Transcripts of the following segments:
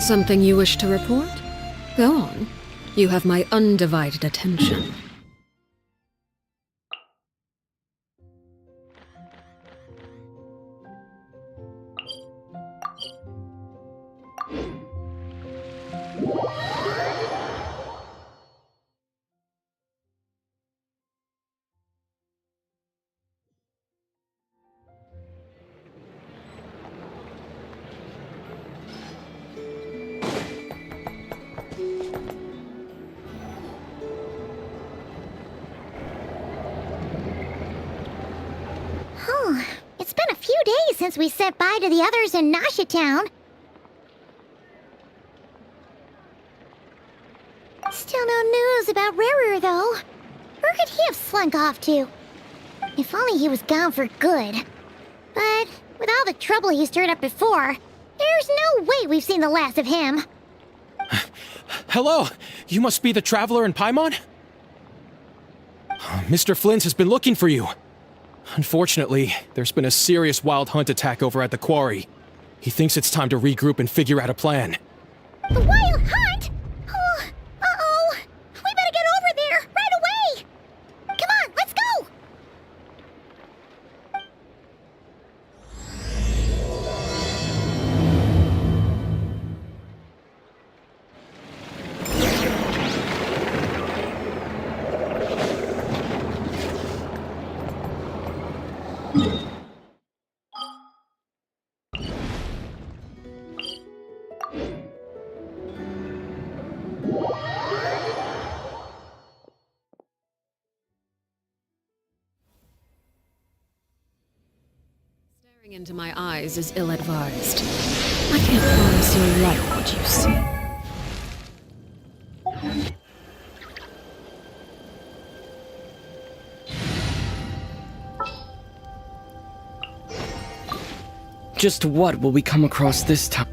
Something you wish to report? Go on. You have my undivided attention. It's been a few days since we said bye to the others in Nasha Town. Still no news about Rarer, though. Where could he have slunk off to? If only he was gone for good. But with all the trouble he stirred up before, there's no way we've seen the last of him. Hello! You must be the traveler in Paimon? Mr. Flynn has been looking for you. Unfortunately, there's been a serious wild hunt attack over at the quarry. He thinks it's time to regroup and figure out a plan. The wild hunt? Oh, uh-oh. We better get over there, right away! Come on, let's go! Staring into my eyes is ill-advised. I can't promise you'll like what you see. Just what will we come across this time?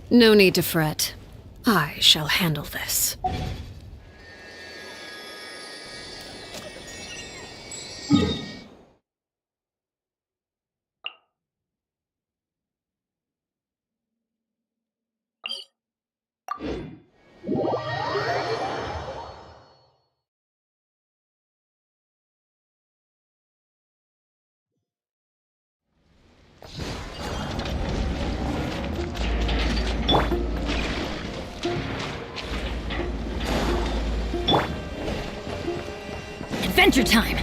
No need to fret. I shall handle this. Adventure time!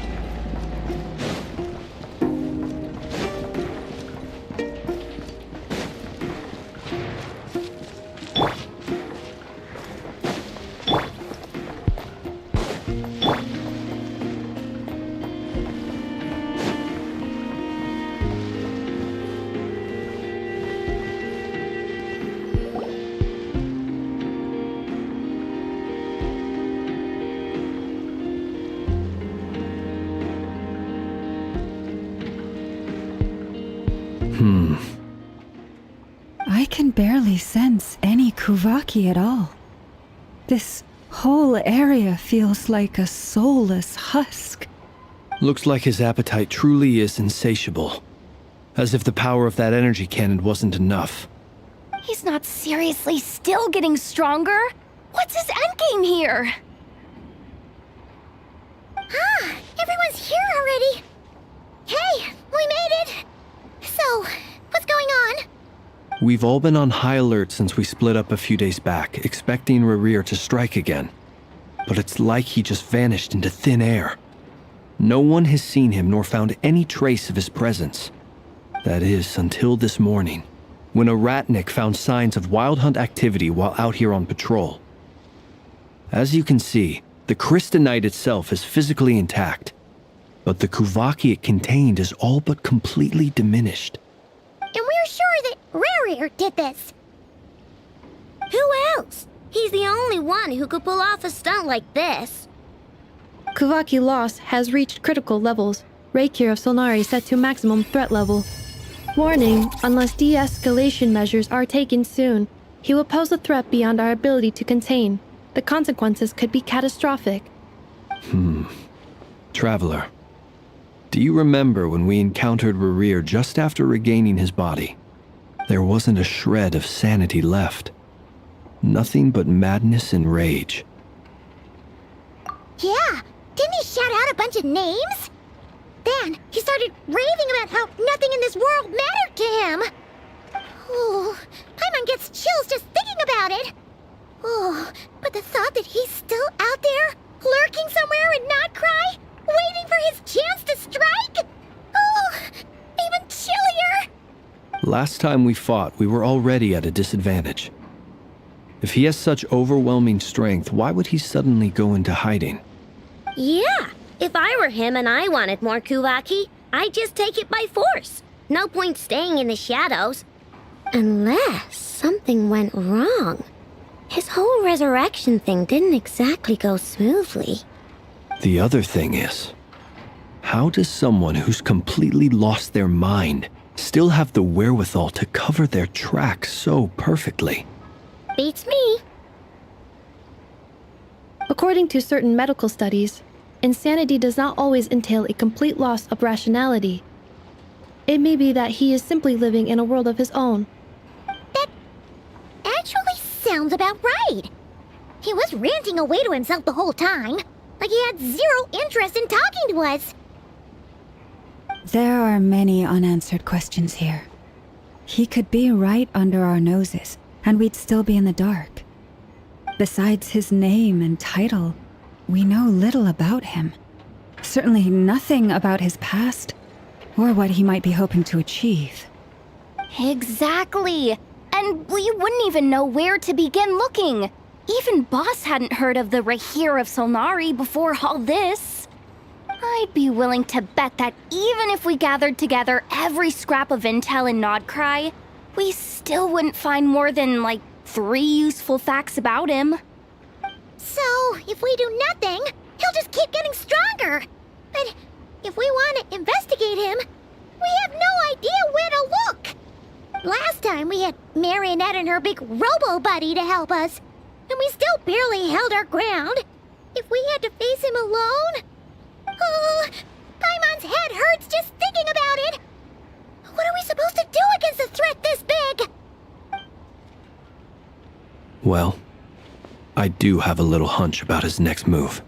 I can barely sense any Kuvaki at all. This whole area feels like a soulless husk. Looks like his appetite truly is insatiable. As if the power of that energy cannon wasn't enough. He's not seriously still getting stronger? What's his endgame here? Ah, everyone's here already. Hey, we made it. So, what's going on? We've all been on high alert since we split up a few days back, expecting Rerir to strike again. But it's like he just vanished into thin air. No one has seen him nor found any trace of his presence. That is, until this morning, when a ratnik found signs of wild hunt activity while out here on patrol. As you can see, the crystalite itself is physically intact, but the Kuvaki it contained is all but completely diminished. And we're sure that Rerir did this. Who else? He's the only one who could pull off a stunt like this. Kuvaki loss has reached critical levels. Reikir of Solnari set to maximum threat level. Warning, unless de-escalation measures are taken soon, he will pose a threat beyond our ability to contain. The consequences could be catastrophic. Traveler, do you remember when we encountered Rerir just after regaining his body? There wasn't a shred of sanity left. Nothing but madness and rage. Yeah, didn't he shout out a bunch of names? Then he started raving about how nothing in this world mattered to him. Oh, Paimon gets chills just thinking about it. Oh, but the thought that he's still out there, lurking somewhere in Not Cry, waiting for his chance to strike? Oh, even chillier. Last time we fought, we were already at a disadvantage. If he has such overwhelming strength, why would he suddenly go into hiding? Yeah, if I were him and I wanted more Kuvaki, I'd just take it by force. No point staying in the shadows. Unless something went wrong. His whole resurrection thing didn't exactly go smoothly. The other thing is, how does someone who's completely lost their mind still have the wherewithal to cover their tracks so perfectly? Beats me. According to certain medical studies, insanity does not always entail a complete loss of rationality. It may be that he is simply living in a world of his own. That actually sounds about right. He was ranting away to himself the whole time, like he had zero interest in talking to us. There are many unanswered questions here. He could be right under our noses, and we'd still be in the dark. Besides his name and title, we know little about him. Certainly nothing about his past, or what he might be hoping to achieve. Exactly. And we wouldn't even know where to begin looking. Even Boss hadn't heard of the Reikir of Solnari before all this. I'd be willing to bet that even if we gathered together every scrap of intel in Nodcry, we still wouldn't find more than, 3 useful facts about him. So, if we do nothing, he'll just keep getting stronger. But if we want to investigate him, we have no idea where to look. Last time we had Marionette and her big robo-buddy to help us, and we still barely held our ground. If we had to face him alone... Oh, Paimon's head hurts just thinking about it. What are we supposed to do against a threat this big? Well, I do have a little hunch about his next move.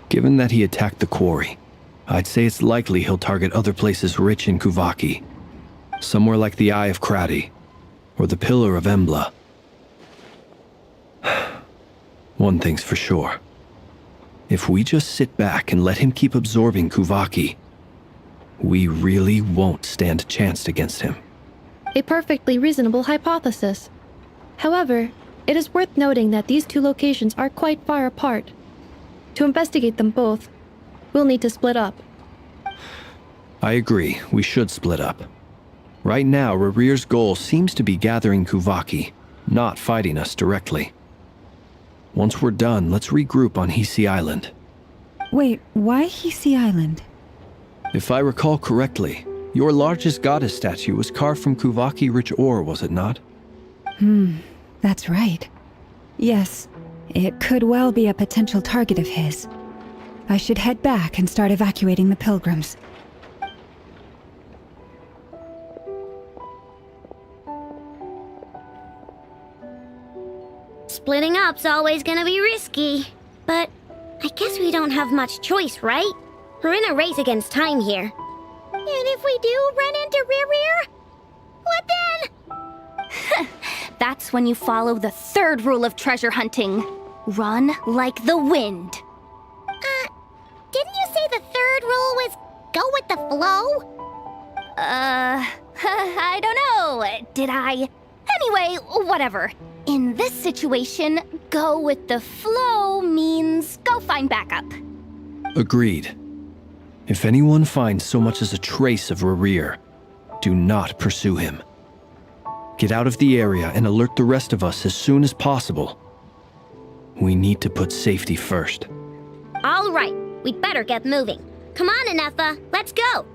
Given that he attacked the quarry, I'd say it's likely he'll target other places rich in Kuvaki. Somewhere like the Eye of Krati, or the Pillar of Embla. One thing's for sure. If we just sit back and let him keep absorbing Kuvaki, we really won't stand a chance against him. A perfectly reasonable hypothesis. However, it is worth noting that these two locations are quite far apart. To investigate them both, we'll need to split up. I agree, we should split up. Right now, Rerir's goal seems to be gathering Kuvaki, not fighting us directly. Once we're done, let's regroup on Hisi Island. Wait, why Hisi Island? If I recall correctly, your largest goddess statue was carved from Kuvaki-rich ore, was it not? That's right. Yes, it could well be a potential target of his. I should head back and start evacuating the pilgrims. Splitting up's always gonna be risky. But I guess we don't have much choice, right? We're in a race against time here. And if we do run into Rear, what then? That's when you follow the third rule of treasure hunting. Run like the wind. Didn't you say the third rule was go with the flow? I don't know. Did I? Anyway, whatever. In this situation, go with the flow means go find backup. Agreed. If anyone finds so much as a trace of Rear, do not pursue him. Get out of the area and alert the rest of us as soon as possible. We need to put safety first. All right, we'd better get moving. Come on, Anefa, let's go.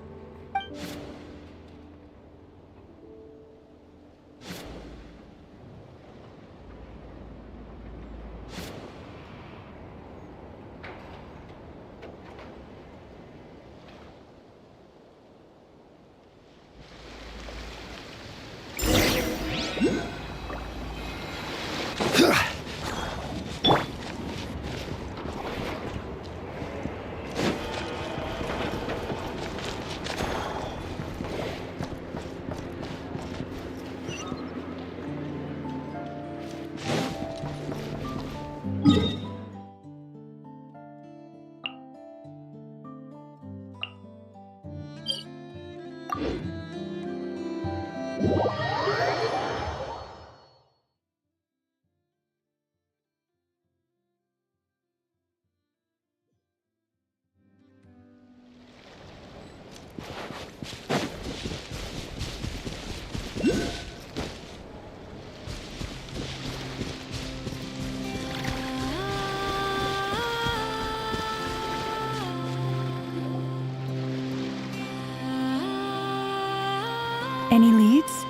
Any leads?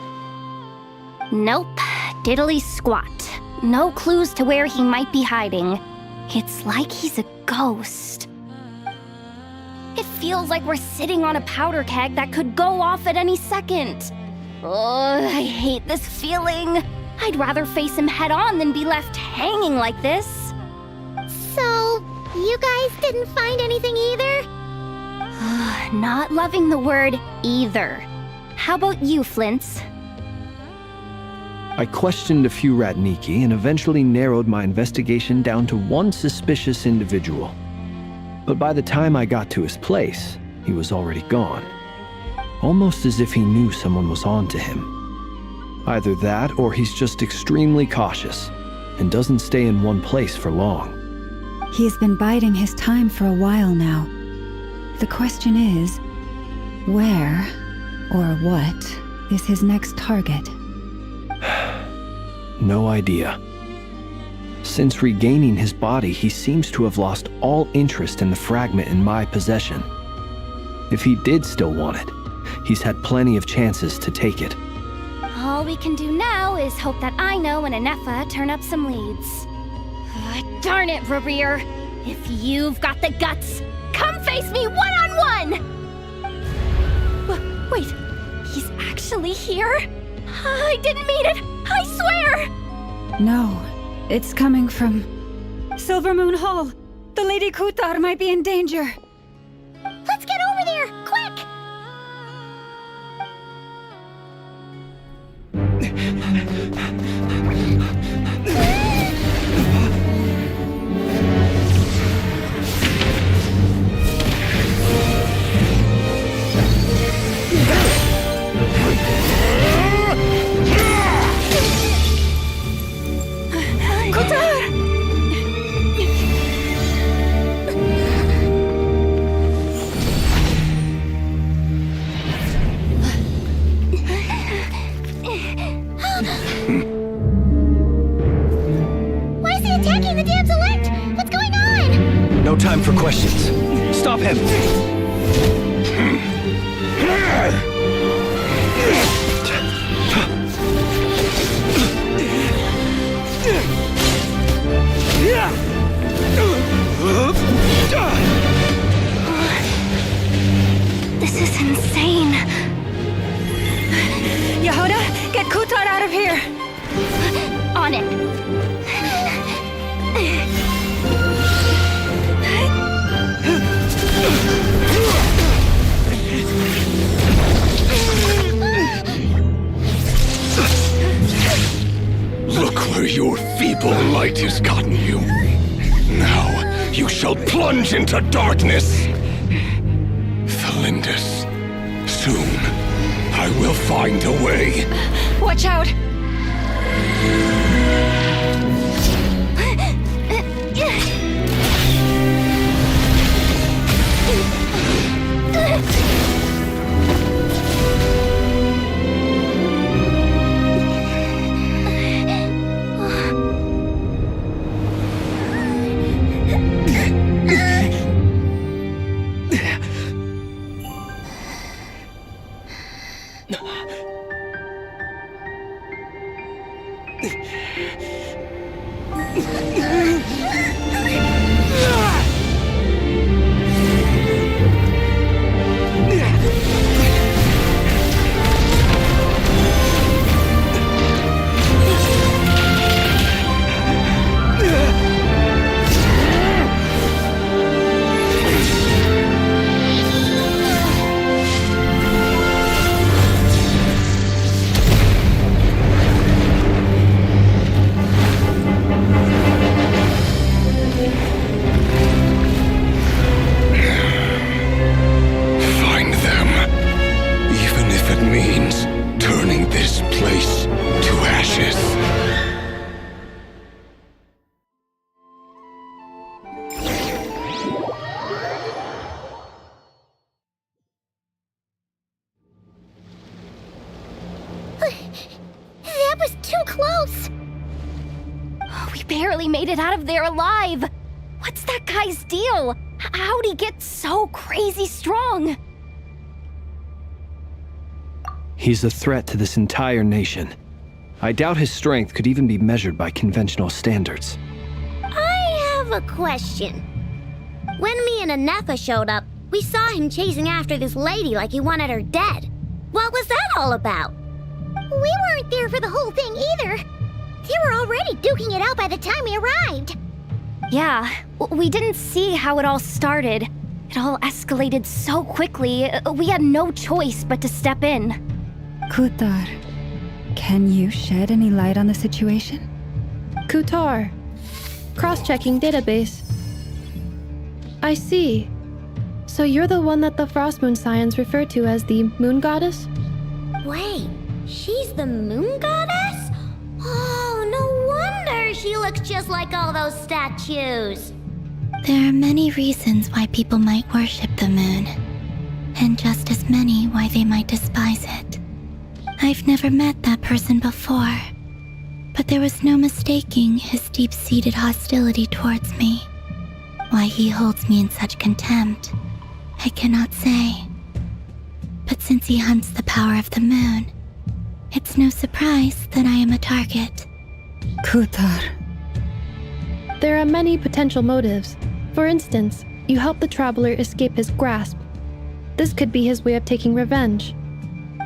Nope. Diddly squat. No clues to where he might be hiding. It's like he's a ghost. It feels like we're sitting on a powder keg that could go off at any second. Oh, I hate this feeling. I'd rather face him head on than be left hanging like this. So, you guys didn't find anything either? Not loving the word either. How about you, Flints? I questioned a few Ratniki and eventually narrowed my investigation down to one suspicious individual. But by the time I got to his place, he was already gone. Almost as if he knew someone was on to him. Either that or he's just extremely cautious and doesn't stay in one place for long. He's been biding his time for a while now. The question is, where or what is his next target? No idea. Since regaining his body, he seems to have lost all interest in the fragment in my possession. If he did still want it, he's had plenty of chances to take it. All we can do now is hope that Aino and Anefa turn up some leads. Darn it, Rear. If you've got the guts, come face me one-on-one! Wait, he's actually here? I didn't mean it, I swear! No, it's coming from Silver Moon Hall. The Lady Kutar might be in danger. Let's get over there, quick! Why is he attacking the damsel elect? What's going on? No time for questions. Stop him! This is insane. Yehuda, get Kutar out of here! On it. Your feeble light has gotten you. Now you shall plunge into darkness. Felindus, soon I will find a way. Watch out! That was too close! We barely made it out of there alive! What's that guy's deal? How'd he get so crazy strong? He's a threat to this entire nation. I doubt his strength could even be measured by conventional standards. I have a question. When me and Anefa showed up, we saw him chasing after this lady like he wanted her dead. What was that all about? We weren't there for the whole thing either. They were already duking it out by the time we arrived. Yeah, we didn't see how it all started. It all escalated so quickly, we had no choice but to step in. Kutar, can you shed any light on the situation? Kutar. Cross-checking database. I see. So you're the one that the Frost Moon Scions refer to as the Moon Goddess? Wait, she's the moon goddess? Oh, no wonder she looks just like all those statues. There are many reasons why people might worship the moon, and just as many why they might despise it. I've never met that person before, but there was no mistaking his deep-seated hostility towards me. Why he holds me in such contempt, I cannot say. But since he hunts the power of the moon, it's no surprise that I am a target. Kutar. There are many potential motives. For instance, you help the traveler escape his grasp. This could be his way of taking revenge.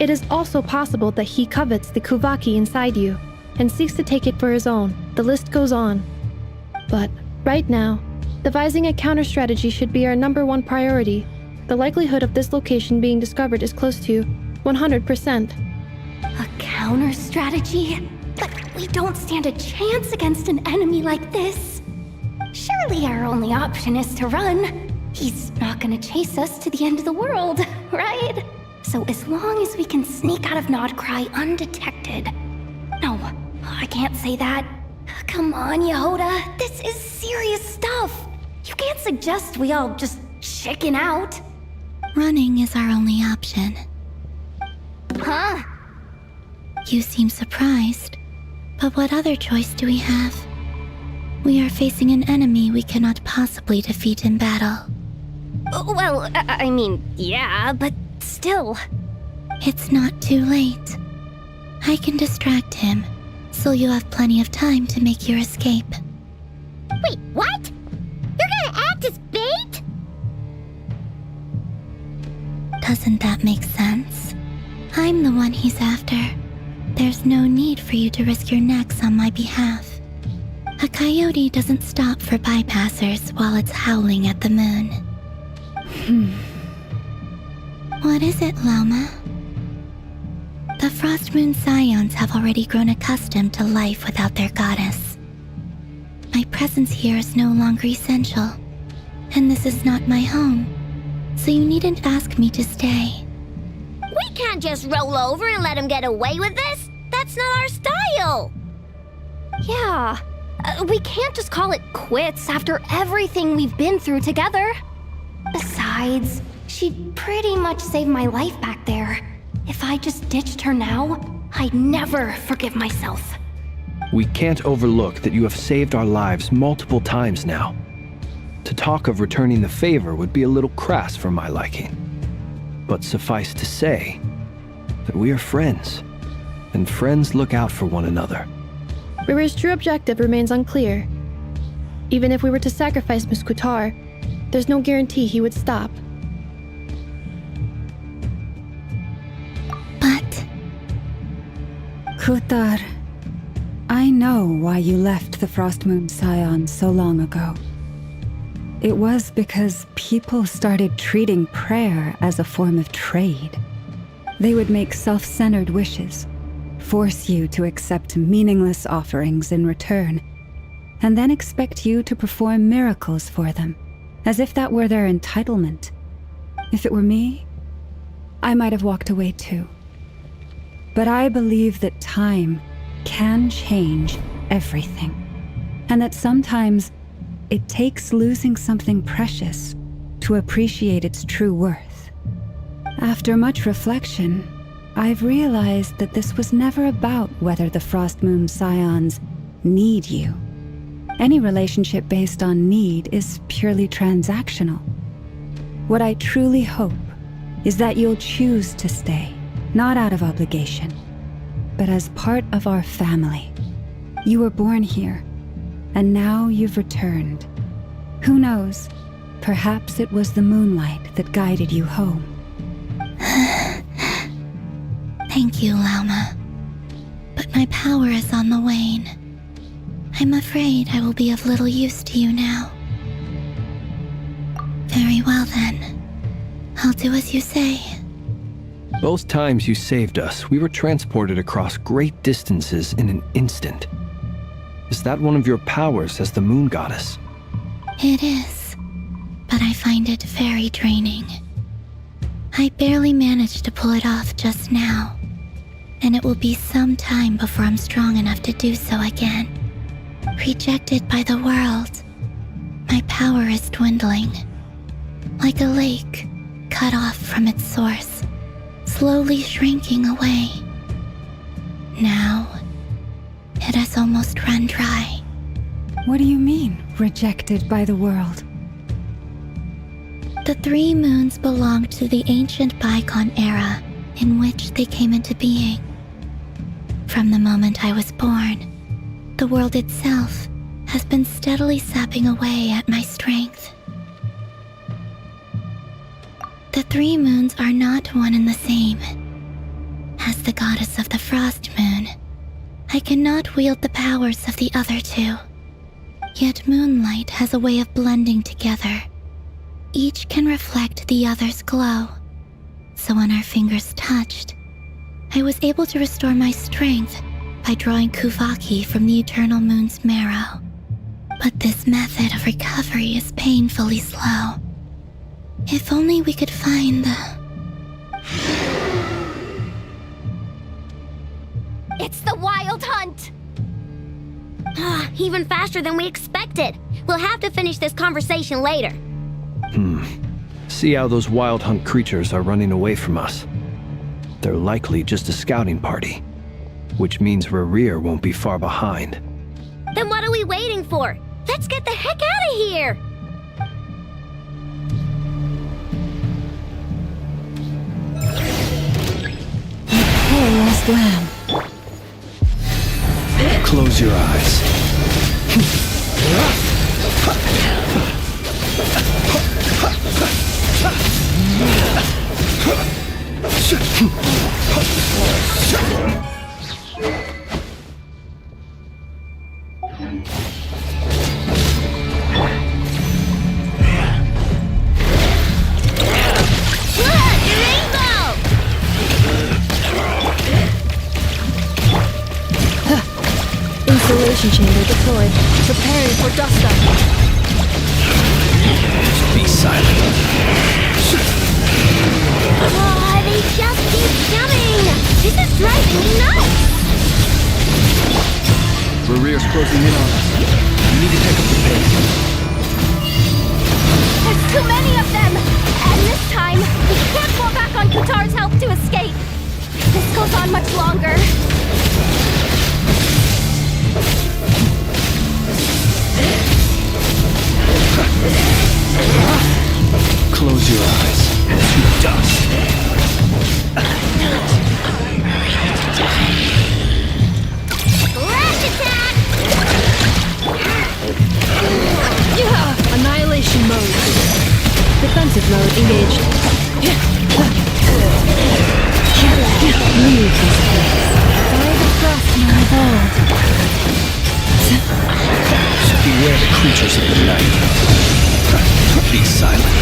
It is also possible that he covets the Kuvaki inside you and seeks to take it for his own. The list goes on. But right now, devising a counter-strategy should be our #1 priority. The likelihood of this location being discovered is close to 100%. A counter-strategy? But we don't stand a chance against an enemy like this. Surely our only option is to run. He's not gonna chase us to the end of the world, right? So as long as we can sneak out of Nodcry undetected. No, I can't say that. Come on, Yehoda, this is serious stuff. You can't suggest we all just chicken out. Running is our only option. Huh? You seem surprised, but what other choice do we have? We are facing an enemy we cannot possibly defeat in battle. Well, I mean, yeah, but still. It's not too late. I can distract him, so you'll have plenty of time to make your escape. Wait, what? You're gonna act as bait? Doesn't that make sense? I'm the one he's after. There's no need for you to risk your necks on my behalf. A coyote doesn't stop for bypassers while it's howling at the moon. What is it, Loma? The Frost Moon Scions have already grown accustomed to life without their goddess. presence here is no longer essential. And this is not my home. So you needn't ask me to stay. We can't just roll over and let him get away with this. That's not our style. Yeah, we can't just call it quits after everything we've been through together. Besides, she'd pretty much saved my life back there. If I just ditched her now, I'd never forgive myself. We can't overlook that you have saved our lives multiple times now. To talk of returning the favor would be a little crass for my liking. But suffice to say that we are friends, and friends look out for one another. River's true objective remains unclear. Even if we were to sacrifice Miss Kutar, there's no guarantee he would stop. But Kutar, I know why you left the Frost Moon Scions so long ago. It was because people started treating prayer as a form of trade. They would make self-centered wishes, force you to accept meaningless offerings in return, and then expect you to perform miracles for them, as if that were their entitlement. If it were me, I might have walked away too. But I believe that time can change everything, and that sometimes it takes losing something precious to appreciate its true worth. After much reflection, I've realized that this was never about whether the Frost Moon Scions need you. Any relationship based on need is purely transactional. What I truly hope is that you'll choose to stay, not out of obligation, but as part of our family. You were born here, and now you've returned. Who knows? Perhaps it was the moonlight that guided you home. thank you, Lauma. But my power is on the wane. I'm afraid I will be of little use to you now. Very well then. I'll do as you say. Both times you saved us, we were transported across great distances in an instant. Is that one of your powers as the moon goddess? It is, but I find it very draining. I barely managed to pull it off just now, and it will be some time before I'm strong enough to do so again. Rejected by the world, my power is dwindling. Like a lake cut off from its source, slowly shrinking away. Now, it has almost run dry. What do you mean, rejected by the world? The 3 moons belonged to the ancient bygone era in which they came into being. From the moment I was born, the world itself has been steadily sapping away at my strength. The 3 moons are not one and the same. As the goddess of the Frost Moon, I cannot wield the powers of the other 2. Yet moonlight has a way of blending together. Each can reflect the other's glow. So when our fingers touched, I was able to restore my strength by drawing Kuvaki from the eternal moon's marrow. But this method of recovery is painfully slow. If only we could find the... It's the Wild Hunt! Even faster than we expected. We'll have to finish this conversation later. See how those Wild Hunt creatures are running away from us. They're likely just a scouting party, which means Rerir won't be far behind. Then what are we waiting for? Let's get the heck out of here! Hey, lost lamb. Close your eyes. Insulation annihilation chamber deployed, preparing for dust-up. Be silent. Oh, they just keep coming! This is driving me nuts! Rerear's closing in on us. We need to pick up the pace. There's too many of them! And this time, we can't fall back on Qatar's help to escape! This goes on much longer. Close your eyes to dust. Flash attack! Yeah! Annihilation mode. Defensive mode engaged. Leave this place. By the frost now of old. Beware the creatures of the night. Be silent.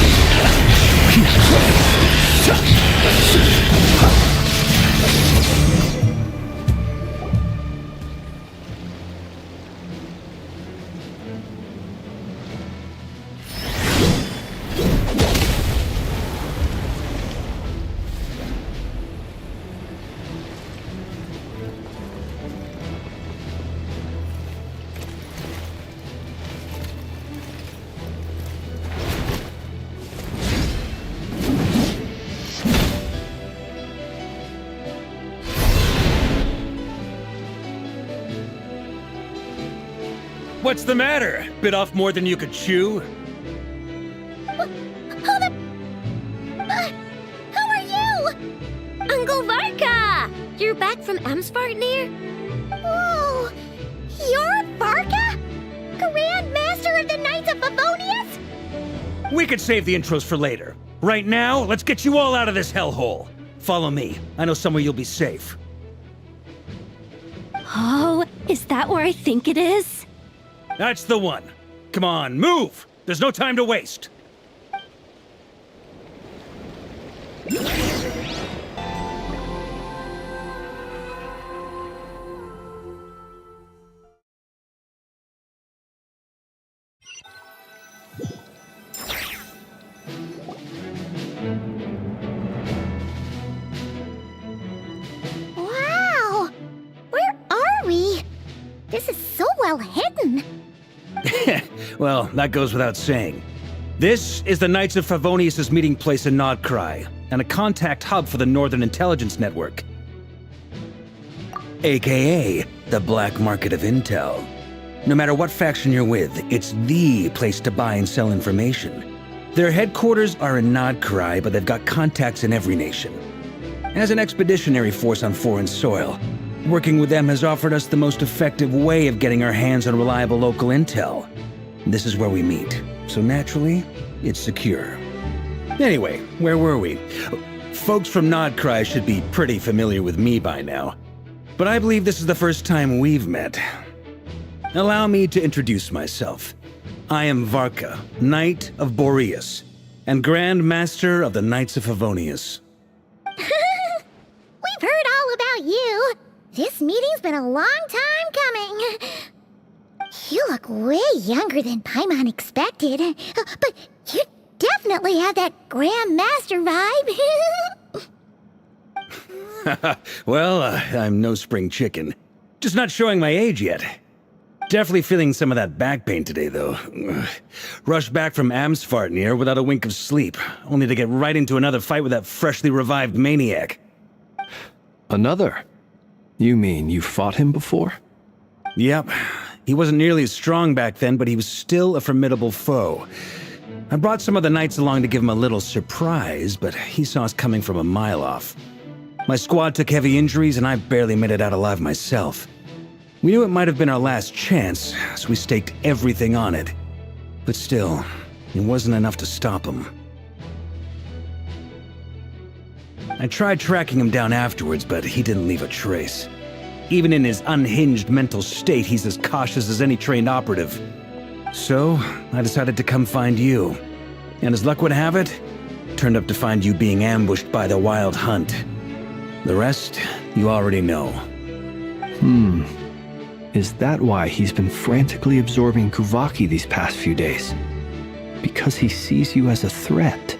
What's the matter? Bit off more than you could chew? Who are you? Uncle Varka! You're back from Amsvartnir? Whoa! You're Varka? Grand Master of the Knights of Favonius? We could save the intros for later. Right now, let's get you all out of this hellhole. Follow me. I know somewhere you'll be safe. Oh, is that where I think it is? That's the one. Come on, move! There's no time to waste. Wow! Where are we? This is so well hidden. Well, that goes without saying. This is the Knights of Favonius' meeting place in Nodcry, and a contact hub for the Northern Intelligence Network. AKA, the black market of intel. No matter what faction you're with, it's the place to buy and sell information. Their headquarters are in Nodcry, but they've got contacts in every nation. As an expeditionary force on foreign soil, working with them has offered us the most effective way of getting our hands on reliable local intel. This is where we meet, so naturally, it's secure. Anyway, where were we? Folks from Nodcry should be pretty familiar with me by now, but I believe this is the first time we've met. Allow me to introduce myself. I am Varka, Knight of Boreas, and Grand Master of the Knights of Favonius. We've heard all about you. This meeting's been a long time coming. You look way younger than Paimon expected, but you definitely have that Grand Master vibe. Well, I'm no spring chicken. Just not showing my age yet. Definitely feeling some of that back pain today, though. Rushed back from Amsvartnir without a wink of sleep, only to get right into another fight with that freshly revived maniac. Another? You mean you fought him before? Yep. He wasn't nearly as strong back then, but he was still a formidable foe. I brought some of the knights along to give him a little surprise, but he saw us coming from a mile off. My squad took heavy injuries, and I barely made it out alive myself. We knew it might have been our last chance, so we staked everything on it. But still, it wasn't enough to stop him. I tried tracking him down afterwards, but he didn't leave a trace. Even in his unhinged mental state, he's as cautious as any trained operative. So, I decided to come find you. And as luck would have it, turned up to find you being ambushed by the Wild Hunt. The rest, you already know. Is that why he's been frantically absorbing Kuvaki these past few days? Because he sees you as a threat?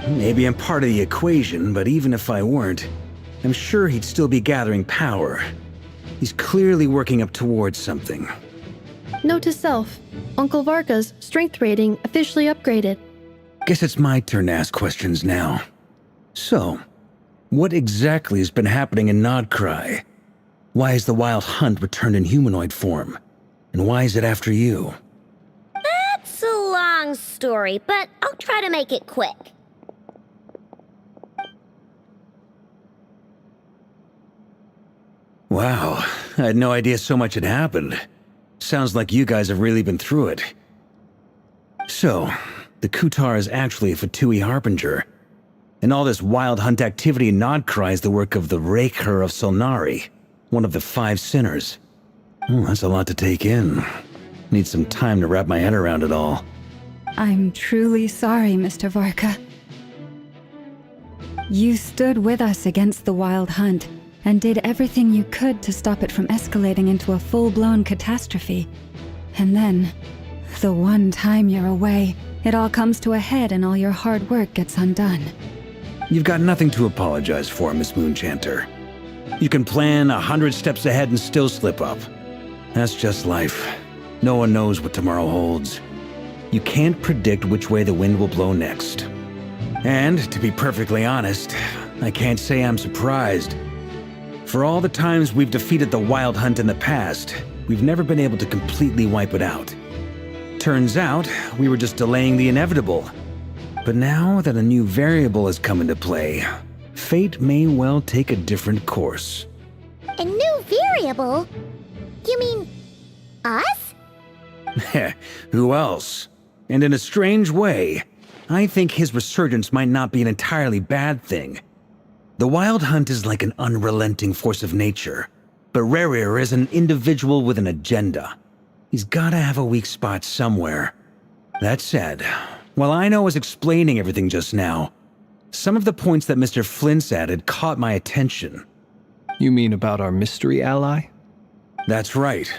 Maybe I'm part of the equation, but even if I weren't, I'm sure he'd still be gathering power. He's clearly working up towards something. Note to self, Uncle Varka's strength rating officially upgraded. Guess it's my turn to ask questions now. So, what exactly has been happening in Nodcry? Why has the Wild Hunt returned in humanoid form? And why is it after you? That's a long story, but I'll try to make it quick. Wow, I had no idea so much had happened. Sounds like you guys have really been through it. So, the Kutar is actually a Fatui Harbinger. And all this Wild Hunt activity in Nodcry is the work of the Raker of Solnari, one of the 5 sinners. That's a lot to take in. Need some time to wrap my head around it all. I'm truly sorry, Mr. Varka. You stood with us against the Wild Hunt and did everything you could to stop it from escalating into a full-blown catastrophe. And then, the one time you're away, it all comes to a head and all your hard work gets undone. You've got nothing to apologize for, Miss Moonchanter. You can plan 100 steps ahead and still slip up. That's just life. No one knows what tomorrow holds. You can't predict which way the wind will blow next. And, to be perfectly honest, I can't say I'm surprised. For all the times we've defeated the Wild Hunt in the past, we've never been able to completely wipe it out. Turns out, we were just delaying the inevitable. But now that a new variable has come into play, fate may well take a different course. A new variable? You mean us? Who else? And in a strange way, I think his resurgence might not be an entirely bad thing. The Wild Hunt is like an unrelenting force of nature, but Rerir is an individual with an agenda. He's gotta have a weak spot somewhere. That said, while I was explaining everything just now, some of the points that Mr. Flint's added caught my attention. You mean about our mystery ally? That's right.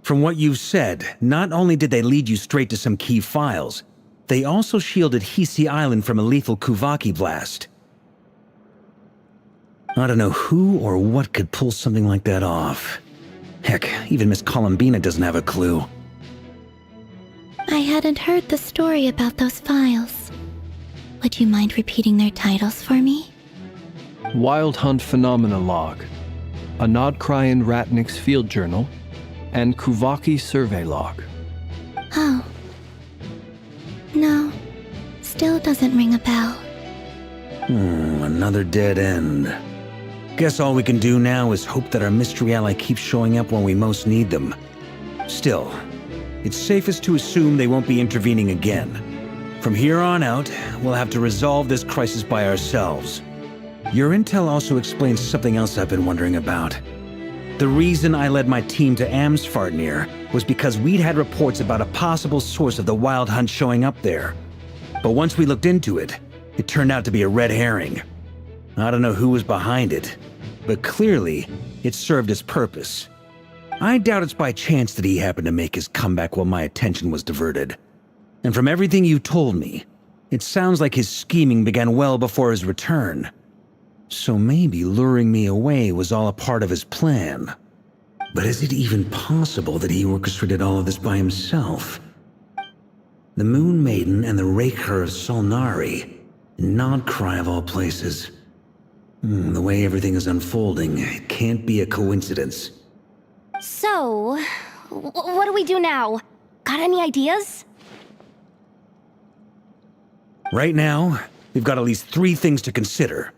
From what you've said, not only did they lead you straight to some key files, they also shielded Hisi Island from a lethal Kuvaki blast. I don't know who or what could pull something like that off. Heck, even Miss Columbina doesn't have a clue. I hadn't heard the story about those files. Would you mind repeating their titles for me? Wild Hunt Phenomena Log, a Nodcry and Ratnik's Field Journal, and Kuvaki Survey Log. Oh. No. Still doesn't ring a bell. Another dead end. Guess all we can do now is hope that our mystery ally keeps showing up when we most need them. Still, it's safest to assume they won't be intervening again. From here on out, we'll have to resolve this crisis by ourselves. Your intel also explains something else I've been wondering about. The reason I led my team to Amsfartnir was because we'd had reports about a possible source of the Wild Hunt showing up there. But once we looked into it, it turned out to be a red herring. I don't know who was behind it, but clearly, it served its purpose. I doubt it's by chance that he happened to make his comeback while my attention was diverted. And from everything you told me, it sounds like his scheming began well before his return. So maybe luring me away was all a part of his plan. But is it even possible that he orchestrated all of this by himself? The Moon Maiden and the Raker of Solnari, Nodcry of all places. The way everything is unfolding, it can't be a coincidence. So, what do we do now? Got any ideas? Right now, we've got at least 3 things to consider.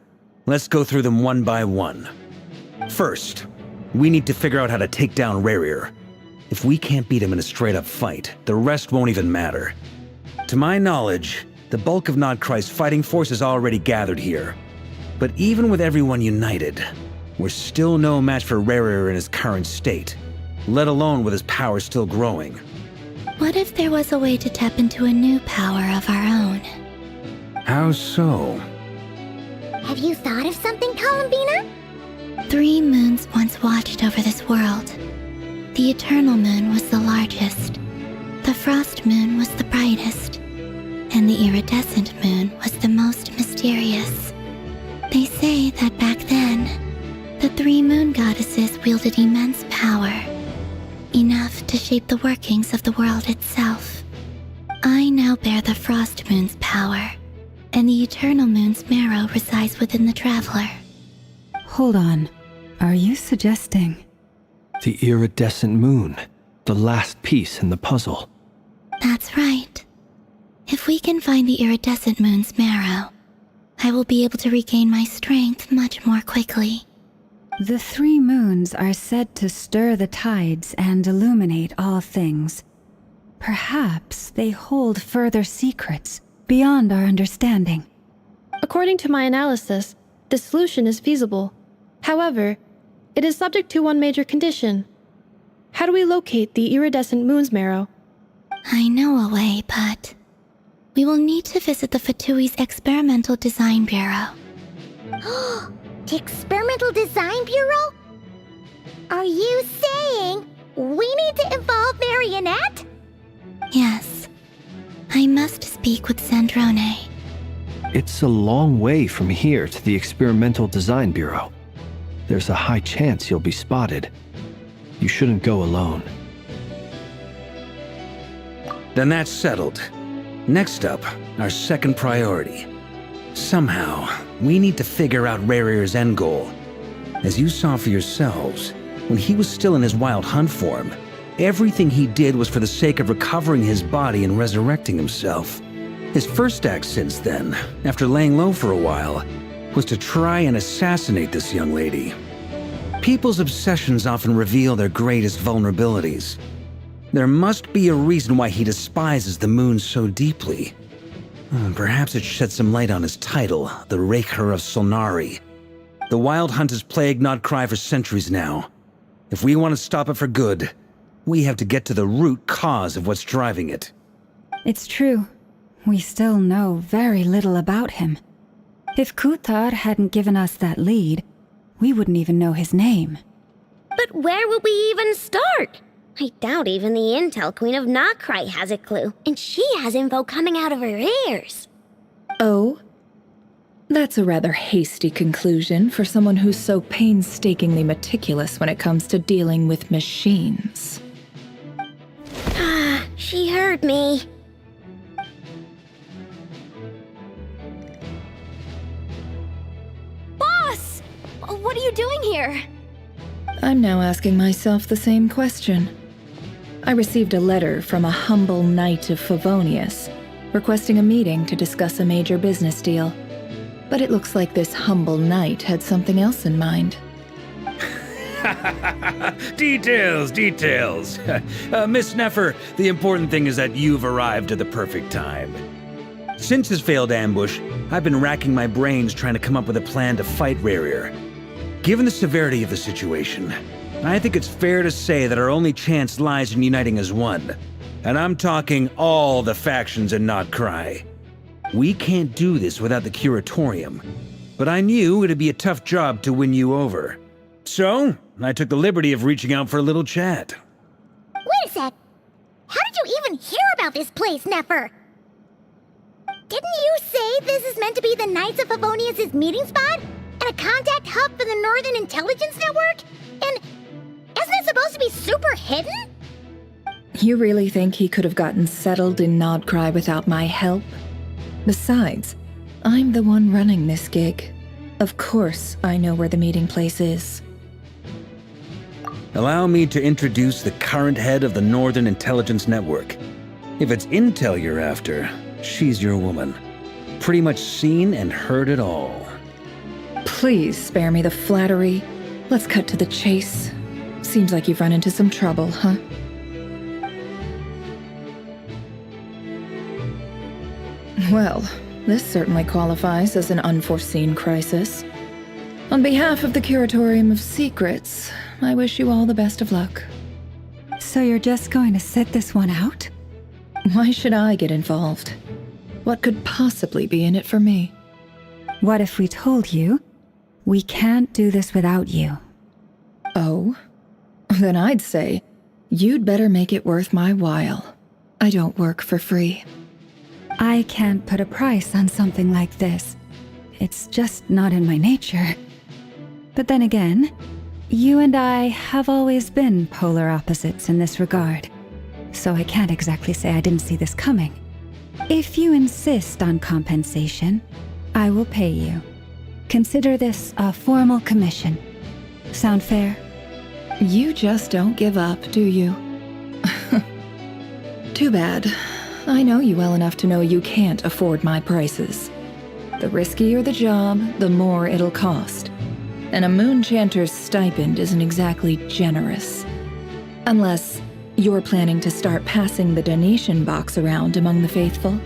Let's go through them one by one. First, we need to figure out how to take down Rerir. If we can't beat him in a straight-up fight, the rest won't even matter. To my knowledge, the bulk of Nodcry's fighting force is already gathered here. But even with everyone united, we're still no match for Rerir in his current state, let alone with his power still growing. What if there was a way to tap into a new power of our own? How so? Have you thought of something, Columbina? 3 moons once watched over this world. The eternal moon was the largest, the frost moon was the brightest, and the iridescent moon was the most mysterious. They say that back then, the 3 moon goddesses wielded immense power, enough to shape the workings of the world itself. I now bear the frost moon's power, and the eternal moon's marrow resides within the traveler. Hold on. Are you suggesting... The iridescent moon, the last piece in the puzzle. That's right. If we can find the iridescent moon's marrow, I will be able to regain my strength much more quickly. The 3 moons are said to stir the tides and illuminate all things. Perhaps they hold further secrets beyond our understanding. According to my analysis, the solution is feasible. However, it is subject to one major condition. How do we locate the iridescent moon's marrow? I know a way, but we will need to visit the Fatui's Experimental Design Bureau. The Experimental Design Bureau? Are you saying we need to involve Marionette? Yes. I must speak with Sandrone. It's a long way from here to the Experimental Design Bureau. There's a high chance you'll be spotted. You shouldn't go alone. Then that's settled. Next up, our second priority. Somehow, we need to figure out Rarir's end goal. As you saw for yourselves, when he was still in his wild hunt form, everything he did was for the sake of recovering his body and resurrecting himself. His first act since then, after laying low for a while, was to try and assassinate this young lady. People's obsessions often reveal their greatest vulnerabilities. There must be a reason why he despises the moon so deeply. Perhaps it sheds some light on his title, the Raker of Solnari. The Wild Hunt has plagued Nodcry for centuries now. If we want to stop it for good, we have to get to the root cause of what's driving it. It's true. We still know very little about him. If Kuthar hadn't given us that lead, we wouldn't even know his name. But where would we even start? I doubt even the Intel Queen of Nodcry has a clue, and she has info coming out of her ears. Oh? That's a rather hasty conclusion for someone who's so painstakingly meticulous when it comes to dealing with machines. Ah, she heard me. Boss! What are you doing here? I'm now asking myself the same question. I received a letter from a humble knight of Favonius, requesting a meeting to discuss a major business deal. But it looks like this humble knight had something else in mind. Details. Miss Neffer, the important thing is that you've arrived at the perfect time. Since his failed ambush, I've been racking my brains trying to come up with a plan to fight Rarir. Given the severity of the situation, I think it's fair to say that our only chance lies in uniting as one. And I'm talking all the factions in Nodcry. We can't do this without the Curatorium, but I knew it'd be a tough job to win you over. So, I took the liberty of reaching out for a little chat. Wait a sec. How did you even hear about this place, Neffer? Didn't you say this is meant to be the Knights of Favonius' meeting spot? And a contact hub for the Northern Intelligence Network? And isn't it supposed to be super hidden? You really think he could have gotten settled in Nodcry without my help? Besides, I'm the one running this gig. Of course I know where the meeting place is. Allow me to introduce the current head of the Northern Intelligence Network. If it's intel you're after, she's your woman. Pretty much seen and heard it all. Please spare me the flattery. Let's cut to the chase. Seems like you've run into some trouble, huh? Well, this certainly qualifies as an unforeseen crisis. On behalf of the Curatorium of Secrets, I wish you all the best of luck. So you're just going to sit this one out? Why should I get involved? What could possibly be in it for me? What if we told you we can't do this without you? Oh? Then I'd say, You'd better make it worth my while. I don't work for free. I can't put a price on something like this. It's just not in my nature. But then again, you and I have always been polar opposites in this regard, so I can't exactly say I didn't see this coming. If you insist on compensation, I will pay you. Consider this a formal commission. Sound fair? You just don't give up, do you? Too bad. I know you well enough to know you can't afford my prices. The riskier the job, the more it'll cost. And a moon chanter's stipend isn't exactly generous. Unless you're planning to start passing the donation box around among the faithful.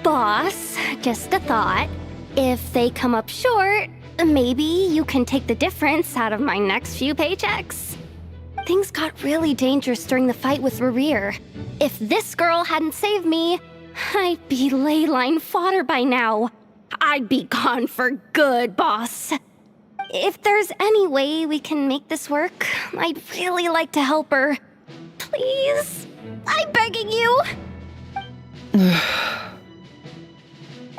Boss, just a thought. If they come up short, maybe you can take the difference out of my next few paychecks. Things got really dangerous during the fight with Rerir. If this girl hadn't saved me, I'd be ley line fodder by now. I'd be gone for good, boss. If there's any way we can make this work, I'd really like to help her. Please, I'm begging you.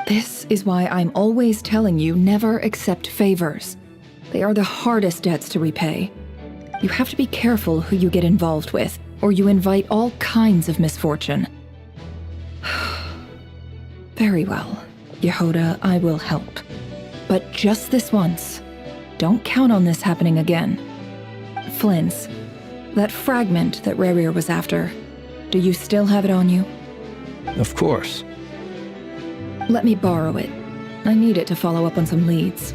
This is why I'm always telling you never accept favors. They are the hardest debts to repay. You have to be careful who you get involved with, or you invite all kinds of misfortune. Very well, Yehoda, I will help. But just this once. Don't count on this happening again. Flynn's, that fragment that Rerir was after, do you still have it on you? Of course. Let me borrow it. I need it to follow up on some leads.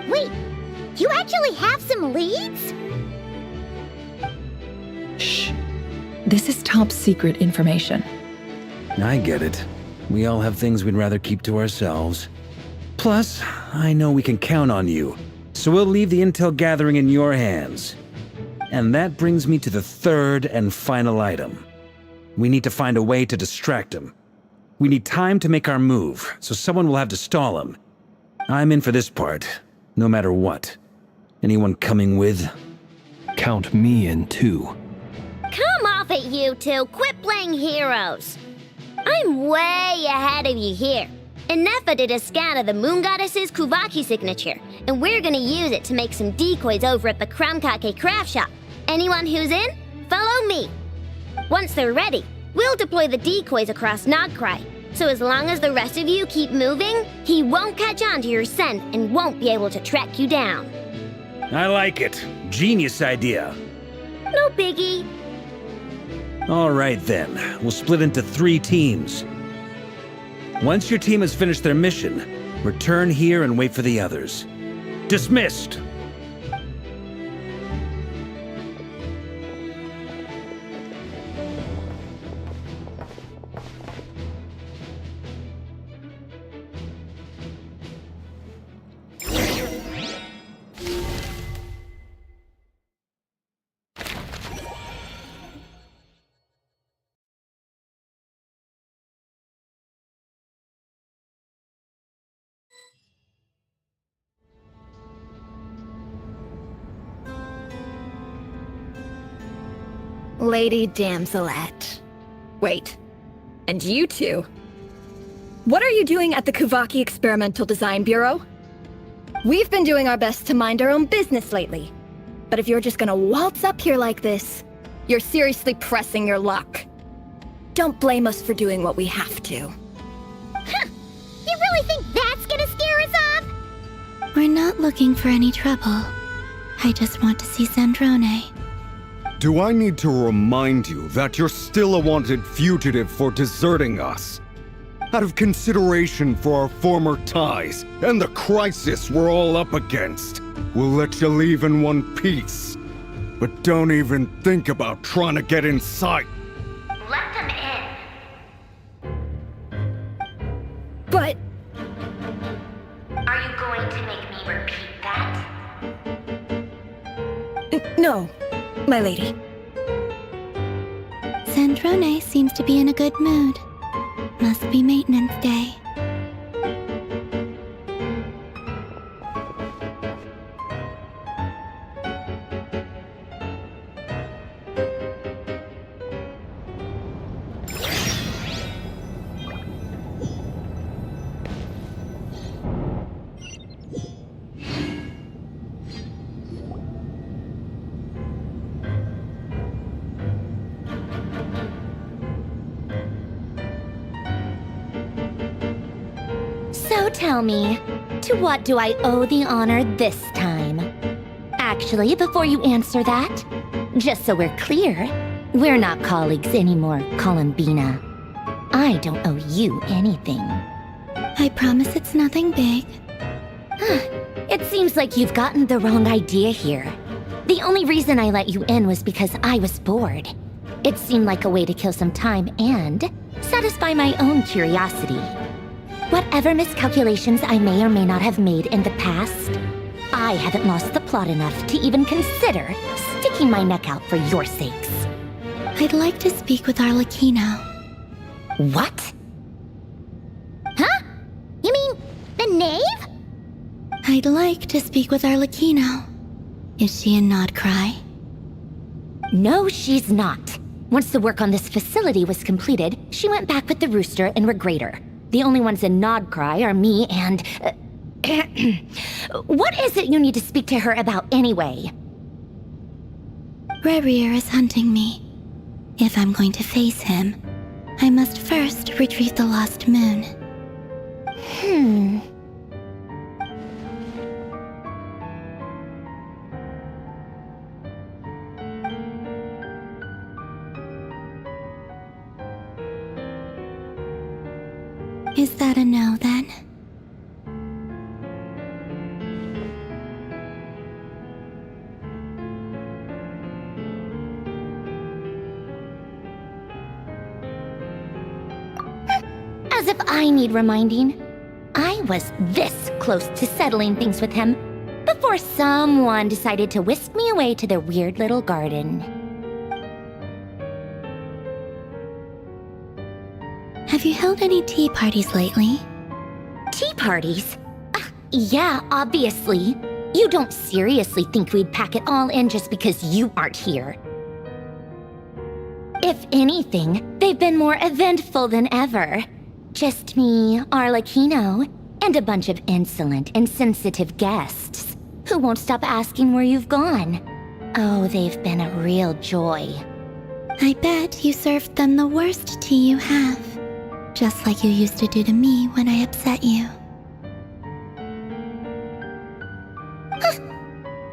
Wait, you actually have some leads? Shh. This is top secret information. I get it. We all have things we'd rather keep to ourselves. Plus, I know we can count on you, so we'll leave the intel gathering in your hands. And that brings me to the third and final item. We need to find a way to distract him. We need time to make our move, so someone will have to stall him. I'm in for this part, no matter what. Anyone coming with? Count me in too. Come off it, you two. Quit playing heroes. I'm way ahead of you here. Inepha did a scan of the Moon Goddess's Kuvaki signature, and we're gonna use it to make some decoys over at the Kramkake craft shop. Anyone who's in, follow me. Once they're ready, we'll deploy the decoys across Nogcry. So as long as the rest of you keep moving, he won't catch on to your scent and won't be able to track you down. I like it. Genius idea. No biggie. All right then, we'll split into 3 teams. Once your team has finished their mission, return here and wait for the others. Dismissed! Lady Damselette. Wait, and you two? What are you doing at the Kuvaki Experimental Design Bureau? We've been doing our best to mind our own business lately. But if you're just gonna waltz up here like this, you're seriously pressing your luck. Don't blame us for doing what we have to. Huh. You really think that's gonna scare us off? We're not looking for any trouble. I just want to see Sandrone. Do I need to remind you that you're still a wanted fugitive for deserting us? Out of consideration for our former ties and the crisis we're all up against, we'll let you leave in one piece. But don't even think about trying to get inside. Let them in. But... Are you going to make me repeat that? No, my lady. Sandrone seems to be in a good mood. Must be maintenance day. So tell me, to what do I owe the honor this time? Actually, before you answer that, just so we're clear, we're not colleagues anymore, Columbina. I don't owe you anything. I promise it's nothing big. It seems like you've gotten the wrong idea here. The only reason I let you in was because I was bored. It seemed like a way to kill some time and satisfy my own curiosity. Whatever miscalculations I may or may not have made in the past, I haven't lost the plot enough to even consider sticking my neck out for your sakes. I'd like to speak with Arlecchino. What? Huh? You mean the knave? I'd like to speak with Arlecchino. Is she in Nodcry? No, she's not. Once the work on this facility was completed, she went back with the rooster and Regrator. The only ones in Nodcry are me and... What is it you need to speak to her about anyway? Rerir is hunting me. If I'm going to face him, I must first retrieve the lost moon. Is that a no, then? As if I need reminding. I was this close to settling things with him before someone decided to whisk me away to their weird little garden. Have you held any tea parties lately? Tea parties? Yeah, obviously. You don't seriously think we'd pack it all in just because you aren't here. If anything, they've been more eventful than ever. Just me, Arlecchino, and a bunch of insolent and sensitive guests who won't stop asking where you've gone. Oh, they've been a real joy. I bet you served them the worst tea you have. Just like you used to do to me when I upset you.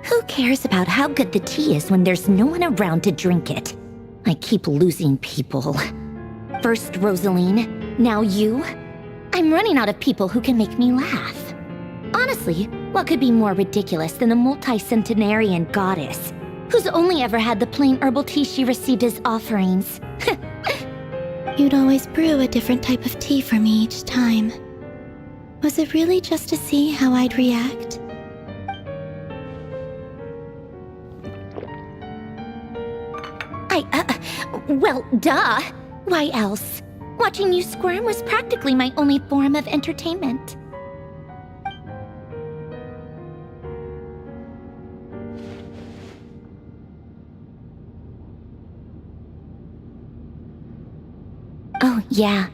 Who cares about how good the tea is when there's no one around to drink it? I keep losing people. First Rosaline, now you. I'm running out of people who can make me laugh. Honestly, what could be more ridiculous than the multi-centenarian goddess, who's only ever had the plain herbal tea she received as offerings? You'd always brew a different type of tea for me each time. Was it really just to see how I'd react? Well, duh. Why else? Watching you squirm was practically my only form of entertainment. Oh, yeah.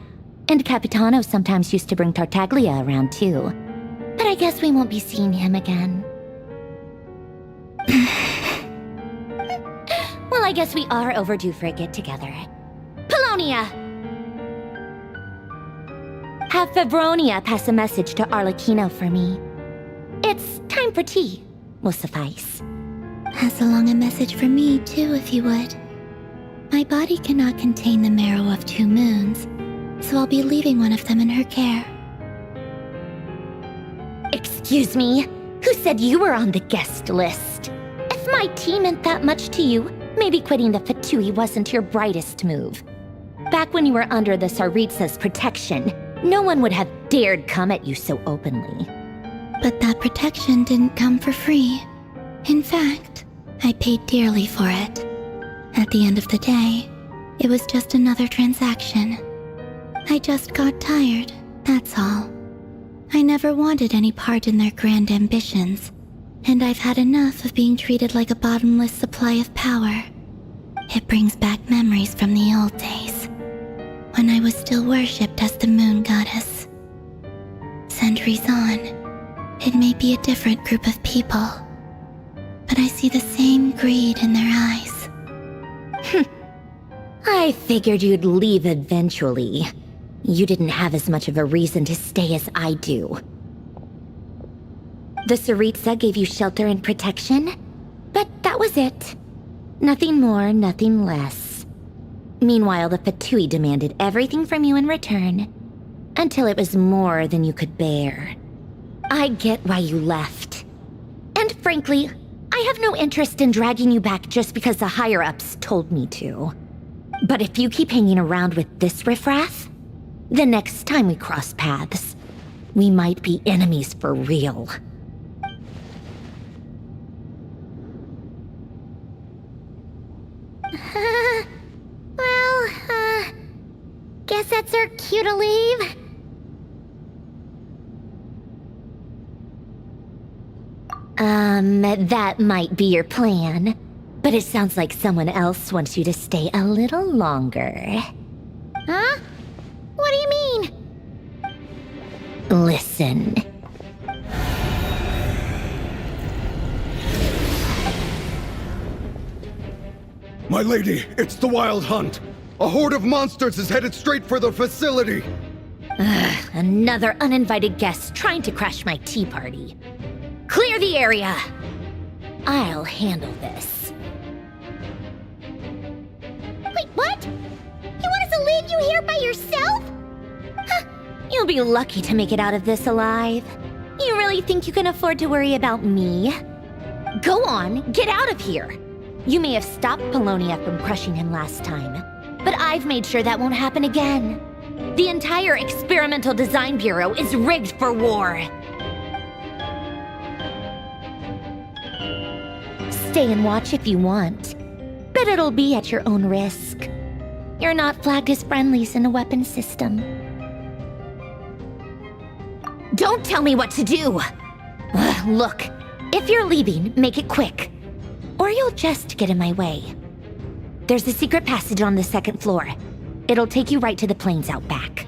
And Capitano sometimes used to bring Tartaglia around, too. But I guess we won't be seeing him again. Well, I guess we are overdue for a get-together. Polonia! Have Fevronia pass a message to Arlecchino for me. It's time for tea. Will suffice. Pass along a message for me, too, if you would. My body cannot contain the marrow of 2 moons, so I'll be leaving one of them in her care. Excuse me? Who said you were on the guest list? If my tea meant that much to you, maybe quitting the Fatui wasn't your brightest move. Back when you were under the Tsaritsa's protection, no one would have dared come at you so openly. But that protection didn't come for free. In fact, I paid dearly for it. At the end of the day, it was just another transaction. I just got tired, that's all. I never wanted any part in their grand ambitions, and I've had enough of being treated like a bottomless supply of power. It brings back memories from the old days, when I was still worshipped as the moon goddess. Centuries on, it may be a different group of people, but I see the same greed in their eyes. I figured you'd leave eventually. You didn't have as much of a reason to stay as I do. The Tsaritsa gave you shelter and protection, but that was it. Nothing more, nothing less. Meanwhile, the Fatui demanded everything from you in return, until it was more than you could bear. I get why you left. And frankly, I have no interest in dragging you back just because the higher-ups told me to. But if you keep hanging around with this riffraff, the next time we cross paths, we might be enemies for real. Guess that's our cue to leave. That might be your plan, but it sounds like someone else wants you to stay a little longer. Huh? What do you mean? Listen. My lady, it's the Wild Hunt! A horde of monsters is headed straight for the facility! Another uninvited guest trying to crash my tea party. Clear the area! I'll handle this. Wait, what? You want us to leave you here by yourself? Huh, you'll be lucky to make it out of this alive. You really think you can afford to worry about me? Go on, get out of here! You may have stopped Polonia from crushing him last time, but I've made sure that won't happen again. The entire Experimental Design Bureau is rigged for war. Stay and watch if you want, but it'll be at your own risk. You're not flagged as friendlies in the weapons system. Don't tell me what to do! Look, if you're leaving, make it quick. Or you'll just get in my way. There's a secret passage on the second floor. It'll take you right to the plains out back.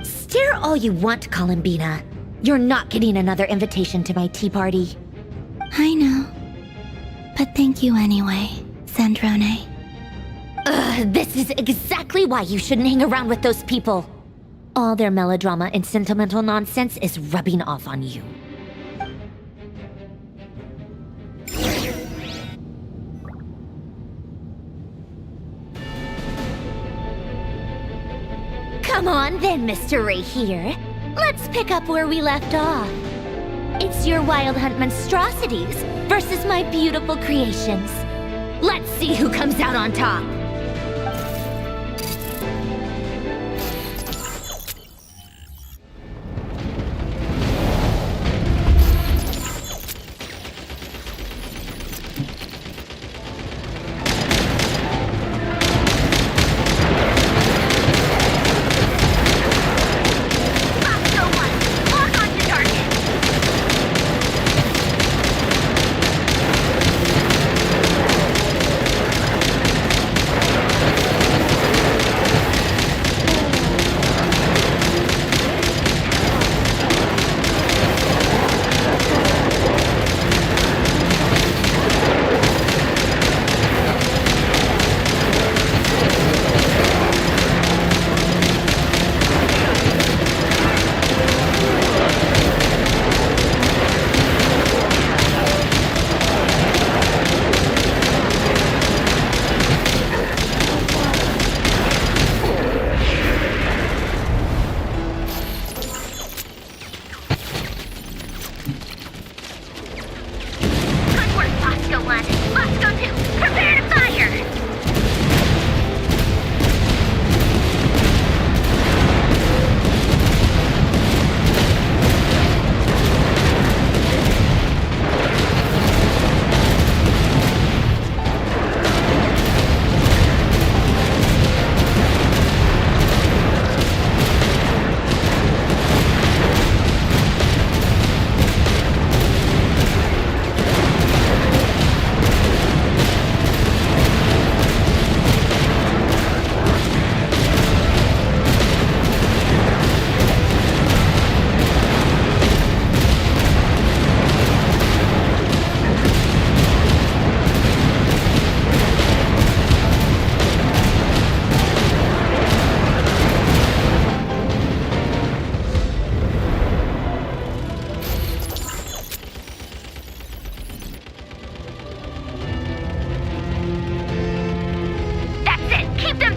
Stare all you want, Columbina. You're not getting another invitation to my tea party. I know. But thank you anyway, Sandrone. This is exactly why you shouldn't hang around with those people. All their melodrama and sentimental nonsense is rubbing off on you. Come on then, Mr. Ray here. Let's pick up where we left off. It's your Wild Hunt monstrosities versus my beautiful creations. Let's see who comes out on top.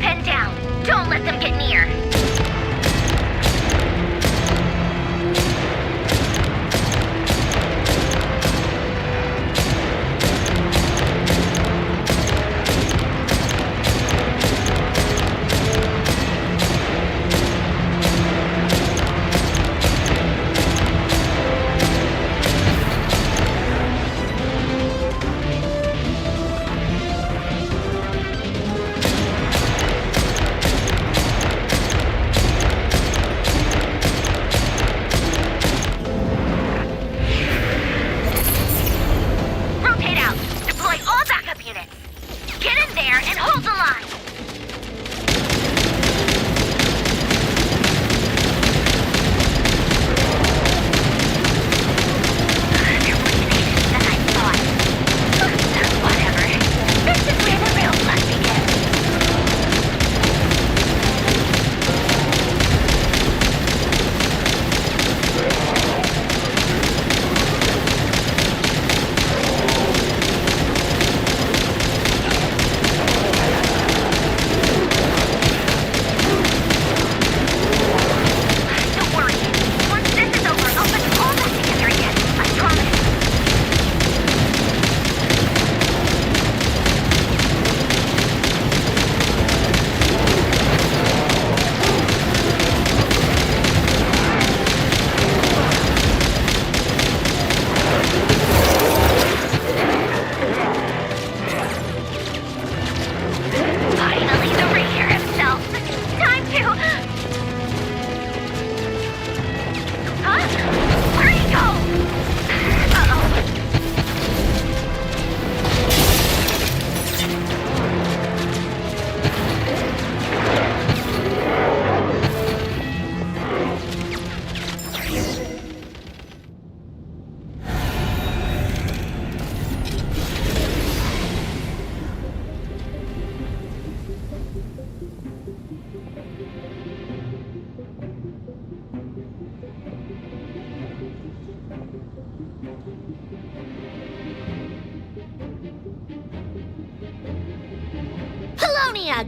pinned down. Don't let them get near.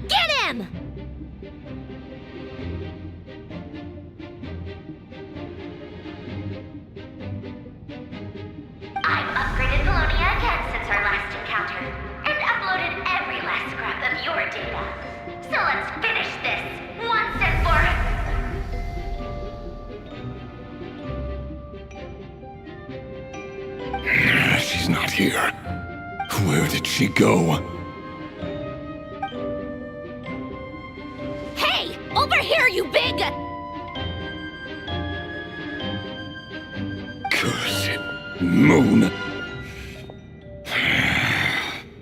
Get him! I've upgraded Polonia again since our last encounter, and uploaded every last scrap of your data. So let's finish this, once and for... She's not here. Where did she go? You big... Cursed moon.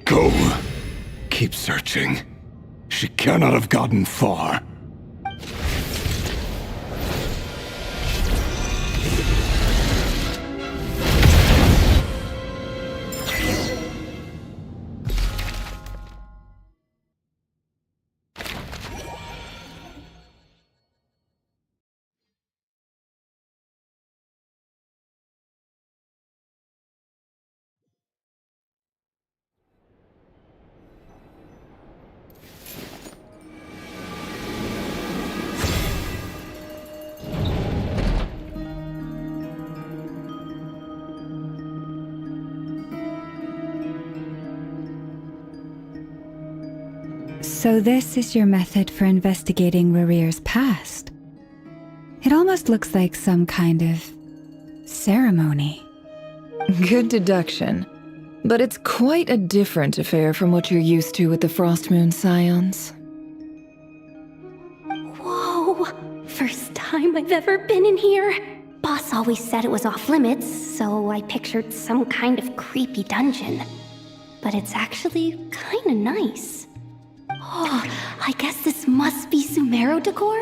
Go. Keep searching. She cannot have gotten far. So this is your method for investigating Rarir's past. It almost looks like some kind of ceremony. Good deduction. But it's quite a different affair from what you're used to with the Frostmoon Scions. Whoa! First time I've ever been in here. Boss always said it was off limits, so I pictured some kind of creepy dungeon. But it's actually kinda nice. Oh, I guess this must be Sumero decor?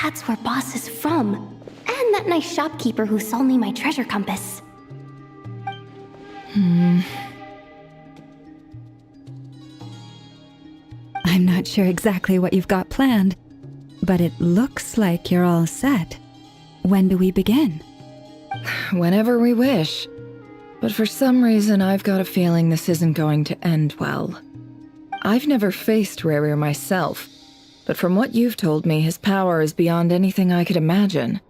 That's where Boss is from. And that nice shopkeeper who sold me my treasure compass. I'm not sure exactly what you've got planned, but it looks like you're all set. When do we begin? Whenever we wish. But for some reason, I've got a feeling this isn't going to end well. I've never faced Rarir myself, but from what you've told me, his power is beyond anything I could imagine.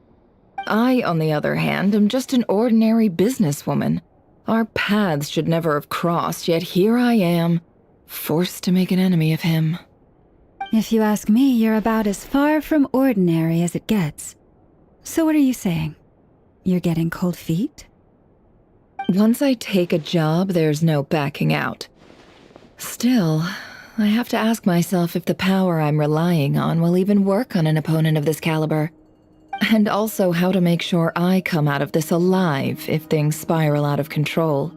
I, on the other hand, am just an ordinary businesswoman. Our paths should never have crossed, yet here I am, forced to make an enemy of him. If you ask me, you're about as far from ordinary as it gets. So what are you saying? You're getting cold feet? Once I take a job, there's no backing out. Still, I have to ask myself if the power I'm relying on will even work on an opponent of this caliber. And also how to make sure I come out of this alive if things spiral out of control.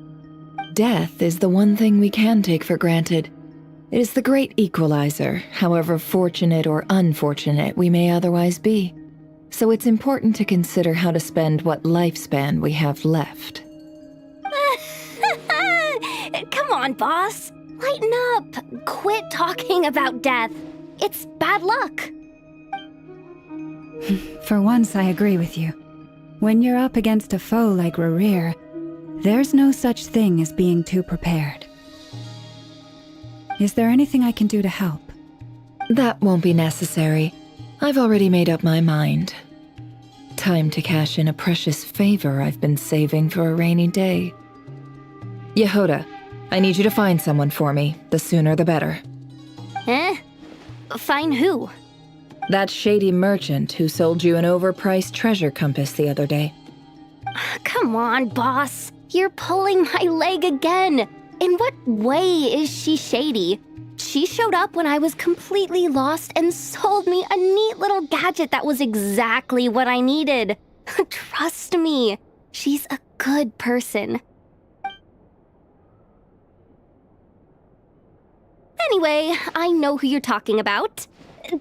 Death is the one thing we can take for granted. It is the great equalizer, however fortunate or unfortunate we may otherwise be. So it's important to consider how to spend what lifespan we have left. Come on, boss. Lighten up. Quit talking about death. It's bad luck. For once, I agree with you. When you're up against a foe like Rerir, there's no such thing as being too prepared. Is there anything I can do to help? That won't be necessary. I've already made up my mind. Time to cash in a precious favor I've been saving for a rainy day. Yehoda, I need you to find someone for me. The sooner the better. Find who? That shady merchant who sold you an overpriced treasure compass the other day. Come on, boss. You're pulling my leg again. In what way is she shady? She showed up when I was completely lost and sold me a neat little gadget that was exactly what I needed. Trust me, she's a good person. Anyway, I know who you're talking about.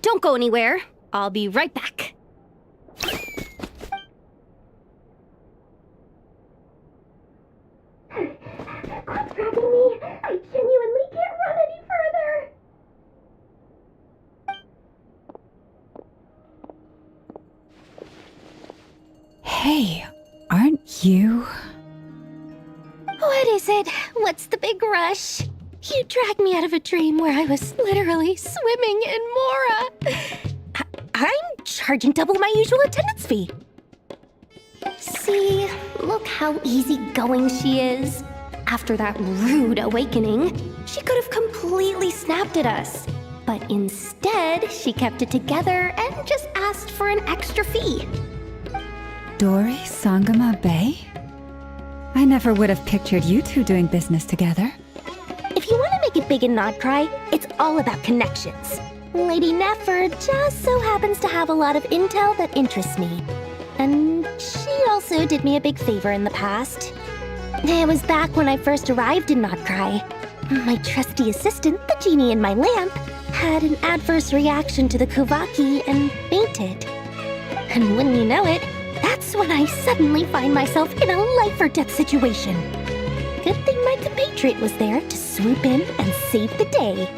Don't go anywhere. I'll be right back. Quit dragging me. I genuinely can't run any further. Hey, aren't you? What is it? What's the big rush? You dragged me out of a dream where I was literally swimming in Mora. I'm charging double my usual attendance fee. See, look how easygoing she is. After that rude awakening, she could have completely snapped at us. But instead, she kept it together and just asked for an extra fee. Dori Sangama Bay? I never would have pictured you two doing business together. If you want to make it big and not cry, it's all about connections. Lady Nefer just so happens to have a lot of intel that interests me. And she also did me a big favor in the past. It was back when I first arrived in Not Cry. My trusty assistant, the genie in my lamp, had an adverse reaction to the Kuvaki and fainted. And wouldn't you know it, that's when I suddenly find myself in a life-or-death situation. Good thing my compatriot was there to swoop in and save the day.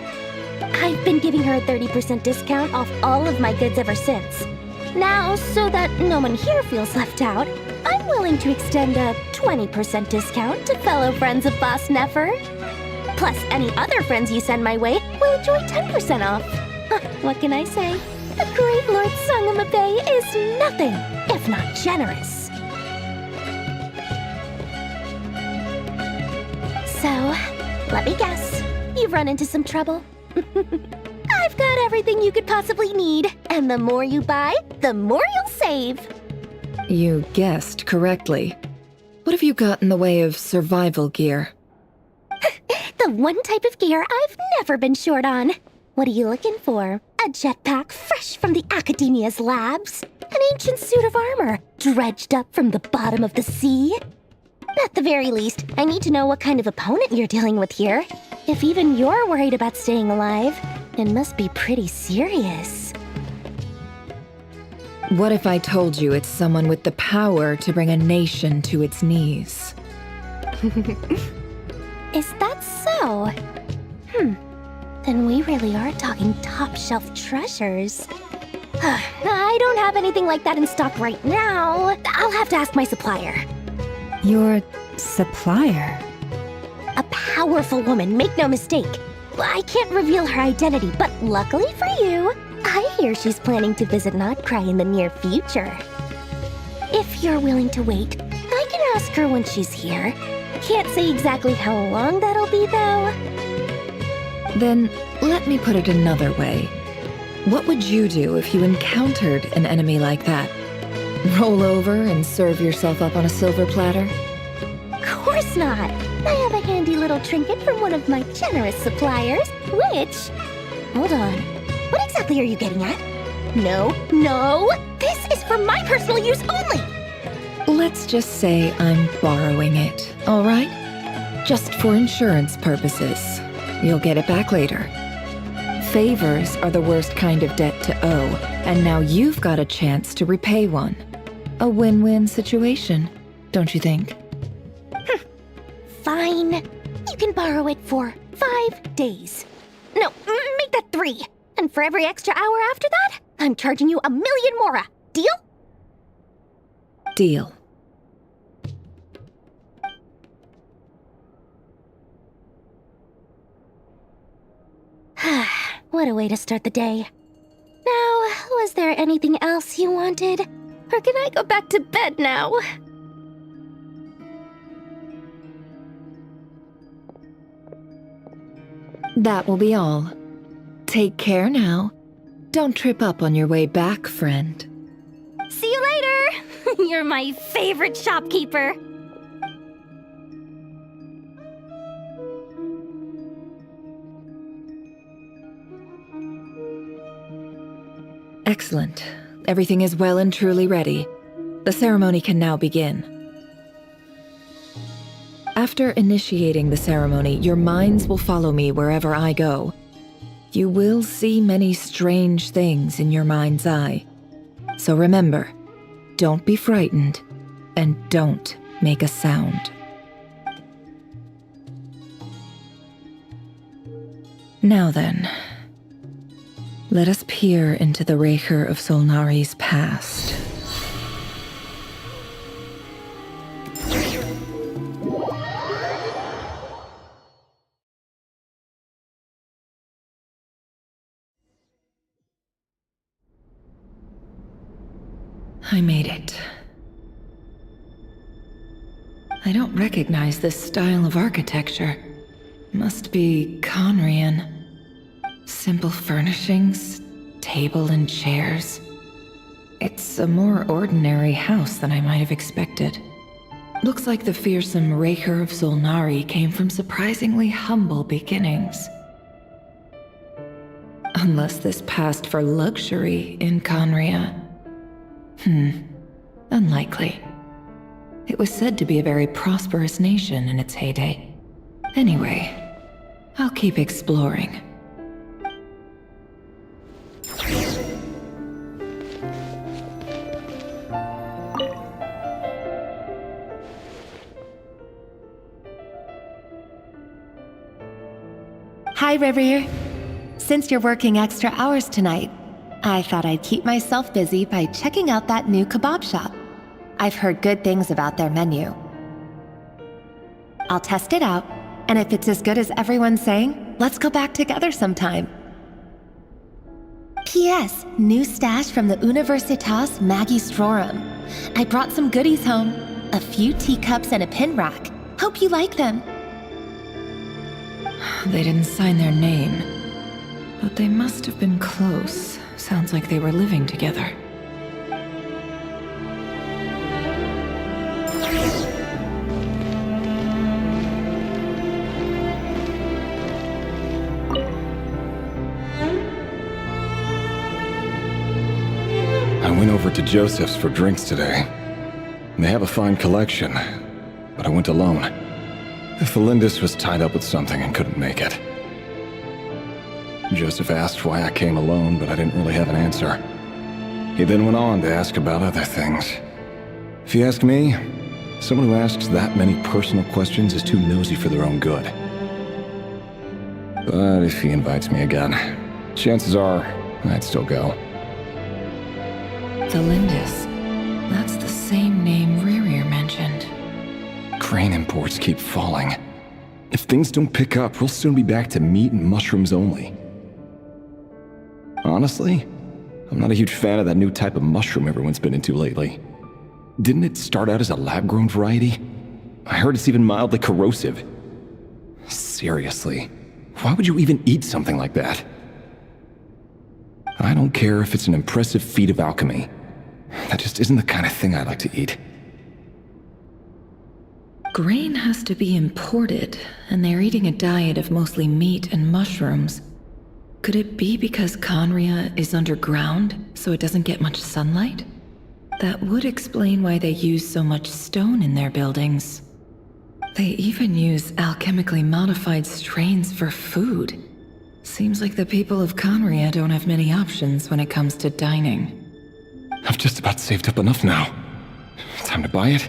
I've been giving her a 30% discount off all of my goods ever since. Now, so that no one here feels left out, I'm willing to extend a 20% discount to fellow friends of Boss Nefer. Plus, any other friends you send my way will enjoy 10% off. What can I say? The great Lord Sangama Bay is nothing if not generous. So, let me guess. You've run into some trouble? I've got everything you could possibly need. And the more you buy, the more you'll save. You guessed correctly. What have you got in the way of survival gear? The one type of gear I've never been short on. What are you looking for? A jetpack fresh from the Academia's labs? An ancient suit of armor dredged up from the bottom of the sea? At the very least, I need to know what kind of opponent you're dealing with here. If even you're worried about staying alive, it must be pretty serious. What if I told you it's someone with the power to bring a nation to its knees? Is that so? Then we really are talking top-shelf treasures. I don't have anything like that in stock right now. I'll have to ask my supplier. Your supplier? A powerful woman, make no mistake. I can't reveal her identity, but luckily for you, I hear she's planning to visit Notcry in the near future. If you're willing to wait, I can ask her when she's here. Can't say exactly how long that'll be, though. Then, let me put it another way. What would you do if you encountered an enemy like that? Roll over and serve yourself up on a silver platter? Of course not. I have a handy little trinket from one of my generous suppliers, which... Hold on. What exactly are you getting at? No, no! This is for my personal use only! Let's just say I'm borrowing it, all right? Just for insurance purposes. You'll get it back later. Favors are the worst kind of debt to owe, and now you've got a chance to repay one. A win-win situation, don't you think? Fine. You can borrow it for 5 days. No, make that 3. And for every extra hour after that, I'm charging you 1,000,000 mora. Deal? Deal. What a way to start the day. Now, was there anything else you wanted? Or can I go back to bed now? That will be all. Take care now. Don't trip up on your way back, friend. See you later! You're my favorite shopkeeper. Excellent. Everything is well and truly ready. The ceremony can now begin. After initiating the ceremony, your minds will follow me wherever I go. You will see many strange things in your mind's eye. So remember, don't be frightened, and don't make a sound. Now then, let us peer into the Raker of Solnari's past. I made it. I don't recognize this style of architecture. Must be Conrian. Simple furnishings, table and chairs. It's a more ordinary house than I might have expected. Looks like the fearsome Raker of Solnari came from surprisingly humble beginnings. Unless this passed for luxury in Conria. Unlikely. It was said to be a very prosperous nation in its heyday. Anyway, I'll keep exploring. Hi, River. Since you're working extra hours tonight, I thought I'd keep myself busy by checking out that new kebab shop. I've heard good things about their menu. I'll test it out, and if it's as good as everyone's saying, let's go back together sometime. P.S. New stash from the Universitas Magistrorum. I brought some goodies home. A few teacups and a pin rack. Hope you like them. They didn't sign their name, but they must have been close. Sounds like they were living together. I went over to Joseph's for drinks today. They have a fine collection, but I went alone. Felindis was tied up with something and couldn't make it. Joseph asked why I came alone, but I didn't really have an answer. He then went on to ask about other things. If you ask me, someone who asks that many personal questions is too nosy for their own good. But if he invites me again, chances are I'd still go. Felindis. That's the same name Rerir mentioned. Crane imports keep falling. If things don't pick up, we'll soon be back to meat and mushrooms only. Honestly, I'm not a huge fan of that new type of mushroom everyone's been into lately. Didn't it start out as a lab-grown variety? I heard it's even mildly corrosive. Seriously, why would you even eat something like that? I don't care if it's an impressive feat of alchemy. That just isn't the kind of thing I like to eat. Grain has to be imported, and they're eating a diet of mostly meat and mushrooms. Could it be because Conria is underground, so it doesn't get much sunlight? That would explain why they use so much stone in their buildings. They even use alchemically modified strains for food. Seems like the people of Conria don't have many options when it comes to dining. I've just about saved up enough now. Time to buy it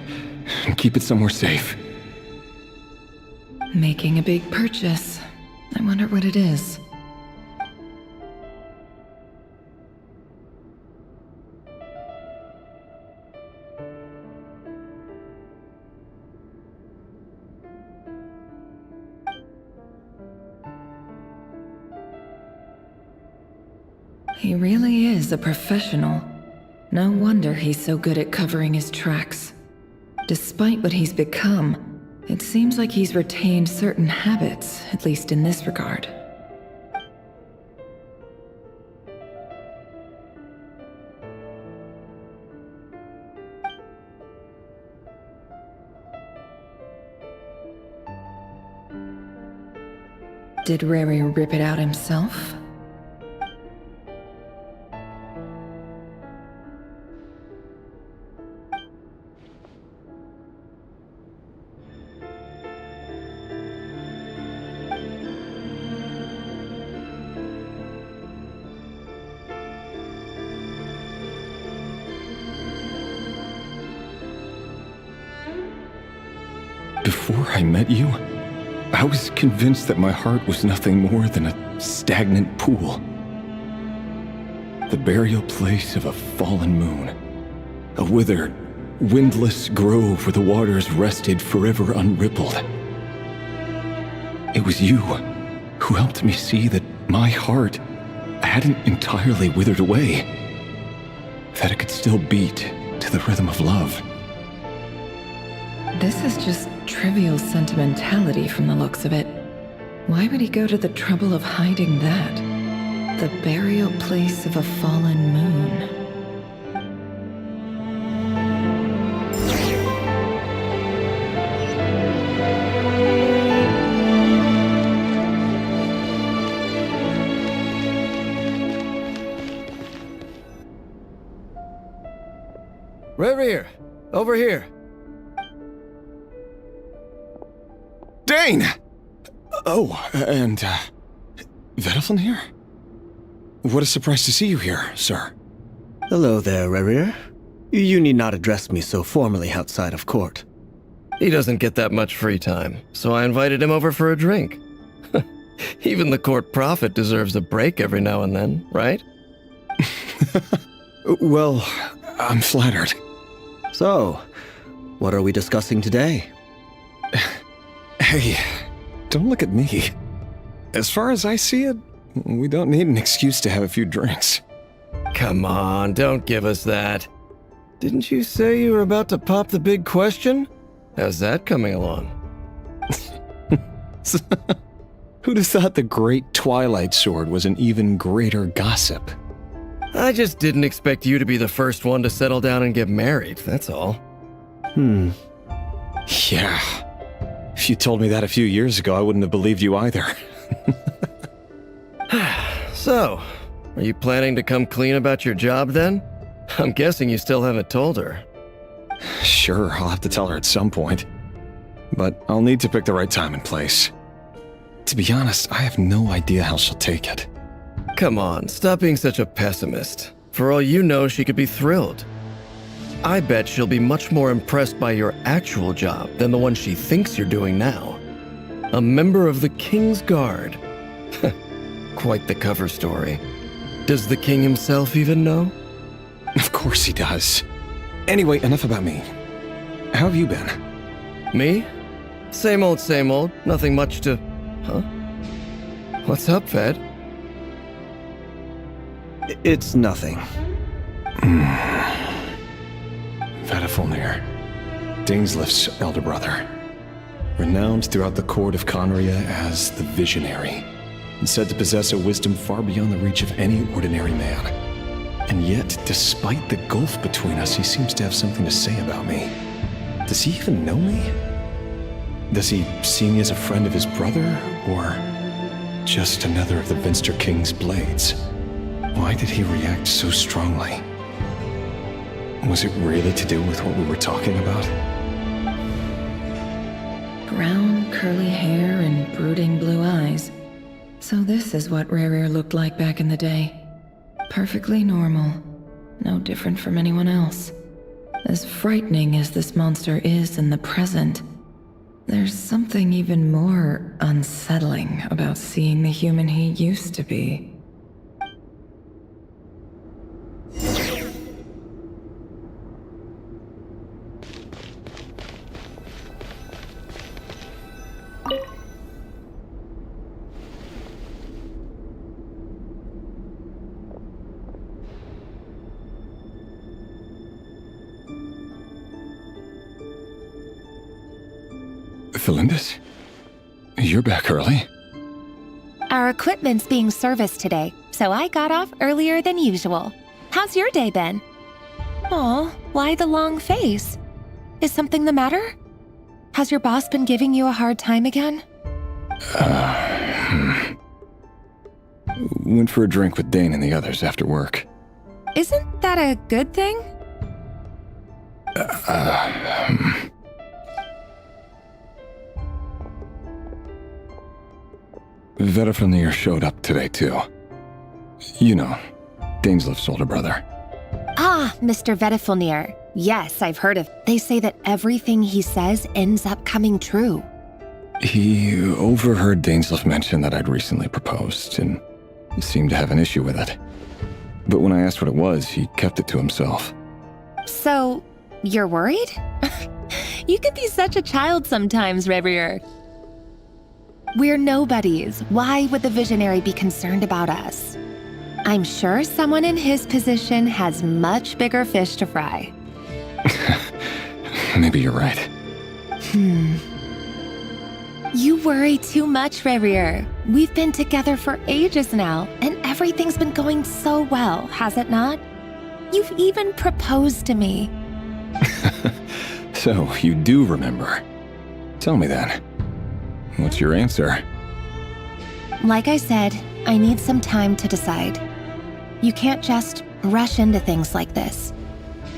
and keep it somewhere safe. Making a big purchase. I wonder what it is. He really is a professional. No wonder he's so good at covering his tracks. Despite what he's become, it seems like he's retained certain habits, at least in this regard. Did Rary rip it out himself? Before I met you, I was convinced that my heart was nothing more than a stagnant pool. The burial place of a fallen moon. A withered, windless grove where the waters rested forever unrippled. It was you who helped me see that my heart hadn't entirely withered away. That it could still beat to the rhythm of love. This is just trivial sentimentality from the looks of it. Why would he go to the trouble of hiding that? The burial place of a fallen moon. Reverie, over here. Dane! Oh, and, Vedaflin here? What a surprise to see you here, sir. Hello there, Reverie. You need not address me so formally outside of court. He doesn't get that much free time, so I invited him over for a drink. Even the court prophet deserves a break every now and then, right? Well, I'm flattered. So, what are we discussing today? Hey, don't look at me. As far as I see it, we don't need an excuse to have a few drinks. Come on, don't give us that. Didn't you say you were about to pop the big question? How's that coming along? Who'd have thought the great Twilight Sword was an even greater gossip? I just didn't expect you to be the first one to settle down and get married, that's all. Yeah. If you told me that a few years ago, I wouldn't have believed you either. So, are you planning to come clean about your job then? I'm guessing you still haven't told her. Sure, I'll have to tell her at some point. But I'll need to pick the right time and place. To be honest, I have no idea how she'll take it. Come on, stop being such a pessimist. For all you know, she could be thrilled. I bet she'll be much more impressed by your actual job than the one she thinks you're doing now. A member of the King's Guard. Quite the cover story. Does the king himself even know? Of course he does. Anyway, enough about me. How have you been? Me? Same old, same old. Nothing much to... Huh? What's up, Ved? It's nothing. Vedifulnir, Dainslif's elder brother. Renowned throughout the court of Conria as the Visionary, and said to possess a wisdom far beyond the reach of any ordinary man. And yet, despite the gulf between us, he seems to have something to say about me. Does he even know me? Does he see me as a friend of his brother, or just another of the Vinster King's blades? Why did he react so strongly? Was it really to do with what we were talking about? Brown, curly hair and brooding blue eyes. So this is what Rerir looked like back in the day. Perfectly normal. No different from anyone else. As frightening as this monster is in the present, there's something even more unsettling about seeing the human he used to be. Felindis? You're back early? Our equipment's being serviced today, so I got off earlier than usual. How's your day been? Aw, why the long face? Is something the matter? Has your boss been giving you a hard time again? Went for a drink with Dane and the others after work. Isn't that a good thing? Vedifulnir showed up today, too. You know, Dainslif's older brother. Ah, Mr. Vedifulnir. Yes, I've heard of. They say that everything he says ends up coming true. He overheard Dainslif mention that I'd recently proposed, and seemed to have an issue with it. But when I asked what it was, he kept it to himself. So, you're worried? You could be such a child sometimes, Rerir. We're nobodies. Why would the Visionary be concerned about us? I'm sure someone in his position has much bigger fish to fry. Maybe you're right. You worry too much, Rerir. We've been together for ages now, and everything's been going so well, has it not? You've even proposed to me. So, you do remember. Tell me then. What's your answer? Like I said, I need some time to decide. You can't just rush into things like this.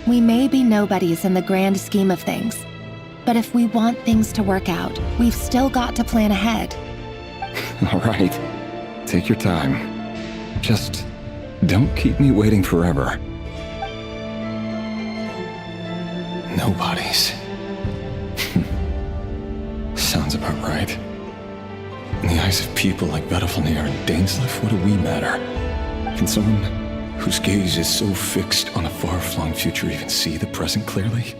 We may be nobodies in the grand scheme of things, but if we want things to work out, we've still got to plan ahead. All right. Take your time. Just don't keep me waiting forever. Nobodies. Sounds about right. In the eyes of people like Vedifulnir and Dainslif, what do we matter? Can someone whose gaze is so fixed on a far-flung future even see the present clearly?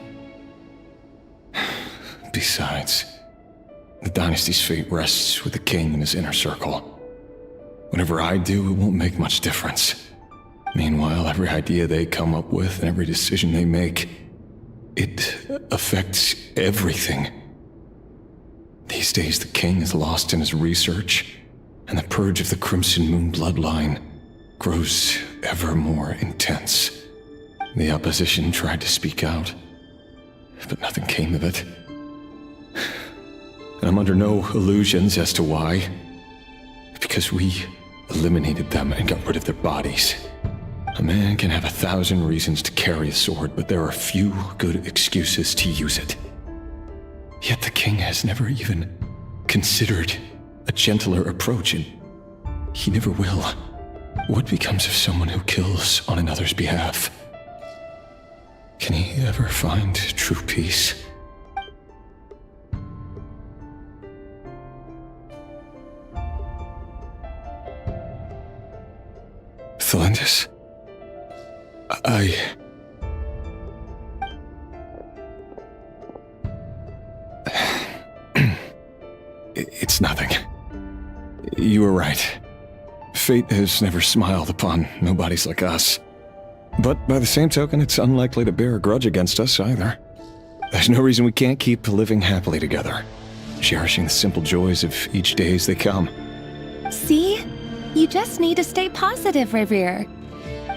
Besides, the dynasty's fate rests with the king and his inner circle. Whatever I do, it won't make much difference. Meanwhile, every idea they come up with and every decision they make, it affects everything. These days, the king is lost in his research, and the purge of the Crimson Moon bloodline grows ever more intense. The opposition tried to speak out, but nothing came of it. And I'm under no illusions as to why. Because we eliminated them and got rid of their bodies. A man can have 1,000 reasons to carry a sword, but there are few good excuses to use it. Yet the king has never even considered a gentler approach, and he never will. What becomes of someone who kills on another's behalf? Can he ever find true peace? Felindis? It's nothing. You were right. Fate has never smiled upon nobodies like us. But by the same token, it's unlikely to bear a grudge against us either. There's no reason we can't keep living happily together, cherishing the simple joys of each day as they come. See? You just need to stay positive, Revere.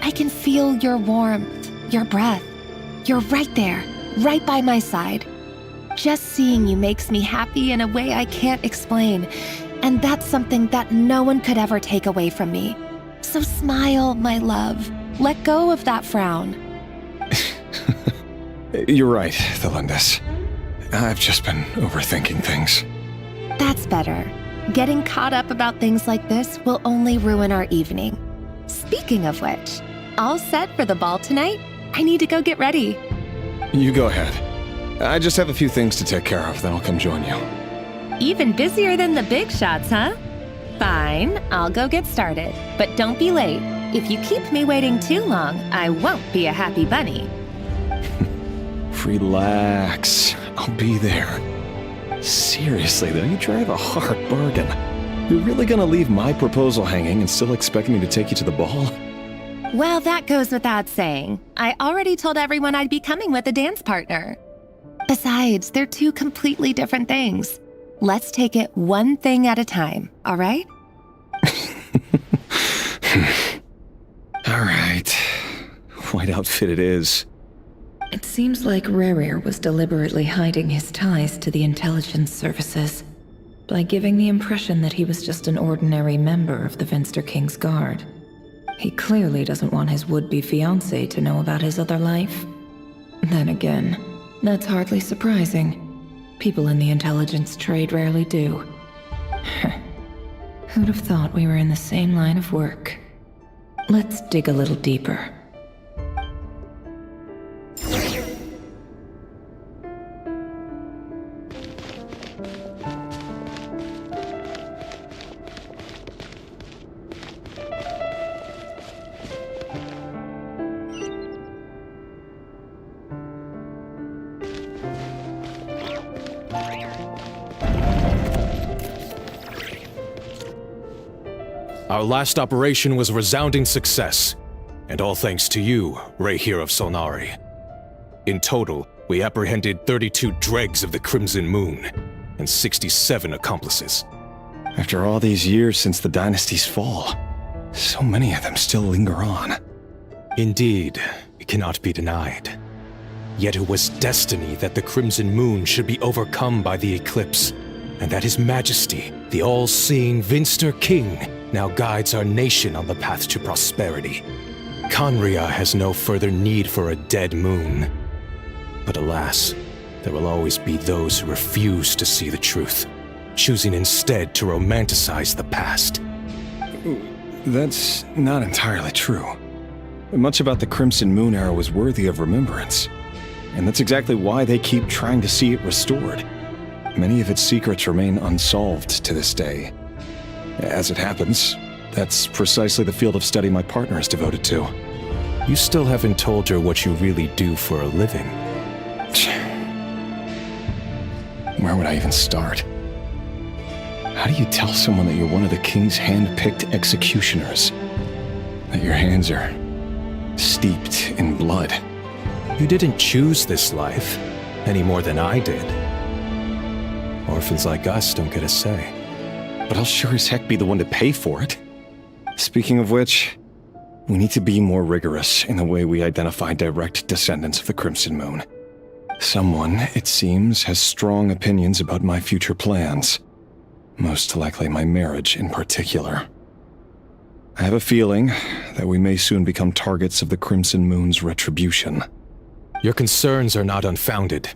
I can feel your warmth, your breath. You're right there, right by my side. Just seeing you makes me happy in a way I can't explain, and that's something that no one could ever take away from me. So smile, my love. Let go of that frown. You're right, Thelindis. I've just been overthinking things. That's better. Getting caught up about things like this will only ruin our evening. Speaking of which, all set for the ball tonight? I need to go get ready. You go ahead. I just have a few things to take care of, then I'll come join you. Even busier than the big shots, huh? Fine, I'll go get started. But don't be late. If you keep me waiting too long, I won't be a happy bunny. Relax. I'll be there. Seriously, though, you drive a hard bargain. You're really gonna leave my proposal hanging and still expect me to take you to the ball? Well, that goes without saying. I already told everyone I'd be coming with a dance partner. Besides, they're two completely different things. Let's take it one thing at a time, all right? All right. White outfit it is. It seems like Rerir was deliberately hiding his ties to the intelligence services by giving the impression that he was just an ordinary member of the Venster King's Guard. He clearly doesn't want his would-be fiancé to know about his other life. Then again, that's hardly surprising. People in the intelligence trade rarely do. Who'd have thought we were in the same line of work? Let's dig a little deeper. Our last operation was a resounding success, and all thanks to you, Rehir of Solnari. In total, we apprehended 32 dregs of the Crimson Moon, and 67 accomplices. After all these years since the dynasty's fall, so many of them still linger on. Indeed, it cannot be denied. Yet it was destiny that the Crimson Moon should be overcome by the eclipse, and that His Majesty, the all-seeing Venster King, now guides our nation on the path to prosperity. Conria has no further need for a dead moon. But alas, there will always be those who refuse to see the truth, choosing instead to romanticize the past. That's not entirely true. Much about the Crimson Moon era was worthy of remembrance, and that's exactly why they keep trying to see it restored. Many of its secrets remain unsolved to this day. As it happens, that's precisely the field of study my partner is devoted to. You still haven't told her what you really do for a living. Where would I even start? How do you tell someone that you're one of the king's hand-picked executioners? That your hands are steeped in blood? You didn't choose this life, any more than I did. Orphans like us don't get a say. But I'll sure as heck be the one to pay for it. Speaking of which, we need to be more rigorous in the way we identify direct descendants of the Crimson Moon. Someone, it seems, has strong opinions about my future plans. Most likely my marriage in particular. I have a feeling that we may soon become targets of the Crimson Moon's retribution. Your concerns are not unfounded.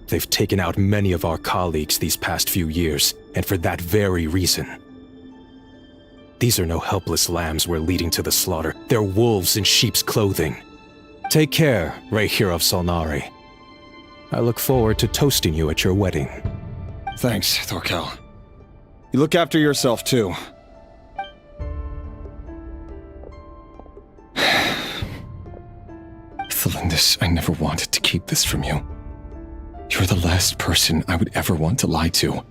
They've taken out many of our colleagues these past few years, and for that very reason. These are no helpless lambs we're leading to the slaughter. They're wolves in sheep's clothing. Take care, Rehir of Solnari. I look forward to toasting you at your wedding. Thanks, Thorkel. You look after yourself, too. Thelindis, I never wanted to keep this from you. You're the last person I would ever want to lie to.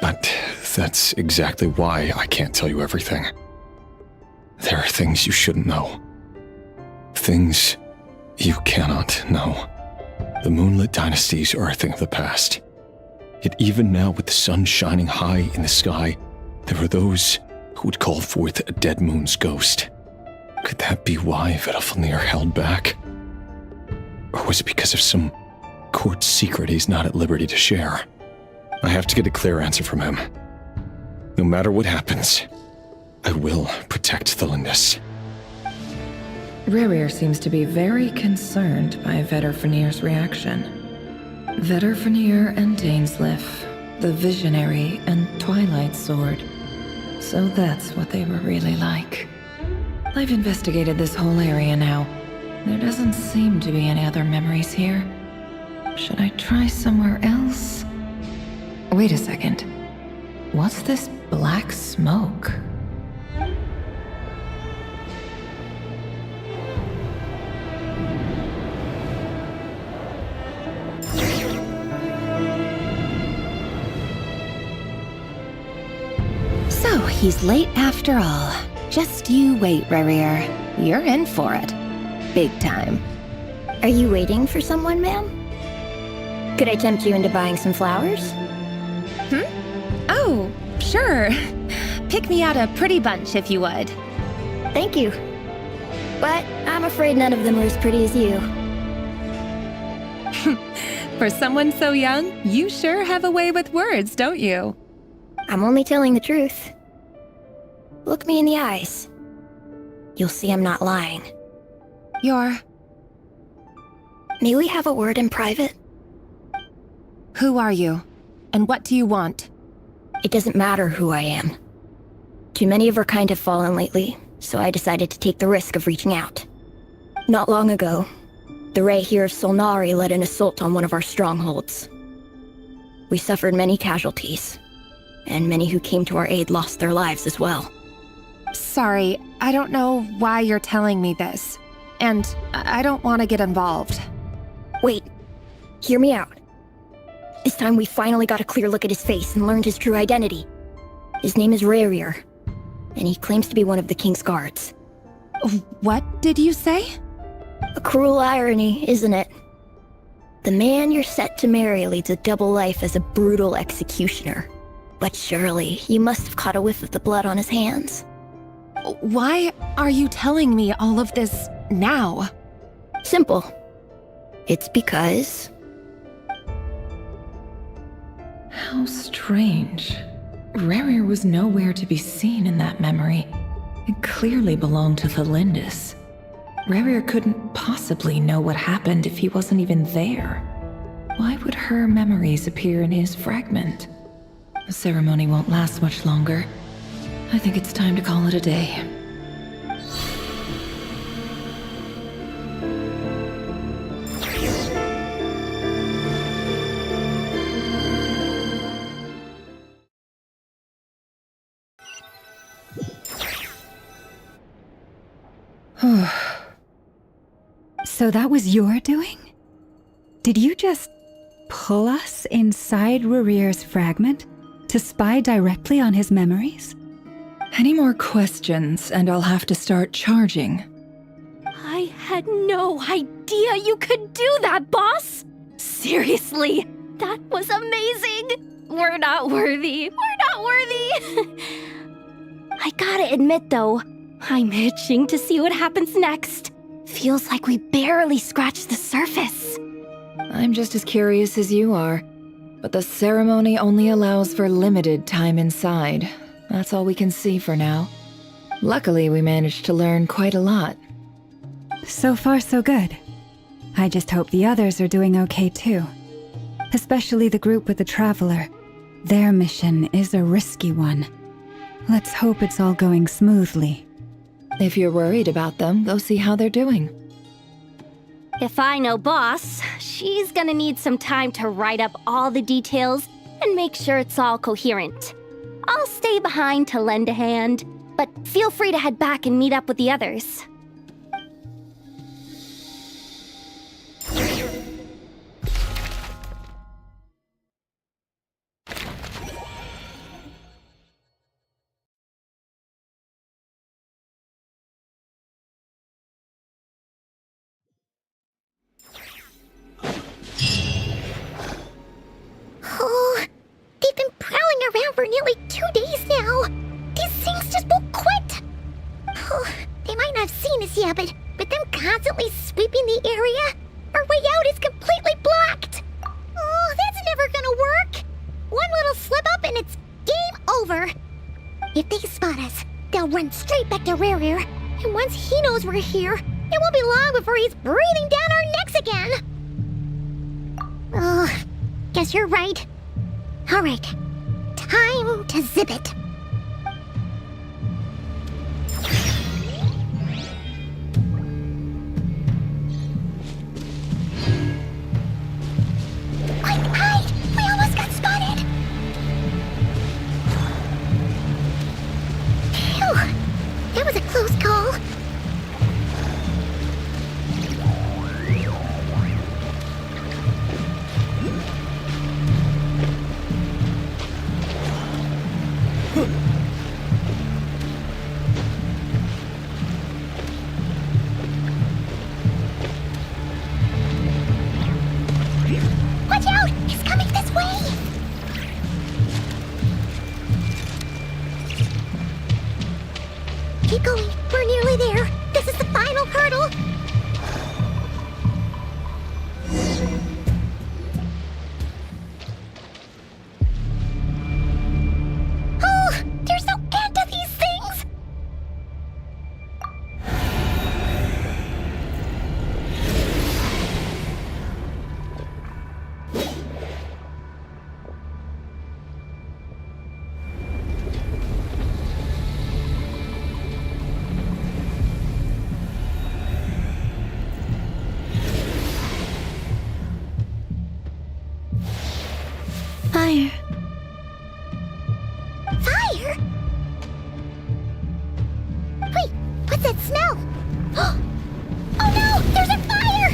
But that's exactly why I can't tell you everything. There are things you shouldn't know. Things you cannot know. The moonlit dynasties are a thing of the past. Yet even now, with the sun shining high in the sky, there are those who would call forth a dead moon's ghost. Could that be why Vedalfnir held back? Or was it because of some court secret he's not at liberty to share? I have to get a clear answer from him. No matter what happens, I will protect the Lindis. Rerir seems to be very concerned by Vedalfnir's reaction. Vedalfnir and Dainsleif, the Visionary and Twilight Sword. So that's what they were really like. I've investigated this whole area now. There doesn't seem to be any other memories here. Should I try somewhere else? Wait a second. What's this black smoke? So, he's late after all. Just you wait, Rerir. You're in for it. Big time. Are you waiting for someone, ma'am? Could I tempt you into buying some flowers? Oh, sure. Pick me out a pretty bunch if you would. Thank you. But I'm afraid none of them are as pretty as you. For someone so young, you sure have a way with words, don't you? I'm only telling the truth. Look me in the eyes. You'll see I'm not lying. May we have a word in private? Who are you? And what do you want? It doesn't matter who I am. Too many of our kind have fallen lately, so I decided to take the risk of reaching out. Not long ago, the Ray here of Solnari led an assault on one of our strongholds. We suffered many casualties, and many who came to our aid lost their lives as well. Sorry, I don't know why you're telling me this. And I don't want to get involved. Wait, hear me out. This time we finally got a clear look at his face and learned his true identity. His name is Rerir, and he claims to be one of the King's guards. What did you say? A cruel irony, isn't it? The man you're set to marry leads a double life as a brutal executioner. But surely, you must have caught a whiff of the blood on his hands. Why are you telling me all of this now? Simple. It's because... How strange. Rerir was nowhere to be seen in that memory. It clearly belonged to the Lindis. Rerir couldn't possibly know what happened if he wasn't even there. Why would her memories appear in his fragment? The ceremony won't last much longer. I think it's time to call it a day. So that was your doing? Did you just pull us inside Rerir's fragment to spy directly on his memories? Any more questions, and I'll have to start charging. I had no idea you could do that, boss! Seriously, that was amazing! We're not worthy. We're not worthy! I gotta admit, though, I'm itching to see what happens next. Feels like we barely scratched the surface. I'm just as curious as you are, but the ceremony only allows for limited time inside. That's all we can see for now. Luckily, we managed to learn quite a lot. So far, so good. I just hope the others are doing okay too. Especially the group with the Traveler. Their mission is a risky one. Let's hope it's all going smoothly. If you're worried about them, go see how they're doing. If I know boss, she's gonna need some time to write up all the details and make sure it's all coherent. I'll stay behind to lend a hand, but feel free to head back and meet up with the others. They might not have seen us yet, but them constantly sweeping the area, our way out is completely blocked. Oh, that's never gonna work. One little slip up and it's game over. If they spot us, they'll run straight back to Rare. And once he knows we're here, it won't be long before he's breathing down our necks again. Oh, guess you're right. All right, time to zip it. Hide! We almost got spotted! Phew! That was a close call. Watch out! He's coming this way! Keep going. We're nearly there. This is the final hurdle. Oh, there's no end to these things! Fire. Fire? Wait, what's that smell? Oh no! There's a fire!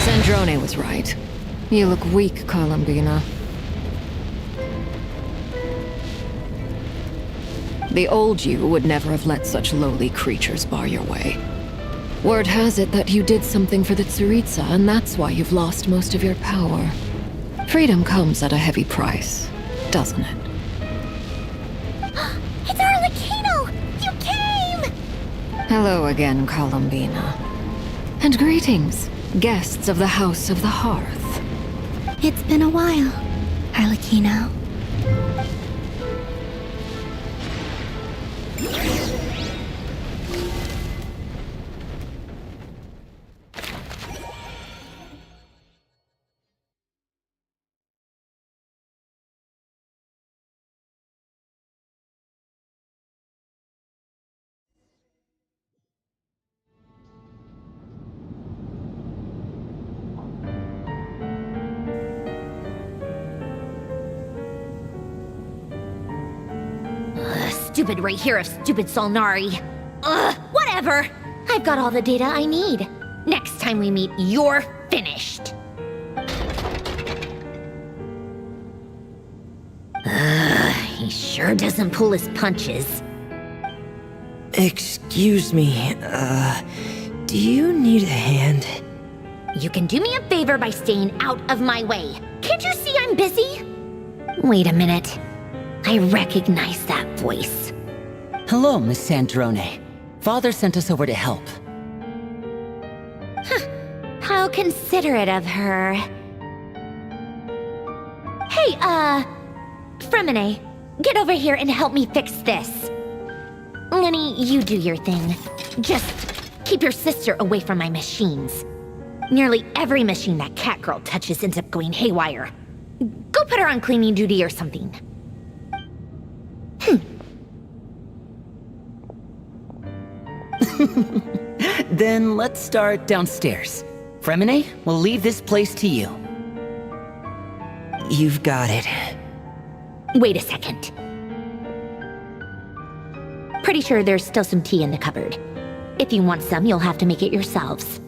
Sandrone was right. You look weak, Columbina. The old you would never have let such lowly creatures bar your way. Word has it that you did something for the Tsaritsa, and that's why you've lost most of your power. Freedom comes at a heavy price, doesn't it? It's Arlecchino! You came! Hello again, Columbina. And greetings, guests of the House of the Hearth. It's been a while, Arlecchino. Stupid right here of stupid Solnari. Ugh, whatever. I've got all the data I need. Next time we meet, you're finished. He sure doesn't pull his punches. Excuse me, do you need a hand? You can do me a favor by staying out of my way. Can't you see I'm busy? Wait a minute. I recognize that voice. Hello, Miss Sandrone. Father sent us over to help. How considerate of her. Hey, Fremine, get over here and help me fix this. Lenny, you do your thing. Just keep your sister away from my machines. Nearly every machine that cat girl touches ends up going haywire. Go put her on cleaning duty or something. Then let's start downstairs. Fremine, we'll leave this place to you. You've got it. Wait a second. Pretty sure there's still some tea in the cupboard. If you want some, you'll have to make it yourselves.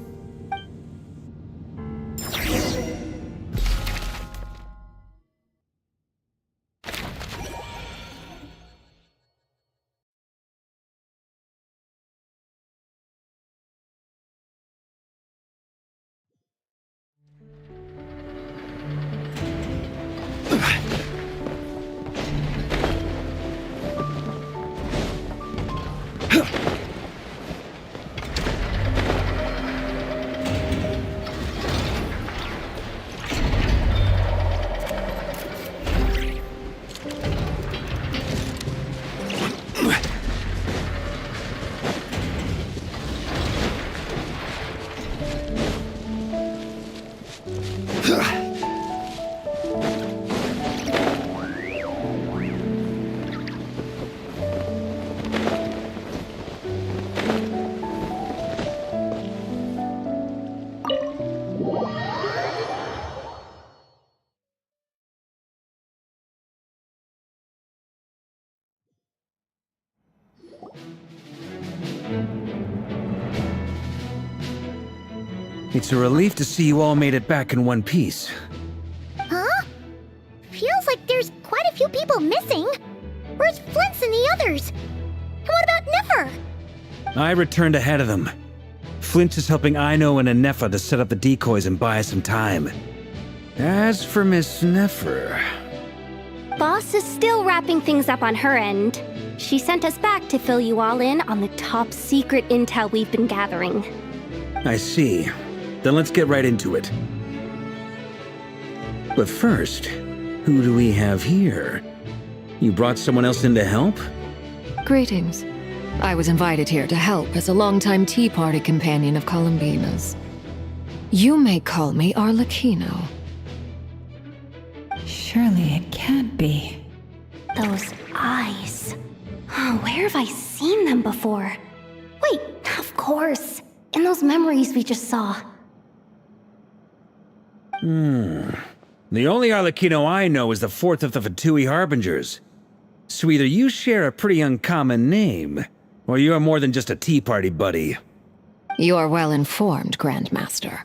It's a relief to see you all made it back in one piece. Huh? Feels like there's quite a few people missing. Where's Flint's and the others? And what about Nefer? I returned ahead of them. Flint is helping Ino and Anefa to set up the decoys and buy us some time. As for Miss Nefer... Boss is still wrapping things up on her end. She sent us back to fill you all in on the top secret intel we've been gathering. I see. Then let's get right into it. But first, who do we have here? You brought someone else in to help? Greetings. I was invited here to help as a longtime Tea Party companion of Columbina's. You may call me Arlecchino. Surely it can't be. Those eyes. Oh, where have I seen them before? Wait, of course. In those memories we just saw. The only Arlecchino I know is the fourth of the Fatui Harbingers. So either you share a pretty uncommon name, or you're more than just a Tea Party buddy. You're well informed, Grandmaster.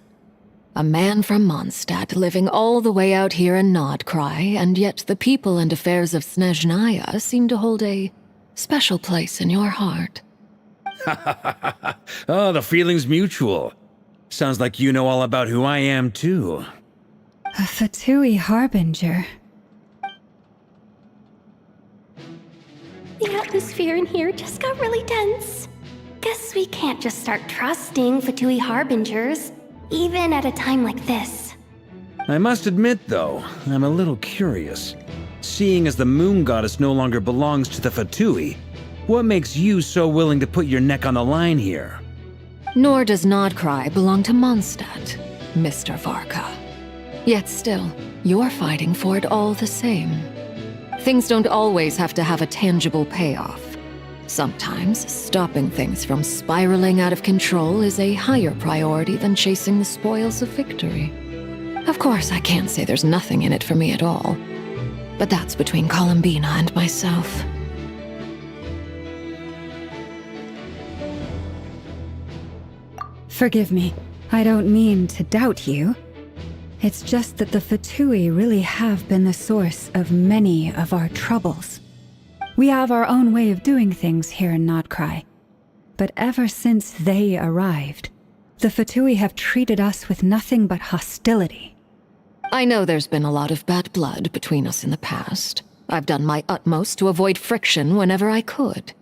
A man from Mondstadt living all the way out here in Nodcry, and yet the people and affairs of Snezhnaya seem to hold a special place in your heart. Oh, the feeling's mutual. Sounds like you know all about who I am, too. A Fatui Harbinger. The atmosphere in here just got really tense. Guess we can't just start trusting Fatui Harbingers, even at a time like this. I must admit, though, I'm a little curious. Seeing as the moon goddess no longer belongs to the Fatui, what makes you so willing to put your neck on the line here? Nor does Nodcry belong to Mondstadt, Mr. Varka. Yet still, you're fighting for it all the same. Things don't always have to have a tangible payoff. Sometimes, stopping things from spiraling out of control is a higher priority than chasing the spoils of victory. Of course, I can't say there's nothing in it for me at all. But that's between Columbina and myself. Forgive me. I don't mean to doubt you. It's just that the Fatui really have been the source of many of our troubles. We have our own way of doing things here in Nodcry. But ever since they arrived, the Fatui have treated us with nothing but hostility. I know there's been a lot of bad blood between us in the past. I've done my utmost to avoid friction whenever I could.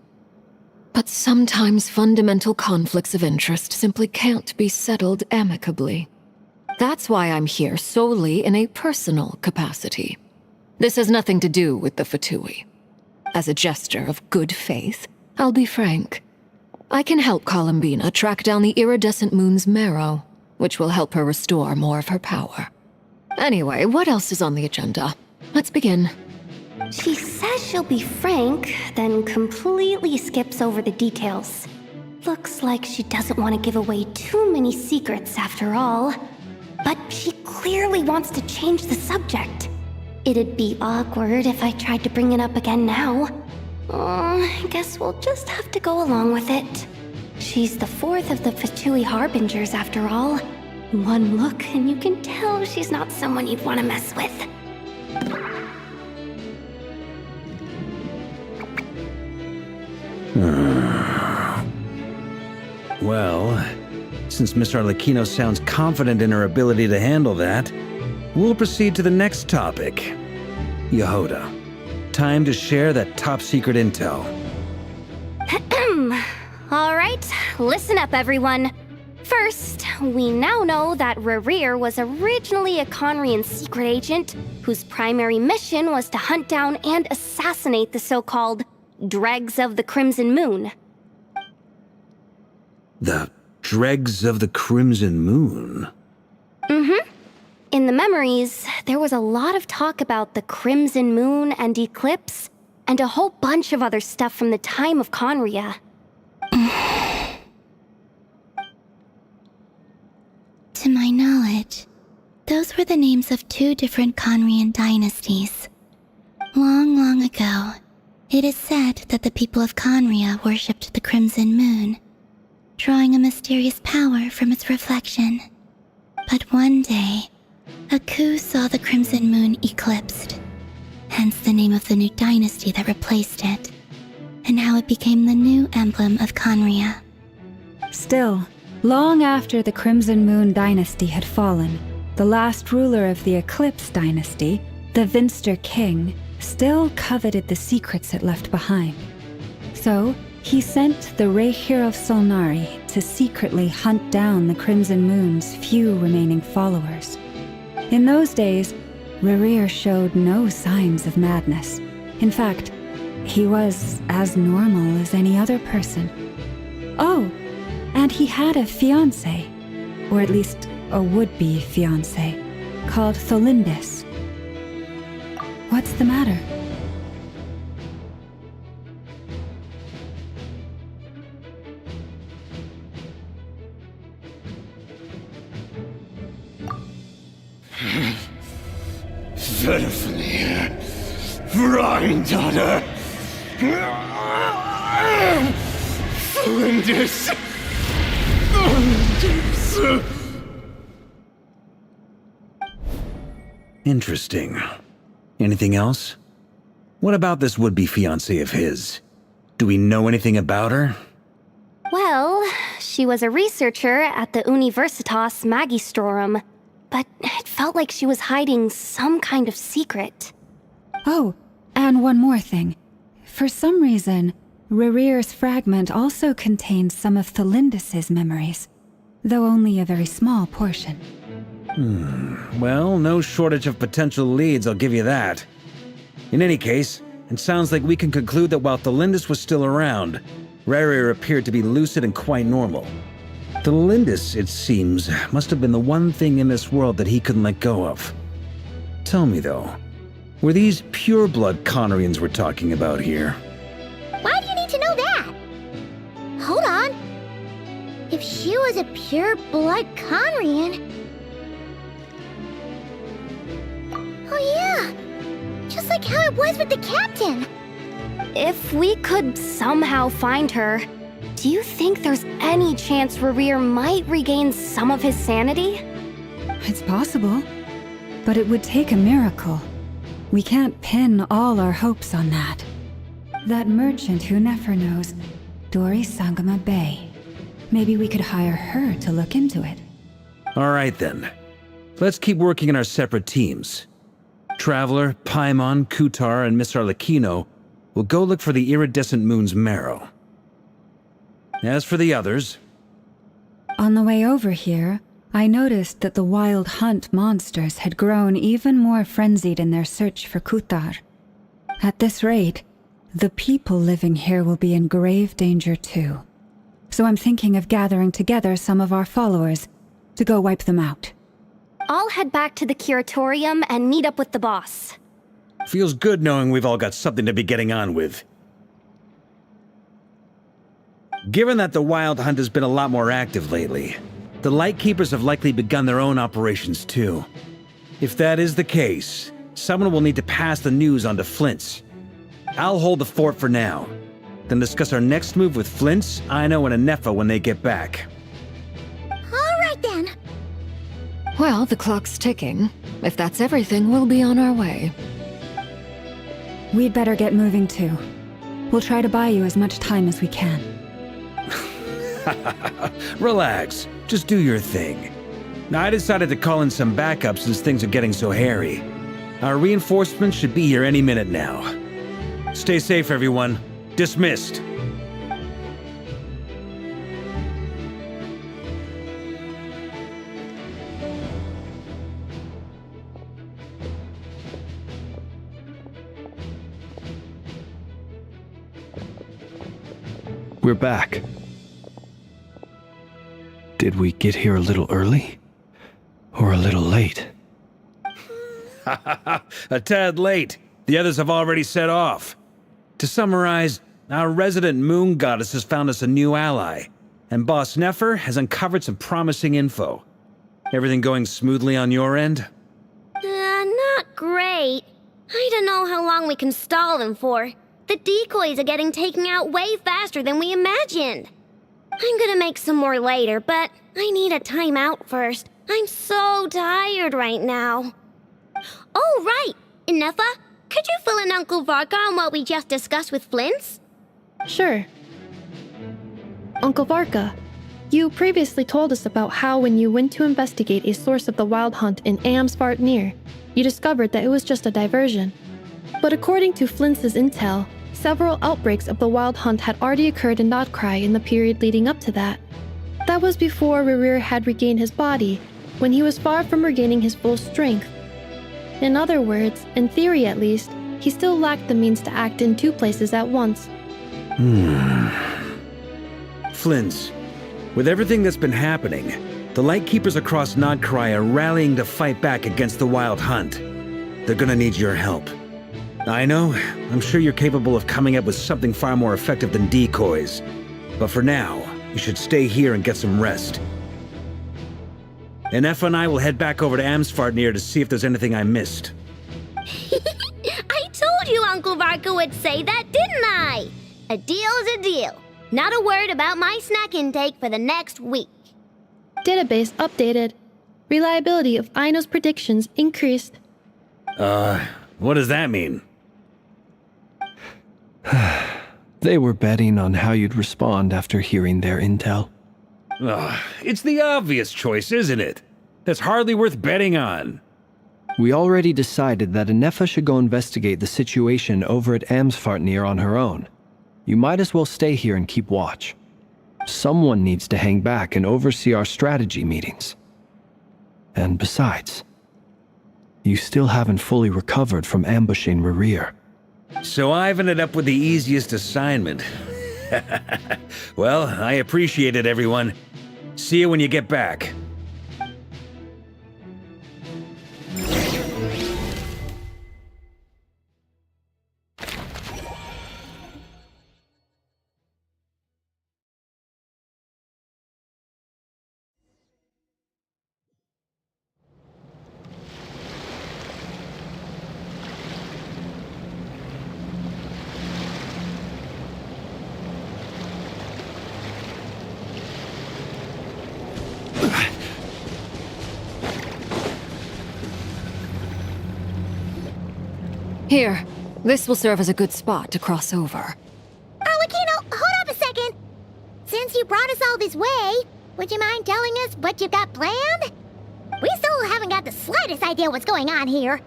But sometimes fundamental conflicts of interest simply can't be settled amicably. That's why I'm here solely in a personal capacity. This has nothing to do with the Fatui. As a gesture of good faith, I'll be frank. I can help Columbina track down the iridescent moon's marrow, which will help her restore more of her power. Anyway, what else is on the agenda? Let's begin. She says she'll be frank, then completely skips over the details. Looks like she doesn't want to give away too many secrets after all. But she clearly wants to change the subject. It'd be awkward if I tried to bring it up again now. I guess we'll just have to go along with it. She's the fourth of the Fatui Harbingers, after all. One look and you can tell she's not someone you'd want to mess with. Well, since Miss Arlecchino sounds confident in her ability to handle that, we'll proceed to the next topic. Yehoda, time to share that top-secret intel. All right, listen up, everyone. First, we now know that Rerir was originally a Conrian secret agent whose primary mission was to hunt down and assassinate the so-called Dregs of the Crimson Moon. The Dregs of the Crimson Moon? Mm-hmm. In the memories, there was a lot of talk about the Crimson Moon and Eclipse, and a whole bunch of other stuff from the time of Conria. To my knowledge, those were the names of two different Conrian dynasties. Long, long ago, it is said that the people of Conria worshipped the Crimson Moon, drawing a mysterious power from its reflection. But one day, a coup saw the Crimson Moon eclipsed, hence the name of the new dynasty that replaced it, and how it became the new emblem of Conria. Still, long after the Crimson Moon dynasty had fallen, the last ruler of the Eclipse dynasty, the Vinster King, still coveted the secrets it left behind. So, he sent the Rehir of Solnari to secretly hunt down the Crimson Moon's few remaining followers. In those days, Rerir showed no signs of madness. In fact, he was as normal as any other person. Oh, and he had a fiancé, or at least a would-be fiancé, called Tholindis. What's the matter? Pitifully, Granddaughter! Flinders! Interesting. Anything else? What about this would-be fiancé of his? Do we know anything about her? Well, she was a researcher at the Universitas Magistrorum, but it felt like she was hiding some kind of secret. Oh, and one more thing. For some reason, Rerir's fragment also contains some of Tholindis' memories, though only a very small portion. Well, no shortage of potential leads, I'll give you that. In any case, it sounds like we can conclude that while Tholindis was still around, Rerir appeared to be lucid and quite normal. Tholindis, it seems, must have been the one thing in this world that he couldn't let go of. Tell me though, were these pure-blood Conrians we're talking about here? Why do you need to know that? Hold on. If she was a pure-blood Conrian... Oh yeah! Just like how it was with the captain! If we could somehow find her, do you think there's any chance Rerir might regain some of his sanity? It's possible, but it would take a miracle. We can't pin all our hopes on that. That merchant who never knows, Dori Sangama Bay. Maybe we could hire her to look into it. All right then. Let's keep working in our separate teams. Traveler, Paimon, Kutar, and Miss Arlecchino will go look for the iridescent moon's marrow. As for the others... On the way over here, I noticed that the Wild Hunt monsters had grown even more frenzied in their search for Kutar. At this rate, the people living here will be in grave danger too. So I'm thinking of gathering together some of our followers to go wipe them out. I'll head back to the curatorium and meet up with the boss. Feels good knowing we've all got something to be getting on with. Given that the Wild Hunt has been a lot more active lately, the Lightkeepers have likely begun their own operations too. If that is the case, someone will need to pass the news on to Flint's. I'll hold the fort for now, then discuss our next move with Flint's, Aino, and Anefa when they get back. All right then. Well, the clock's ticking. If that's everything, we'll be on our way. We'd better get moving too. We'll try to buy you as much time as we can. Relax. Just do your thing. Now, I decided to call in some backup since things are getting so hairy. Our reinforcements should be here any minute now. Stay safe, everyone. Dismissed. We're back. Did we get here a little early? Or a little late? A tad late. The others have already set off. To summarize, our resident moon goddess has found us a new ally, and Boss Nefer has uncovered some promising info. Everything going smoothly on your end? Not great. I don't know how long we can stall them for. The decoys are getting taken out way faster than we imagined. I'm gonna make some more later, but I need a timeout first. I'm so tired right now. Oh, right! Anefa, could you fill in Uncle Varka on what we just discussed with Flint's? Sure. Uncle Varka, you previously told us about how when you went to investigate a source of the wild hunt in Amsvartnir, you discovered that it was just a diversion. But according to Flint's intel, several outbreaks of the wild hunt had already occurred in Notcry in the period leading up to that. That was before Rerir had regained his body, when he was far from regaining his full strength. In other words, in theory at least, he still lacked the means to act in two places at once. Flint's, with everything that's been happening, the Lightkeepers across Notcry are rallying to fight back against the Wild Hunt. They're gonna need your help. I know, I'm sure you're capable of coming up with something far more effective than decoys. But for now, you should stay here and get some rest. Anefa and I will head back over to Amsvartnir to see if there's anything I missed. I told you Uncle Varka would say that, didn't I? A deal's a deal. Not a word about my snack intake for the next week. Database updated. Reliability of Aino's predictions increased. What does that mean? They were betting on how you'd respond after hearing their intel. It's the obvious choice, isn't it? That's hardly worth betting on. We already decided that Anefa should go investigate the situation over at Amsvartnir on her own. You might as well stay here and keep watch. Someone needs to hang back and oversee our strategy meetings. And besides, you still haven't fully recovered from ambushing Rerir. So I've ended up with the easiest assignment. Well, I appreciate it, everyone. See you when you get back. Here, this will serve as a good spot to cross over. Arlecchino, hold up a second! Since you brought us all this way, would you mind telling us what you've got planned? We still haven't got the slightest idea what's going on here. And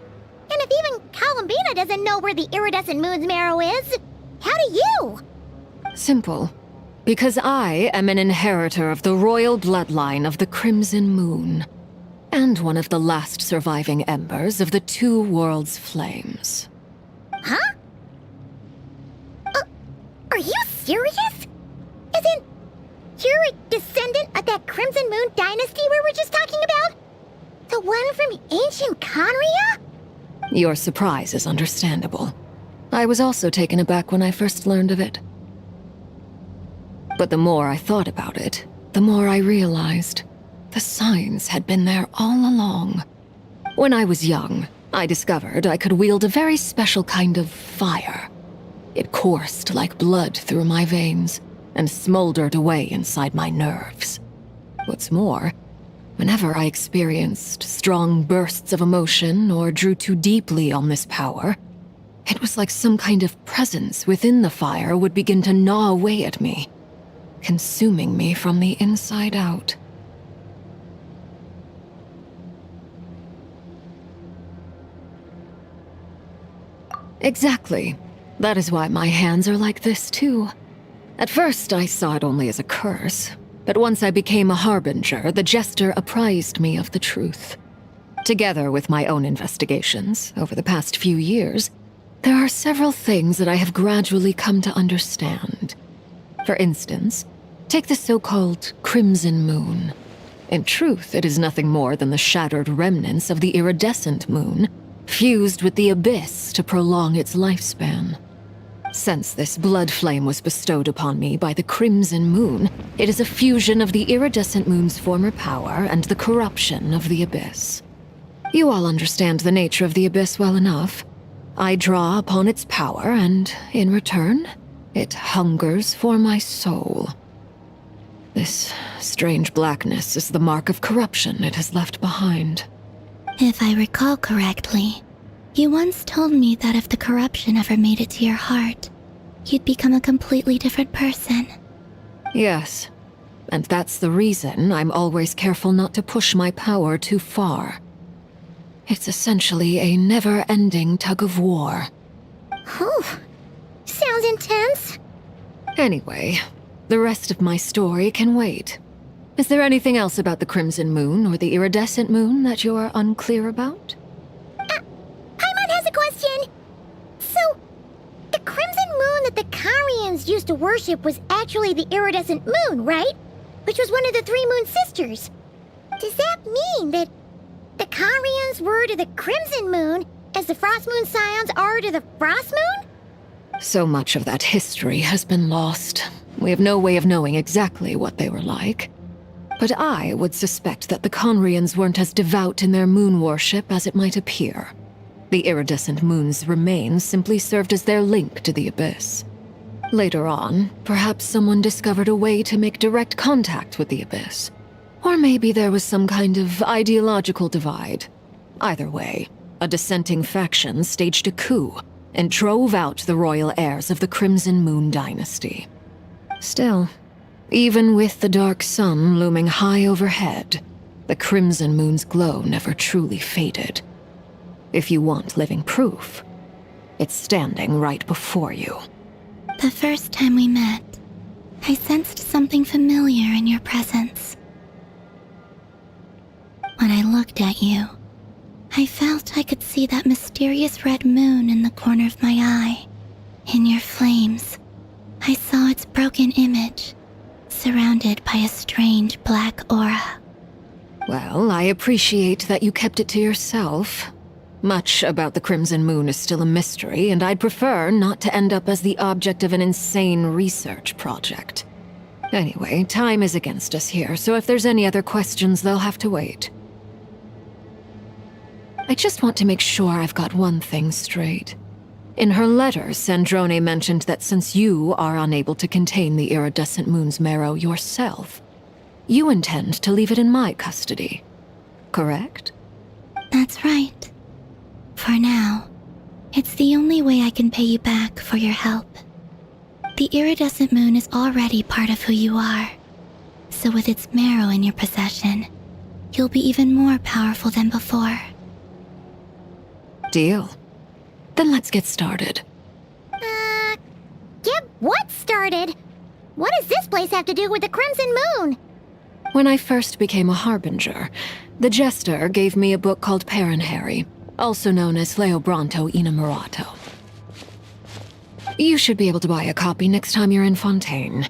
if even Columbina doesn't know where the iridescent moon's marrow is, how do you? Simple. Because I am an inheritor of the royal bloodline of the Crimson Moon, and one of the last surviving embers of the Two Worlds' flames. Huh? Are you serious? Isn't you're a descendant of that Crimson Moon dynasty we were just talking about? The one from ancient Conria? Your surprise is understandable. I was also taken aback when I first learned of it. But the more I thought about it, the more I realized the signs had been there all along. When I was young, I discovered I could wield a very special kind of fire. It coursed like blood through my veins and smoldered away inside my nerves. What's more, whenever I experienced strong bursts of emotion or drew too deeply on this power, it was like some kind of presence within the fire would begin to gnaw away at me, consuming me from the inside out. Exactly. That is why my hands are like this, too. At first, I saw it only as a curse, but once I became a harbinger, the jester apprised me of the truth. Together with my own investigations over the past few years, there are several things that I have gradually come to understand. For instance, take the so-called Crimson Moon. In truth, it is nothing more than the shattered remnants of the iridescent moon, fused with the abyss to prolong its lifespan. Since this blood flame was bestowed upon me by the Crimson Moon, it is a fusion of the iridescent moon's former power and the corruption of the abyss. You all understand the nature of the abyss well enough. I draw upon its power, and in return, it hungers for my soul. This strange blackness is the mark of corruption it has left behind. If I recall correctly, you once told me that if the corruption ever made it to your heart, you'd become a completely different person. Yes, and that's the reason I'm always careful not to push my power too far. It's essentially a never-ending tug-of-war. Whew. Sounds intense. Anyway, the rest of my story can wait. Is there anything else about the Crimson Moon or the Iridescent Moon that you're unclear about? Paimon has a question! So, the Crimson Moon that the Karians used to worship was actually the Iridescent Moon, right? Which was one of the three Moon Sisters. Does that mean that the Karians were to the Crimson Moon as the Frost Moon Scions are to the Frost Moon? So much of that history has been lost. We have no way of knowing exactly what they were like. But I would suspect that the Conrians weren't as devout in their moon worship as it might appear. The iridescent moon's remains simply served as their link to the Abyss. Later on, perhaps someone discovered a way to make direct contact with the Abyss. Or maybe there was some kind of ideological divide. Either way, a dissenting faction staged a coup and drove out the royal heirs of the Crimson Moon dynasty. Still, even with the dark sun looming high overhead, the Crimson Moon's glow never truly faded. If you want living proof, it's standing right before you. The first time we met, I sensed something familiar in your presence. When I looked at you, I felt I could see that mysterious red moon in the corner of my eye. In your flames, I saw its broken image, surrounded by a strange black aura. Well, I appreciate that you kept it to yourself. Much about the Crimson Moon is still a mystery, and I'd prefer not to end up as the object of an insane research project. Anyway, time is against us here, so if there's any other questions, they'll have to wait. I just want to make sure I've got one thing straight. In her letter, Sandrone mentioned that since you are unable to contain the iridescent moon's marrow yourself, you intend to leave it in my custody. Correct? That's right. For now, it's the only way I can pay you back for your help. The iridescent moon is already part of who you are, so with its marrow in your possession, you'll be even more powerful than before. Deal. Then let's get started. Get what started? What does this place have to do with the Crimson Moon? When I first became a harbinger, the jester gave me a book called Parenheri, also known as Leobranto Inamorato. You should be able to buy a copy next time you're in Fontaine.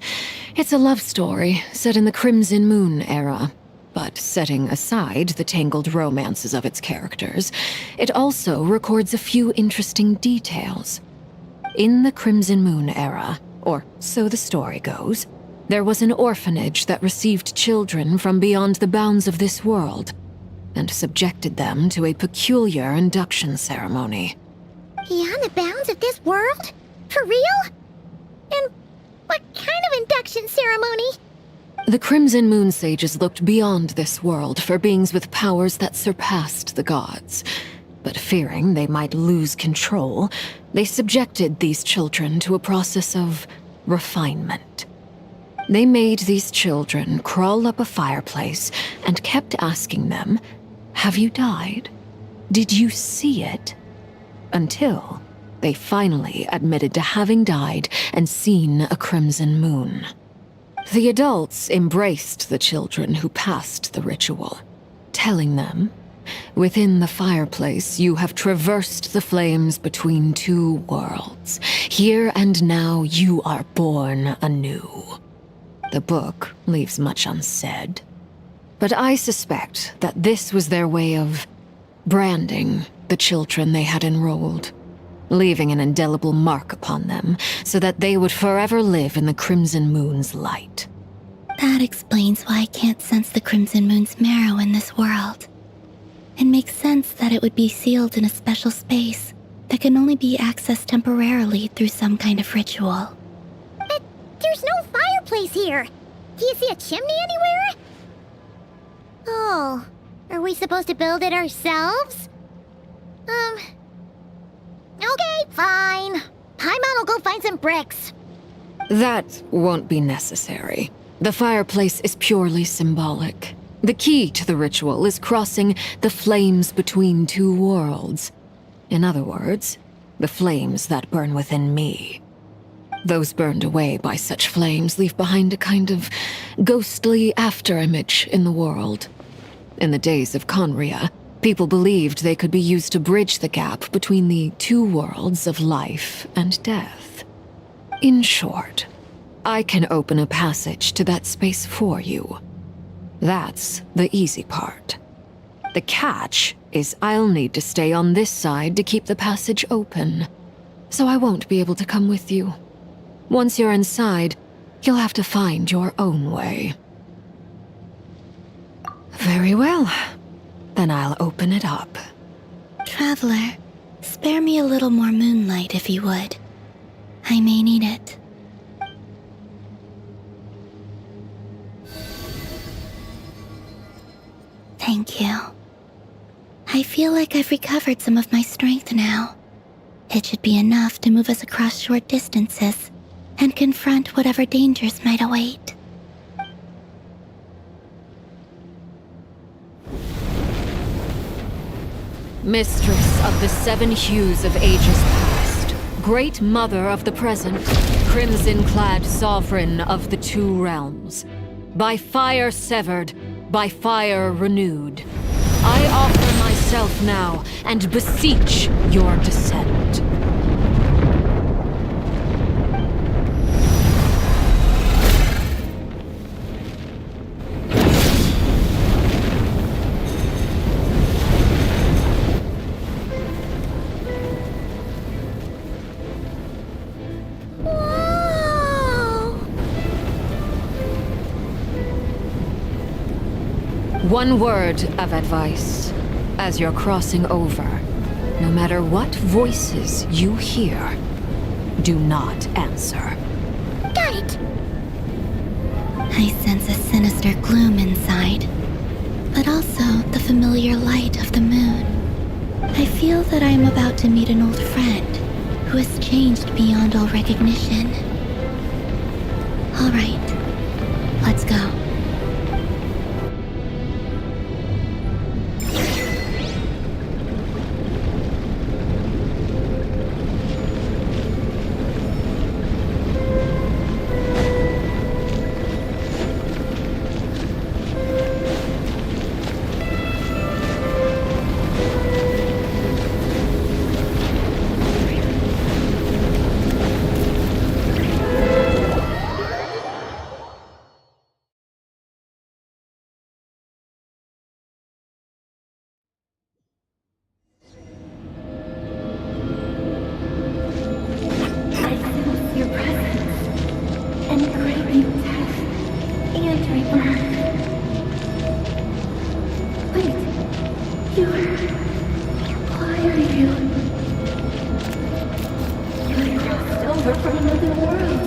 It's a love story set in the Crimson Moon era, but setting aside the tangled romances of its characters, it also records a few interesting details. In the Crimson Moon era, or so the story goes, there was an orphanage that received children from beyond the bounds of this world. and subjected them to a peculiar induction ceremony. Beyond the bounds of this world? For real? And what kind of induction ceremony? The Crimson Moon Sages looked beyond this world for beings with powers that surpassed the gods. But fearing they might lose control, they subjected these children to a process of refinement. They made these children crawl up a fireplace and kept asking them, "Have you died? Did you see it?" Until they finally admitted to having died and seen a crimson moon. The adults embraced the children who passed the ritual, telling them, "Within the fireplace, you have traversed the flames between two worlds. Here and now, you are born anew." The book leaves much unsaid, but I suspect that this was their way of branding the children they had enrolled, leaving an indelible mark upon them so that they would forever live in the Crimson Moon's light. That explains why I can't sense the Crimson Moon's marrow in this world. It makes sense that it would be sealed in a special space that can only be accessed temporarily through some kind of ritual. But there's no fireplace here. Do you see a chimney anywhere? Oh, are we supposed to build it ourselves? Okay, fine. Paimon will go find some bricks. That won't be necessary. The fireplace is purely symbolic. The key to the ritual is crossing the flames between two worlds. In other words, the flames that burn within me. Those burned away by such flames leave behind a kind of ghostly afterimage in the world. In the days of Conria, people believed they could be used to bridge the gap between the two worlds of life and death. In short, I can open a passage to that space for you. That's the easy part. The catch is I'll need to stay on this side to keep the passage open, so I won't be able to come with you. Once you're inside, you'll have to find your own way. Very well. Then I'll open it up. Traveler, spare me a little more moonlight if you would. I may need it. Thank you. I feel like I've recovered some of my strength now. It should be enough to move us across short distances and confront whatever dangers might await. Mistress of the seven hues of ages past, great mother of the present, crimson-clad sovereign of the two realms, by fire severed, by fire renewed, I offer myself now and beseech your descent. One word of advice. As you're crossing over, no matter what voices you hear, do not answer. Got it! I sense a sinister gloom inside, but also the familiar light of the moon. I feel that I am about to meet an old friend who has changed beyond all recognition. All right, let's go. other world,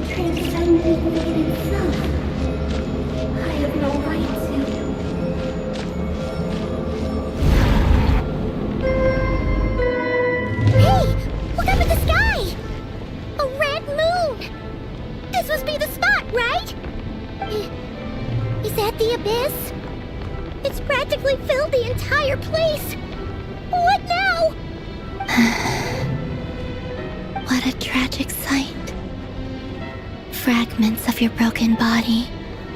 transcended fate itself. I have no right to. Hey! Look up at the sky! A red moon! This must be the spot, right? Is that the abyss? It's practically filled the entire place! What now? What a tragic sight. Fragments of your broken body,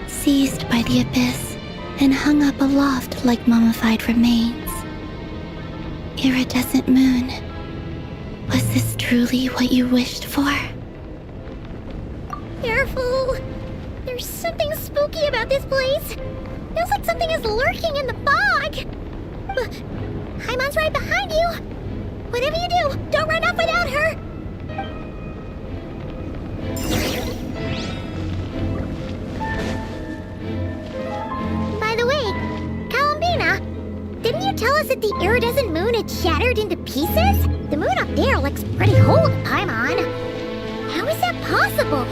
seized by the abyss and hung up aloft like mummified remains. Iridescent moon, was this truly what you wished for? Careful! There's something spooky about this place. Feels like something is lurking in the fog. Paimon's right behind you. Whatever you do, don't run off without her. By the way, Columbina, didn't you tell us that the iridescent moon had shattered into pieces? The moon up there looks pretty whole to Paimon. How is that possible?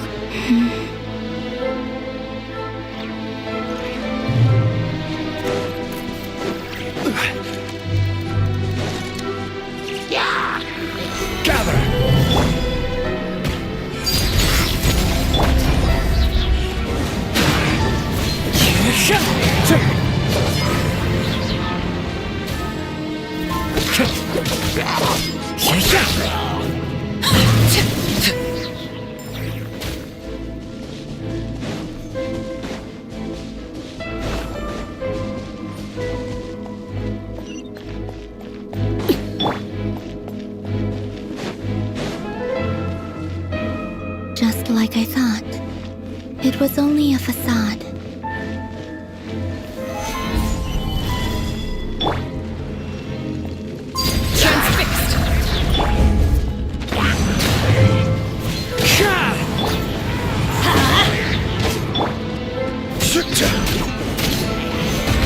Just like I thought. It was only a facade.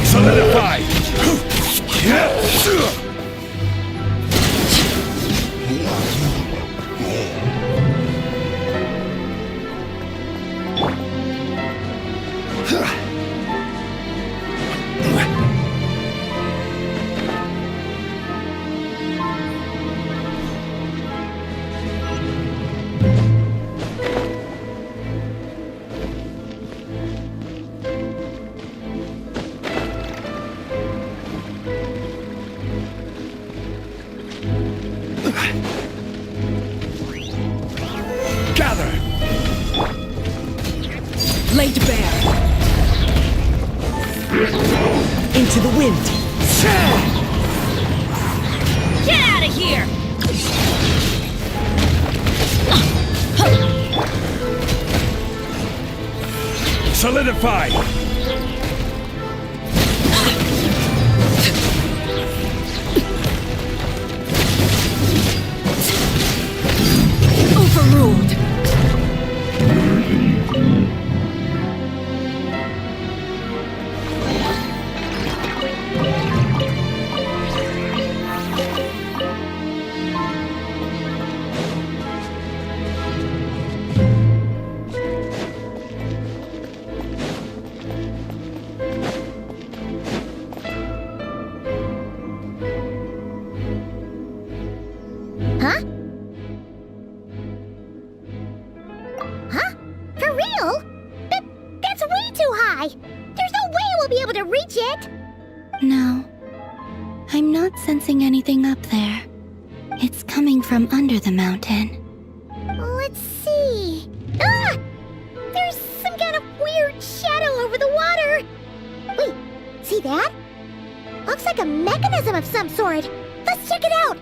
Solidify! Gather! Laid bare. Into the wind. Get out of here! Solidify! Overruled. Huh? Huh? For real? That's way too high! There's no way we'll be able to reach it! No. I'm not sensing anything up there. It's coming from under the mountain. Let's see... Ah! There's some kind of weird shadow over the water! Wait, see that? Looks like a mechanism of some sort! Let's check it out!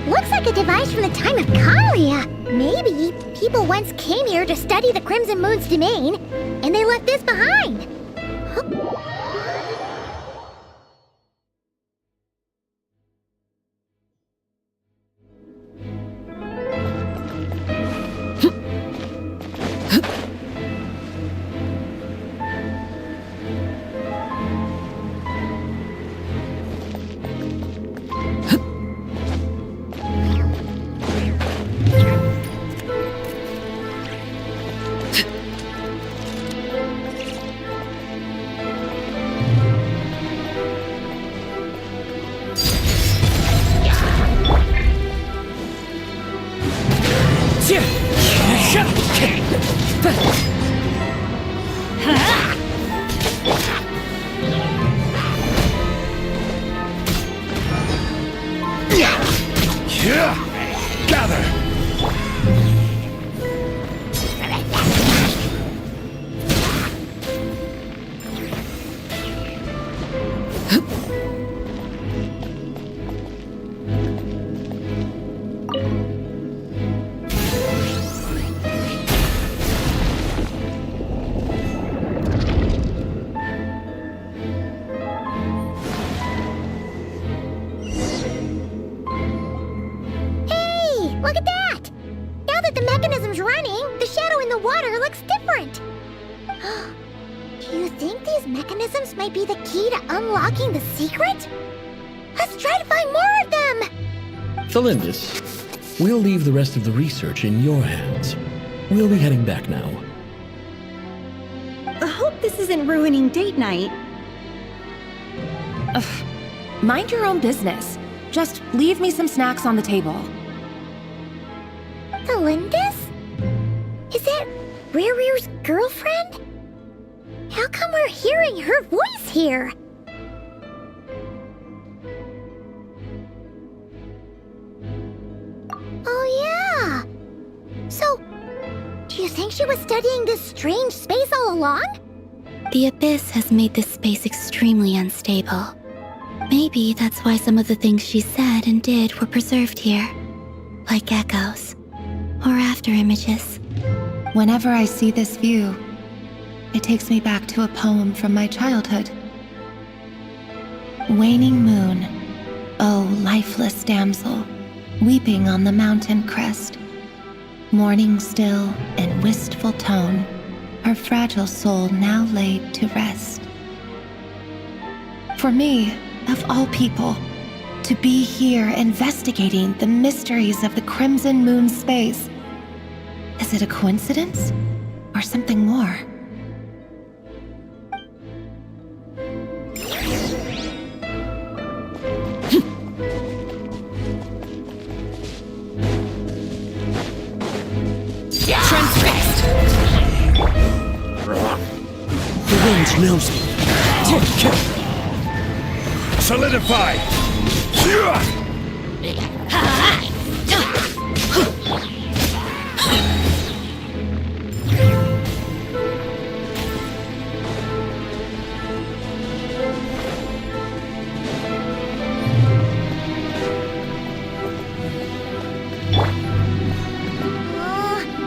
Looks like a device from the time of Kalia. Maybe people once came here to study the Crimson Moon's domain, and they left this behind. Gather! Look at that! Now that the mechanism's running, the shadow in the water looks different. Do you think these mechanisms might be the key to unlocking the secret? Let's try to find more of them! Felindis, we'll leave the rest of the research in your hands. We'll be heading back now. I hope this isn't ruining date night. Ugh. Mind your own business. Just leave me some snacks on the table. Felindis? Is that Rerear's girlfriend? How come we're hearing her voice here? Oh yeah! So, do you think she was studying this strange space all along? The Abyss has made this space extremely unstable. Maybe that's why some of the things she said and did were preserved here. Like echoes. Or after images. Whenever I see this view, it takes me back to a poem from my childhood. Waning moon, oh lifeless damsel, weeping on the mountain crest, mourning still in wistful tone, her fragile soul now laid to rest. For me, of all people, to be here investigating the mysteries of the Crimson Moon space. Is it a coincidence? Or something more? Transfixed! The range knows me. Solidify!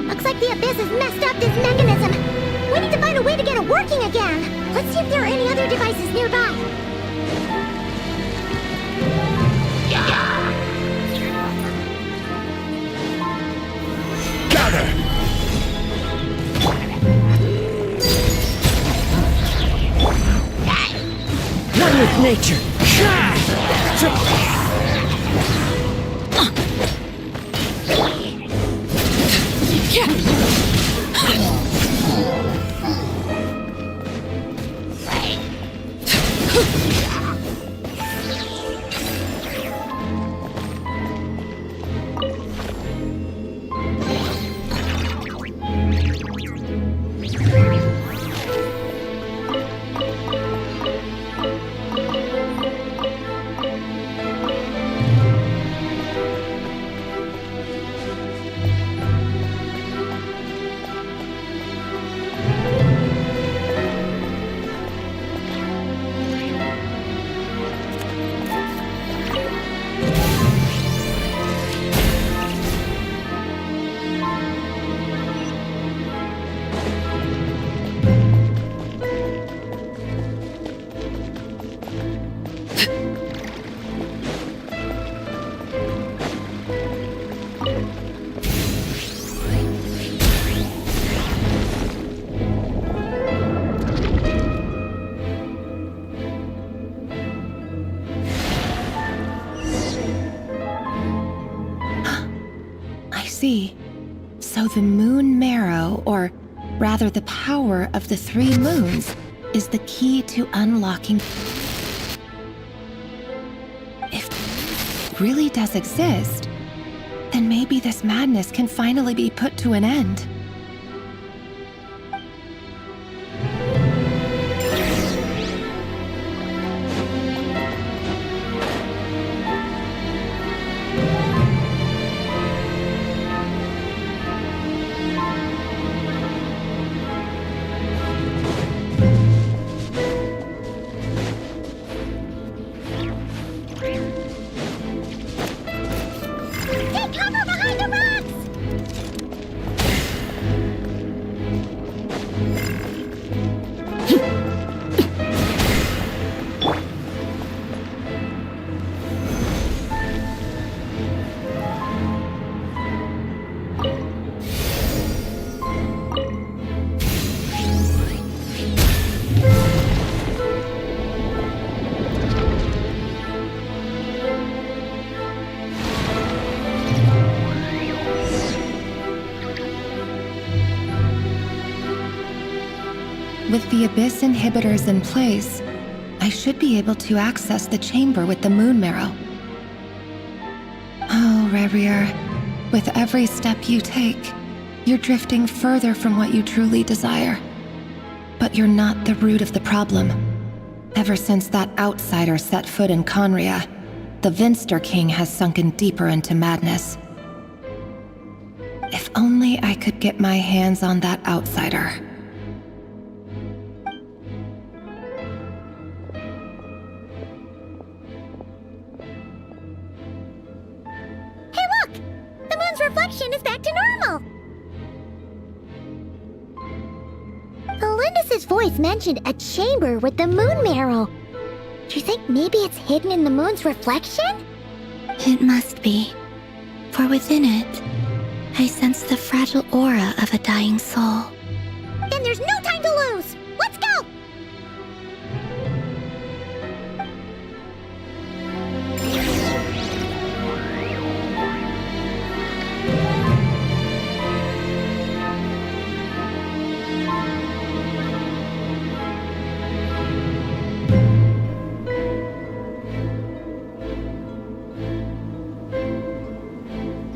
Looks like the Abyss has messed up this mechanism. We need to find a way to get it working again. Let's see if there are any other devices nearby. Gather! One with nature. So the moon marrow, or rather the power of the 3 moons, is the key to unlocking. If it really does exist, then maybe this madness can finally be put to an end. Take cover behind the rocks! With the Abyss inhibitors in place, I should be able to access the chamber with the moon marrow. Oh, Rerir, with every step you take, you're drifting further from what you truly desire. But you're not the root of the problem. Ever since that outsider set foot in Conria, the Vinster King has sunken deeper into madness. If only I could get my hands on that outsider. Hey look! The moon's reflection is back to normal! Elendis' voice mentioned a chamber with the moon marrow. Do you think maybe it's hidden in the moon's reflection? It must be. For within it, I sense the fragile aura of a dying soul. Then there's no time to lose! Let's go!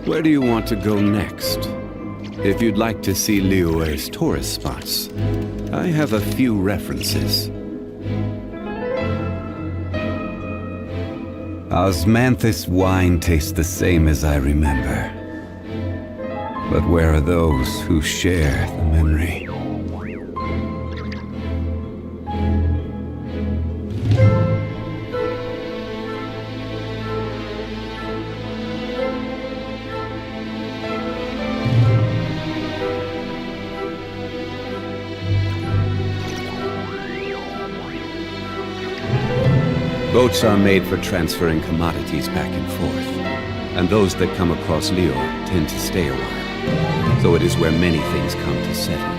Where do you want to go next? If you'd like to see Liyue's tourist spots, I have a few references. Osmanthus wine tastes the same as I remember. But where are those who share the memory? Boats are made for transferring commodities back and forth, and those that come across Liyue tend to stay a while, so it is where many things come to settle.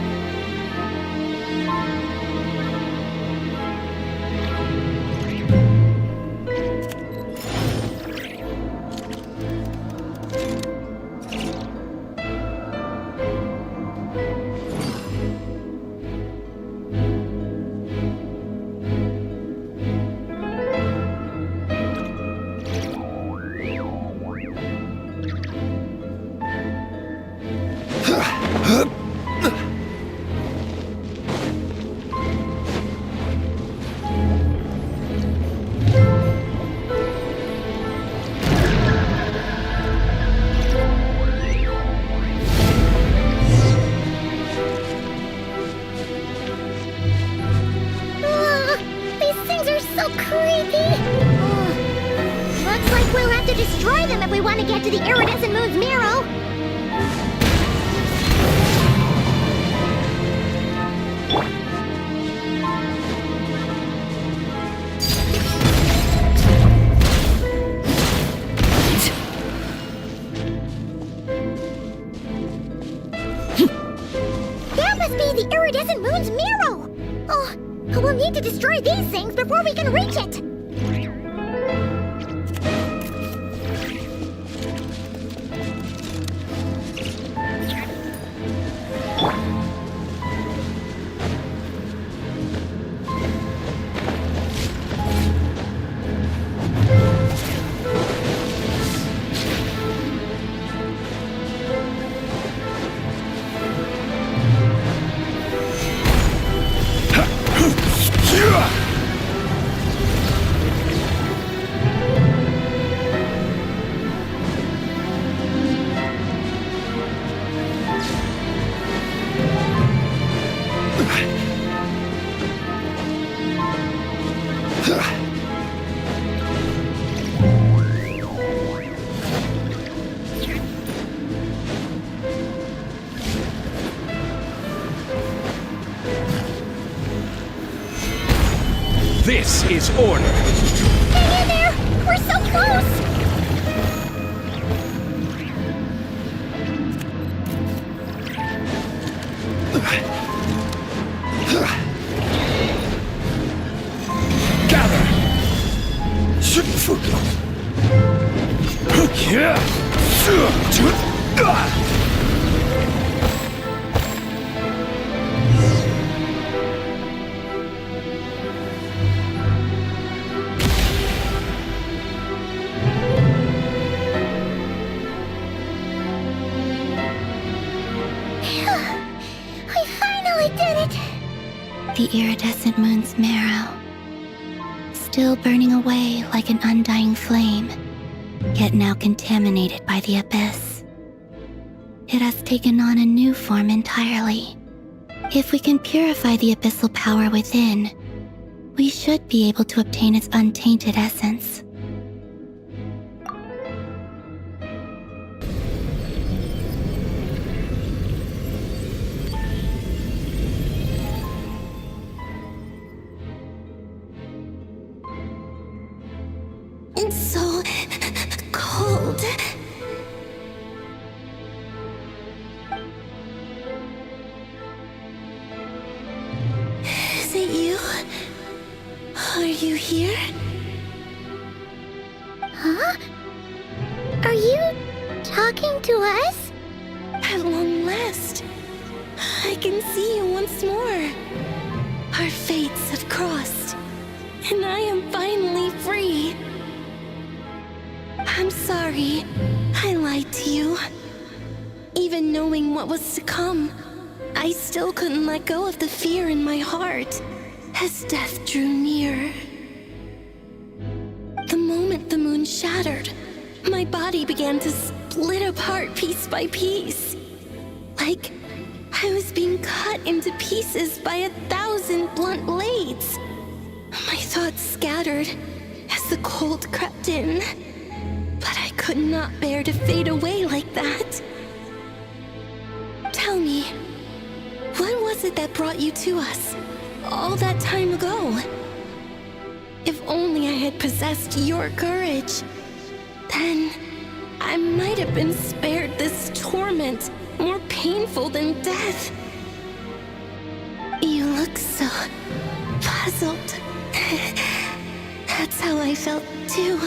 Destroy them if we want to get to the iridescent moon's marrow! That must be the iridescent moon's marrow! Oh, we'll need to destroy these things before we can reach it! This is order! Hang in there! We're so close! Gather! I finally did it! The iridescent moon's marrow, still burning away like an undying flame, yet now contaminated by the abyss. It has taken on a new form entirely. If we can purify the abyssal power within, we should be able to obtain its untainted essence. It's so cold. Is it you? Are you here? Huh? Are you talking to us? At long last, I can see you once more. Our fates have crossed, and I am finally free. I'm sorry, I lied to you. Even knowing what was to come, I still couldn't let go of the fear in my heart as death drew near. The moment the moon shattered, my body began to split apart piece by piece. Like I was being cut into pieces by 1,000 blunt blades. My thoughts scattered as the cold crept in. But I could not bear to fade away like that. Tell me, what was it that brought you to us all that time ago? If only I had possessed your courage, then I might have been spared this torment more painful than death. You look so puzzled. That's how I felt too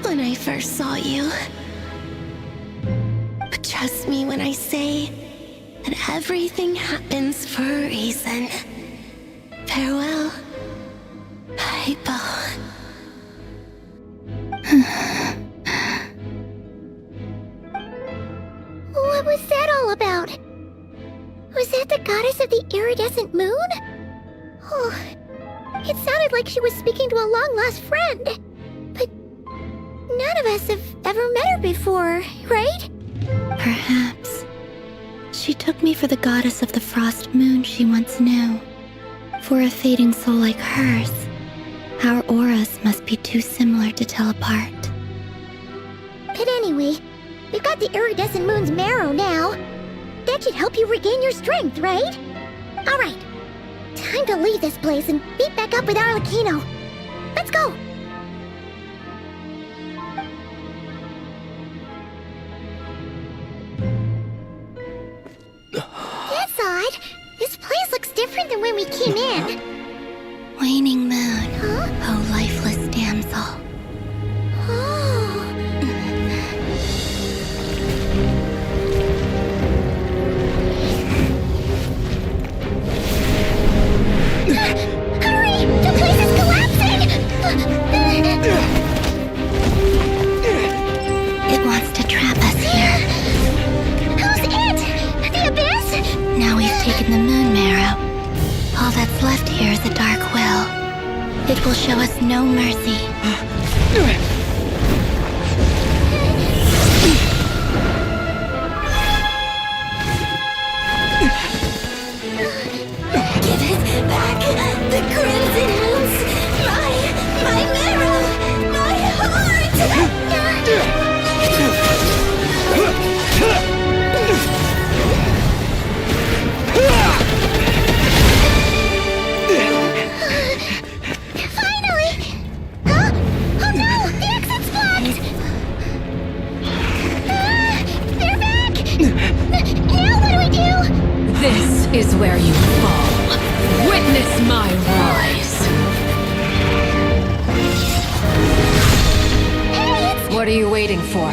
when I first saw you. But trust me when I say that everything happens for a reason. Farewell, Paimon. What was that all about? Was that the goddess of the iridescent moon? Oh, it sounded like she was speaking to a long-lost friend. But none of us have ever met her before, right? Perhaps. She took me for the goddess of the frost moon she once knew. For a fading soul like hers, our auras must be too similar to tell apart. But anyway, we've got the iridescent moon's marrow now. That should help you regain your strength, right? Alright, time to leave this place and meet back up with Arlecchino. Let's go! That's odd. This place looks different than when we came in. Waning moon, Huh? oh lifeless damsel. Oh. Hurry! The place is collapsing! It wants to trap us here. Who's it? The abyss? Now we've taken the moon marrow. All that's left here is a dark will. It will show us no mercy. Give it back! The crimson moons! My marrow! My heart! is where you fall. Witness my rise. What are you waiting for?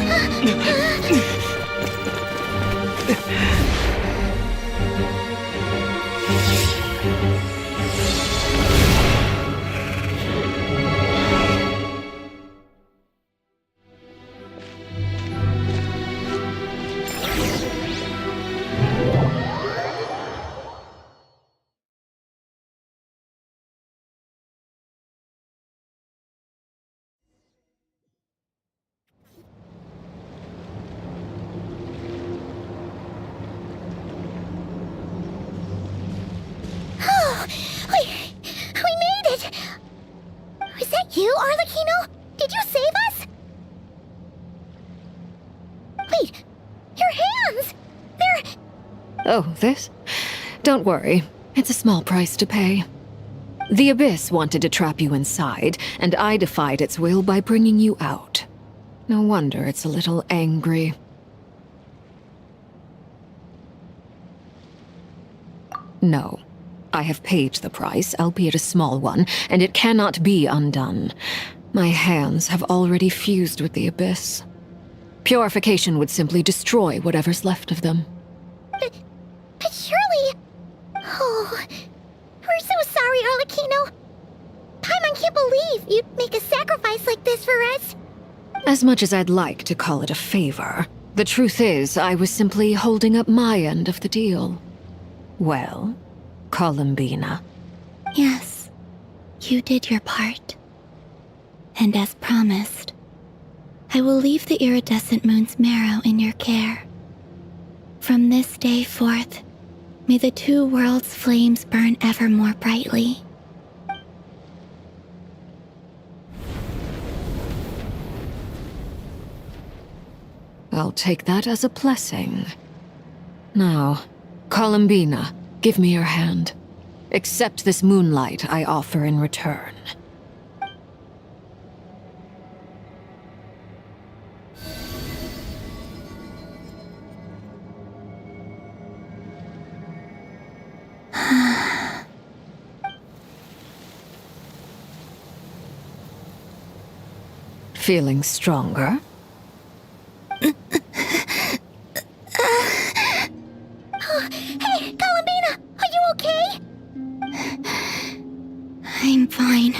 We made it! Was that you, Arlecchino? Did you save us? Wait, your hands! They're... Oh, this? Don't worry. It's a small price to pay. The Abyss wanted to trap you inside, and I defied its will by bringing you out. No wonder it's a little angry. No. I have paid the price, albeit a small one, and it cannot be undone. My hands have already fused with the Abyss. Purification would simply destroy whatever's left of them. But surely... Oh, we're so sorry, Arlecchino. Paimon can't believe you'd make a sacrifice like this for us. As much as I'd like to call it a favor, the truth is I was simply holding up my end of the deal. Well, Columbina. Yes, you did your part. And as promised, I will leave the iridescent moon's marrow in your care. From this day forth, may the two worlds' flames burn ever more brightly. I'll take that as a blessing. Now, Columbina, give me your hand. Accept this moonlight I offer in return. Feeling stronger? Hey, Columbina, are you okay? I'm fine.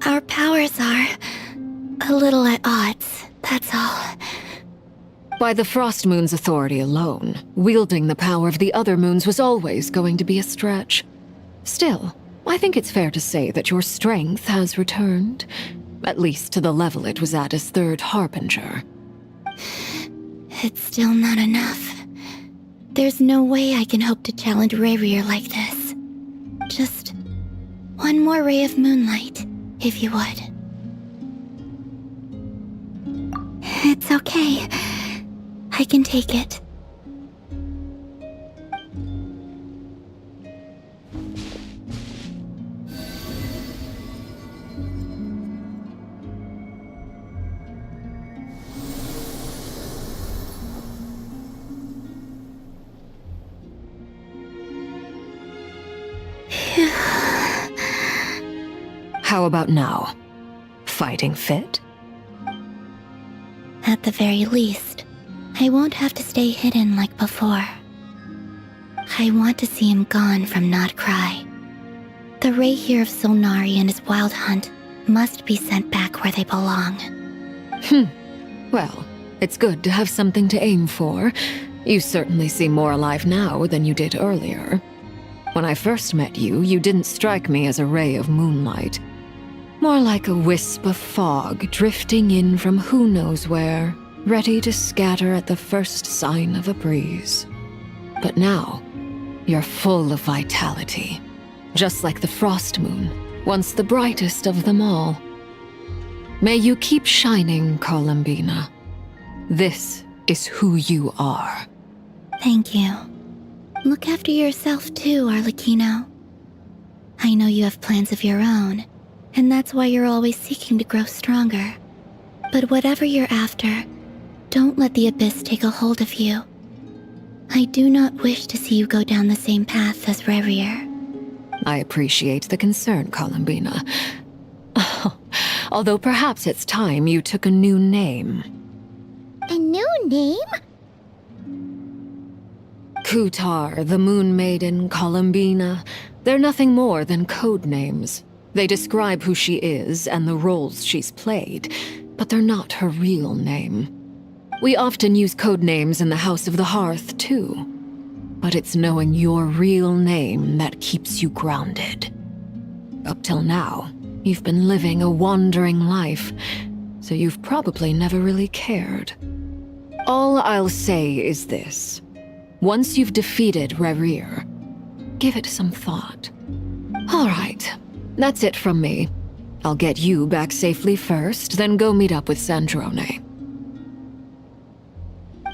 Our powers are a little at odds, that's all. By the Frost Moon's authority alone, wielding the power of the other moons was always going to be a stretch. Still, I think it's fair to say that your strength has returned, at least to the level it was at as Third Harbinger. It's still not enough. There's no way I can hope to challenge Rayrir like this. Just one more ray of moonlight, if you would. It's okay. I can take it. How about now? Fighting fit? At the very least, I won't have to stay hidden like before. I want to see him gone from Not Cry. The Rayheer of Solnari and his wild hunt must be sent back where they belong. Well, it's good to have something to aim for. You certainly seem more alive now than you did earlier. When I first met you, you didn't strike me as a ray of moonlight. More like a wisp of fog drifting in from who knows where, ready to scatter at the first sign of a breeze. But now, you're full of vitality, just like the Frost Moon, once the brightest of them all. May you keep shining, Columbina. This is who you are. Thank you. Look after yourself too, Arlecchino. I know you have plans of your own, and that's why you're always seeking to grow stronger. But whatever you're after, don't let the Abyss take a hold of you. I do not wish to see you go down the same path as Rerir. I appreciate the concern, Columbina. Although perhaps it's time you took a new name. A new name? Kutar, the Moon Maiden, Columbina. They're nothing more than code names. They describe who she is and the roles she's played, but they're not her real name. We often use code names in the House of the Hearth, too. But it's knowing your real name that keeps you grounded. Up till now, you've been living a wandering life, so you've probably never really cared. All I'll say is this. Once you've defeated Rerir, give it some thought. All right, that's it from me. I'll get you back safely first, then go meet up with Sandrone.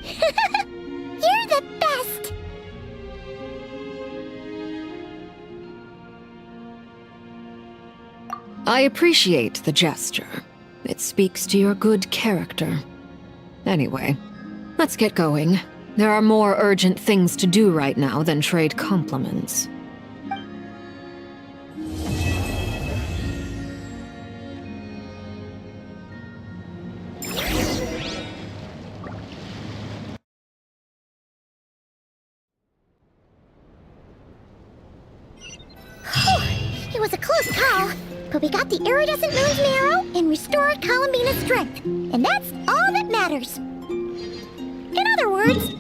You're the best! I appreciate the gesture. It speaks to your good character. Anyway, let's get going. There are more urgent things to do right now than trade compliments. It was a close call, but we got the iridescent moon's marrow and restored Columbina's strength, and that's all that matters. In other words,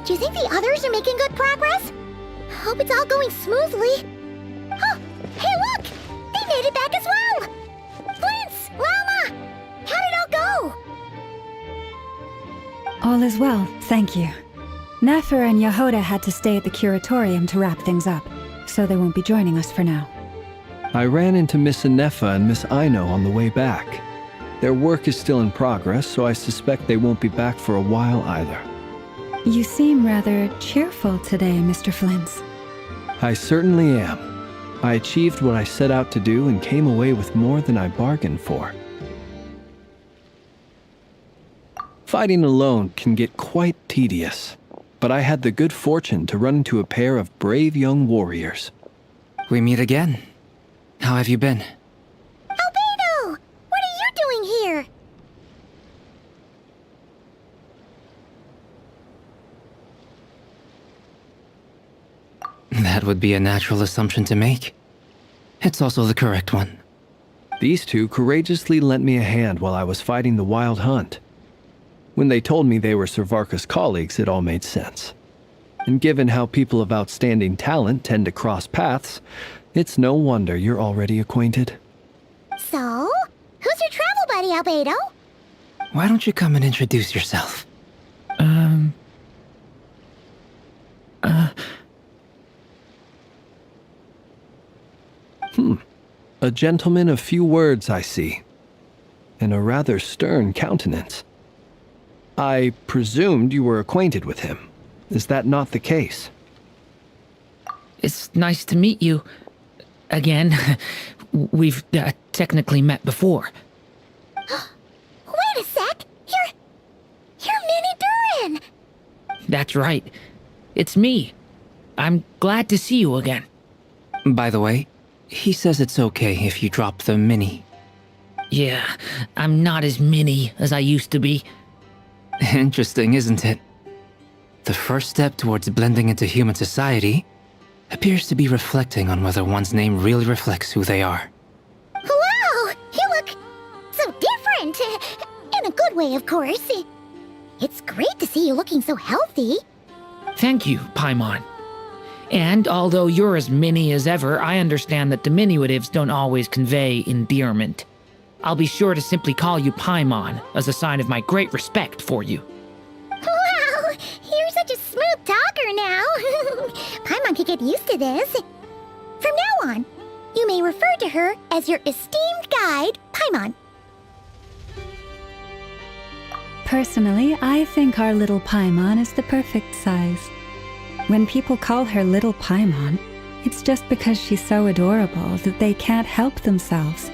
do you think the others are making good progress? Hope it's all going smoothly. Oh, hey look! They made it back as well! Flintz! Lama! How did it all go? All is well, thank you. Nefer and Yehoda had to stay at the curatorium to wrap things up, so they won't be joining us for now. I ran into Miss Anefa and Miss Aino on the way back. Their work is still in progress, so I suspect they won't be back for a while either. You seem rather cheerful today, Mr. Flintz. I certainly am. I achieved what I set out to do and came away with more than I bargained for. Fighting alone can get quite tedious, but I had the good fortune to run into a pair of brave young warriors. We meet again. How have you been? Albedo! What are you doing here? That would be a natural assumption to make. It's also the correct one. These two courageously lent me a hand while I was fighting the Wild Hunt. When they told me they were Servarka's colleagues, it all made sense. And given how people of outstanding talent tend to cross paths, it's no wonder you're already acquainted. So, who's your travel buddy, Albedo? Why don't you come and introduce yourself? A gentleman of few words, I see. And a rather stern countenance. I presumed you were acquainted with him. Is that not the case? It's nice to meet you. Again. We've technically met before. Wait a sec! You're Minnie Durin! That's right. It's me. I'm glad to see you again. By the way, he says it's okay if you drop the mini. Yeah, I'm not as mini as I used to be. Interesting, isn't it? The first step towards blending into human society appears to be reflecting on whether one's name really reflects who they are. Wow! You look so different! In a good way, of course. It's great to see you looking so healthy. Thank you, Paimon. And although you're as mini as ever, I understand that diminutives don't always convey endearment. I'll be sure to simply call you Paimon as a sign of my great respect for you. Wow! You're such a smooth talker now. Paimon could get used to this. From now on, you may refer to her as your esteemed guide, Paimon. Personally, I think our little Paimon is the perfect size. When people call her Little Paimon, it's just because she's so adorable that they can't help themselves.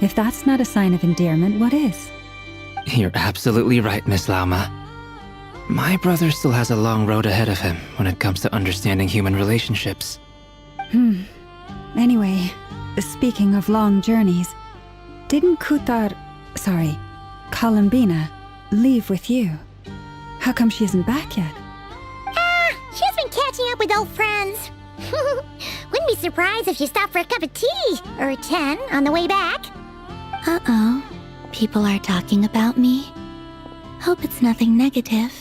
If that's not a sign of endearment, what is? You're absolutely right, Miss Lauma. My brother still has a long road ahead of him when it comes to understanding human relationships. Anyway, speaking of long journeys, didn't Columbina, leave with you? How come she isn't back yet? She's been catching up with old friends. Wouldn't be surprised if she stopped for a cup of tea or 10 on the way back. Uh-oh. People are talking about me. Hope it's nothing negative.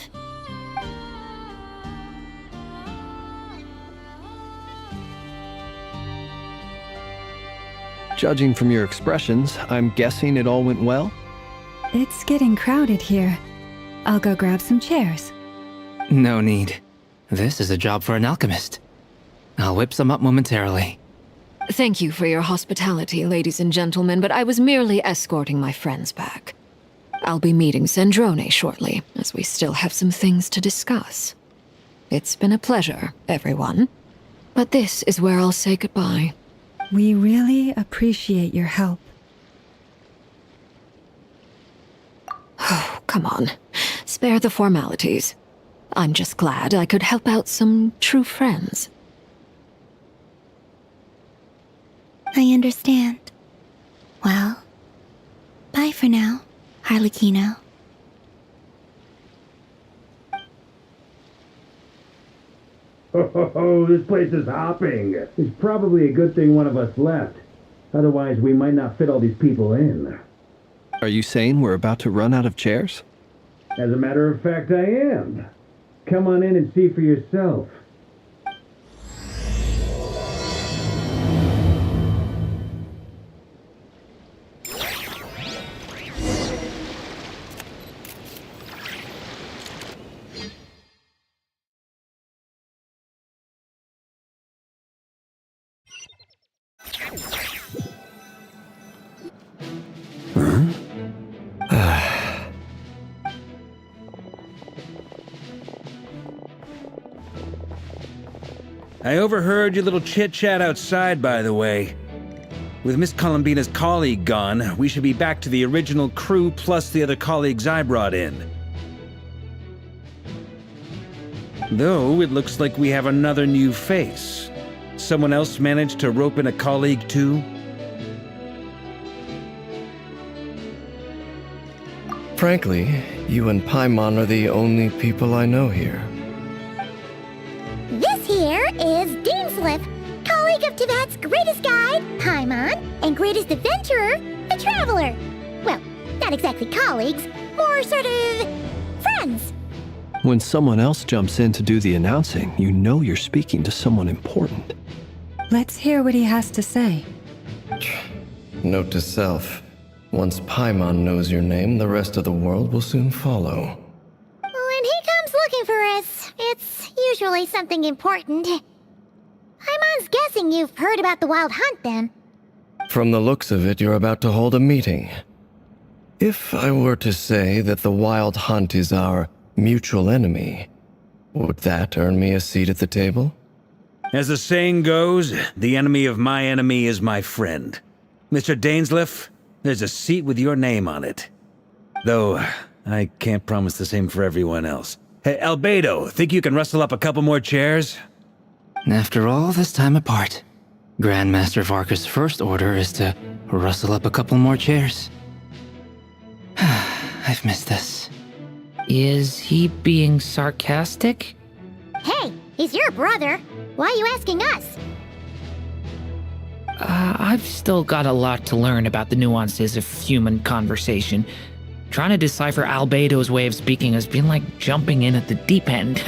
Judging from your expressions, I'm guessing it all went well? It's getting crowded here. I'll go grab some chairs. No need. This is a job for an alchemist. I'll whip some up momentarily. Thank you for your hospitality, ladies and gentlemen, but I was merely escorting my friends back. I'll be meeting Zandrone shortly, as we still have some things to discuss. It's been a pleasure, everyone. But this is where I'll say goodbye. We really appreciate your help. Oh, come on. Spare the formalities. I'm just glad I could help out some true friends. I understand. Well, bye for now, Harlequino. Oh, this place is hopping. It's probably a good thing one of us left. Otherwise, we might not fit all these people in. Are you saying we're about to run out of chairs? As a matter of fact, I am. Come on in and see for yourself. I overheard your little chit-chat outside, by the way. With Miss Columbina's colleague gone, we should be back to the original crew plus the other colleagues I brought in. Though, it looks like we have another new face. Someone else managed to rope in a colleague too? Frankly, you and Paimon are the only people I know here. This here is Dainsliff, colleague of Tevyat's greatest guide, Paimon, and greatest adventurer, the Traveler. Well, not exactly colleagues, more sort of friends. When someone else jumps in to do the announcing, you know you're speaking to someone important. Let's hear what he has to say. Note to self. Once Paimon knows your name, the rest of the world will soon follow. When he comes looking for us, it's usually something important. Paimon's guessing you've heard about the Wild Hunt, then. From the looks of it, you're about to hold a meeting. If I were to say that the Wild Hunt is our mutual enemy, would that earn me a seat at the table? As the saying goes, the enemy of my enemy is my friend. Mr. Dainsliff, there's a seat with your name on it. Though, I can't promise the same for everyone else. Hey, Albedo, think you can rustle up a couple more chairs? After all this time apart, Grandmaster Varka's first order is to rustle up a couple more chairs. I've missed this. Is he being sarcastic? Hey, he's your brother. Why are you asking us? I've still got a lot to learn about the nuances of human conversation. Trying to decipher Albedo's way of speaking has been like jumping in at the deep end.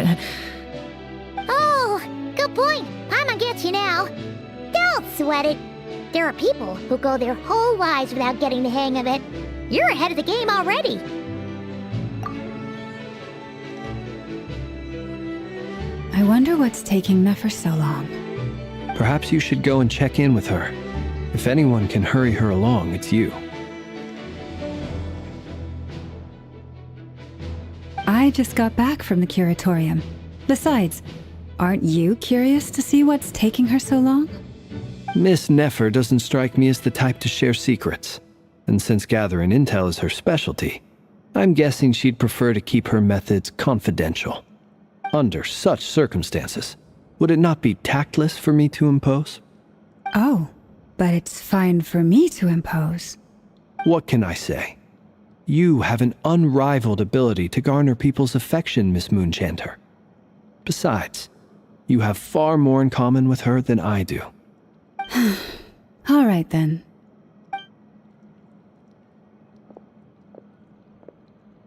Oh, good point. Paimon gets you now. Don't sweat it. There are people who go their whole lives without getting the hang of it. You're ahead of the game already. I wonder what's taking Nefer so long. Perhaps you should go and check in with her. If anyone can hurry her along, it's you. I just got back from the curatorium. Besides, aren't you curious to see what's taking her so long? Miss Nefer doesn't strike me as the type to share secrets. And since gathering intel is her specialty, I'm guessing she'd prefer to keep her methods confidential. Under such circumstances, would it not be tactless for me to impose? Oh, but it's fine for me to impose. What can I say? You have an unrivaled ability to garner people's affection, Miss Moonchanter. Besides, you have far more in common with her than I do. All right then.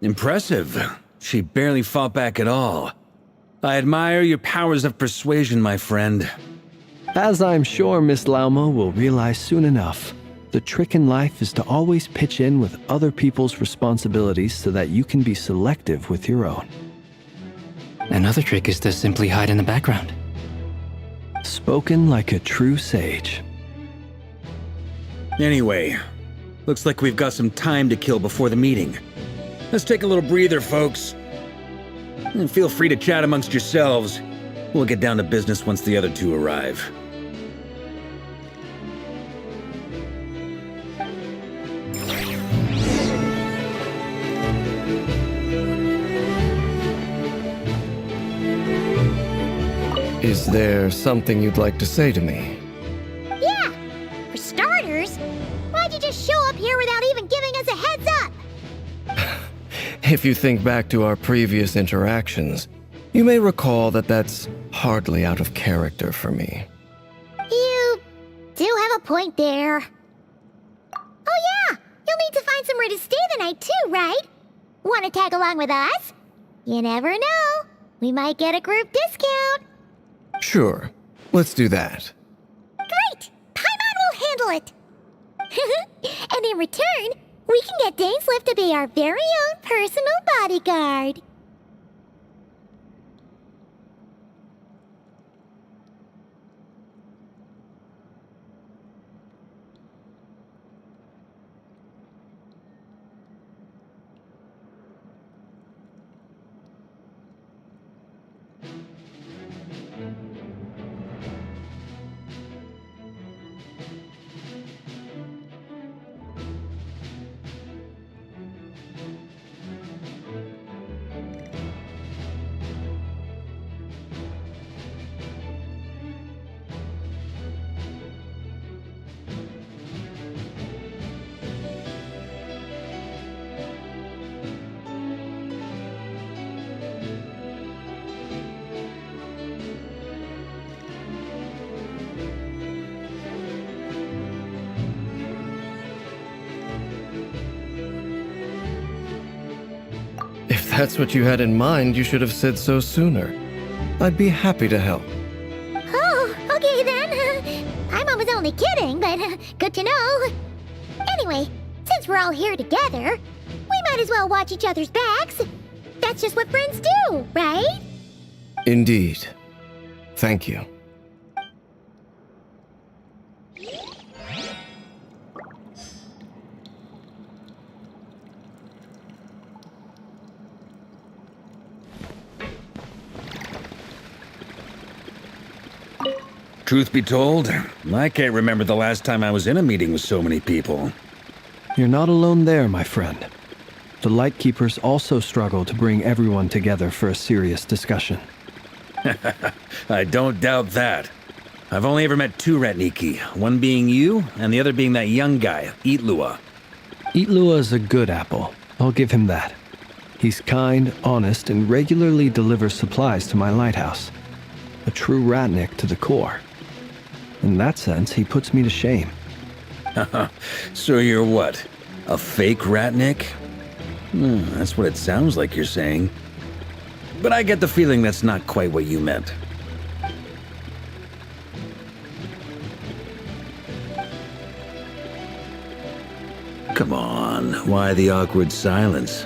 Impressive. She barely fought back at all. I admire your powers of persuasion, my friend. As I'm sure Miss Lauma will realize soon enough, the trick in life is to always pitch in with other people's responsibilities so that you can be selective with your own. Another trick is to simply hide in the background. Spoken like a true sage. Anyway, looks like we've got some time to kill before the meeting. Let's take a little breather, folks. And feel free to chat amongst yourselves. We'll get down to business once the other two arrive. Is there something you'd like to say to me? Yeah, for starters, why'd you just show up here without even giving us a heads up? If you think back to our previous interactions, you may recall that that's hardly out of character for me. You do have a point there. Oh yeah, you'll need to find somewhere to stay the night too, right? Want to tag along with us? You never know. We might get a group discount. Sure, let's do that. Great! Paimon will handle it! And in return, we can get Dainslift to be our very own personal bodyguard. If that's what you had in mind, you should have said so sooner. I'd be happy to help. Oh, okay then. Paimon was only kidding, but good to know. Anyway, since we're all here together, we might as well watch each other's backs. That's just what friends do, right? Indeed. Thank you. Truth be told, I can't remember the last time I was in a meeting with so many people. You're not alone there, my friend. The Lightkeepers also struggle to bring everyone together for a serious discussion. I don't doubt that. I've only ever met two Ratniki, one being you, and the other being that young guy, Eatlua. Eatlua is a good apple. I'll give him that. He's kind, honest, and regularly delivers supplies to my lighthouse. A true ratnik to the core. In that sense, he puts me to shame. So you're what? A fake ratnik? That's what it sounds like you're saying. But I get the feeling that's not quite what you meant. Come on, why the awkward silence?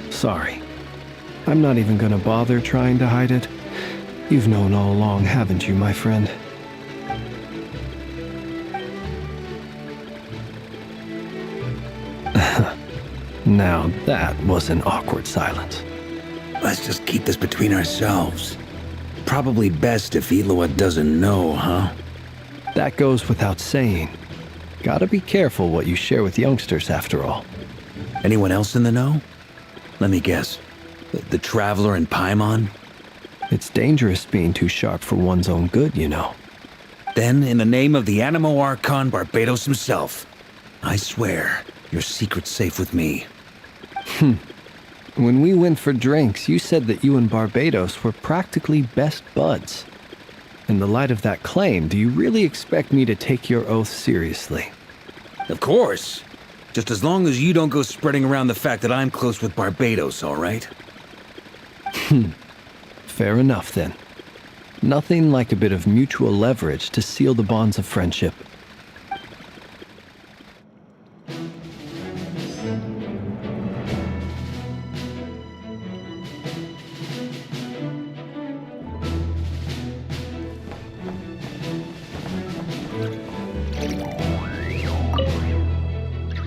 Sorry. I'm not even gonna bother trying to hide it. You've known all along, haven't you, my friend? Now that was an awkward silence. Let's just keep this between ourselves. Probably best if Eloa doesn't know, huh? That goes without saying. Gotta be careful what you share with youngsters, after all. Anyone else in the know? Let me guess. The Traveler and Paimon? It's dangerous being too sharp for one's own good, you know. Then, in the name of the Animo Archon Barbados himself, I swear, your secret's safe with me. When we went for drinks, you said that you and Barbados were practically best buds. In the light of that claim, do you really expect me to take your oath seriously? Of course. Just as long as you don't go spreading around the fact that I'm close with Barbados, all right? Fair enough, then. Nothing like a bit of mutual leverage to seal the bonds of friendship.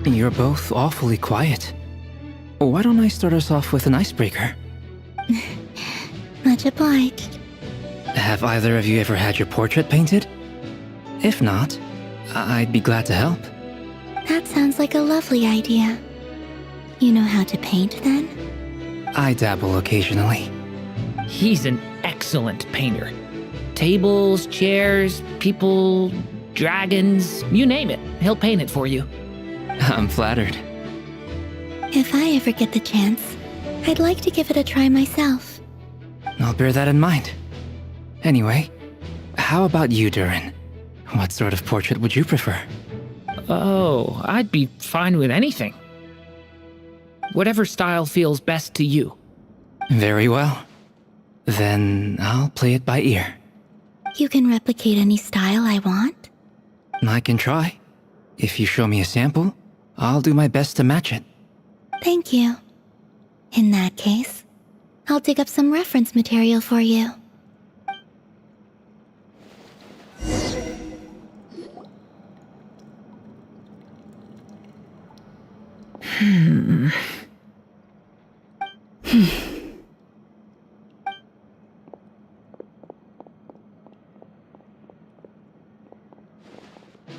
You're both awfully quiet. Why don't I start us off with an icebreaker? Much obliged. Have either of you ever had your portrait painted? If not, I'd be glad to help. That sounds like a lovely idea. You know how to paint, then? I dabble occasionally. He's an excellent painter. Tables, chairs, people, dragons, you name it. He'll paint it for you. I'm flattered. If I ever get the chance, I'd like to give it a try myself. I'll bear that in mind. Anyway, how about you, Durin? What sort of portrait would you prefer? Oh, I'd be fine with anything. Whatever style feels best to you. Very well. Then I'll play it by ear. You can replicate any style I want? I can try. If you show me a sample, I'll do my best to match it. Thank you. In that case, I'll dig up some reference material for you.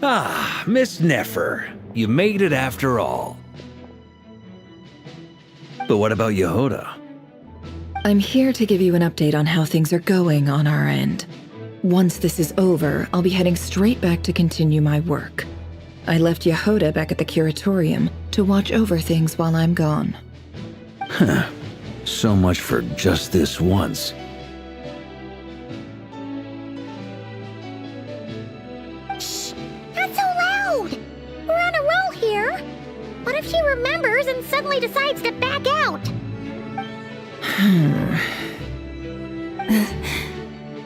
Ah, Miss Nefer. You made it after all. But what about Yehoda? I'm here to give you an update on how things are going on our end. Once this is over, I'll be heading straight back to continue my work. I left Yehoda back at the curatorium to watch over things while I'm gone. Huh. So much for just this once. Shh! Not so loud! We're on a roll here! What if she remembers and suddenly decides to back out?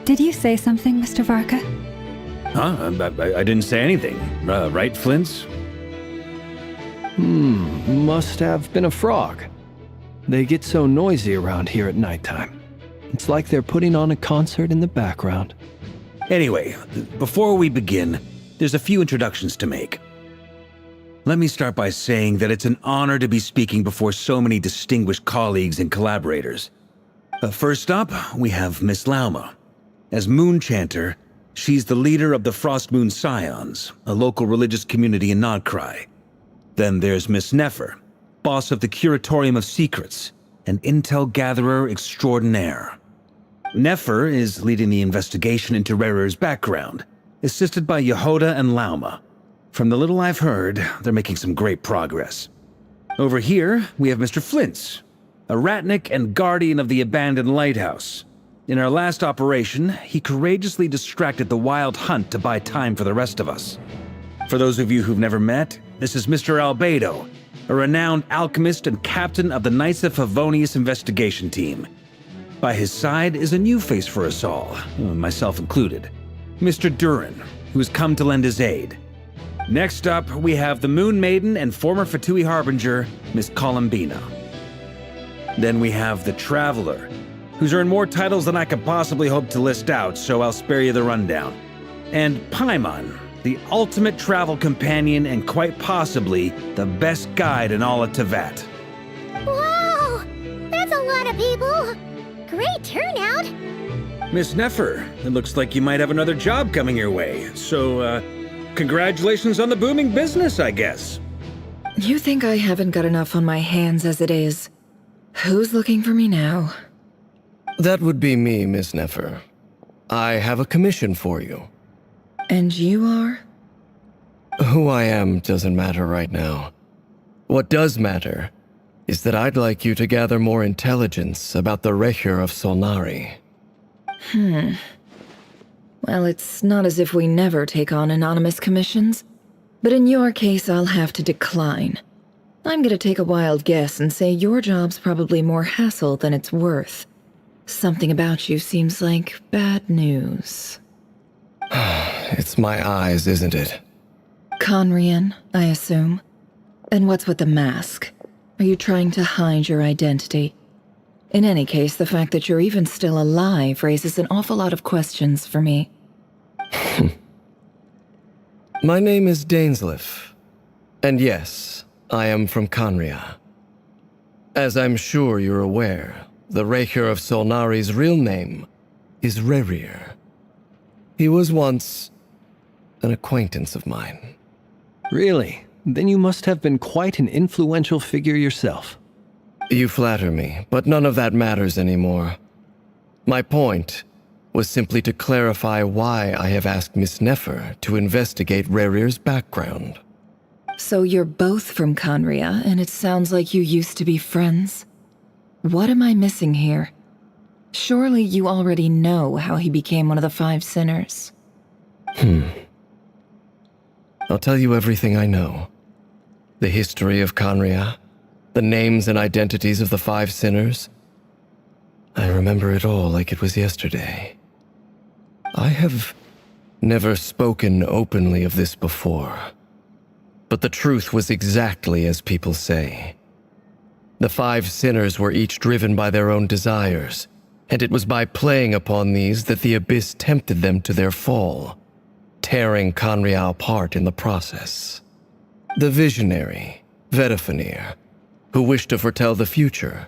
Did you say something, Mr. Varka? Huh? I didn't say anything. Right, Flints? Must have been a frog. They get so noisy around here at nighttime. It's like they're putting on a concert in the background. Anyway, before we begin, there's a few introductions to make. Let me start by saying that it's an honor to be speaking before so many distinguished colleagues and collaborators. First up, we have Miss Lauma. As Moon Chanter, she's the leader of the Frost Moon Scions, a local religious community in Nodcry. Then there's Miss Nefer, boss of the Curatorium of Secrets, and intel gatherer extraordinaire. Nefer is leading the investigation into Rerer's background, assisted by Yehoda and Lauma. From the little I've heard, they're making some great progress. Over here, we have Mr. Flint's, a ratnik and guardian of the abandoned lighthouse. In our last operation, he courageously distracted the wild hunt to buy time for the rest of us. For those of you who've never met, this is Mr. Albedo, a renowned alchemist and captain of the Knights of Favonius investigation team. By his side is a new face for us all, myself included, Mr. Durin, who has come to lend his aid. Next up, we have the Moon Maiden and former Fatui Harbinger, Miss Columbina. Then we have the Traveler, who's earned more titles than I could possibly hope to list out, so I'll spare you the rundown. And Paimon, the ultimate travel companion and quite possibly the best guide in all of Teyvat. Whoa! That's a lot of people! Great turnout! Miss Nefer, it looks like you might have another job coming your way, so, congratulations on the booming business, I guess. You think I haven't got enough on my hands as it is? Who's looking for me now? That would be me, Miss Nefer. I have a commission for you. And you are? Who I am doesn't matter right now. What does matter is that I'd like you to gather more intelligence about the Recher of Solnari. Well, it's not as if we never take on anonymous commissions, but in your case, I'll have to decline. I'm gonna take a wild guess and say your job's probably more hassle than it's worth. Something about you seems like bad news. It's my eyes, isn't it? Conrian, I assume. And what's with the mask? Are you trying to hide your identity? In any case, the fact that you're even still alive raises an awful lot of questions for me. My name is Dainsleif. And yes, I am from Conria. As I'm sure you're aware, the Recher of Solnari's real name is Rerir. He was once an acquaintance of mine. Really? Then you must have been quite an influential figure yourself. You flatter me, but none of that matters anymore. My point was simply to clarify why I have asked Miss Nefer to investigate Rerir's background. So you're both from Conria, and it sounds like you used to be friends? What am I missing here? Surely you already know how he became one of the Five Sinners. I'll tell you everything I know. The history of Conria, the names and identities of the Five Sinners. I remember it all like it was yesterday. I have never spoken openly of this before, but the truth was exactly as people say. The Five Sinners were each driven by their own desires, and it was by playing upon these that the Abyss tempted them to their fall, tearing Conria apart in the process. The visionary, Vedifenir, who wished to foretell the future.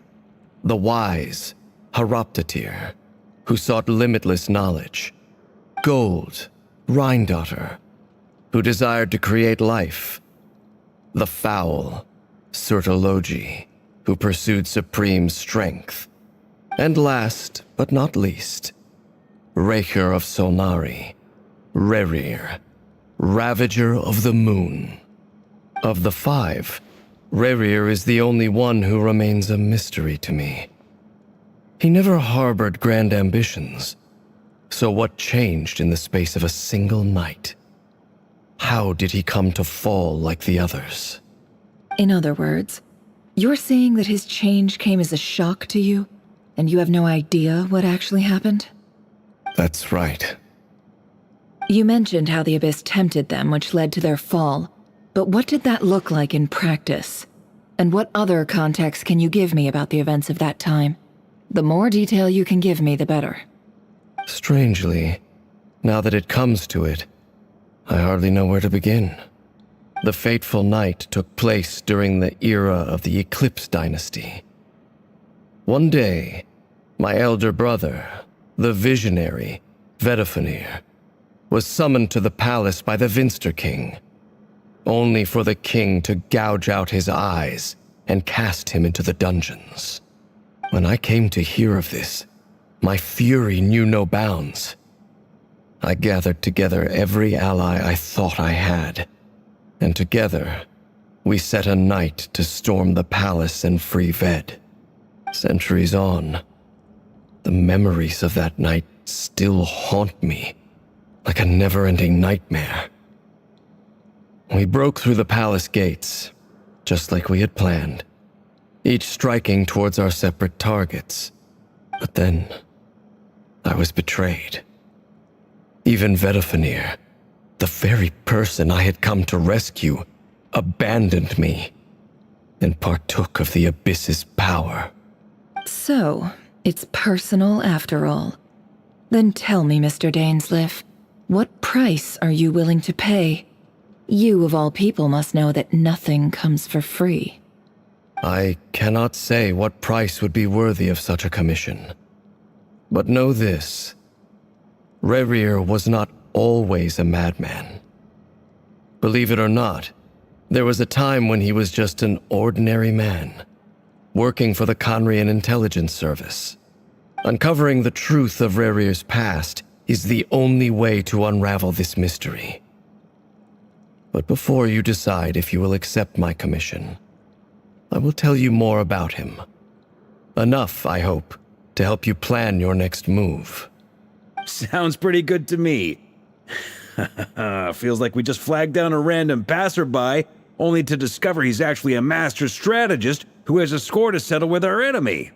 The wise, Haroptatir, who sought limitless knowledge. Gold, Rhindaughter, who desired to create life. The foul, Surtologi, who pursued supreme strength. And last, but not least, Recher of Solnari, Rerir, Ravager of the Moon. Of the five, Rerir is the only one who remains a mystery to me. He never harbored grand ambitions, so what changed in the space of a single night? How did he come to fall like the others? In other words, you're saying that his change came as a shock to you, and you have no idea what actually happened? That's right. You mentioned how the Abyss tempted them, which led to their fall. But what did that look like in practice? And what other context can you give me about the events of that time? The more detail you can give me, the better. Strangely, now that it comes to it, I hardly know where to begin. The fateful night took place during the era of the Eclipse Dynasty. One day, my elder brother, the visionary, Vedifenir, was summoned to the palace by the Vinster King, only for the king to gouge out his eyes and cast him into the dungeons. When I came to hear of this, my fury knew no bounds. I gathered together every ally I thought I had, and together, We set a knight to storm the palace and free Ved. Centuries on, the memories of that night still haunt me like a never-ending nightmare. We broke through the palace gates, just like we had planned, each striking towards our separate targets. But then, I was betrayed. Even Vedafenir, the very person I had come to rescue, abandoned me and partook of the Abyss's power. So, it's personal after all. Then tell me, Mr. Dainsleif, what price are you willing to pay? You, of all people, must know that nothing comes for free. I cannot say what price would be worthy of such a commission. But know this. Rerir was not always a madman. Believe it or not, there was a time when he was just an ordinary man, working for the Conrian Intelligence Service. Uncovering the truth of Rerir's past is the only way to unravel this mystery. But before you decide if you will accept my commission, I will tell you more about him. Enough, I hope, to help you plan your next move. Sounds pretty good to me. Feels like we just flagged down a random passerby, only to discover he's actually a master strategist who has a score to settle with our enemy.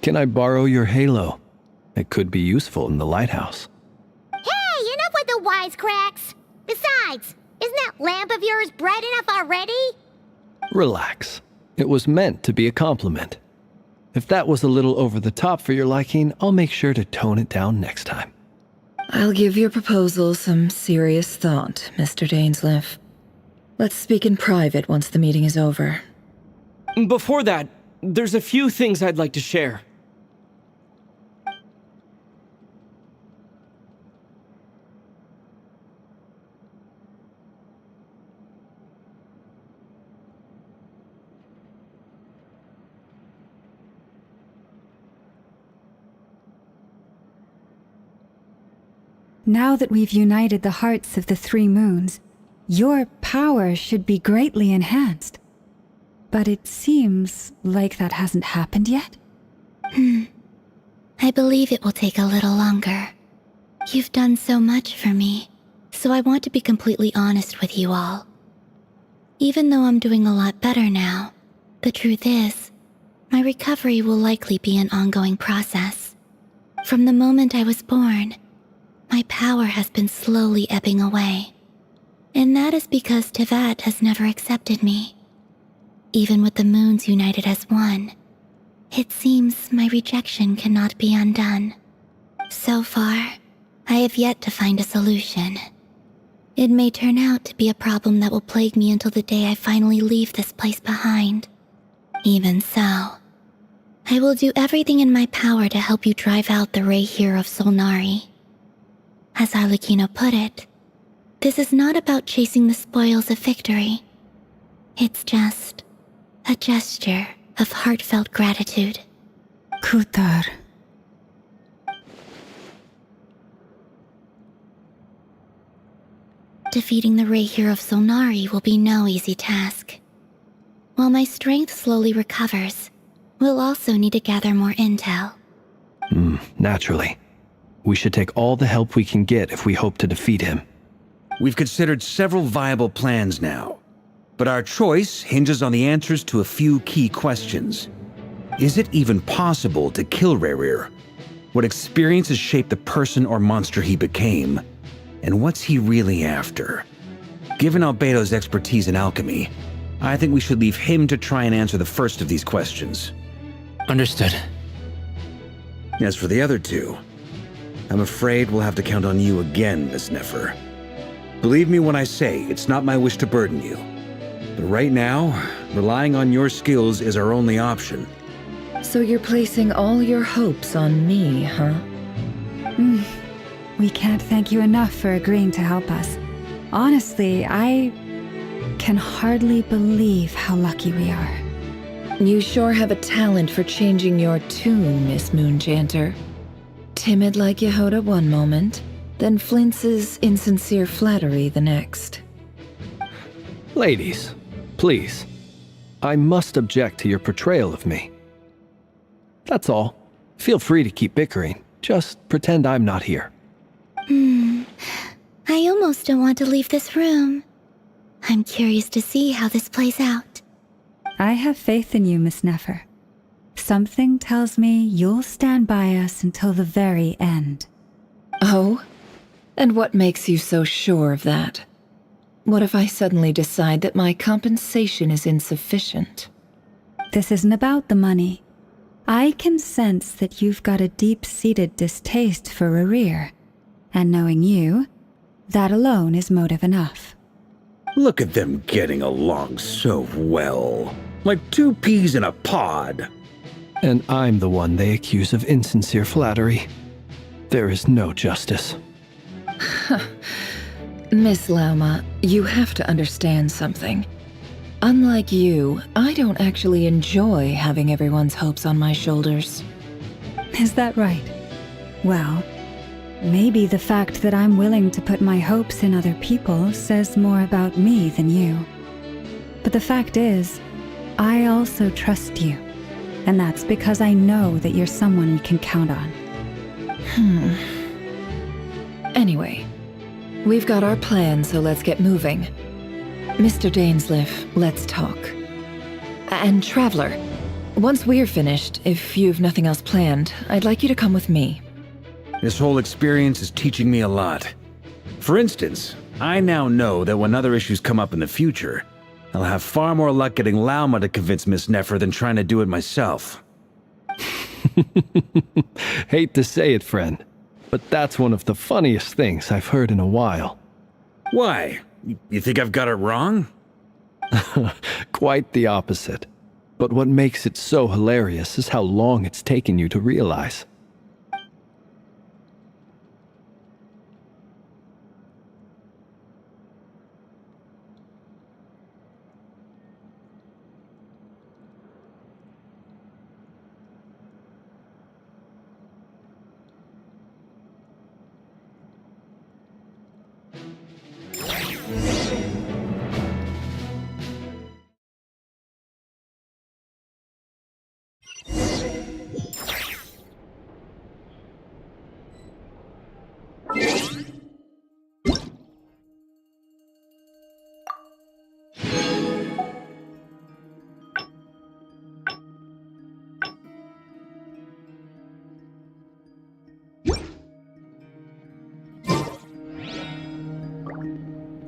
Can I borrow your halo? It could be useful in the lighthouse. Hey, enough with the wisecracks! Besides, isn't that lamp of yours bright enough already? Relax. It was meant to be a compliment. If that was a little over the top for your liking, I'll make sure to tone it down next time. I'll give your proposal some serious thought, Mr. Dainsleif. Let's speak in private once the meeting is over. Before that, there's a few things I'd like to share. Now that we've united the hearts of the three moons, your power should be greatly enhanced. But it seems like that hasn't happened yet. I believe it will take a little longer. You've done so much for me, so I want to be completely honest with you all. Even though I'm doing a lot better now, the truth is, my recovery will likely be an ongoing process. From the moment I was born, my power has been slowly ebbing away. And that is because Tevyat has never accepted me. Even with the moons united as one, it seems my rejection cannot be undone. So far, I have yet to find a solution. It may turn out to be a problem that will plague me until the day I finally leave this place behind. Even so, I will do everything in my power to help you drive out the Raihir of Solnari. As Arlecchino put it, this is not about chasing the spoils of victory. It's just a gesture of heartfelt gratitude. Kutar. Defeating the Raihir of Solnari will be no easy task. While my strength slowly recovers, we'll also need to gather more intel. Naturally. We should take all the help we can get if we hope to defeat him. We've considered several viable plans now, but our choice hinges on the answers to a few key questions. Is it even possible to kill Rerir? What experiences shaped the person or monster he became? And what's he really after? Given Albedo's expertise in alchemy, I think we should leave him to try and answer the first of these questions. Understood. As for the other two, I'm afraid we'll have to count on you again, Miss Nefer. Believe me when I say it's not my wish to burden you. But right now, relying on your skills is our only option. So you're placing all your hopes on me, huh? We can't thank you enough for agreeing to help us. Honestly, I can hardly believe how lucky we are. You sure have a talent for changing your tune, Miss Moonchanter. timid like Yehoda one moment, then flinches insincere flattery the next. Ladies, please. I must object to your portrayal of me. That's all. Feel free to keep bickering. Just pretend I'm not here. I almost don't want to leave this room. I'm curious to see how this plays out. I have faith in you, Miss Nefer. Something tells me you'll stand by us until the very end. Oh? And what makes you so sure of that? What if I suddenly decide that my compensation is insufficient? This isn't about the money. I can sense that you've got a deep-seated distaste for Rerir. And knowing you, that alone is motive enough. Look at them getting along so well. Like two peas in a pod. And I'm the one they accuse of insincere flattery. There is no justice. Miss Lauma, you have to understand something. Unlike you, I don't actually enjoy having everyone's hopes on my shoulders. Is that right? Well, maybe the fact that I'm willing to put my hopes in other people says more about me than you. But the fact is, I also trust you. And that's because I know that you're someone we can count on. Anyway, we've got our plan, so let's get moving. Mr. Dainsleif, let's talk. And Traveler, once we're finished, if you've nothing else planned, I'd like you to come with me. This whole experience is teaching me a lot. For instance, I now know that when other issues come up in the future, I'll have far more luck getting Lauma to convince Miss Nefer than trying to do it myself. Hate to say it, friend, but that's one of the funniest things I've heard in a while. Why? You think I've got it wrong? Quite the opposite. But what makes it so hilarious is how long it's taken you to realize.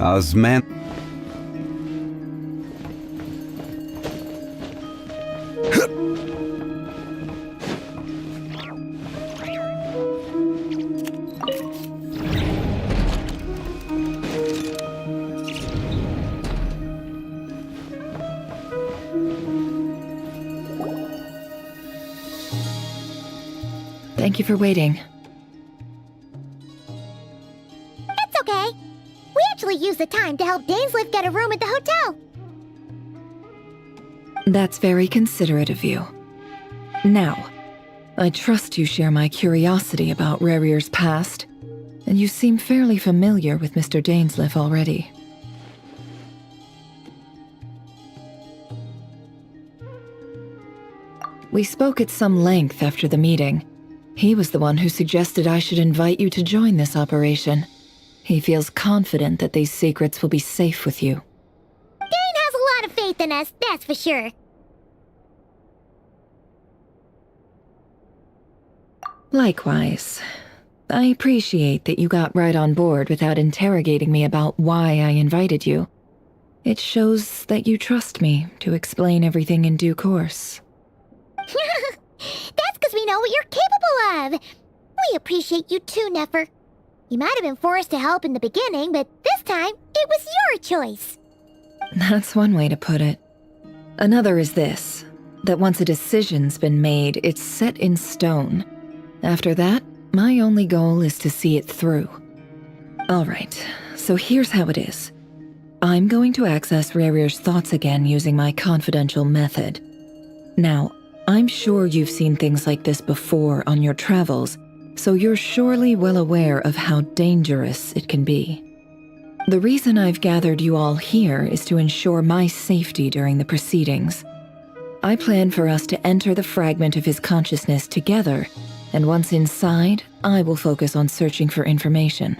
Osman. Thank you for waiting. It's okay. We actually used the time to help Dainsleif get a room at the hotel. That's very considerate of you. Now, I trust you share my curiosity about Rerir's past, and you seem fairly familiar with Mr. Dainsleif already. We spoke at some length after the meeting. He was the one who suggested I should invite you to join this operation. He feels confident that these secrets will be safe with you. Dane has a lot of faith in us, that's for sure. Likewise. I appreciate that you got right on board without interrogating me about why I invited you. It shows that you trust me to explain everything in due course. That's because we know what you're capable of. We appreciate you too, Nefer. You might have been forced to help in the beginning, but this time, it was your choice. That's one way to put it. Another is this, that once a decision's been made, it's set in stone. After that, my only goal is to see it through. Alright, so here's how it is. I'm going to access Rerir's thoughts again using my confidential method. Now, I'm sure you've seen things like this before on your travels, so you're surely well aware of how dangerous it can be. The reason I've gathered you all here is to ensure my safety during the proceedings. I plan for us to enter the fragment of his consciousness together, and once inside, I will focus on searching for information.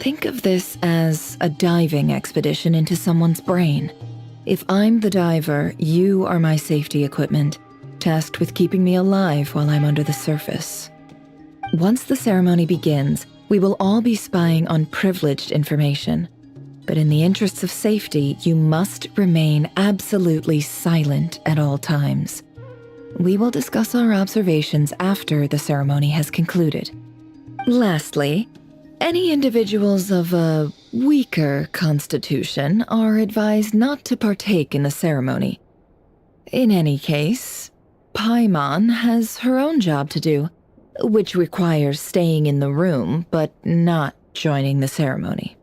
Think of this as a diving expedition into someone's brain. If I'm the diver, you are my safety equipment, tasked with keeping me alive while I'm under the surface. Once the ceremony begins, we will all be spying on privileged information. But in the interests of safety, you must remain absolutely silent at all times. We will discuss our observations after the ceremony has concluded. Lastly, any individuals of a weaker constitution are advised not to partake in the ceremony. In any case, Paimon has her own job to do, which requires staying in the room but not joining the ceremony.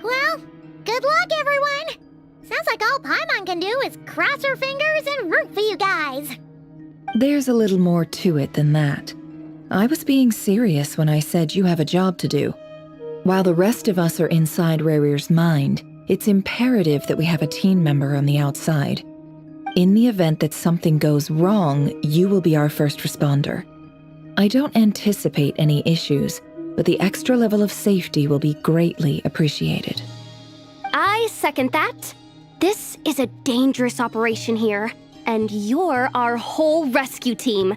Well, good luck, everyone! Sounds like all Paimon can do is cross her fingers and root for you guys. There's a little more to it than that. I was being serious when I said you have a job to do. While the rest of us are inside Rarir's mind, it's imperative that we have a team member on the outside. In the event that something goes wrong, you will be our first responder. I don't anticipate any issues, but the extra level of safety will be greatly appreciated. I second that. This is a dangerous operation here, and you're our whole rescue team.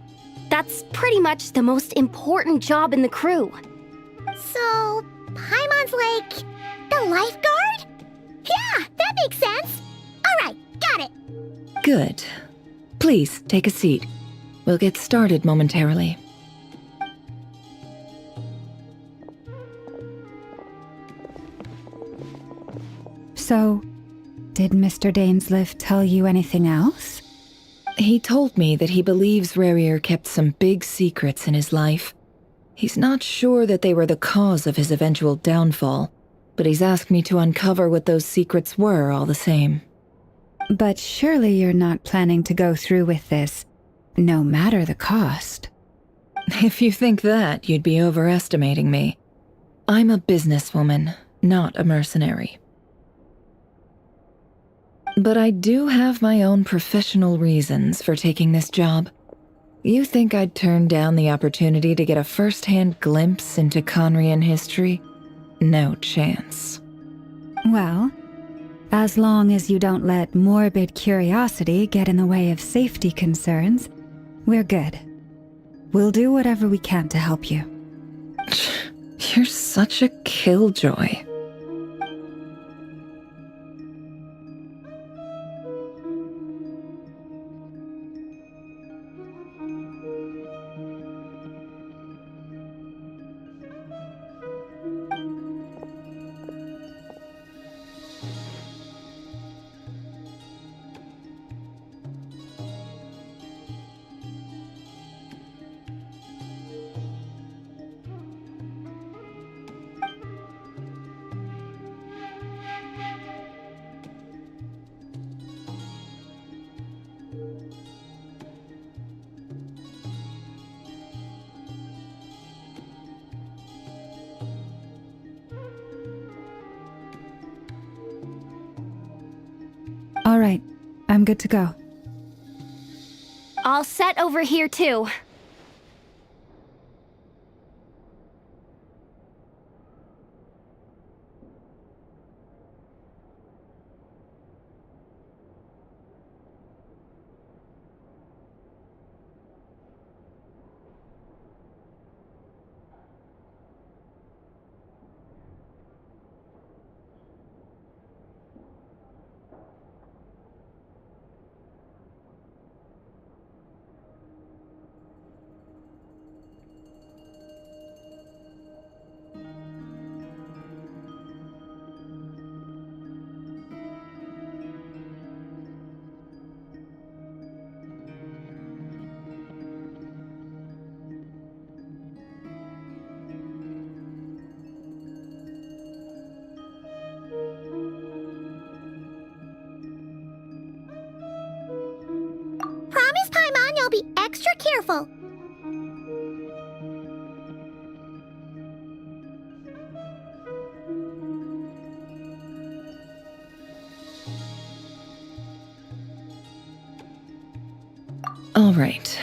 That's pretty much the most important job in the crew. So, Paimon's like the lifeguard? Yeah, that makes sense. Alright, got it. Good. Please, take a seat. We'll get started momentarily. So, did Mr. Dainsliff tell you anything else? He told me that he believes Rarir kept some big secrets in his life. He's not sure that they were the cause of his eventual downfall, but he's asked me to uncover what those secrets were all the same. But surely you're not planning to go through with this, no matter the cost. If you think that, you'd be overestimating me. I'm a businesswoman, not a mercenary. But I do have my own professional reasons for taking this job. You think I'd turn down the opportunity to get a first-hand glimpse into Conrian history? No chance. Well, as long as you don't let morbid curiosity get in the way of safety concerns, we're good. We'll do whatever we can to help you. You're such a killjoy. All right, I'm good to go. All set over here, too. awful. All right.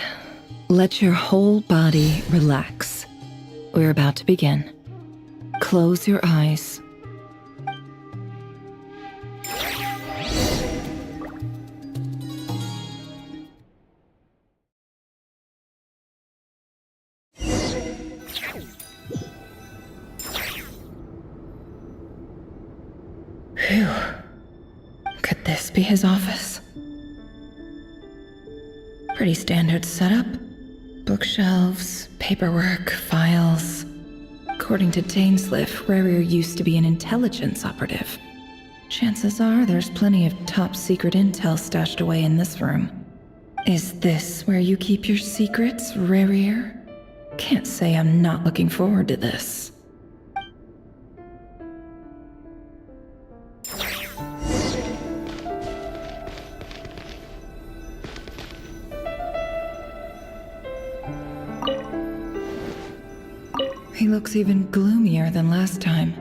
Let your whole body relax. We're about to begin. Close your eyes. Phew. Could this be his office? Pretty standard setup. Bookshelves, paperwork, files. According to Dainsliff, Rerir used to be an intelligence operative. Chances are there's plenty of top secret intel stashed away in this room. Is this where you keep your secrets, Rerir? Can't say I'm not looking forward to this. He looks even gloomier than last time.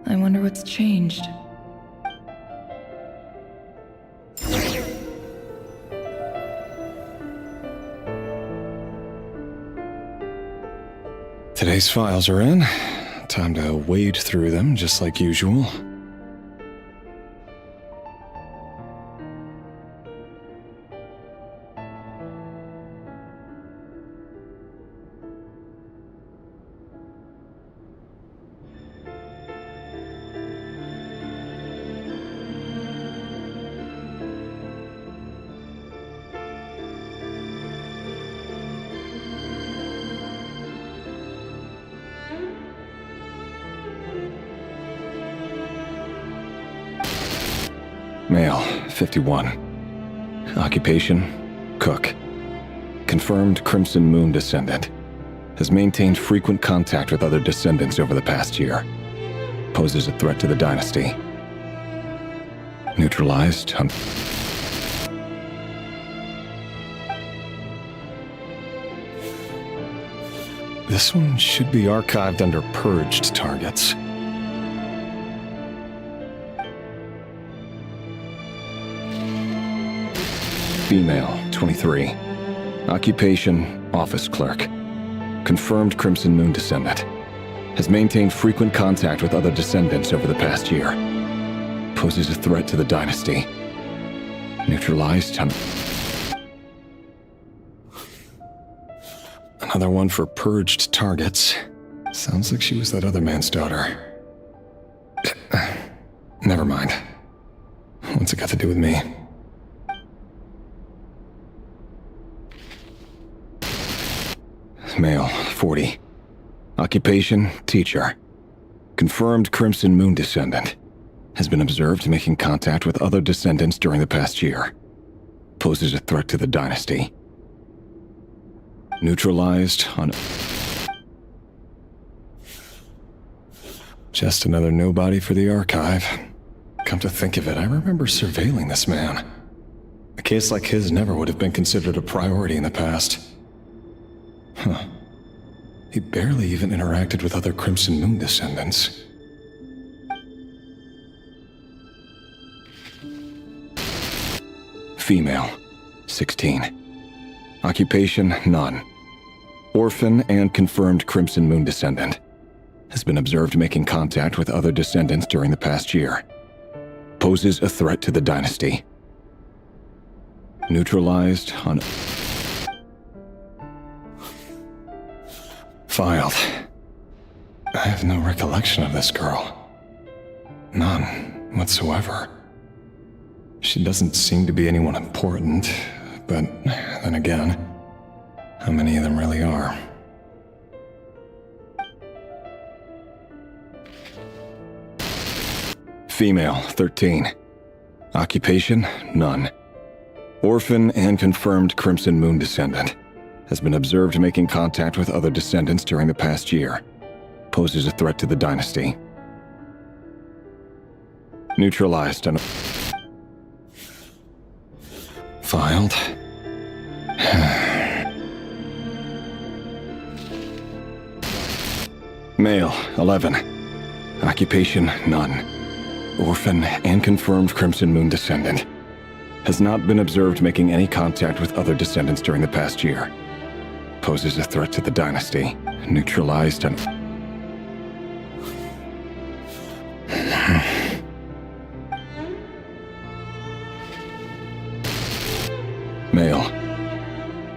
I wonder what's changed. Today's files are in. Time to wade through them just like usual. Male, 51. Occupation, cook. Confirmed Crimson Moon descendant. Has maintained frequent contact with other descendants over the past year. Poses a threat to the dynasty. Neutralized. This one should be archived under purged targets. Female, 23. Occupation, office clerk. Confirmed Crimson Moon descendant. Has maintained frequent contact with other descendants over the past year. Poses a threat to the dynasty. Neutralized. Another one for purged targets. Sounds like she was that other man's daughter. Never mind. What's it got to do with me? Male, 40. Occupation, teacher. Confirmed Crimson Moon descendant. Has been observed making contact with other descendants during the past year. Poses a threat to the dynasty. Neutralized on... Just another nobody for the archive. Come to think of it, I remember surveilling this man. A case like his never would have been considered a priority in the past. Huh. He barely even interacted with other Crimson Moon descendants. Female, 16. Occupation, none. Orphan and confirmed Crimson Moon descendant. Has been observed making contact with other descendants during the past year. Poses a threat to the dynasty. Neutralized on... Filed. I have no recollection of this girl. None whatsoever. She doesn't seem to be anyone important, but then again, how many of them really are? Female, 13. Occupation, none. Orphan and confirmed Crimson Moon descendant. Has been observed making contact with other descendants during the past year. Poses a threat to the dynasty. Neutralized and... Filed. Male, 11. Occupation, none. Orphan and confirmed Crimson Moon descendant. Has not been observed making any contact with other descendants during the past year. Poses a threat to the dynasty. Neutralized and... Male.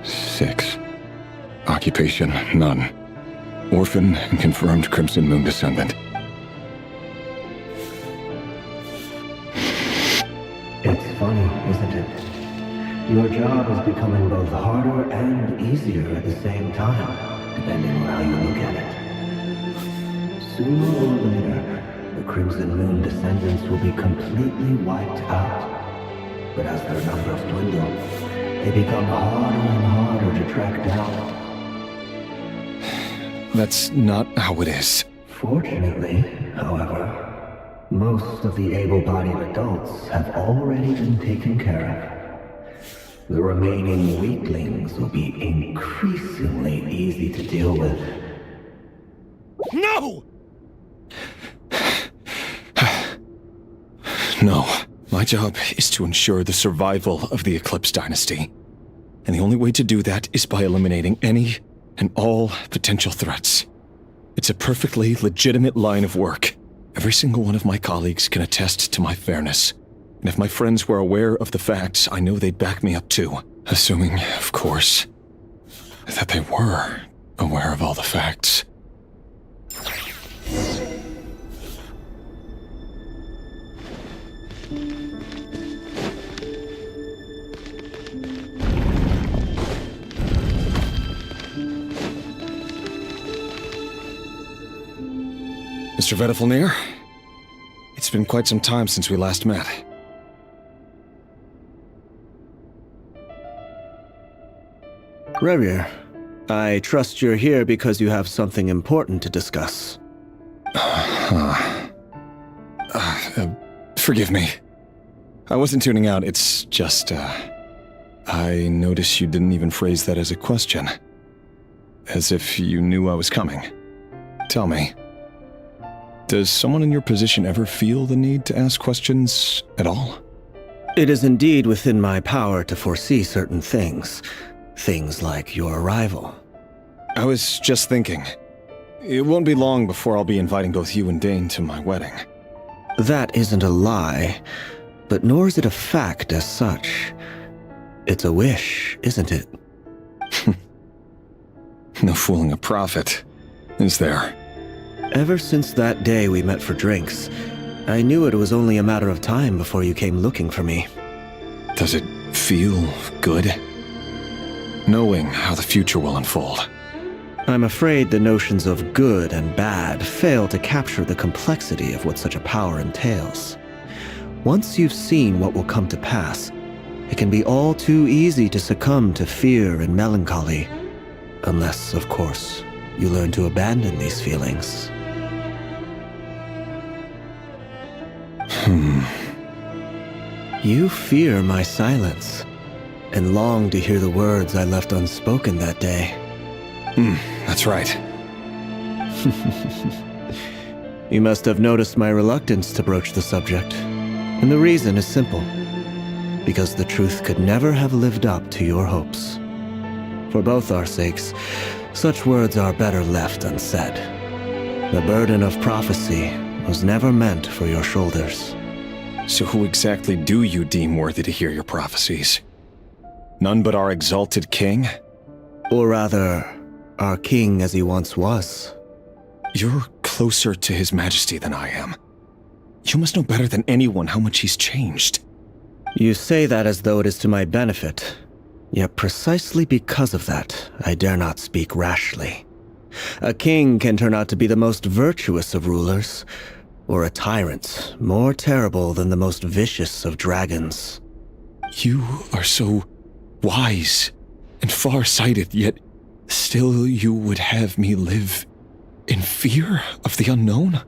6. Occupation, none. Orphan and confirmed Crimson Moon descendant. It's funny, isn't it? Your job is becoming both harder and easier at the same time, depending on how you look at it. Sooner or later, the Crimson Moon descendants will be completely wiped out. But as their numbers dwindle, they become harder and harder to track down. That's not how it is. Fortunately, however, most of the able-bodied adults have already been taken care of. The remaining weaklings will be increasingly easy to deal with. No! No. My job is to ensure the survival of the Eclipse Dynasty. And the only way to do that is by eliminating any and all potential threats. It's a perfectly legitimate line of work. Every single one of my colleagues can attest to my fairness. And if my friends were aware of the facts, I know they'd back me up too. Assuming, of course, that they were aware of all the facts. Mr. Vedifalnir, it's been quite some time since we last met. Rerir, I trust you're here because you have something important to discuss. Forgive me. I wasn't tuning out, it's just, I noticed you didn't even phrase that as a question. As if you knew I was coming. Tell me, does someone in your position ever feel the need to ask questions at all? It is indeed within my power to foresee certain things. Things like your arrival. I was just thinking. It won't be long before I'll be inviting both you and Dane to my wedding. That isn't a lie, but nor is it a fact as such. It's a wish, isn't it? No fooling a prophet, is there? Ever since that day we met for drinks, I knew it was only a matter of time before you came looking for me. Does it feel good? Knowing how the future will unfold. I'm afraid the notions of good and bad fail to capture the complexity of what such a power entails. Once you've seen what will come to pass, it can be all too easy to succumb to fear and melancholy. Unless, of course, you learn to abandon these feelings. You fear my silence, and long to hear the words I left unspoken that day. That's right. You must have noticed my reluctance to broach the subject. And the reason is simple. Because the truth could never have lived up to your hopes. For both our sakes, such words are better left unsaid. The burden of prophecy was never meant for your shoulders. So who exactly do you deem worthy to hear your prophecies? None but our exalted king? Or rather, our king as he once was. You're closer to his majesty than I am. You must know better than anyone how much he's changed. You say that as though it is to my benefit. Yet precisely because of that, I dare not speak rashly. A king can turn out to be the most virtuous of rulers, or a tyrant more terrible than the most vicious of dragons. You are so wise and far-sighted, yet still you would have me live in fear of the unknown?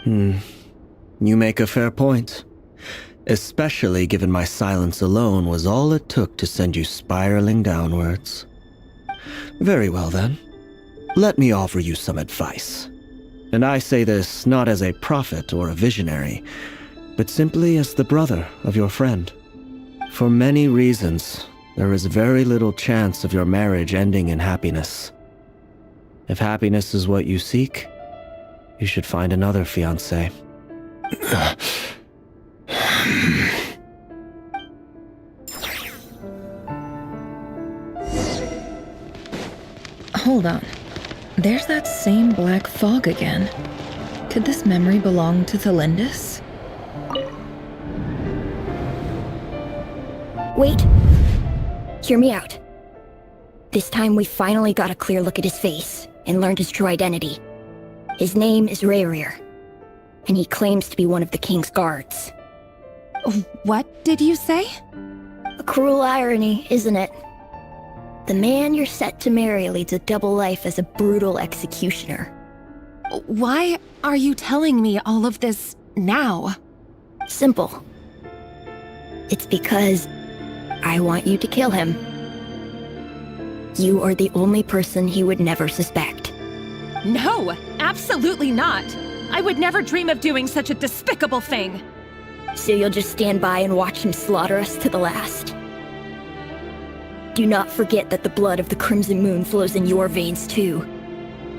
You make a fair point. Especially given my silence alone was all it took to send you spiraling downwards. Very well then. Let me offer you some advice. And I say this not as a prophet or a visionary, but simply as the brother of your friend. For many reasons, there is very little chance of your marriage ending in happiness. If happiness is what you seek, you should find another fiancé. Hold on. There's that same black fog again. Could this memory belong to Thelindis? Wait. Hear me out. This time we finally got a clear look at his face and learned his true identity. His name is Rerir, and he claims to be one of the king's guards. What did you say? A cruel irony, isn't it? The man you're set to marry leads a double life as a brutal executioner. Why are you telling me all of this now? Simple. It's because I want you to kill him. You are the only person he would never suspect. No, absolutely not. I would never dream of doing such a despicable thing. So you'll just stand by and watch him slaughter us to the last? Do not forget that the blood of the Crimson Moon flows in your veins too.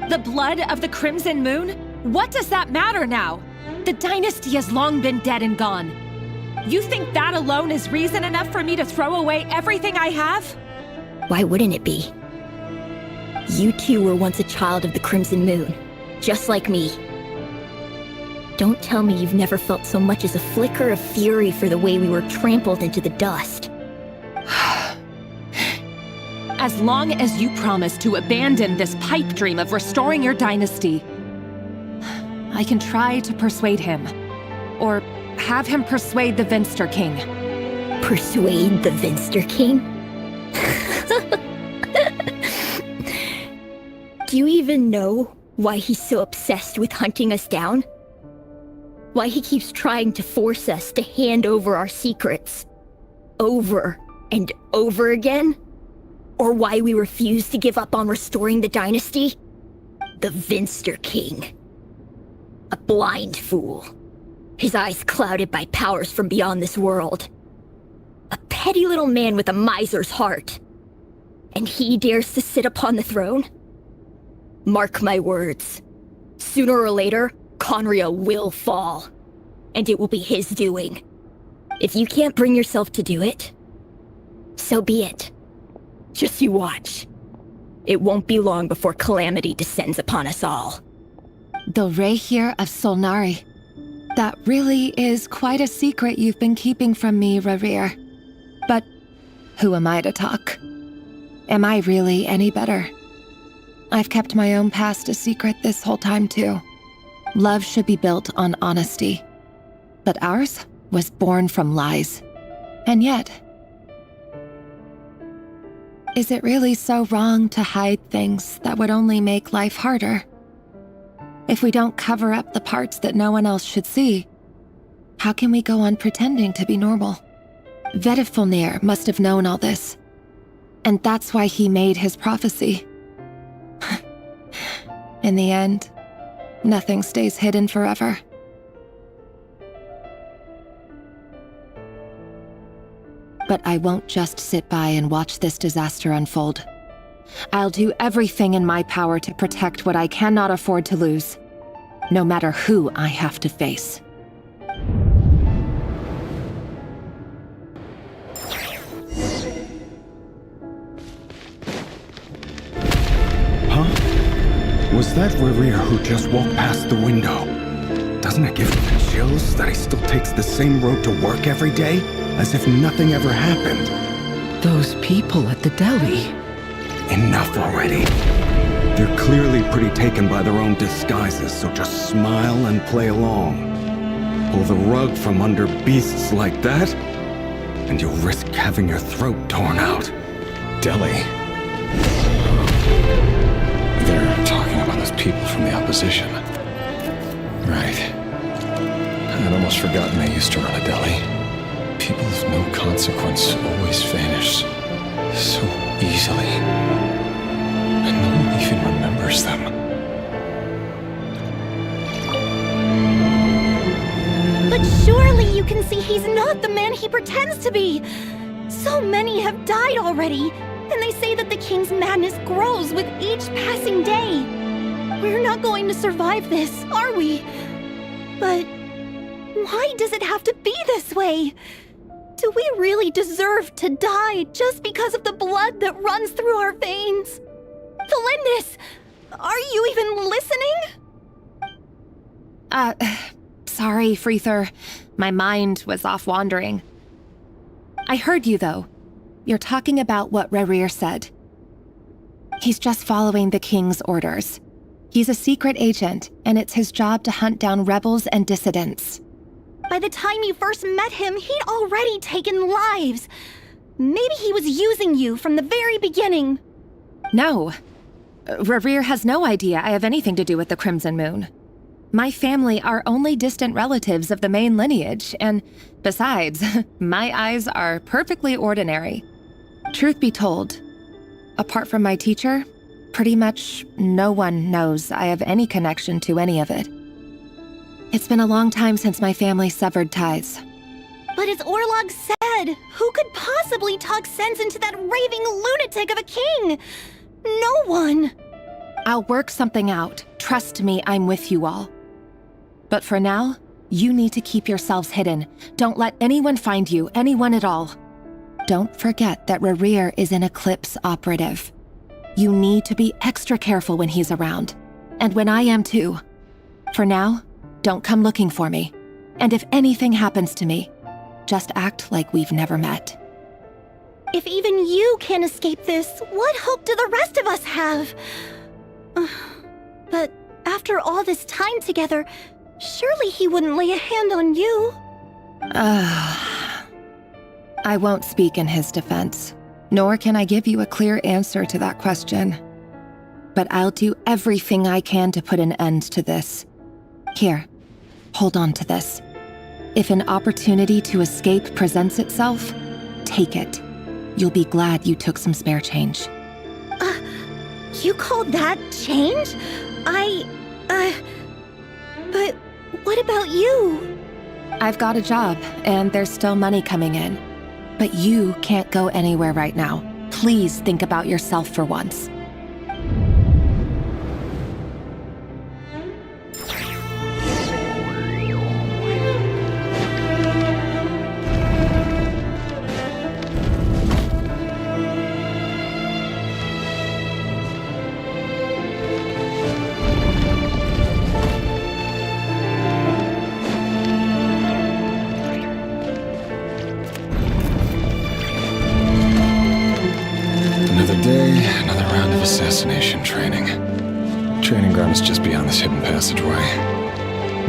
The blood of the Crimson Moon? What does that matter now? The dynasty has long been dead and gone. You think that alone is reason enough for me to throw away everything I have? Why wouldn't it be? You two were once a child of the Crimson Moon, just like me. Don't tell me you've never felt so much as a flicker of fury for the way we were trampled into the dust. As long as you promise to abandon this pipe dream of restoring your dynasty, I can try to persuade him. Or have him persuade the Vinster King. Persuade the Vinster King? Do you even know why he's so obsessed with hunting us down? Why he keeps trying to force us to hand over our secrets over and over again? Or why we refuse to give up on restoring the dynasty? The Vinster King. A blind fool. His eyes clouded by powers from beyond this world. A petty little man with a miser's heart. And he dares to sit upon the throne? Mark my words. Sooner or later, Conria will fall. And it will be his doing. If you can't bring yourself to do it, so be it. Just you watch. It won't be long before calamity descends upon us all. The Reir of Solnari. That really is quite a secret you've been keeping from me, Rerir. But who am I to talk? Am I really any better? I've kept my own past a secret this whole time too. Love should be built on honesty. But ours was born from lies. And yet, is it really so wrong to hide things that would only make life harder? If we don't cover up the parts that no one else should see, how can we go on pretending to be normal? Vedifulnir must have known all this. And that's why he made his prophecy. In the end, nothing stays hidden forever. But I won't just sit by and watch this disaster unfold. I'll do everything in my power to protect what I cannot afford to lose, no matter who I have to face. Huh? Was that Rerir who just walked past the window? Doesn't it give me the chills that he still takes the same road to work every day? As if nothing ever happened. Those people at the deli. Enough already. They're clearly pretty taken by their own disguises, so just smile and play along. Pull the rug from under beasts like that, and you'll risk having your throat torn out. Deli. They're talking about those people from the opposition. Right. I'd almost forgotten they used to run a deli. People of no consequence always vanish so easily. And no one even remembers them. see he's not the man he pretends to be. So many have died already, and they say that the king's madness grows with each passing day. We're not going to survive this, are we? But why does it have to be this way? Do we really deserve to die just because of the blood that runs through our veins? Felindis, are you even listening? Sorry, Freether. My mind was off wandering. I heard you, though. You're talking about what Rerir said. He's just following the king's orders. He's a secret agent, and it's his job to hunt down rebels and dissidents. By the time you first met him, he'd already taken lives. Maybe he was using you from the very beginning. No. Rerir has no idea I have anything to do with the Crimson Moon. My family are only distant relatives of the main lineage, and besides, my eyes are perfectly ordinary. Truth be told, apart from my teacher, pretty much no one knows I have any connection to any of it. It's been a long time since my family severed ties. But as Orlog said, who could possibly talk sense into that raving lunatic of a king? No one. I'll work something out. Trust me, I'm with you all. But for now, you need to keep yourselves hidden. Don't let anyone find you, anyone at all. Don't forget that Rerir is an Eclipse operative. You need to be extra careful when he's around. And when I am too. For now, don't come looking for me. And if anything happens to me, just act like we've never met. If even you can't escape this, what hope do the rest of us have? But after all this time together, surely he wouldn't lay a hand on you. I won't speak in his defense, nor can I give you a clear answer to that question. But I'll do everything I can to put an end to this. Here, hold on to this. If an opportunity to escape presents itself, take it. You'll be glad you took some spare change. You call that change? But what about you? I've got a job, and there's still money coming in. But you can't go anywhere right now. Please think about yourself for once. Assassination training. Training ground is just beyond this hidden passageway.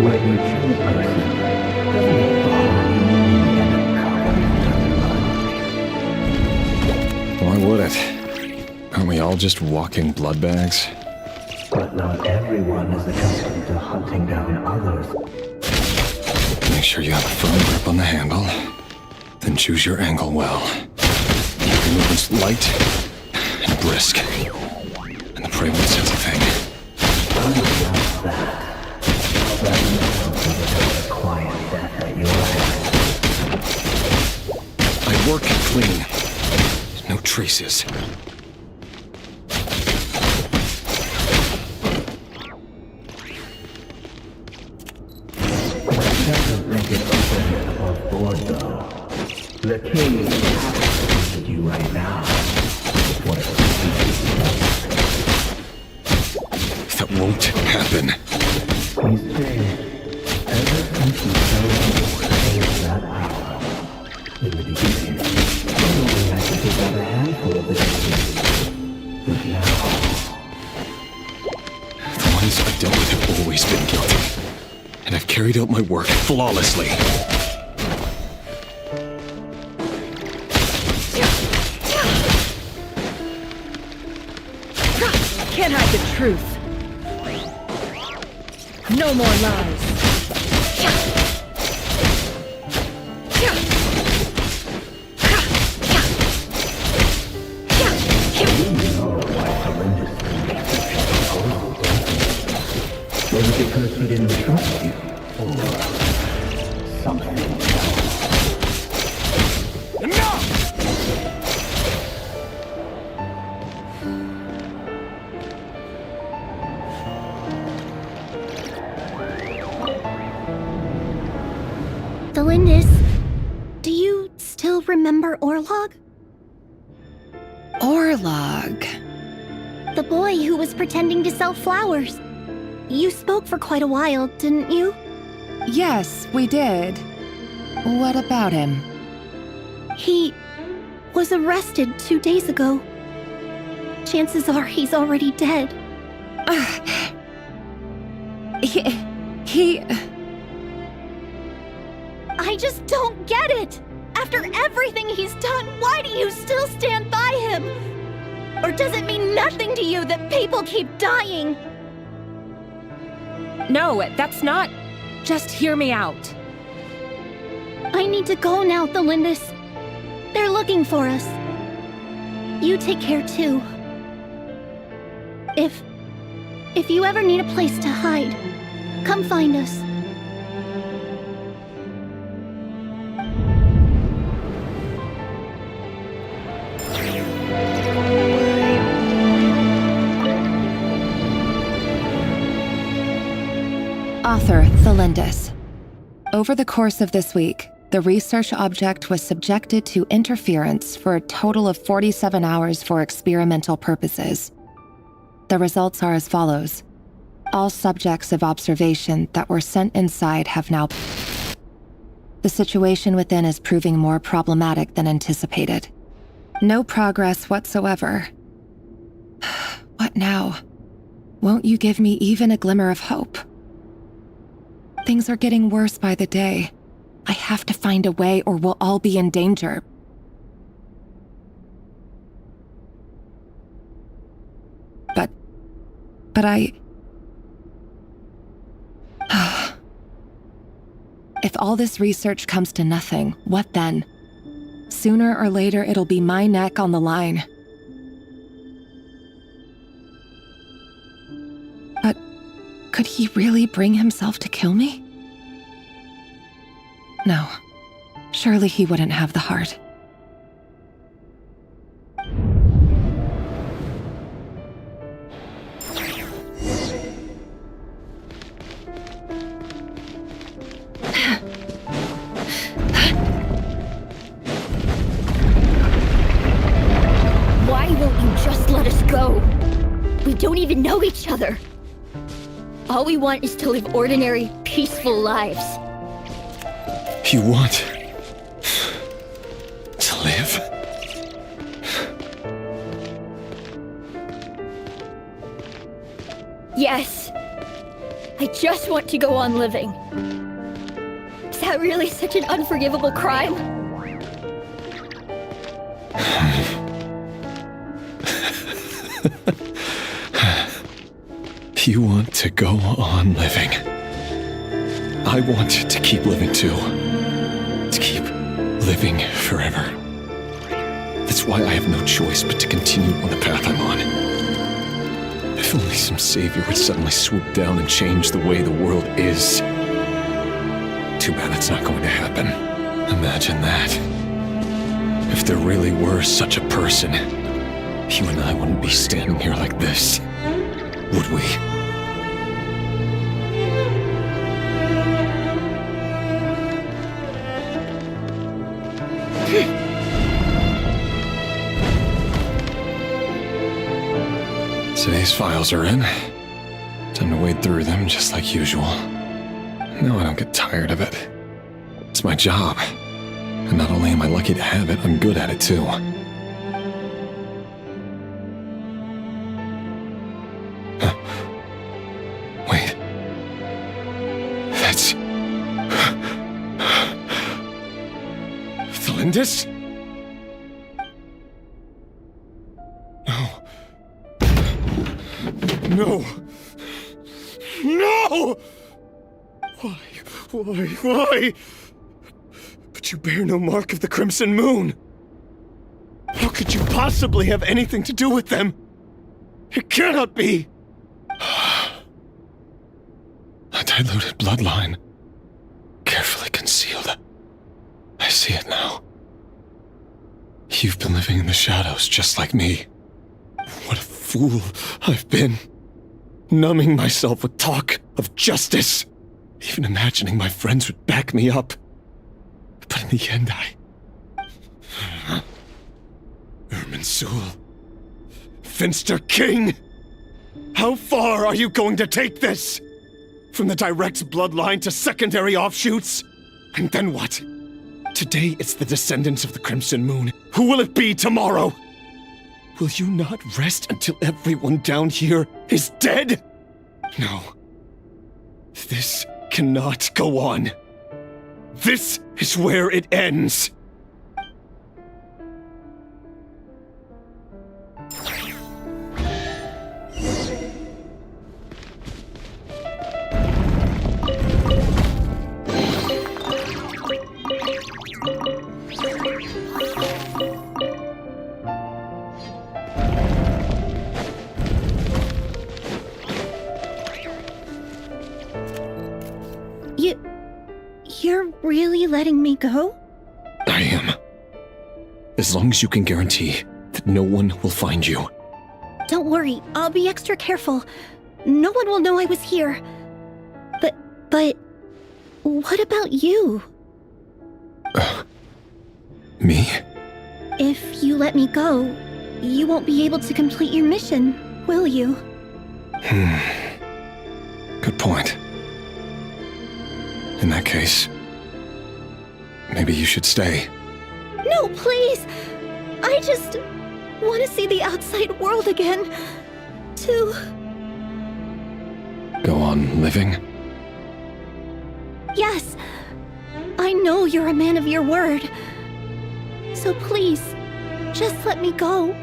When you kill a person, doesn't it follow you Why would it? Aren't we all just walking blood bags? But not everyone is accustomed to hunting down others. Make sure you have a firm grip on the handle. Then choose your angle well. Keep your movements light and brisk. The prey won't sense a thing. I work clean. No traces. Doesn't make it open above board, though. The king is happy with you right now. What That won't happen. He's changed. Ever since he chose that power. In the beginning, he only had to take out a handful of the disease. But now... The ones I've dealt with have always been guilty. And I've carried out my work flawlessly. Can't hide the truth. No more lies. Was it because he didn't trust you? Or something else? Lindis, do you still remember Orlog? Orlog. The boy who was pretending to sell flowers. You spoke for quite a while, didn't you? Yes, we did. What about him? He was arrested 2 days ago. Chances are he's already dead. He... I just don't get it! After everything he's done, why do you still stand by him? Or does it mean nothing to you that people keep dying? No, that's not... Just hear me out. I need to go now, Thelindis. They're looking for us. You take care too. If you ever need a place to hide, come find us. Author Thelindis. Over the course of this week, the research object was subjected to interference for a total of 47 hours for experimental purposes. The results are as follows. All subjects of observation that were sent inside have now... The situation within is proving more problematic than anticipated. No progress whatsoever. What now? Won't you give me even a glimmer of hope? Things are getting worse by the day. I have to find a way or we'll all be in danger. But I... If all this research comes to nothing, what then? Sooner or later, it'll be my neck on the line. But could he really bring himself to kill me? No. Surely he wouldn't have the heart. Why won't you just let us go? We don't even know each other. All we want is to live ordinary, peaceful lives. You want to live? Yes. I just want to go on living. Is that really such an unforgivable crime? You want to go on living. I want to keep living too. To keep living forever. That's why I have no choice but to continue on the path I'm on. If only some savior would suddenly swoop down and change the way the world is. Too bad that's not going to happen. Imagine that. If there really were such a person, you and I wouldn't be standing here like this, would we? Today's files are in. Time to wade through them just like usual. No, I don't get tired of it. It's my job. And not only am I lucky to have it, I'm good at it too. Wait. That's... Thelindis? No! No! Why? But you bear no mark of the Crimson Moon! How could you possibly have anything to do with them? It cannot be! A diluted bloodline. Carefully concealed. I see it now. You've been living in the shadows just like me. What a fool I've been. Numbing myself with talk of justice. Even imagining my friends would back me up. But in the end, Irminsul. Finster King! How far are you going to take this? From the direct bloodline to secondary offshoots? And then what? Today it's the descendants of the Crimson Moon. Who will it be tomorrow? Will you not rest until everyone down here is dead? No. This cannot go on. This is where it ends. You're really letting me go? I am. As long as you can guarantee that no one will find you. Don't worry, I'll be extra careful. No one will know I was here. But what about you? Me? If you let me go, you won't be able to complete your mission, will you? Good point. In that case, maybe you should stay. No, please! I just want to see the outside world again. To Go on living? Yes. I know you're a man of your word. So please, just let me go.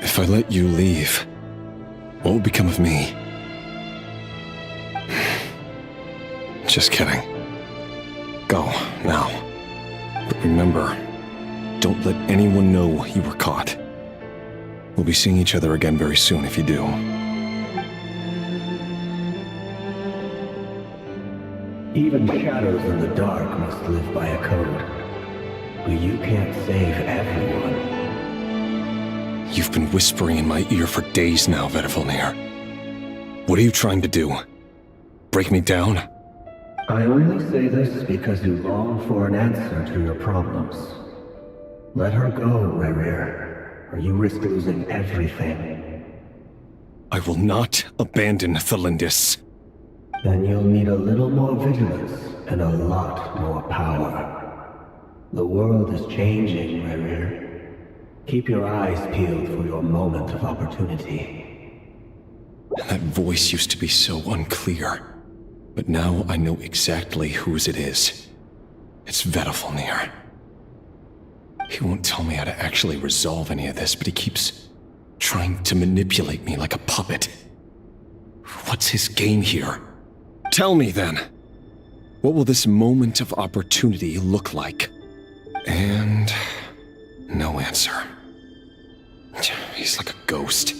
If I let you leave, what will become of me? Just kidding. Go, now. But remember, don't let anyone know you were caught. We'll be seeing each other again very soon if you do. Even shadows in the dark must live by a code. But you can't save everyone. You've been whispering in my ear for days now, Vedifilnir. What are you trying to do? Break me down? I only say this because you long for an answer to your problems. Let her go, Rerir, or you risk losing everything. I will not abandon Thelindis. Then you'll need a little more vigilance and a lot more power. The world is changing, Rerir. Keep your eyes peeled for your moment of opportunity. That voice used to be so unclear. But now I know exactly whose it is. It's Vedifilnir. He won't tell me how to actually resolve any of this, but he keeps trying to manipulate me like a puppet. What's his game here? Tell me then. What will this moment of opportunity look like? And no answer. He's like a ghost.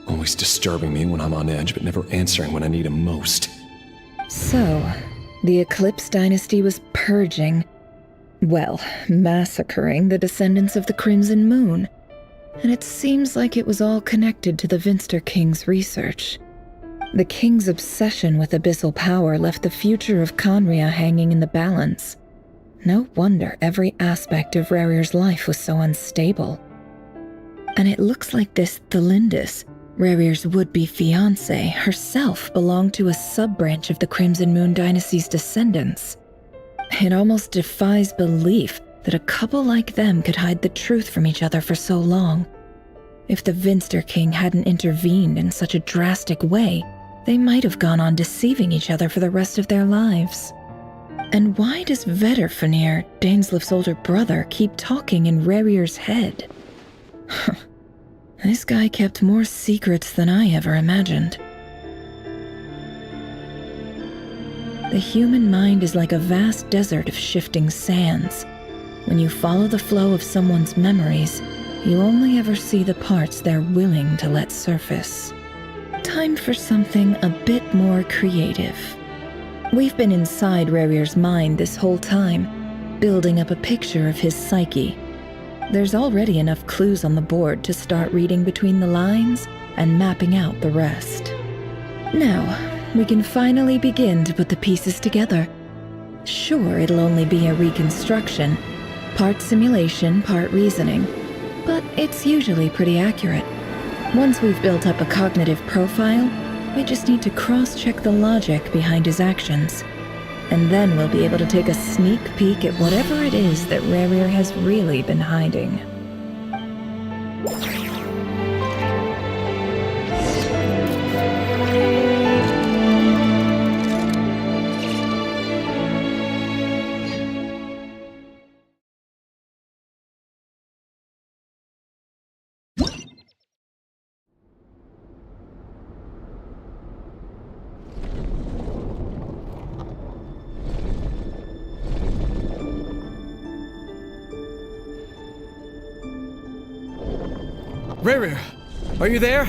Always disturbing me when I'm on edge, but never answering when I need him most. So, the Eclipse Dynasty was purging, well, massacring the descendants of the Crimson Moon. And it seems like it was all connected to the Finster King's research. The King's obsession with abyssal power left the future of Khaenri'ah hanging in the balance. No wonder every aspect of Rerir's life was so unstable. And it looks like this Thelindis, Rerir's would-be fiancée, herself belonged to a sub-branch of the Crimson Moon Dynasty's descendants. It almost defies belief that a couple like them could hide the truth from each other for so long. If the Finster King hadn't intervened in such a drastic way, they might have gone on deceiving each other for the rest of their lives. And why does Vedifilnir, Daneslif's older brother, keep talking in Rerir's head? This guy kept more secrets than I ever imagined. The human mind is like a vast desert of shifting sands. When you follow the flow of someone's memories, you only ever see the parts they're willing to let surface. Time for something a bit more creative. We've been inside Rerir's mind this whole time, building up a picture of his psyche. There's already enough clues on the board to start reading between the lines and mapping out the rest. Now, we can finally begin to put the pieces together. Sure, it'll only be a reconstruction, part simulation, part reasoning, but it's usually pretty accurate. Once we've built up a cognitive profile, we just need to cross-check the logic behind his actions. And then we'll be able to take a sneak peek at whatever it is that Rerir has really been hiding. Rerir, are you there?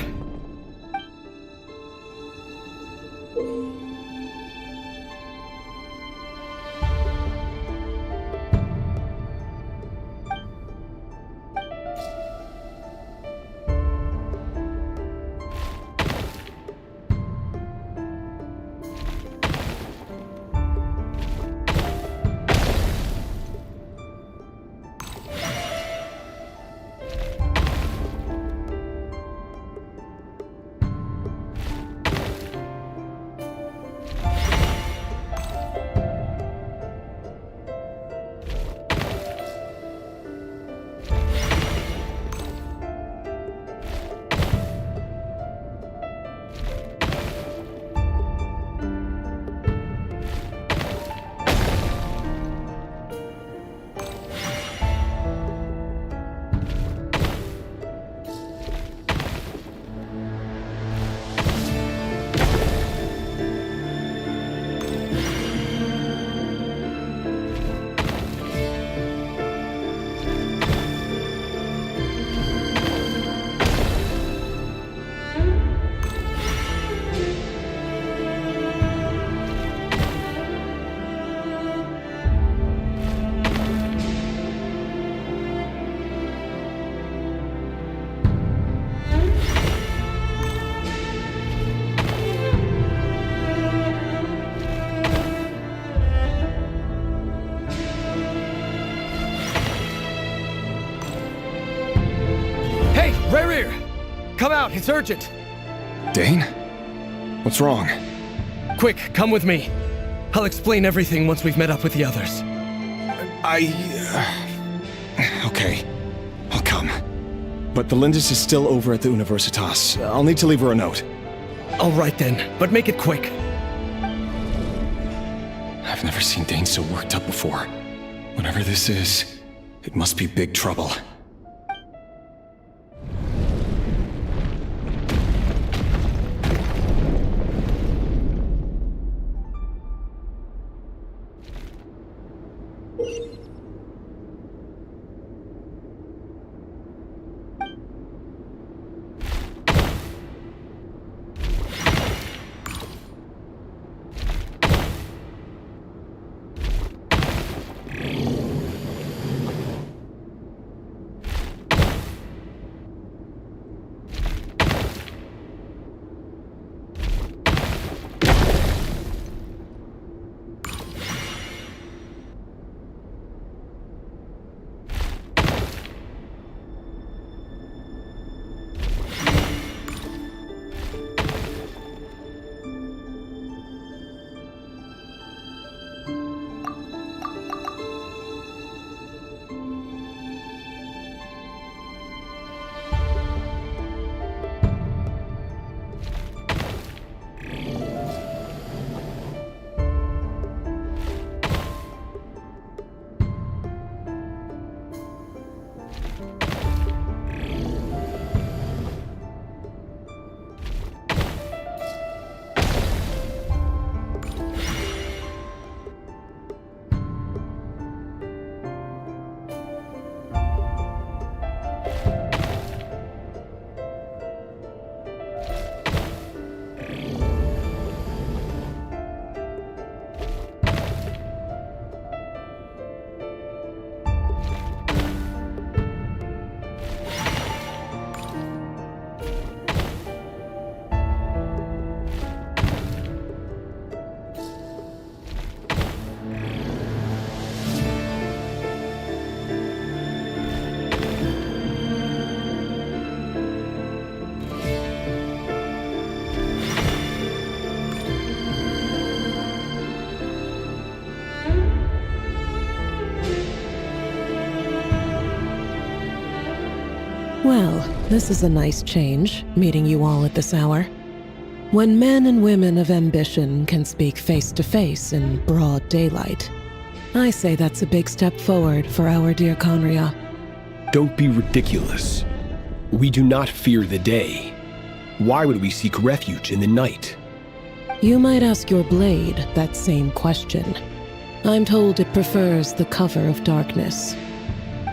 Rerir! Come out, it's urgent! Dane? What's wrong? Quick, come with me. I'll explain everything once we've met up with the others. Okay. I'll come. But the Lindis is still over at the Universitas. I'll need to leave her a note. All right then, but make it quick. I've never seen Dane so worked up before. Whatever this is, it must be big trouble. Well, this is a nice change, meeting you all at this hour. When men and women of ambition can speak face to face in broad daylight, I say that's a big step forward for our dear Conria. Don't be ridiculous. We do not fear the day. Why would we seek refuge in the night? You might ask your blade that same question. I'm told it prefers the cover of darkness.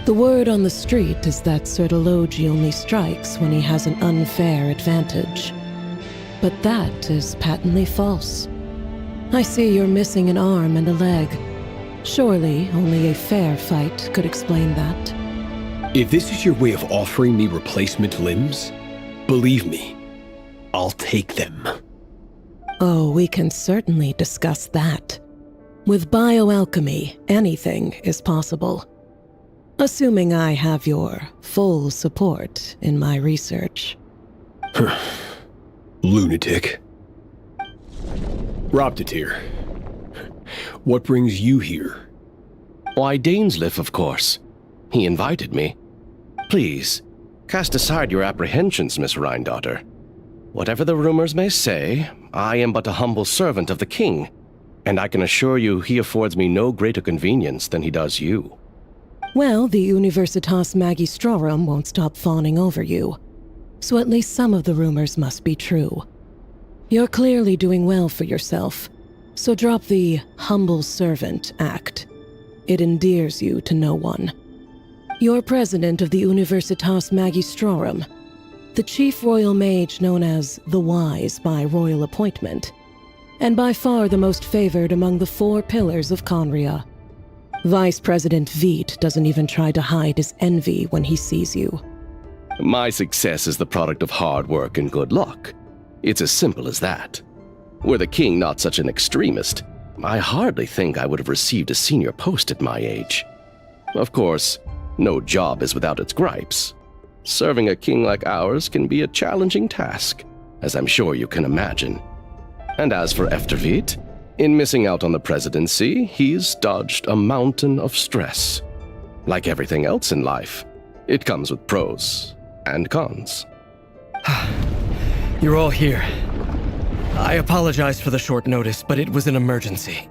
The word on the street is that Sir Delogi only strikes when he has an unfair advantage. But that is patently false. I see you're missing an arm and a leg. Surely only a fair fight could explain that. If this is your way of offering me replacement limbs, believe me, I'll take them. Oh, we can certainly discuss that. With bioalchemy, anything is possible. Assuming I have your full support in my research. Lunatic. Robtatir, what brings you here? Why, Dainsleif, of course. He invited me. Please, cast aside your apprehensions, Miss Rhindaughter. Whatever the rumors may say, I am but a humble servant of the king, and I can assure you he affords me no greater convenience than he does you. Well, the Universitas Magistrorum won't stop fawning over you, so at least some of the rumors must be true. You're clearly doing well for yourself, so drop the humble servant act. It endears you to no one. You're president of the Universitas Magistrorum, the chief royal mage known as the Wise by royal appointment, and by far the most favored among the 4 pillars of Conria. Vice President Veet doesn't even try to hide his envy when he sees you. My success is the product of hard work and good luck. It's as simple as that. Were the king not such an extremist, I hardly think I would have received a senior post at my age. Of course, no job is without its gripes. Serving a king like ours can be a challenging task, as I'm sure you can imagine. And as for Efterveet, in missing out on the presidency, he's dodged a mountain of stress. Like everything else in life, it comes with pros and cons. You're all here. I apologize for the short notice, but it was an emergency.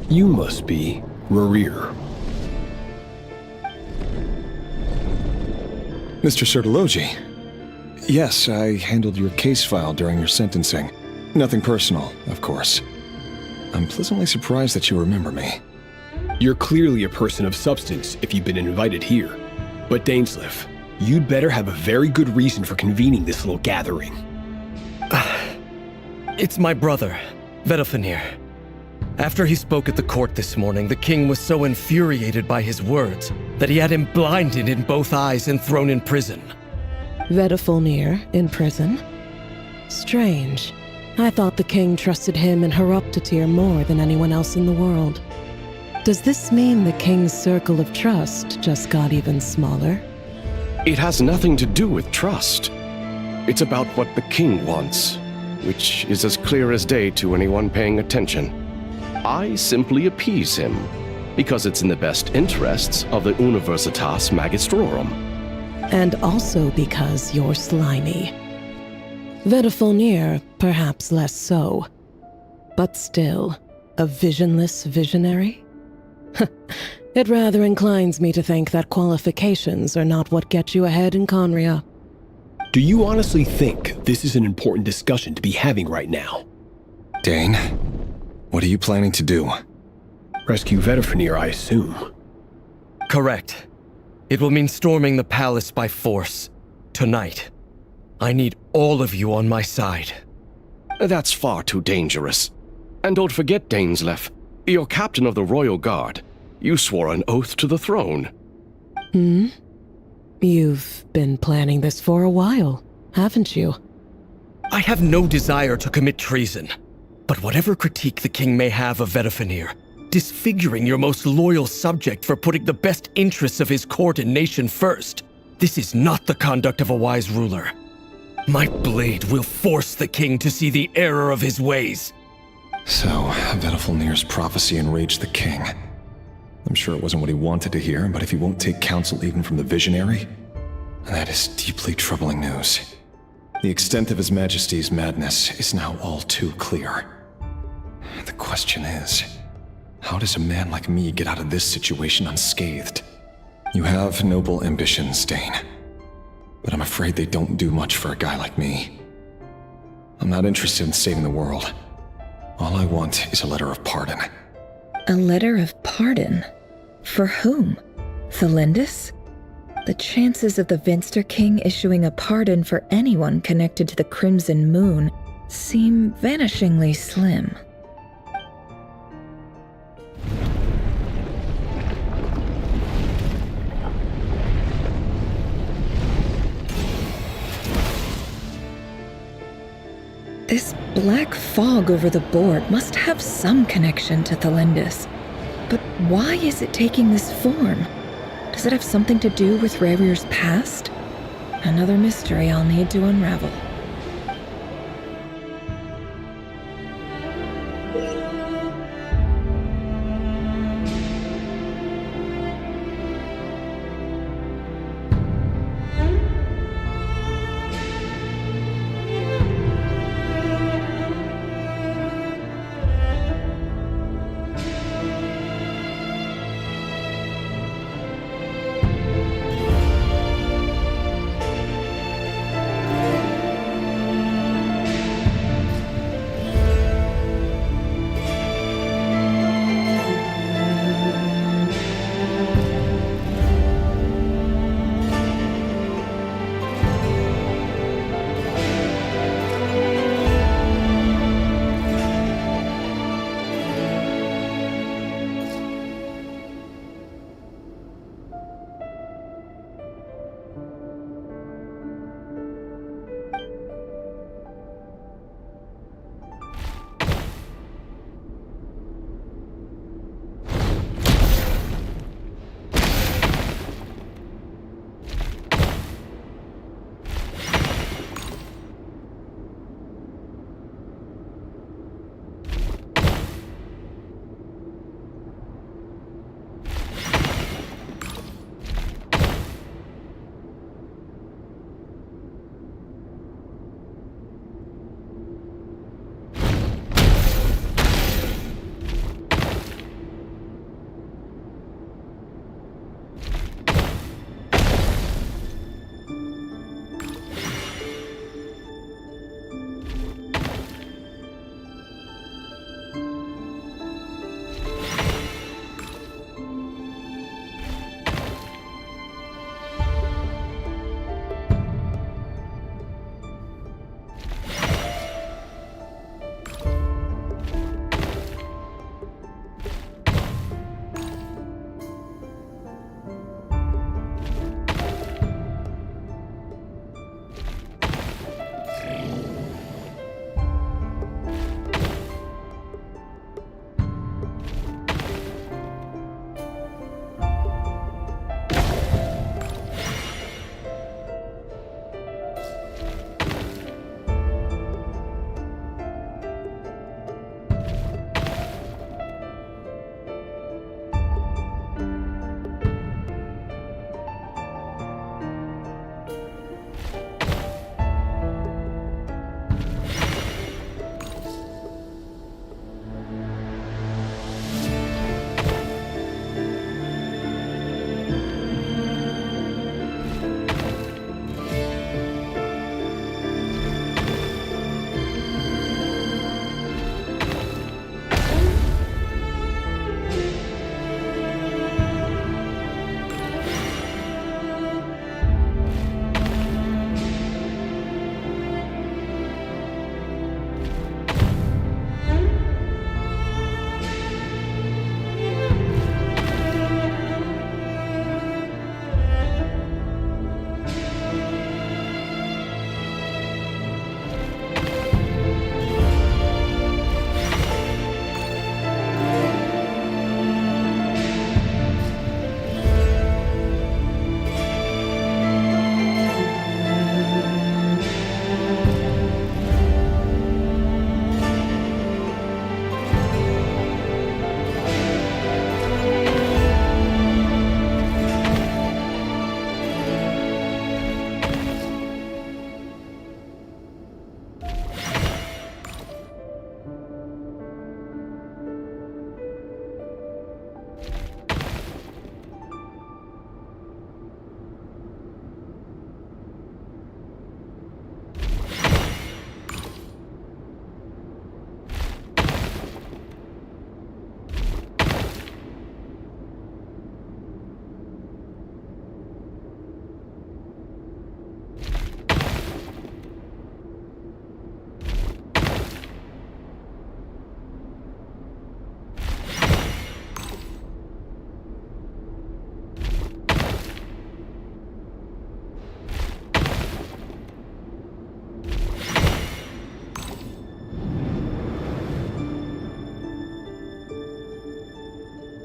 You must be Rerir. Mr. Sertologi. Yes, I handled your case file during your sentencing. Nothing personal, of course. I'm pleasantly surprised that you remember me. You're clearly a person of substance if you've been invited here. But Dainsleif, you'd better have a very good reason for convening this little gathering. It's my brother, Vedalfenir. After he spoke at the court this morning, the king was so infuriated by his words that he had him blinded in both eyes and thrown in prison. Vedalfenir in prison? Strange. I thought the king trusted him and Horoptatir more than anyone else in the world. Does this mean the king's circle of trust just got even smaller? It has nothing to do with trust. It's about what the king wants, which is as clear as day to anyone paying attention. I simply appease him, because it's in the best interests of the Universitas Magistrorum. And also because you're slimy. Vedalfenir, perhaps less so. But still, a visionless visionary? It rather inclines me to think that qualifications are not what get you ahead in Conria. Do you honestly think this is an important discussion to be having right now? Dane, what are you planning to do? Rescue Vedalfenir, I assume. Correct. It will mean storming the palace by force. Tonight. I need all of you on my side. That's far too dangerous. And don't forget, Dainsleif, you're captain of the Royal Guard. You swore an oath to the throne. Hmm? You've been planning this for a while, haven't you? I have no desire to commit treason. But whatever critique the king may have of Vedalfenir, disfiguring your most loyal subject for putting the best interests of his court and nation first, this is not the conduct of a wise ruler. My blade will force the king to see the error of his ways. So, Vedalfenir's prophecy enraged the king. I'm sure it wasn't what he wanted to hear, but if he won't take counsel even from the visionary, that is deeply troubling news. The extent of His Majesty's madness is now all too clear. The question is, how does a man like me get out of this situation unscathed? You have noble ambitions, Dane, but I'm afraid they don't do much for a guy like me. I'm not interested in saving the world. All I want is a letter of pardon. A letter of pardon? For whom? Thelindis? The chances of the Vinster King issuing a pardon for anyone connected to the Crimson Moon seem vanishingly slim. This black fog over the board must have some connection to Thelindis. But why is it taking this form? Does it have something to do with Revir's past? Another mystery I'll need to unravel.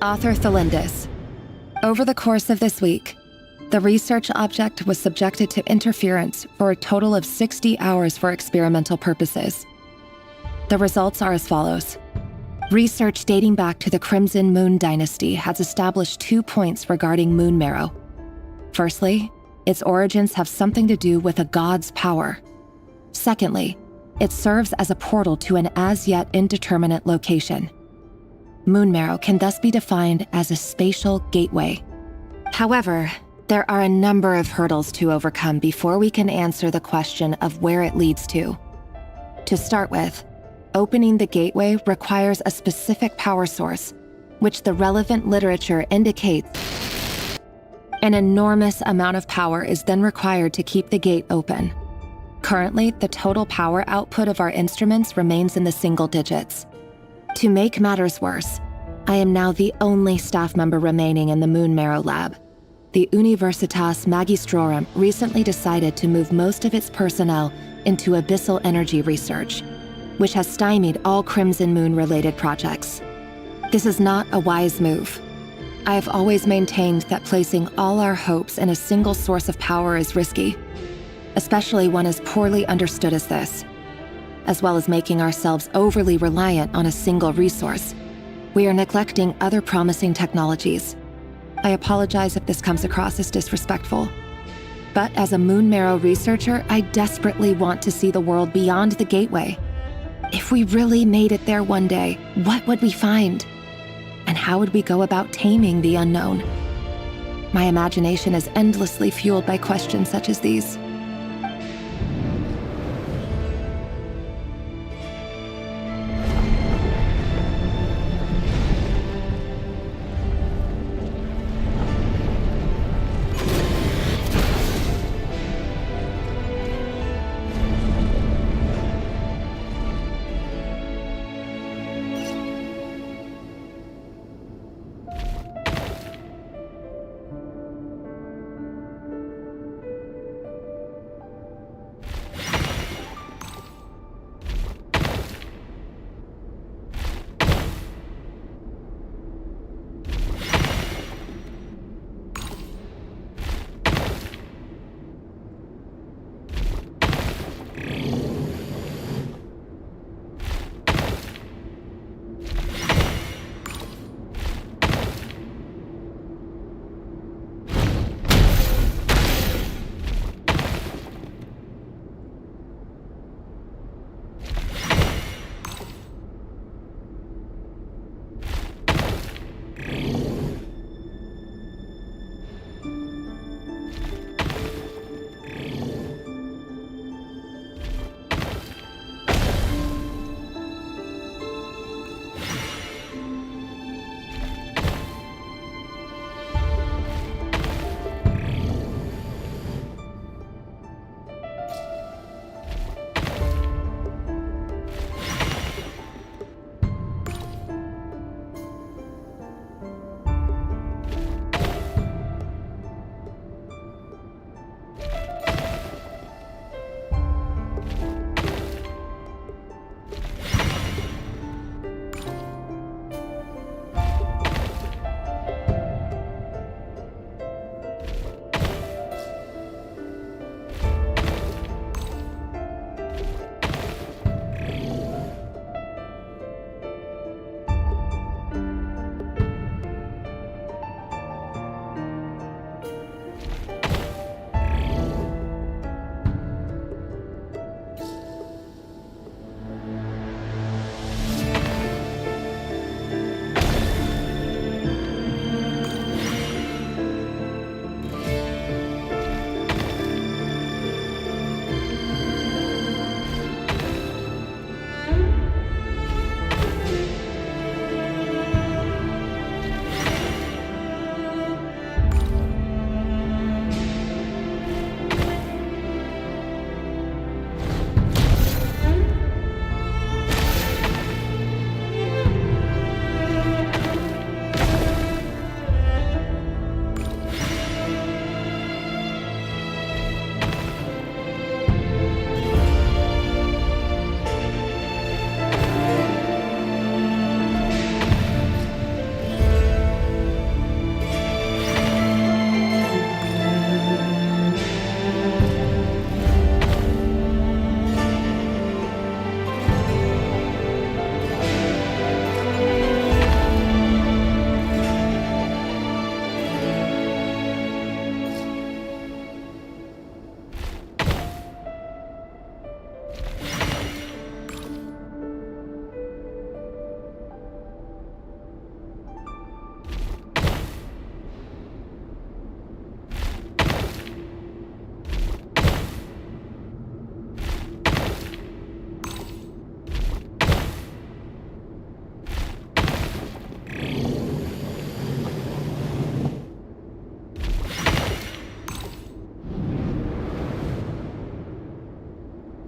Author Thelindis. Over the course of this week, the research object was subjected to interference for a total of 60 hours for experimental purposes. The results are as follows. Research dating back to the Crimson Moon Dynasty has established 2 points regarding moon marrow. Firstly, its origins have something to do with a god's power. Secondly, it serves as a portal to an as-yet indeterminate location. Moon marrow can thus be defined as a spatial gateway. However, there are a number of hurdles to overcome before we can answer the question of where it leads to. To start with, opening the gateway requires a specific power source, which the relevant literature indicates. An enormous amount of power is then required to keep the gate open. Currently, the total power output of our instruments remains in the single digits. To make matters worse, I am now the only staff member remaining in the Moon Marrow lab. The Universitas Magistrorum recently decided to move most of its personnel into abyssal energy research, which has stymied all Crimson Moon-related projects. This is not a wise move. I have always maintained that placing all our hopes in a single source of power is risky, especially one as poorly understood as this. As well as making ourselves overly reliant on a single resource, we are neglecting other promising technologies. I apologize if this comes across as disrespectful. But as a Moon Marrow researcher, I desperately want to see the world beyond the gateway. If we really made it there one day, what would we find? And how would we go about taming the unknown? My imagination is endlessly fueled by questions such as these.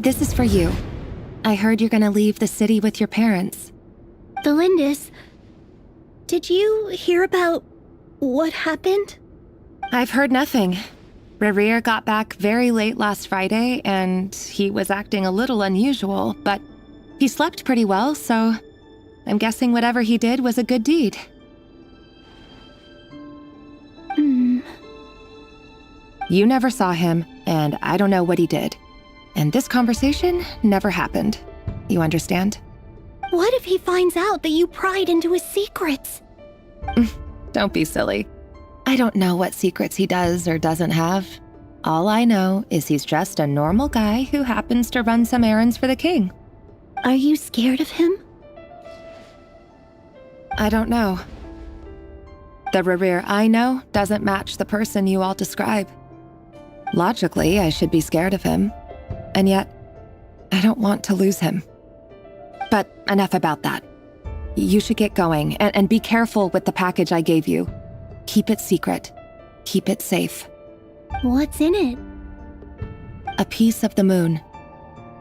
This is for you. I heard you're gonna leave the city with your parents. The Lindis, did you hear about what happened? I've heard nothing. Rerir got back very late last Friday, and he was acting a little unusual, but he slept pretty well, so I'm guessing whatever he did was a good deed. You never saw him, and I don't know what he did. And this conversation never happened. You understand? What if he finds out that you pried into his secrets? Don't be silly. I don't know what secrets he does or doesn't have. All I know is he's just a normal guy who happens to run some errands for the king. Are you scared of him? I don't know. The Rerir I know doesn't match the person you all describe. Logically, I should be scared of him. And yet, I don't want to lose him. But enough about that. You should get going, and be careful with the package I gave you. Keep it secret. Keep it safe. What's in it? A piece of the moon.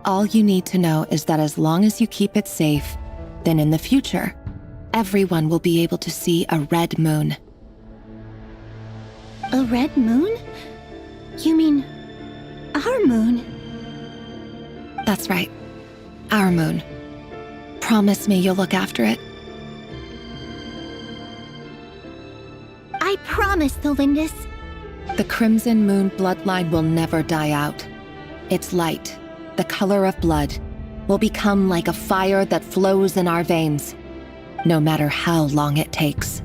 All you need to know is that as long as you keep it safe, then in the future, everyone will be able to see a red moon. A red moon? You mean our moon? That's right. Our moon. Promise me you'll look after it. I promise, the Lindis. The Crimson Moon bloodline will never die out. Its light, the color of blood, will become like a fire that flows in our veins, no matter how long it takes.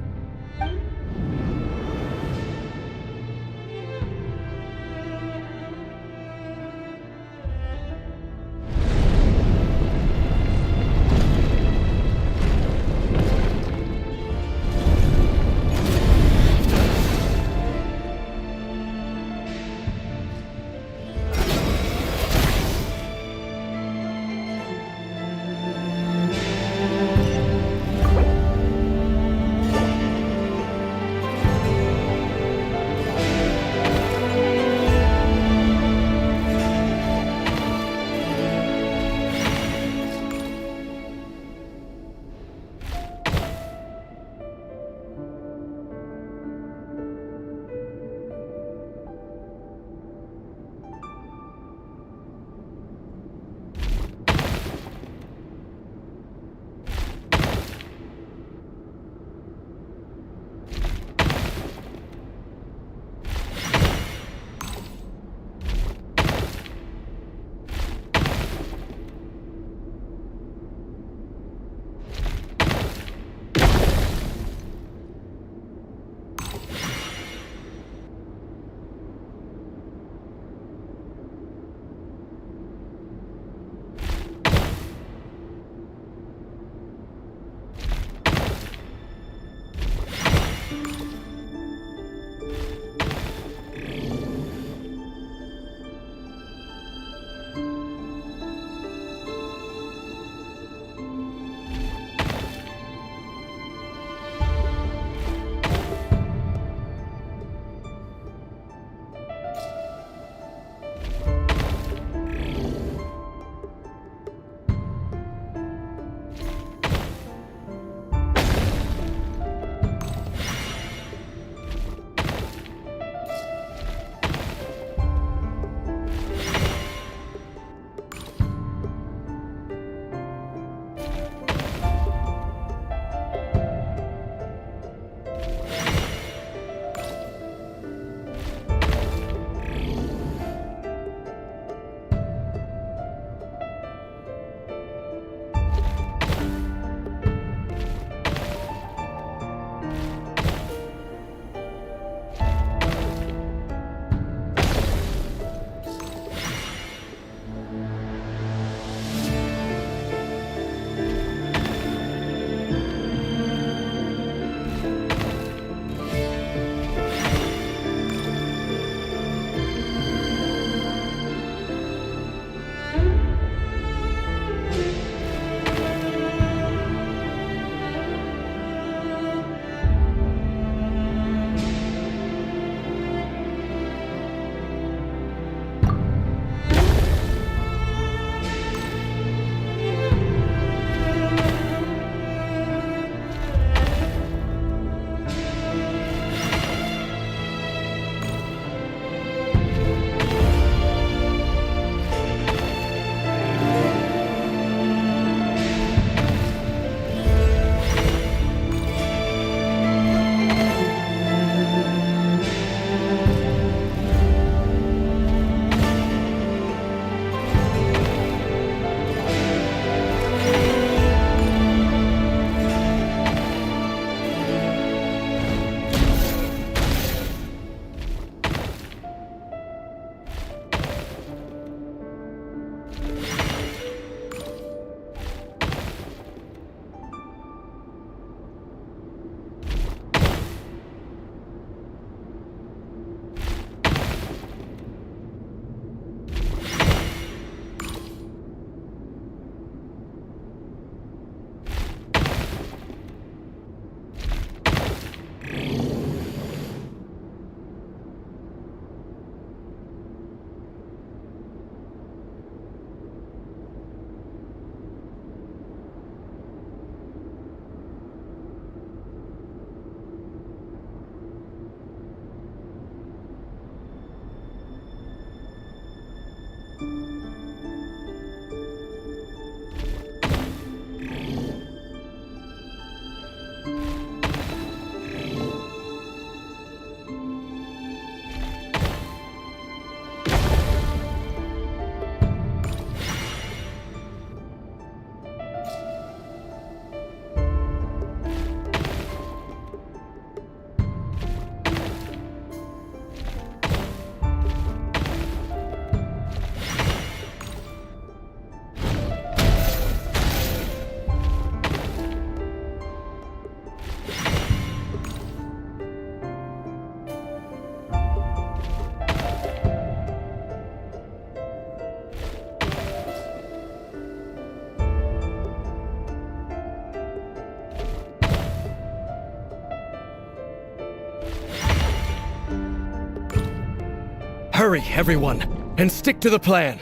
Hurry, everyone, and stick to the plan.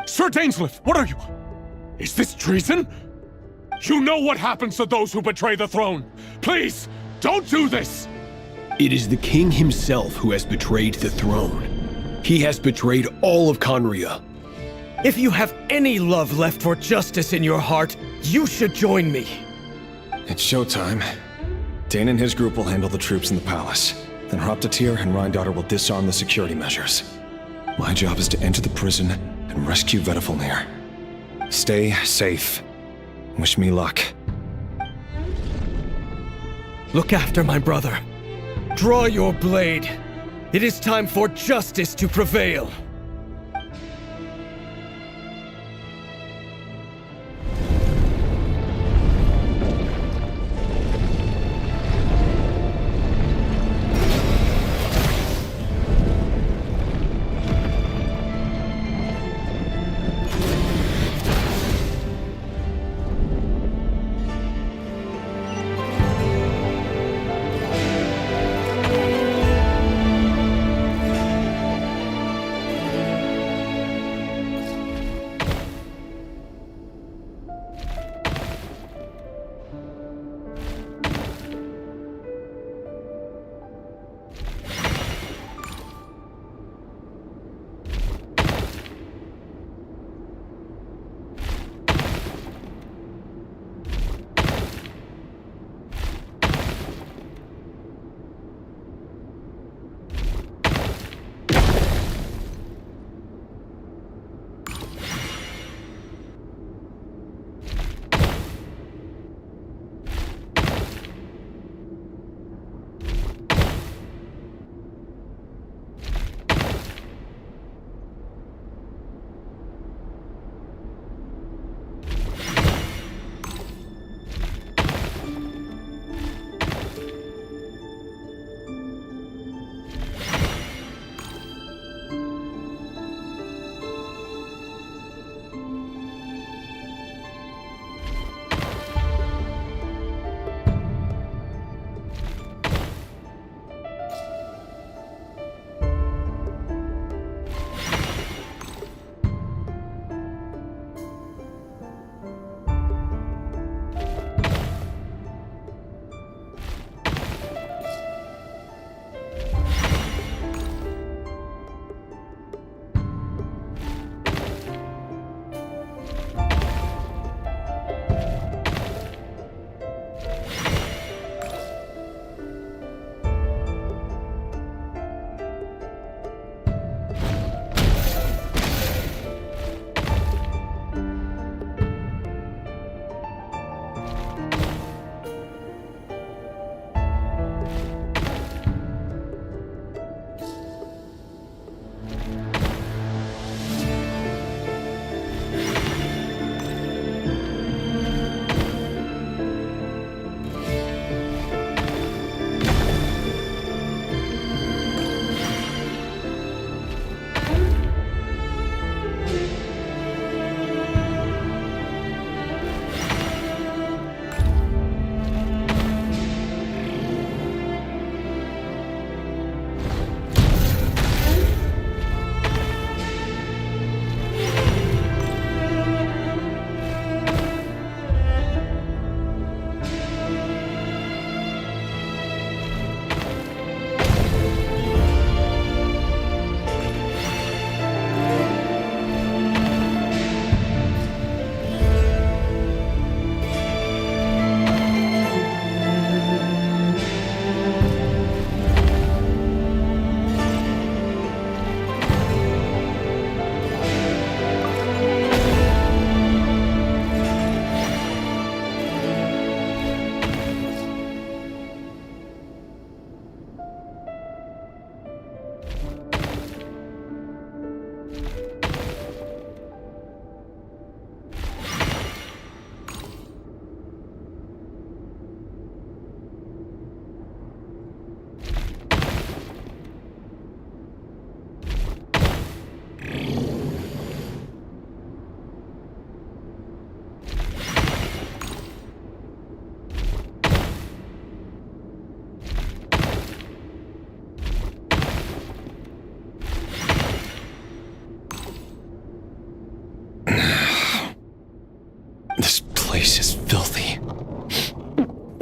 Sir Dainsleif, what are you? Is this treason? You know what happens to those who betray the throne. Please, don't do this! It is the king himself who has betrayed the throne. He has betrayed all of Conria. If you have any love left for justice in your heart, you should join me. It's showtime. Dane and his group will handle the troops in the palace. Then Hraptatyr and Rhindaughter will disarm the security measures. My job is to enter the prison and rescue Vedifalnir. Stay safe. Wish me luck. Look after my brother. Draw your blade. It is time for justice to prevail.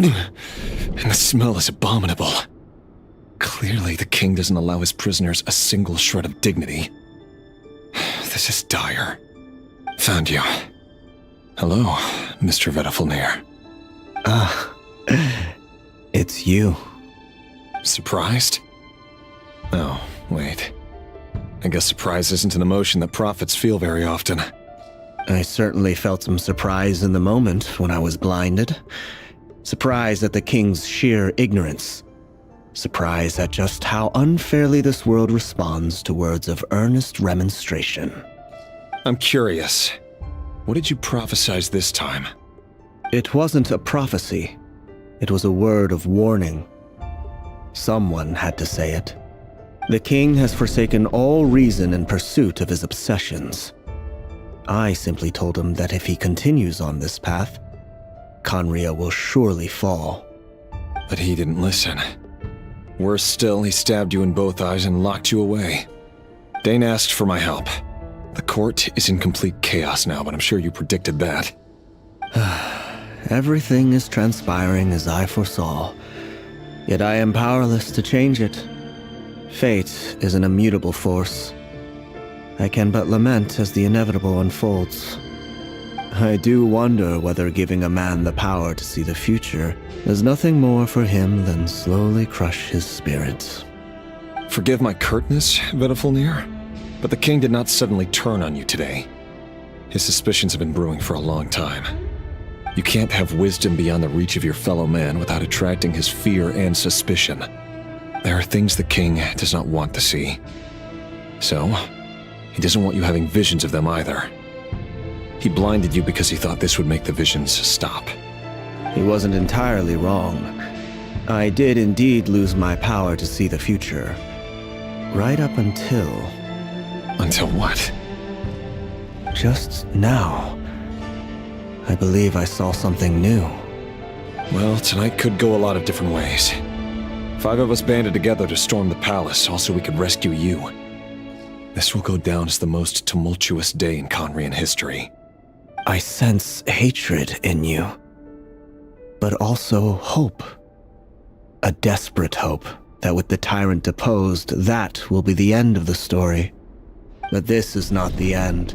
And the smell is abominable. Clearly, the king doesn't allow his prisoners a single shred of dignity. This is dire. Found you. Hello, Mr. Vedafilnir. Ah, it's you. Surprised? Oh, wait. I guess surprise isn't an emotion that prophets feel very often. I certainly felt some surprise in the moment when I was blinded. Surprise at the king's sheer ignorance. Surprise at just how unfairly this world responds to words of earnest remonstration. I'm curious. What did you prophesize this time? It wasn't a prophecy. It was a word of warning. Someone had to say it. The king has forsaken all reason in pursuit of his obsessions. I simply told him that if he continues on this path, Khaenri'ah will surely fall. But he didn't listen. Worse still, he stabbed you in both eyes and locked you away. Dane asked for my help. The court is in complete chaos now, but I'm sure you predicted that. Everything is transpiring as I foresaw, yet I am powerless to change it. Fate is an immutable force. I can but lament as the inevitable unfolds. I do wonder whether giving a man the power to see the future is nothing more for him than slowly crush his spirit. Forgive my curtness, Vedafilnir, but the king did not suddenly turn on you today. His suspicions have been brewing for a long time. You can't have wisdom beyond the reach of your fellow man without attracting his fear and suspicion. There are things the king does not want to see. So, he doesn't want you having visions of them either. He blinded you because he thought this would make the visions stop. He wasn't entirely wrong. I did indeed lose my power to see the future. Right up until... Until what? Just now. I believe I saw something new. Well, tonight could go a lot of different ways. 5 of us banded together to storm the palace, also we could rescue you. This will go down as the most tumultuous day in Khaenri'ah history. I sense hatred in you, but also hope. A desperate hope that with the tyrant deposed, that will be the end of the story. But this is not the end.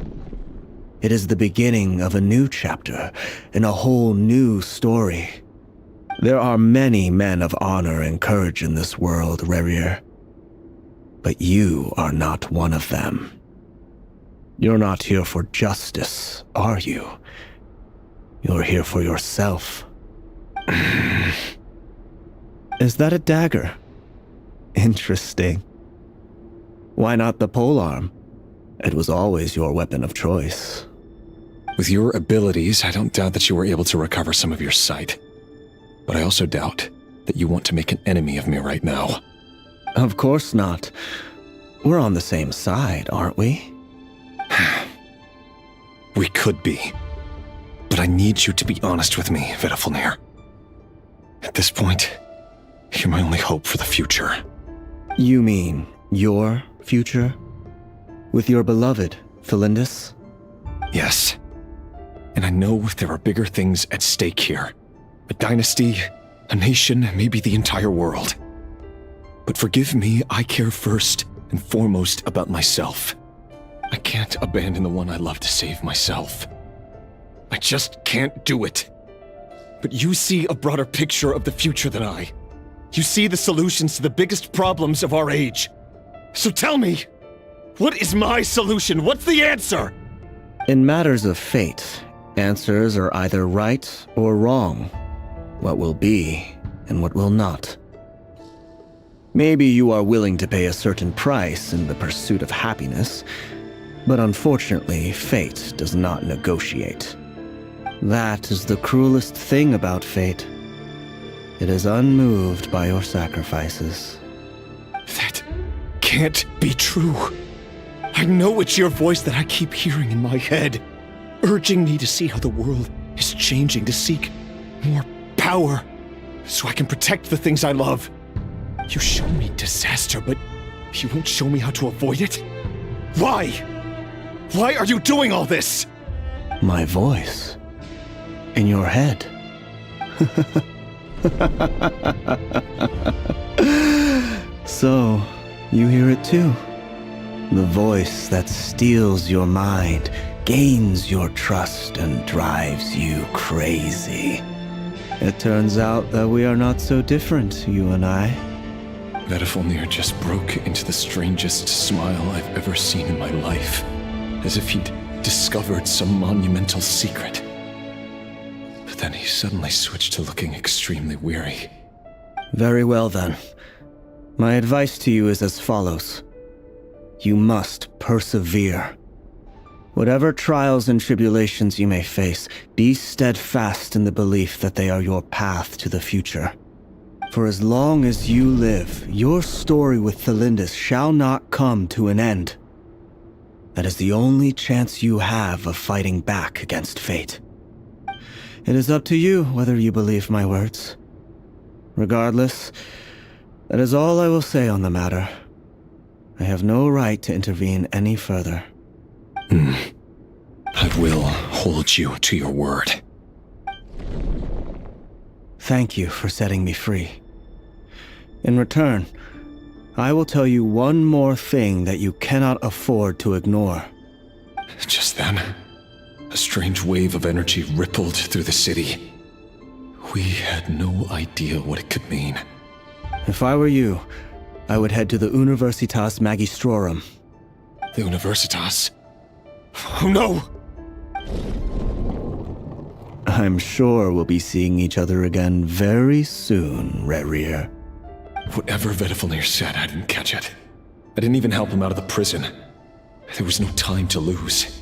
It is the beginning of a new chapter in a whole new story. There are many men of honor and courage in this world, Rerir. But you are not one of them. You're not here for justice, are you? You're here for yourself. Is that a dagger? Interesting. Why not the polearm? It was always your weapon of choice. With your abilities, I don't doubt that you were able to recover some of your sight. But I also doubt that you want to make an enemy of me right now. Of course not. We're on the same side, aren't we? We could be. But I need you to be honest with me, Vedafilnir. At this point, you're my only hope for the future. You mean your future? With your beloved, Felindis? Yes. And I know there are bigger things at stake here. A dynasty, a nation, maybe the entire world. But forgive me, I care first and foremost about myself. I can't abandon the one I love to save myself. I just can't do it. But you see a broader picture of the future than I. You see the solutions to the biggest problems of our age. So tell me, what is my solution? What's the answer? In matters of fate, answers are either right or wrong. What will be and what will not. Maybe you are willing to pay a certain price in the pursuit of happiness, but unfortunately, fate does not negotiate. That is the cruelest thing about fate. It is unmoved by your sacrifices. That can't be true. I know it's your voice that I keep hearing in my head, urging me to see how the world is changing, to seek more power, so I can protect the things I love. You show me disaster, but you won't show me how to avoid it? Why? Why are you doing all this? My voice. In your head. So, you hear it too? The voice that steals your mind, gains your trust, and drives you crazy. It turns out that we are not so different, you and I. Vedifalnir just broke into the strangest smile I've ever seen in my life, as if he'd discovered some monumental secret. But then he suddenly switched to looking extremely weary. Very well then. My advice to you is as follows. You must persevere. Whatever trials and tribulations you may face, be steadfast in the belief that they are your path to the future. For as long as you live, your story with Thelindis shall not come to an end. That is the only chance you have of fighting back against fate. It is up to you whether you believe my words. Regardless, that is all I will say on the matter. I have no right to intervene any further. I will hold you to your word. Thank you for setting me free. In return, I will tell you one more thing that you cannot afford to ignore. Just then, a strange wave of energy rippled through the city. We had no idea what it could mean. If I were you, I would head to the Universitas Magistrorum. The Universitas? Oh no! I'm sure we'll be seeing each other again very soon, Rerir. Whatever Vedifalnir said, I didn't catch it. I didn't even help him out of the prison. There was no time to lose.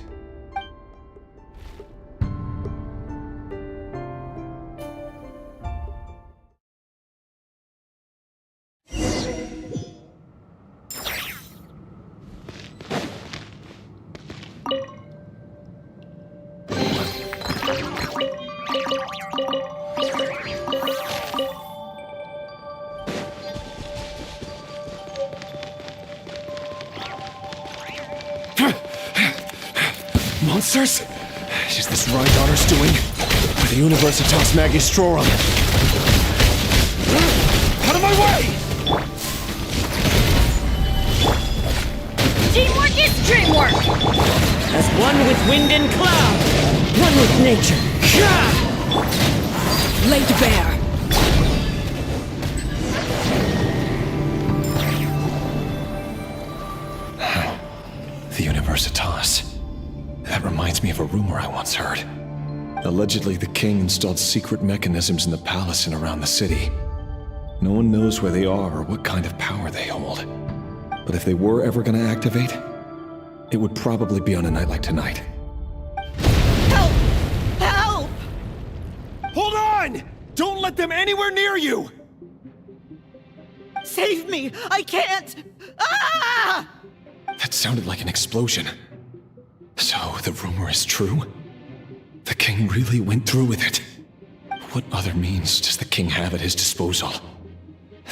Monsters? Is this Rhydotter's doing? Or the Universitas Magistrorum? Out of my way! Teamwork is dreamwork! As one with wind and cloud, one with nature. Laid bare. The Universitas. That reminds me of a rumor I once heard. Allegedly, the king installed secret mechanisms in the palace and around the city. No one knows where they are or what kind of power they hold. But if they were ever going to activate, it would probably be on a night like tonight. Help! Help! Hold on! Don't let them anywhere near you! Save me! I can't! Ah! That sounded like an explosion. So, the rumor is true? The king really went through with it? What other means does the king have at his disposal?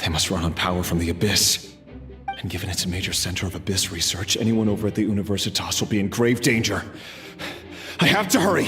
They must run on power from the Abyss. And given it's a major center of Abyss research, anyone over at the Universitas will be in grave danger. I have to hurry!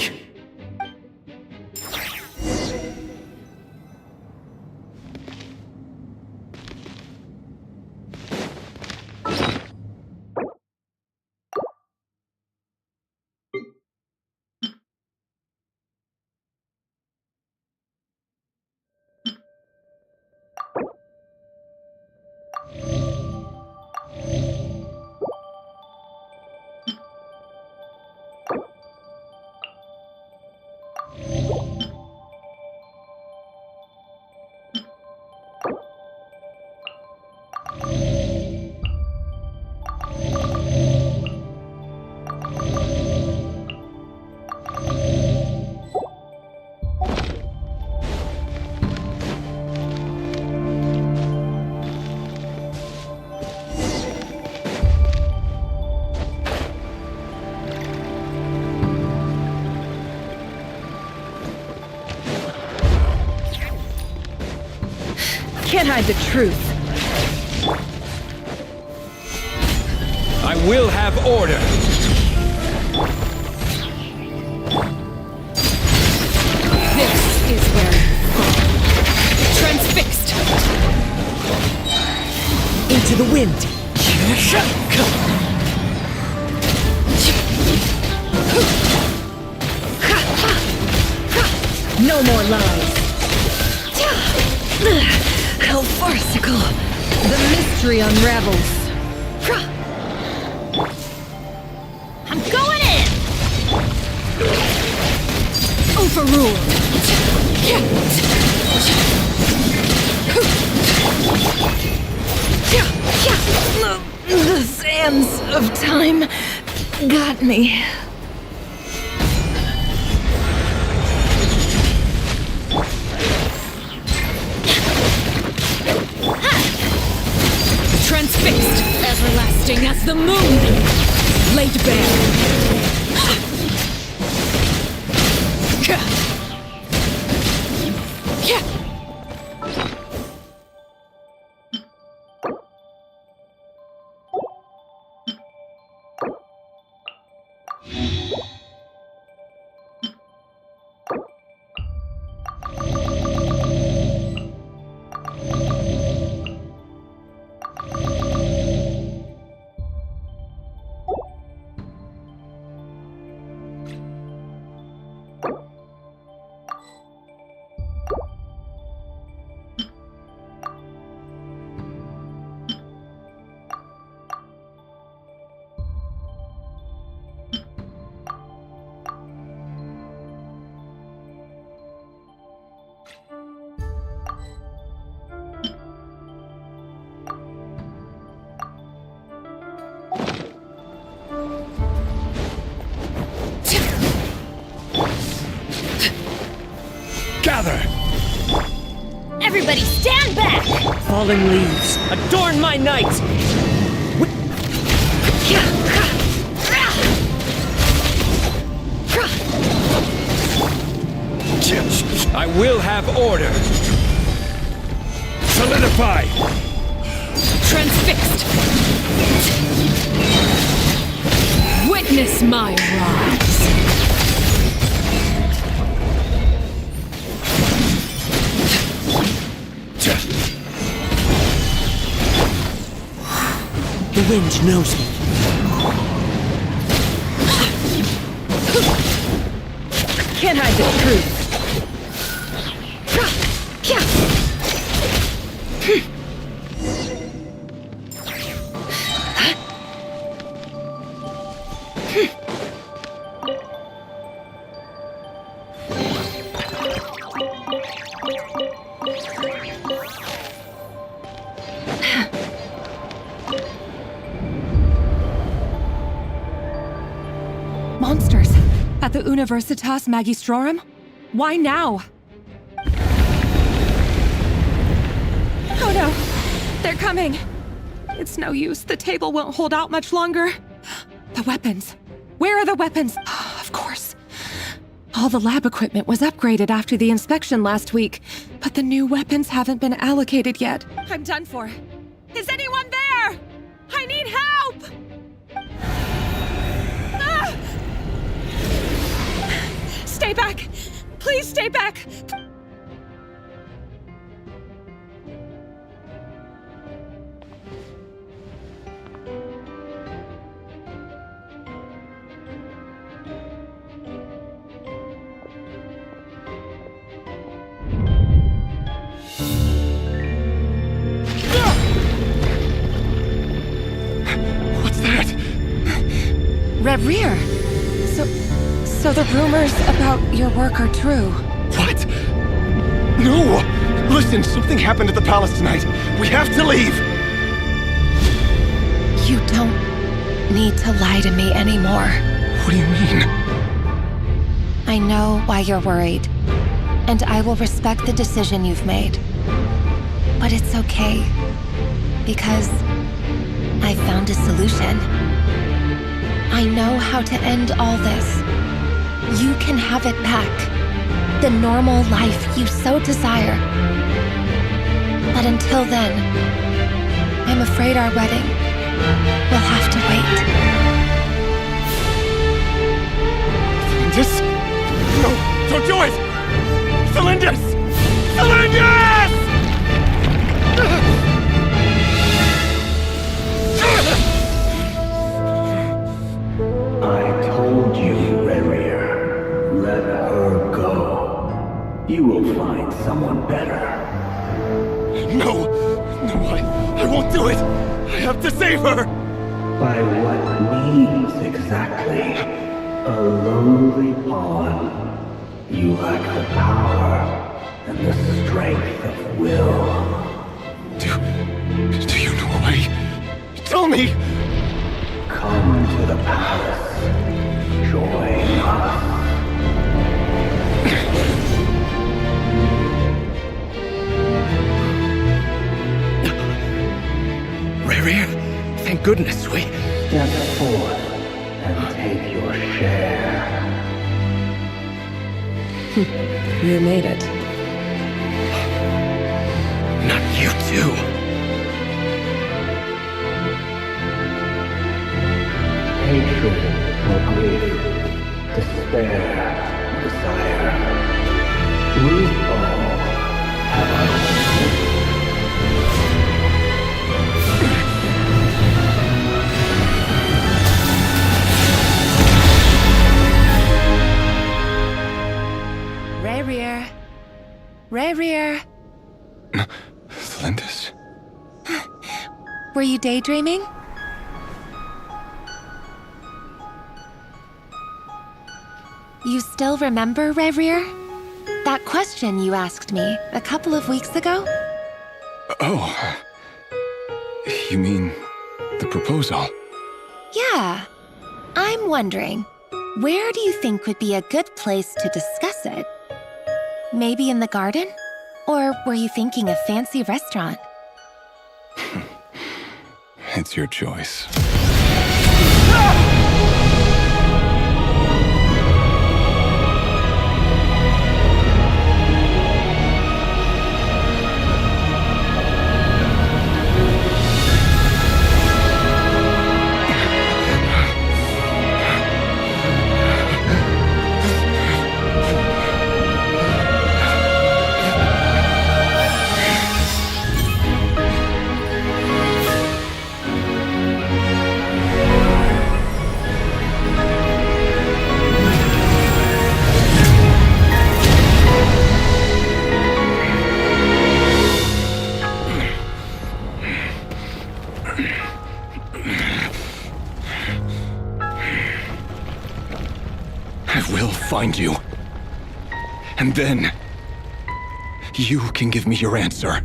Can't hide the truth. I will have order! This is where you fall. to the wind. No more lies. How farcical. The mystery unravels. I'm going in! Overruled. The sands of time got me. Transfixed, everlasting as the moon, laid bare. Gather! Everybody stand back! Falling leaves, adorn my night! I will have order! Solidify! Transfixed! Witness my rise! The wind knows me. Can't hide the truth. Monsters! At the Universitas Magistrorum? Why now? Oh no! They're coming! It's no use. The table won't hold out much longer. The weapons. Where are the weapons? Of course. All the lab equipment was upgraded after the inspection last week, but the new weapons haven't been allocated yet. I'm done for. Is anyone there? I need help! Ah! Stay back! Please stay back! What's that? Reverie! So the rumors about your work are true. What? No! Listen, something happened at the palace tonight. We have to leave! You don't need to lie to me anymore. What do you mean? I know why you're worried, and I will respect the decision you've made. But it's okay, because I found a solution. I know how to end all this. You can have it back. The normal life you so desire. But until then, I'm afraid our wedding will have to wait. Cylinders? No, don't do it! Cylinders! Cylinders! You will find someone better. No! No, I won't do it! I have to save her! By what means exactly? A lowly pawn. You lack the power and the strength of will. Do you know a way? Tell me! Come to the palace. Join us. Rerir, thank goodness we... Step forth and take your share. You made it. Not you too. Hatred or grief, despair, desire. We all have our own. Rerir. Rerir. Thlindis? Were you daydreaming? You still remember, Rerir? That question you asked me a couple of weeks ago? Oh. You mean the proposal? Yeah. I'm wondering, where do you think would be a good place to discuss it? Maybe in the garden? Or were you thinking a fancy restaurant? It's your choice. Find you. And then, you can give me your answer.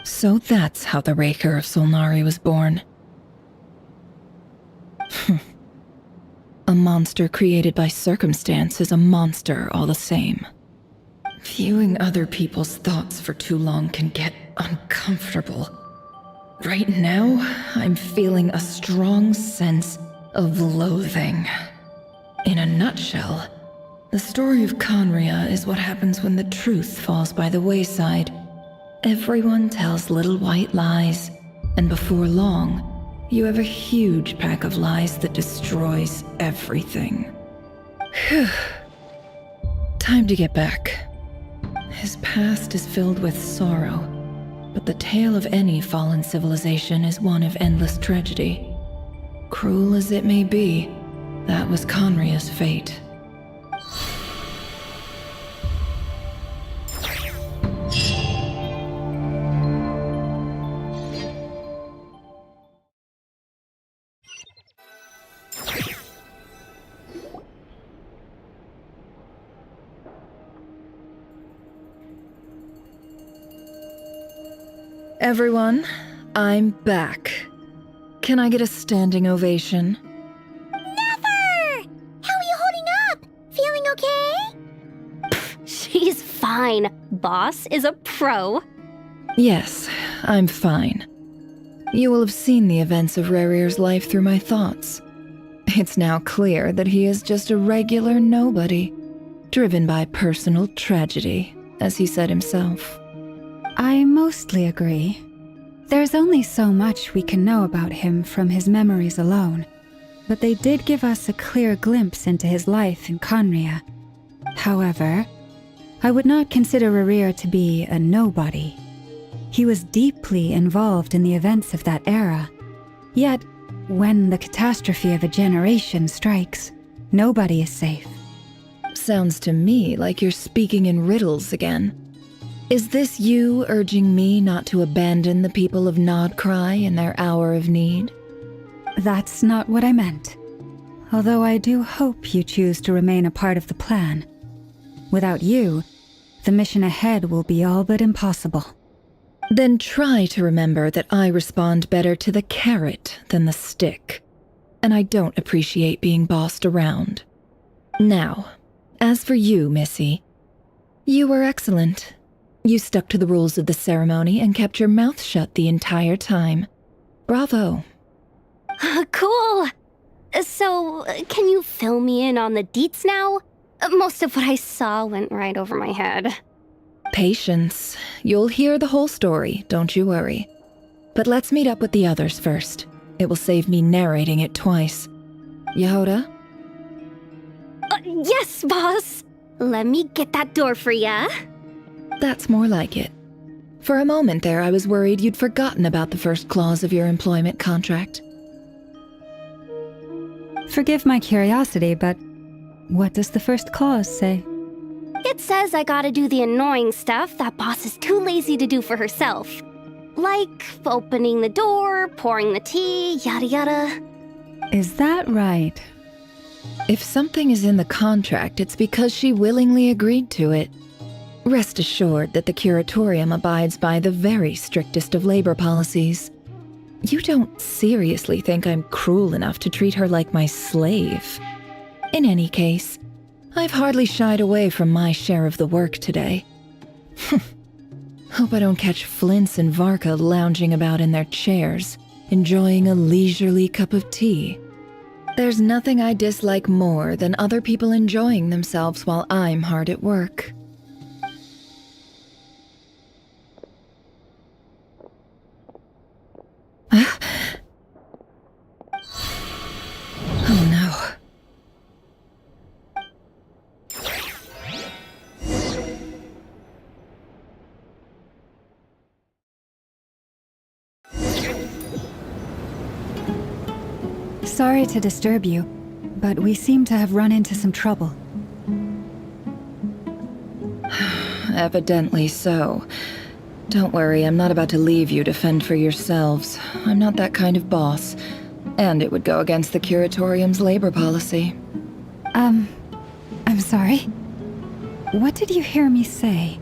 So that's how the Raker of Solnari was born. A monster created by circumstance is a monster all the same. Viewing other people's thoughts for too long can get uncomfortable. Right now, I'm feeling a strong sense of loathing. In a nutshell, the story of Conria is what happens when the truth falls by the wayside. Everyone tells little white lies, and before long, you have a huge pack of lies that destroys everything. Whew. Time to get back. His past is filled with sorrow, but the tale of any fallen civilization is one of endless tragedy. Cruel as it may be, that was Conria's fate. Everyone, I'm back. Can I get a standing ovation? Never! How are you holding up? Feeling okay? She's fine. Boss is a pro. Yes, I'm fine. You will have seen the events of Rerir's life through my thoughts. It's now clear that he is just a regular nobody, driven by personal tragedy, as he said himself. I mostly agree. There's only so much we can know about him from his memories alone, but they did give us a clear glimpse into his life in Conria. However, I would not consider Rerir to be a nobody. He was deeply involved in the events of that era. Yet, when the catastrophe of a generation strikes, nobody is safe. Sounds to me like you're speaking in riddles again. Is this you urging me not to abandon the people of Nodcry in their hour of need? That's not what I meant. Although I do hope you choose to remain a part of the plan. Without you, the mission ahead will be all but impossible. Then try to remember that I respond better to the carrot than the stick. And I don't appreciate being bossed around. Now, as for you, Missy, you were excellent. You stuck to the rules of the ceremony and kept your mouth shut the entire time. Bravo. Cool! So, can you fill me in on the deets now? Most of what I saw went right over my head. Patience. You'll hear the whole story, don't you worry. But let's meet up with the others first. It will save me narrating it twice. Yehoda? Yes, boss! Let me get that door for ya. That's more like it. For a moment there, I was worried you'd forgotten about the first clause of your employment contract. Forgive my curiosity, but what does the first clause say? It says I gotta do the annoying stuff that boss is too lazy to do for herself. Like opening the door, pouring the tea, yada yada. Is that right? If something is in the contract, it's because she willingly agreed to it. Rest assured that the Curatorium abides by the very strictest of labor policies. You don't seriously think I'm cruel enough to treat her like my slave? In any case, I've hardly shied away from my share of the work today. Hope I don't catch Flintz and Varka lounging about in their chairs, enjoying a leisurely cup of tea. There's nothing I dislike more than other people enjoying themselves while I'm hard at work. Oh no. Sorry to disturb you, but we seem to have run into some trouble. Evidently so. Don't worry, I'm not about to leave you to fend for yourselves. I'm not that kind of boss. And it would go against the Curatorium's labor policy. I'm sorry. What did you hear me say?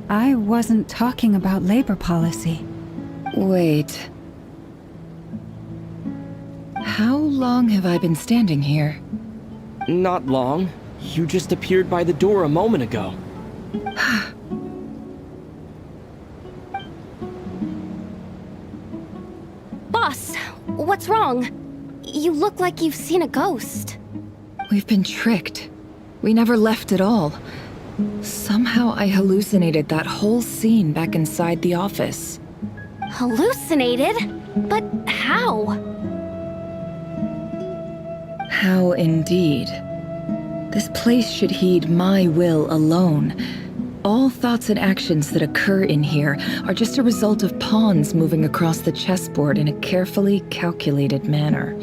I wasn't talking about labor policy. Wait. How long have I been standing here? Not long. You just appeared by the door a moment ago. Boss, what's wrong? You look like you've seen a ghost. We've been tricked. We never left at all. Somehow I hallucinated that whole scene back inside the office. Hallucinated? But how? How indeed. This place should heed my will alone. All thoughts and actions that occur in here are just a result of pawns moving across the chessboard in a carefully calculated manner.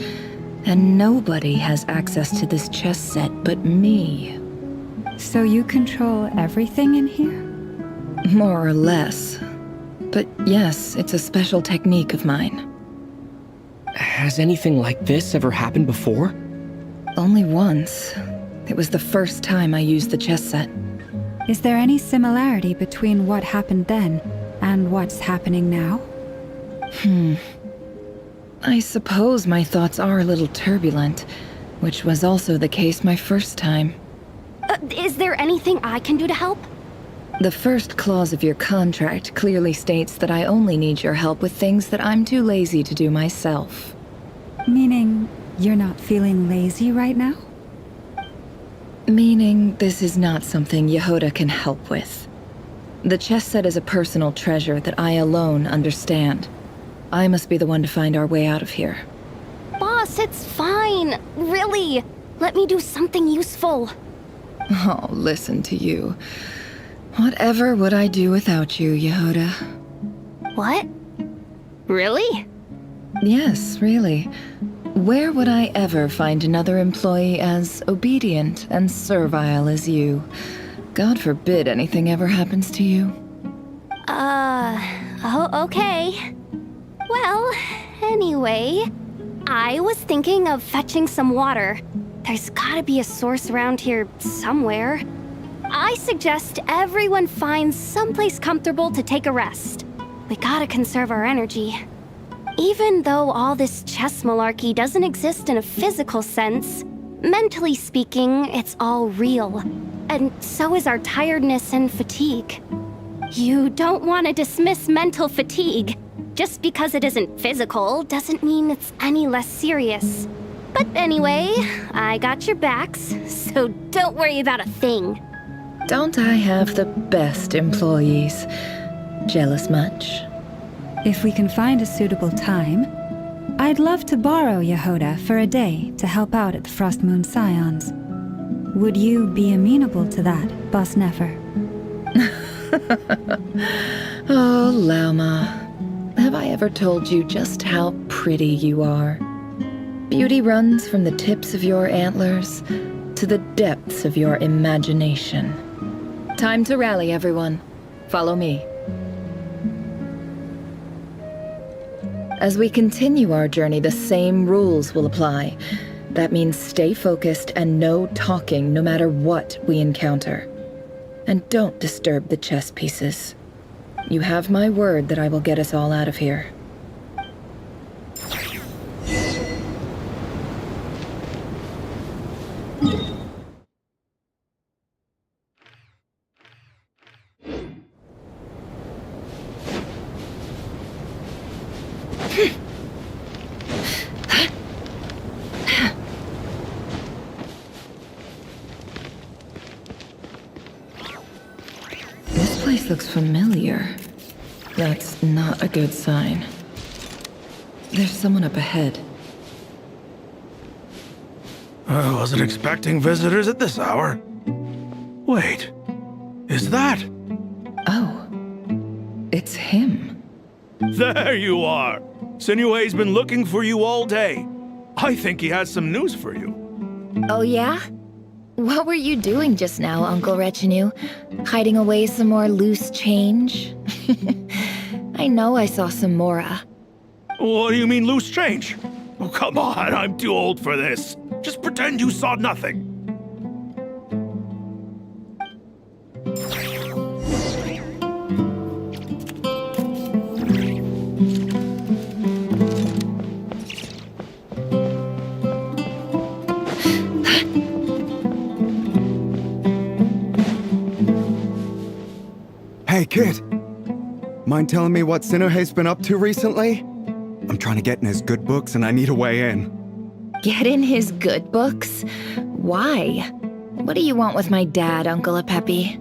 And nobody has access to this chess set but me. So you control everything in here? More or less. But yes, it's a special technique of mine. Has anything like this ever happened before? Only once. It was the first time I used the chess set. Is there any similarity between what happened then and what's happening now? I suppose my thoughts are a little turbulent, which was also the case my first time. Is there anything I can do to help? The first clause of your contract clearly states that I only need your help with things that I'm too lazy to do myself. Meaning, you're not feeling lazy right now? Meaning, this is not something Yehoda can help with. The chess set is a personal treasure that I alone understand. I must be the one to find our way out of here. Boss, it's fine. Really. Let me do something useful. Oh, listen to you. Whatever would I do without you, Yehoda? What? Really? Yes, really. Where would I ever find another employee as obedient and servile as you? God forbid anything ever happens to you. Oh, okay. Well, anyway, I was thinking of fetching some water. There's gotta be a source around here somewhere. I suggest everyone finds someplace comfortable to take a rest. We gotta conserve our energy. Even though all this chess malarkey doesn't exist in a physical sense, mentally speaking, it's all real. And so is our tiredness and fatigue. You don't want to dismiss mental fatigue. Just because it isn't physical doesn't mean it's any less serious. But anyway, I got your backs, so don't worry about a thing. Don't I have the best employees? Jealous much? If we can find a suitable time, I'd love to borrow Yehoda for a day to help out at the Frostmoon Scions. Would you be amenable to that, Boss Nefer? Oh, Lauma. Have I ever told you just how pretty you are? Beauty runs from the tips of your antlers to the depths of your imagination. Time to rally, everyone. Follow me. As we continue our journey, the same rules will apply. That means stay focused and no talking no matter what we encounter. And don't disturb the chess pieces. You have my word that I will get us all out of here. This place looks familiar. That's not a good sign. There's someone up ahead. I wasn't expecting visitors at this hour. Wait, is that? Oh, it's him. There you are! Sinue's been looking for you all day. I think he has some news for you. Oh yeah? What were you doing just now, Uncle Retinue? Hiding away some more loose change? I know I saw some Mora. What do you mean loose change? Oh, come on, I'm too old for this. Just pretend you saw nothing. Hey, kid. Mind telling me what Sinuhe's been up to recently? I'm trying to get in his good books and I need a way in. Get in his good books? Why? What do you want with my dad, Uncle Apepi?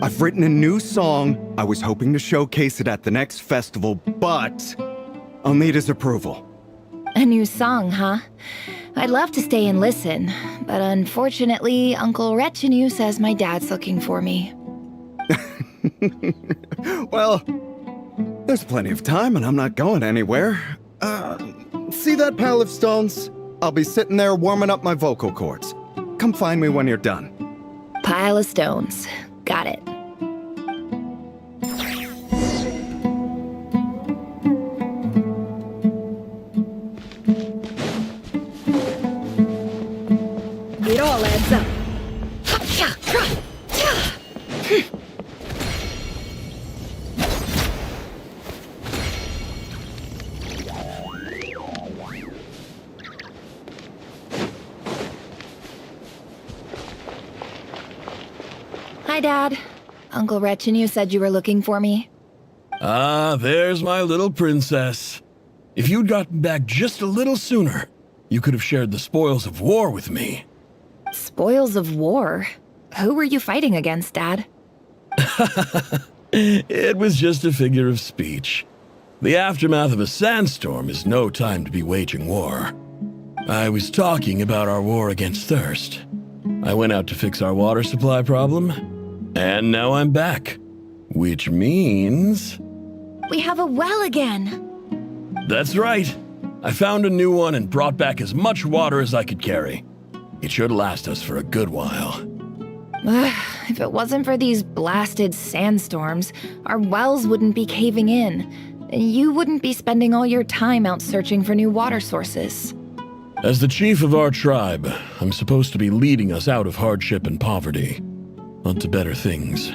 I've written a new song. I was hoping to showcase it at the next festival, but I'll need his approval. A new song, huh? I'd love to stay and listen, but unfortunately, Uncle Retinue says my dad's looking for me. Well, there's plenty of time and I'm not going anywhere. See that pile of stones? I'll be sitting there warming up my vocal cords. Come find me when you're done. Pile of stones. Got it. It all adds up. Hi, Dad. Uncle Retinue said you were looking for me. Ah, there's my little princess. If you'd gotten back just a little sooner, you could have shared the spoils of war with me. Spoils of war? Who were you fighting against, Dad? It was just a figure of speech. The aftermath of a sandstorm is no time to be waging war. I was talking about our war against thirst. I went out to fix our water supply problem, And now I'm back. Which means... We have a well again. That's right. I found a new one and brought back as much water as I could carry. It should last us for a good while. If it wasn't for these blasted sandstorms, our wells wouldn't be caving in. You wouldn't be spending all your time out searching for new water sources. As the chief of our tribe, I'm supposed to be leading us out of hardship and poverty, onto better things.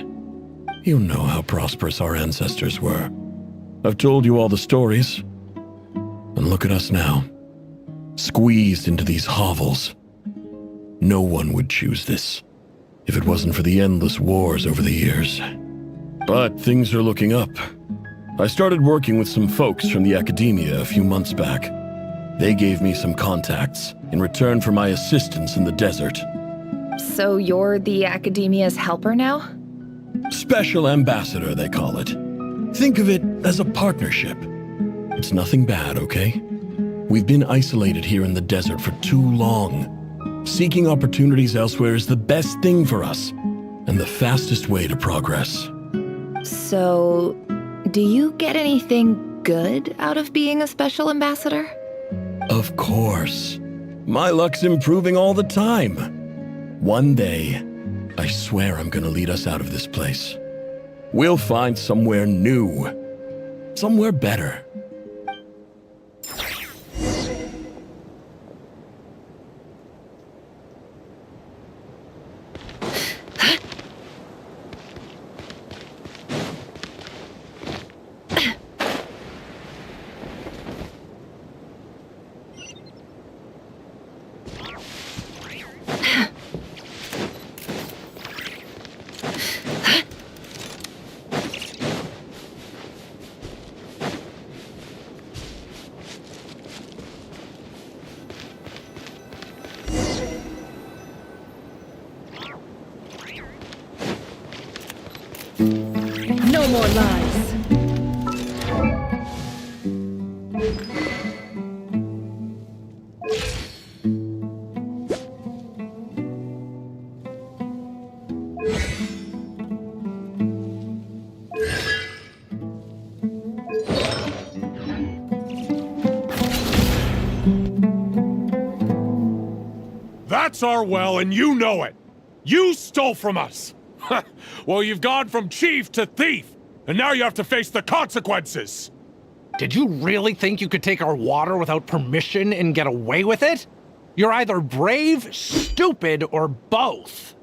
You know how prosperous our ancestors were. I've told you all the stories. And look at us now, squeezed into these hovels. No one would choose this, if it wasn't for the endless wars over the years. But things are looking up. I started working with some folks from the academia a few months back. They gave me some contacts in return for my assistance in the desert. So you're the academia's helper now? Special ambassador, they call it. Think of it as a partnership. It's nothing bad, okay? We've been isolated here in the desert for too long. Seeking opportunities elsewhere is the best thing for us, and the fastest way to progress. So, do you get anything good out of being a special ambassador? Of course. My luck's improving all the time. One day, I swear I'm gonna lead us out of this place. We'll find somewhere new. Somewhere better. No more lies. That's our well, and you know it. You stole from us. Well, you've gone from chief to thief, and now you have to face the consequences. Did you really think you could take our water without permission and get away with it? You're either brave, stupid, or both.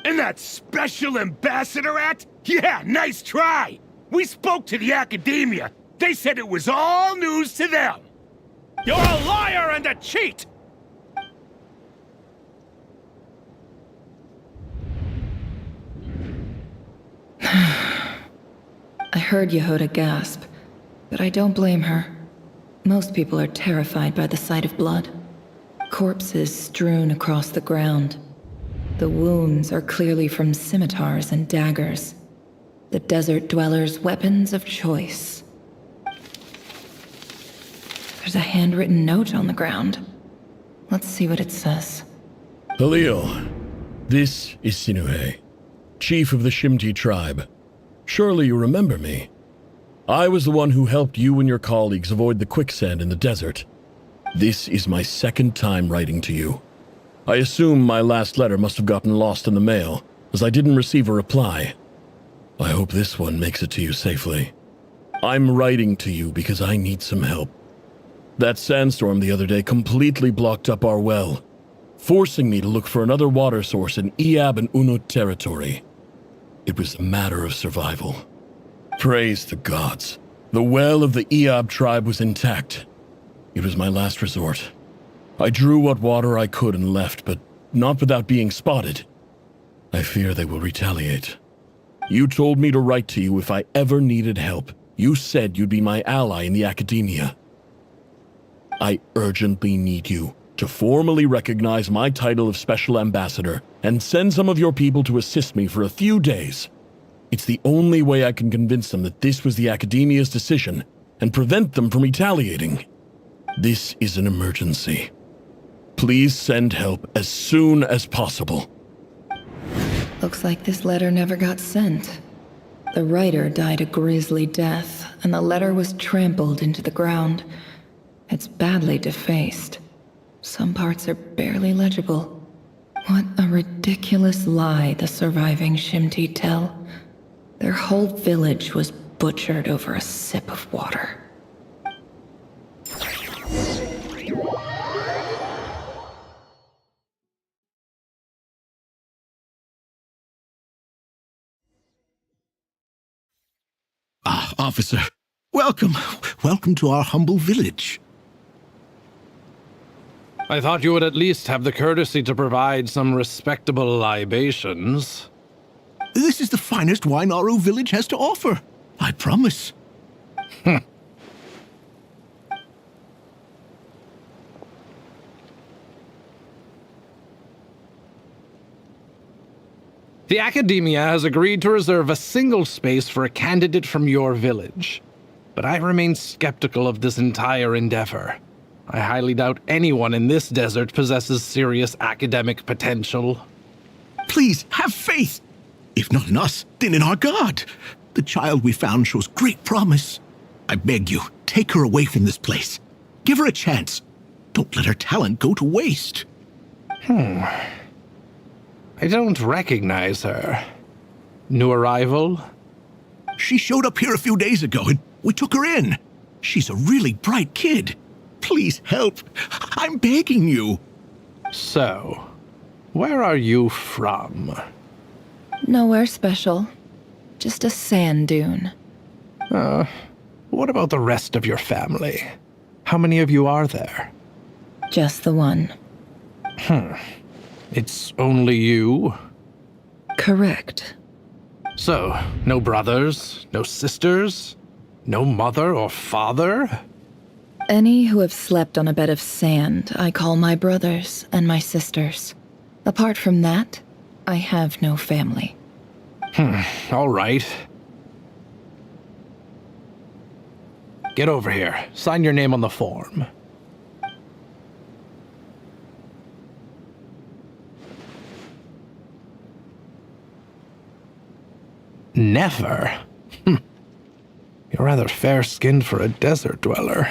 And that special ambassador act? Yeah, nice try. We spoke to the academia. They said it was all news to them. You're a liar and a cheat! I heard Yehoda gasp, but I don't blame her. Most people are terrified by the sight of blood. Corpses strewn across the ground. The wounds are clearly from scimitars and daggers. The desert dwellers' weapons of choice. There's a handwritten note on the ground. Let's see what it says. Halil, this is Sinuhe, chief of the Shimti tribe. Surely you remember me. I was the one who helped you and your colleagues avoid the quicksand in the desert. This is my second time writing to you. I assume my last letter must have gotten lost in the mail, as I didn't receive a reply. I hope this one makes it to you safely. I'm writing to you because I need some help. That sandstorm the other day completely blocked up our well, forcing me to look for another water source in Iab and Unut territory. It was a matter of survival. Praise the gods. The well of the Iab tribe was intact. It was my last resort. I drew what water I could and left, but not without being spotted. I fear they will retaliate. You told me to write to you if I ever needed help. You said you'd be my ally in the academia. I urgently need you to formally recognize my title of Special Ambassador and send some of your people to assist me for a few days. It's the only way I can convince them that this was the Academia's decision and prevent them from retaliating. This is an emergency. Please send help as soon as possible. Looks like this letter never got sent. The writer died a grisly death, and the letter was trampled into the ground. It's badly defaced. Some parts are barely legible. What a ridiculous lie the surviving Shimti tell. Their whole village was butchered over a sip of water. Ah, officer. Welcome. Welcome to our humble village. I thought you would at least have the courtesy to provide some respectable libations. This is the finest wine our village has to offer. I promise. The Academia has agreed to reserve a single space for a candidate from your village. But I remain skeptical of this entire endeavor. I highly doubt anyone in this desert possesses serious academic potential. Please, have faith. If not in us, then in our god. The child we found shows great promise. I beg you, take her away from this place. Give her a chance. Don't let her talent go to waste. I don't recognize her. New arrival? She showed up here a few days ago and we took her in. She's a really bright kid. Please help. I'm begging you. So, where are you from? Nowhere special. Just a sand dune. What about the rest of your family? How many of you are there? Just the one. It's only you? Correct. So, no brothers, no sisters, no mother or father? Any who have slept on a bed of sand, I call my brothers and my sisters. Apart from that, I have no family. All right. Get over here. Sign your name on the form. Never? You're rather fair-skinned for a desert dweller.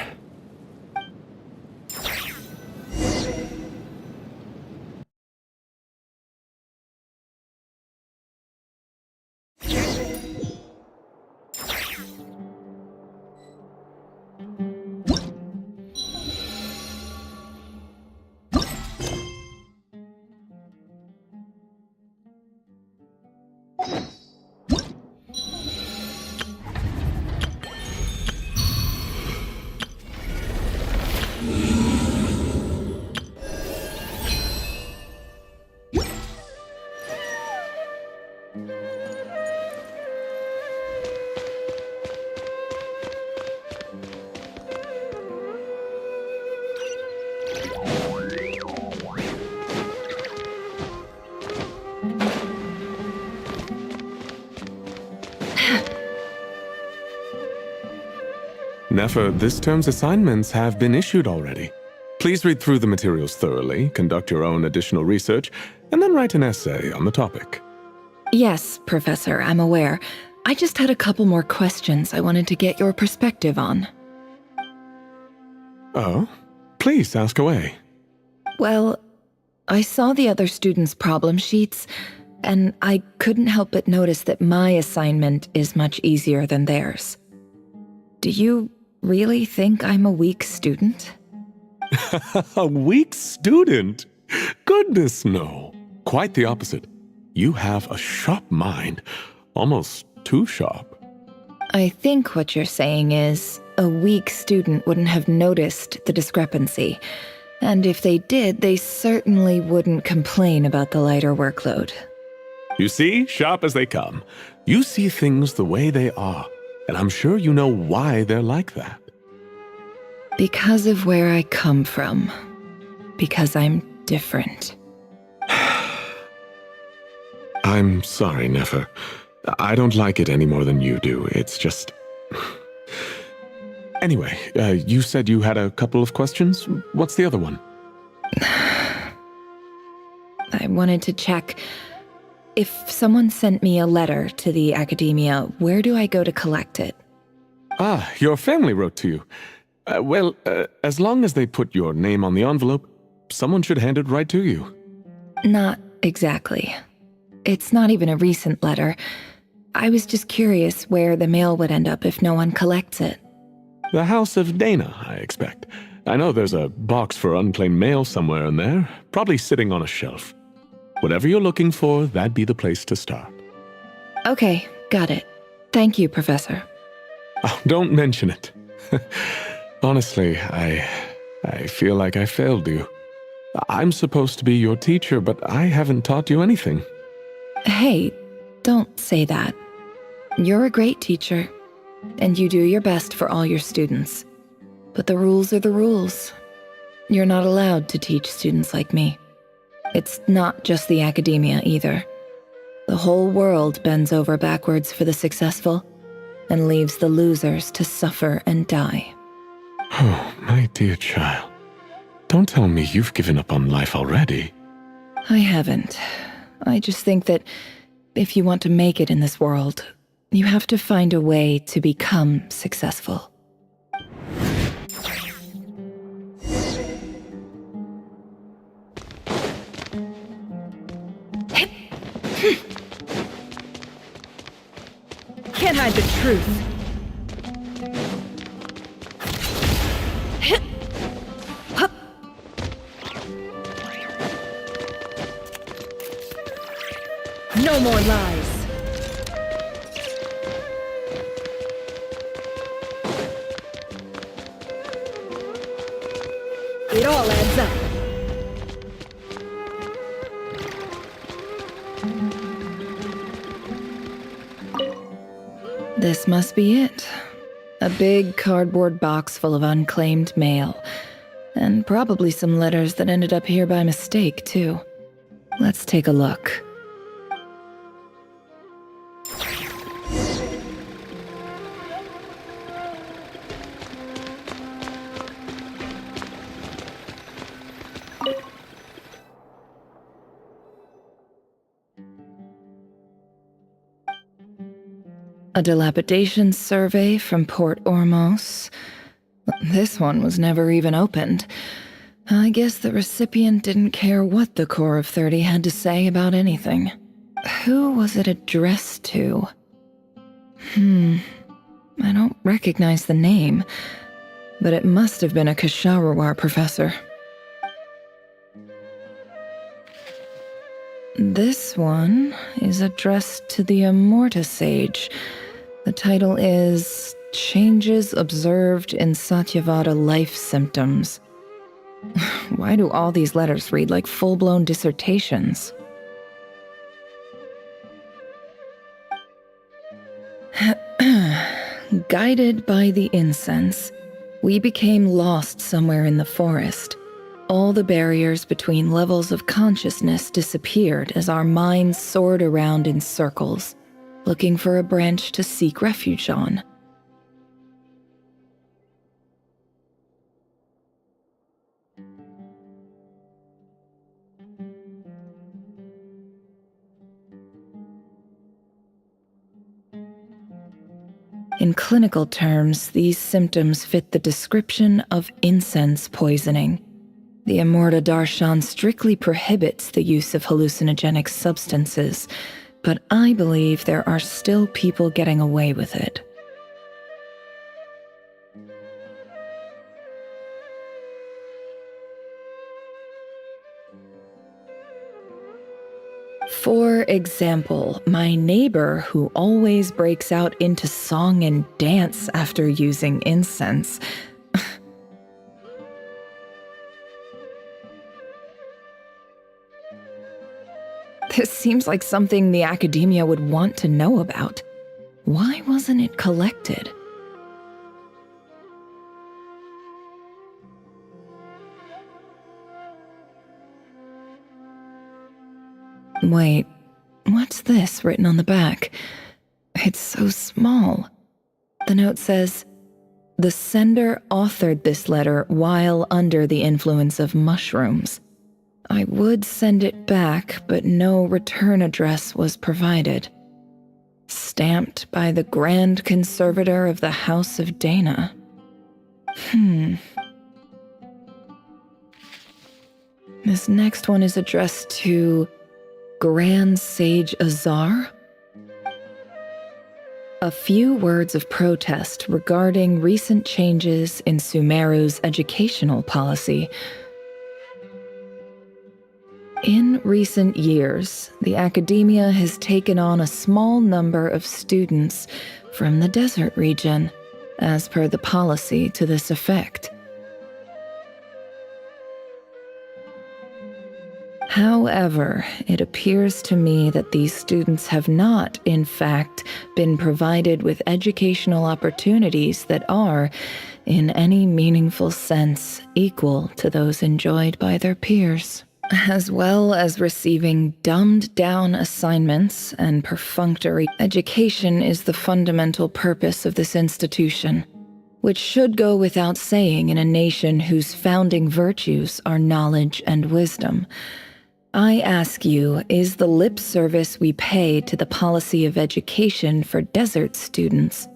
Nefer, this term's assignments have been issued already. Please read through the materials thoroughly, conduct your own additional research, and then write an essay on the topic. Yes, Professor, I'm aware. I just had a couple more questions I wanted to get your perspective on. Oh? Please ask away. Well, I saw the other students' problem sheets, and I couldn't help but notice that my assignment is much easier than theirs. Do you really think I'm a weak student? A weak student? Goodness, no. Quite the opposite. You have a sharp mind. Almost too sharp. I think what you're saying is, a weak student wouldn't have noticed the discrepancy. And if they did, they certainly wouldn't complain about the lighter workload. You see, sharp as they come. You see things the way they are. And I'm sure you know why they're like that. Because of where I come from. Because I'm different. I'm sorry, Nefer. I don't like it any more than you do. It's just... Anyway, you said you had a couple of questions. What's the other one? I wanted to check. If someone sent me a letter to the academia, where do I go to collect it? Ah, your family wrote to you. As long as they put your name on the envelope, someone should hand it right to you. Not exactly. It's not even a recent letter. I was just curious where the mail would end up if no one collects it. The House of Dana, I expect. I know there's a box for unclaimed mail somewhere in there, probably sitting on a shelf. Whatever you're looking for, that'd be the place to start. Okay, got it. Thank you, Professor. Oh, don't mention it. Honestly, I feel like I failed you. I'm supposed to be your teacher, but I haven't taught you anything. Hey, don't say that. You're a great teacher, and you do your best for all your students. But the rules are the rules. You're not allowed to teach students like me. It's not just the academia either. The whole world bends over backwards for the successful and leaves the losers to suffer and die. Oh, my dear child. Don't tell me you've given up on life already. I haven't. I just think that if you want to make it in this world, you have to find a way to become successful. Can't hide the truth. No more lies. It all adds up. This must be it. A big cardboard box full of unclaimed mail. And probably some letters that ended up here by mistake, too. Let's take a look. A dilapidation survey from Port Ormos. This one was never even opened. I guess the recipient didn't care what the Core of 30 had to say about anything. Who was it addressed to? I don't recognize the name, but it must have been a Kasharawar professor. This one is addressed to the Amorta Sage. The title is Changes Observed in Satyavada Life Symptoms. Why do all these letters read like full-blown dissertations? Guided by the incense, we became lost somewhere in the forest. All the barriers between levels of consciousness disappeared as our minds soared around in circles, looking for a branch to seek refuge on. In clinical terms, these symptoms fit the description of incense poisoning. The Amorta Darshan strictly prohibits the use of hallucinogenic substances, but I believe there are still people getting away with it. For example, my neighbor who always breaks out into song and dance after using incense. This seems like something the academia would want to know about. Why wasn't it collected? Wait, what's this written on the back? It's so small. The note says, "The sender authored this letter while under the influence of mushrooms. I would send it back, but no return address was provided. Stamped by the Grand Conservator of the House of Dana. This next one is addressed to Grand Sage Azar. A few words of protest regarding recent changes in Sumeru's educational policy. In recent years, the academia has taken on a small number of students from the desert region, as per the policy to this effect. However, it appears to me that these students have not, in fact, been provided with educational opportunities that are, in any meaningful sense, equal to those enjoyed by their peers, as well as receiving dumbed-down assignments and perfunctory. Education is the fundamental purpose of this institution, which should go without saying in a nation whose founding virtues are knowledge and wisdom. I ask you, is the lip service we pay to the policy of education for desert students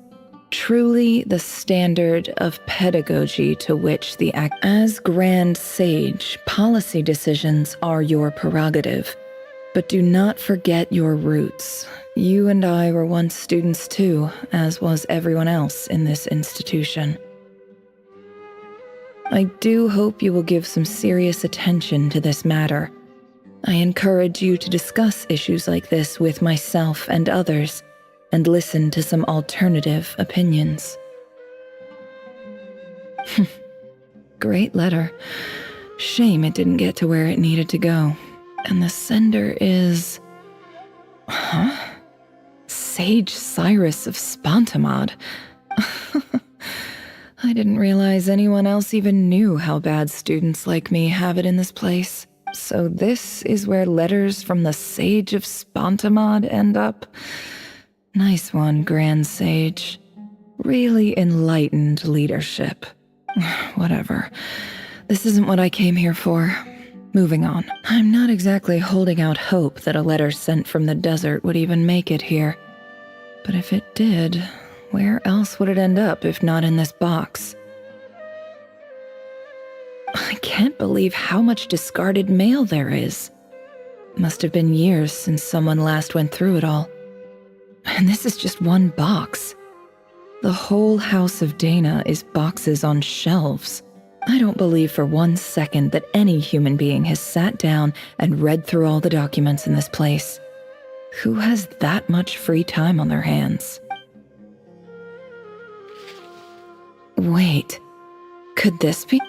truly the standard of pedagogy to which the as Grand Sage, policy decisions are your prerogative, but do not forget your roots. You and I were once students too, as was everyone else in this institution. I do hope you will give some serious attention to this matter. I encourage you to discuss issues like this with myself and others, and listen to some alternative opinions. Great letter. Shame it didn't get to where it needed to go. And the sender is... Sage Cyrus of Spontamod. I didn't realize anyone else even knew how bad students like me have it in this place. So this is where letters from the Sage of Spontamod end up? Nice one, Grand Sage. Really enlightened leadership. Whatever. This isn't what I came here for. Moving on. I'm not exactly holding out hope that a letter sent from the desert would even make it here. But if it did, where else would it end up if not in this box? I can't believe how much discarded mail there is. Must have been years since someone last went through it all. And this is just one box. The whole House of Dana is boxes on shelves. I don't believe for 1 second that any human being has sat down and read through all the documents in this place. Who has that much free time on their hands? Wait, could this be?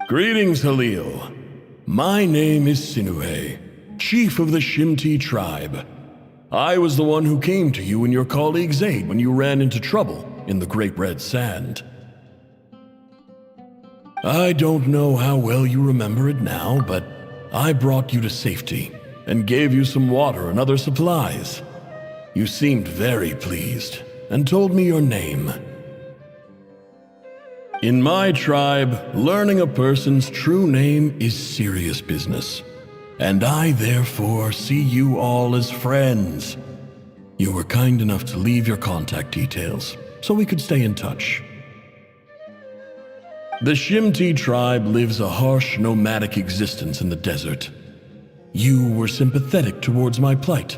Greetings, Halil. My name is Sinuhe, chief of the Shimti tribe. I was the one who came to you and your colleague's aid when you ran into trouble in the Great Red Sand. I don't know how well you remember it now, but I brought you to safety and gave you some water and other supplies. You seemed very pleased and told me your name. In my tribe, learning a person's true name is serious business, and I therefore see you all as friends. You were kind enough to leave your contact details, so we could stay in touch. The Shimti tribe lives a harsh, nomadic existence in the desert. You were sympathetic towards my plight,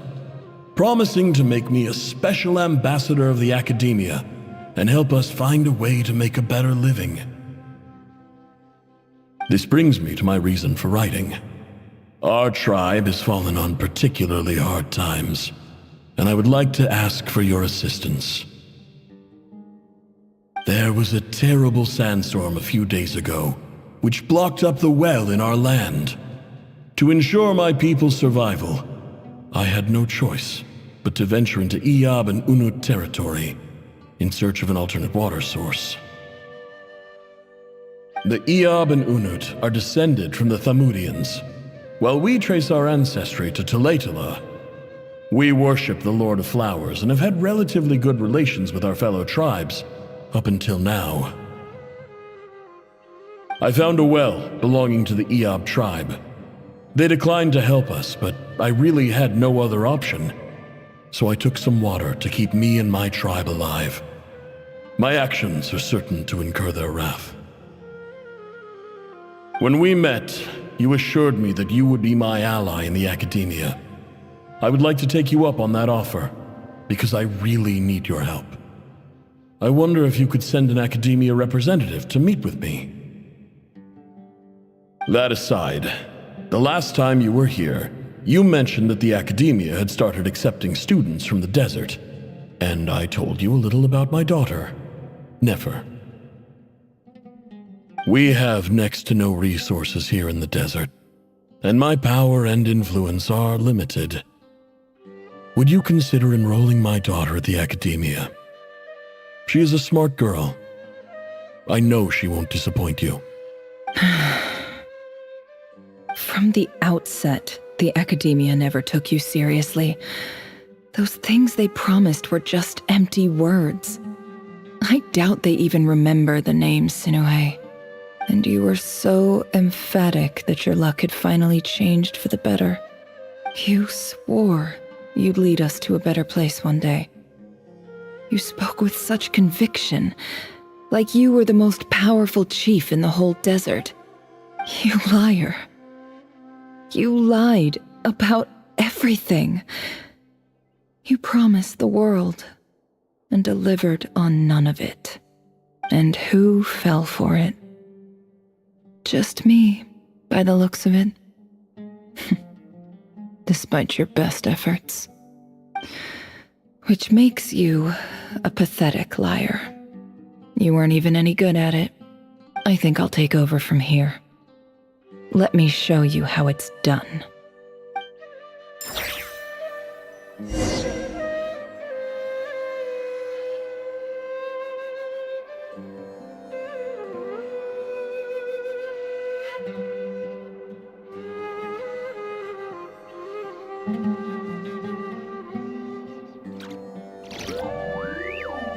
promising to make me a special ambassador of the academia and help us find a way to make a better living. This brings me to my reason for writing. Our tribe has fallen on particularly hard times, and I would like to ask for your assistance. There was a terrible sandstorm a few days ago, which blocked up the well in our land. To ensure my people's survival, I had no choice but to venture into Iyab and Unut territory in search of an alternate water source. The Eob and Unut are descended from the Thamudians, while we trace our ancestry to Tulatala. We worship the Lord of Flowers and have had relatively good relations with our fellow tribes, up until now. I found a well belonging to the Eob tribe. They declined to help us, but I really had no other option, so I took some water to keep me and my tribe alive. My actions are certain to incur their wrath. When we met, you assured me that you would be my ally in the academia. I would like to take you up on that offer, because I really need your help. I wonder if you could send an academia representative to meet with me. That aside, the last time you were here, you mentioned that the academia had started accepting students from the desert, and I told you a little about my daughter, Nefer. We have next to no resources here in the desert, and my power and influence are limited. Would you consider enrolling my daughter at the academia? She is a smart girl. I know she won't disappoint you. From the outset, the academia never took you seriously. Those things they promised were just empty words. I doubt they even remember the name Sinuhe. And you were so emphatic that your luck had finally changed for the better. You swore you'd lead us to a better place one day. You spoke with such conviction, like you were the most powerful chief in the whole desert. You liar. You lied about everything. You promised the world and delivered on none of it. And who fell for it? Just me, by the looks of it. Despite your best efforts. Which makes you a pathetic liar. You weren't even any good at it. I think I'll take over from here. Let me show you how it's done.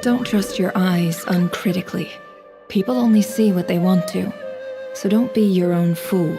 Don't trust your eyes uncritically. People only see what they want to, so don't be your own fool.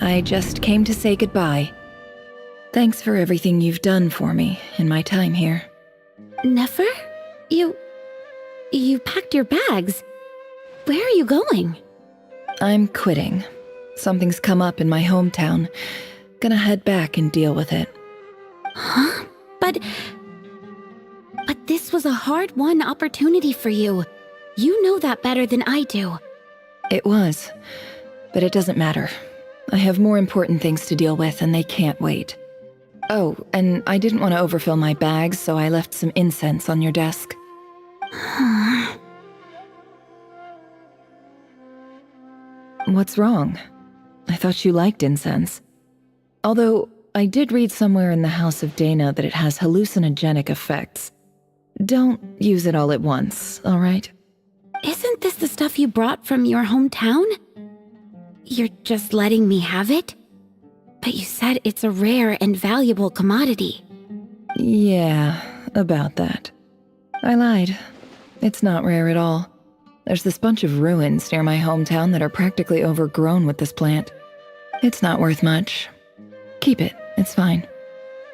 I just came to say goodbye. Thanks for everything you've done for me in my time here. Nefer? You packed your bags. Where are you going? I'm quitting. Something's come up in my hometown. Gonna head back and deal with it. Huh? But This was a hard-won opportunity for you. You know that better than I do. It was, but it doesn't matter. I have more important things to deal with, and they can't wait. Oh, and I didn't want to overfill my bags, so I left some incense on your desk. What's wrong? I thought you liked incense. Although, I did read somewhere in the House of Dana that it has hallucinogenic effects. Don't use it all at once, alright? Isn't this the stuff you brought from your hometown? You're just letting me have it? But you said it's a rare and valuable commodity. Yeah, about that. I lied. It's not rare at all. There's this bunch of ruins near my hometown that are practically overgrown with this plant. It's not worth much. Keep it, it's fine.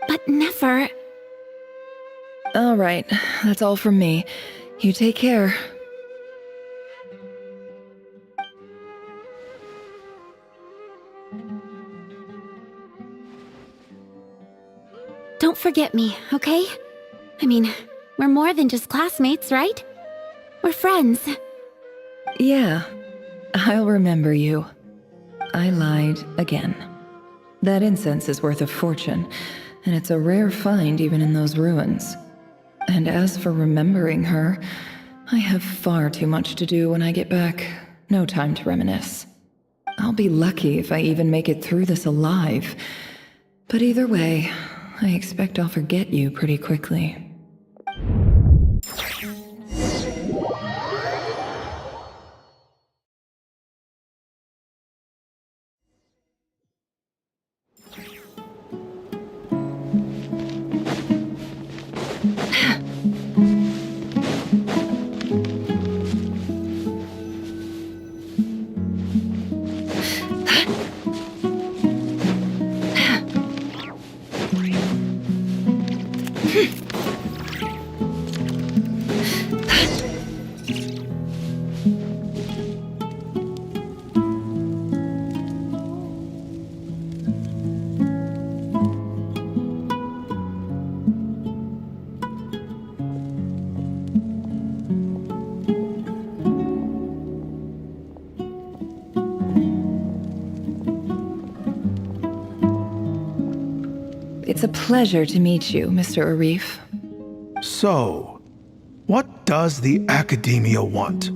But never... Alright, that's all from me. You take care. Don't forget me, okay? I mean, we're more than just classmates, right? We're friends. Yeah, I'll remember you. I lied again. That incense is worth a fortune, and it's a rare find even in those ruins. And as for remembering her, I have far too much to do when I get back. No time to reminisce. I'll be lucky if I even make it through this alive. But either way, I expect I'll forget you pretty quickly. It's a pleasure to meet you, Mr. Arif. So, what does the Academia want?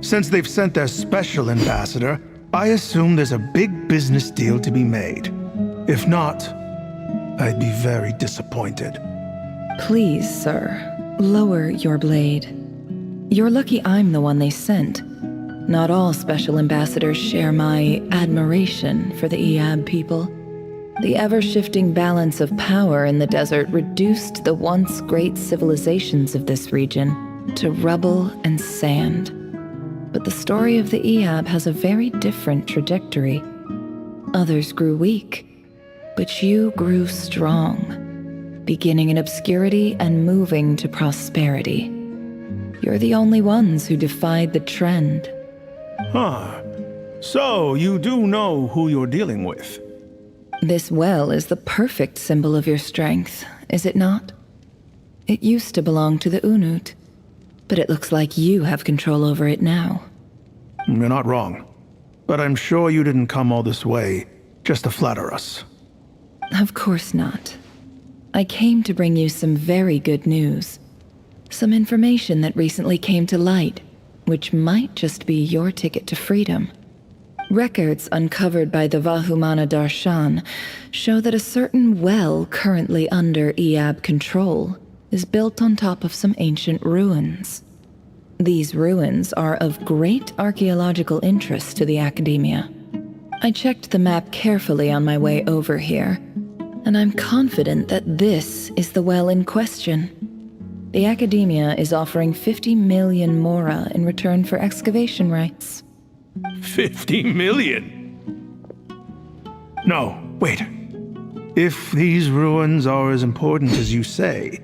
Since they've sent their special ambassador, I assume there's a big business deal to be made. If not, I'd be very disappointed. Please, sir, lower your blade. You're lucky I'm the one they sent. Not all special ambassadors share my admiration for the Iab people. The ever-shifting balance of power in the desert reduced the once great civilizations of this region to rubble and sand. But the story of the Iab has a very different trajectory. Others grew weak, but you grew strong, beginning in obscurity and moving to prosperity. You're the only ones who defied the trend. Huh. So, you do know who you're dealing with? This well is the perfect symbol of your strength, is it not? It used to belong to the Unut, but it looks like you have control over it now. You're not wrong. But I'm sure you didn't come all this way just to flatter us. Of course not. I came to bring you some very good news. Some information that recently came to light, which might just be your ticket to freedom. Records uncovered by the Vahumana Darshan show that a certain well currently under Iab control is built on top of some ancient ruins. These ruins are of great archaeological interest to the Academia. I checked the map carefully on my way over here, and I'm confident that this is the well in question. The Academia is offering 50 million mora in return for excavation rights. 50 million? No, wait. If these ruins are as important as you say,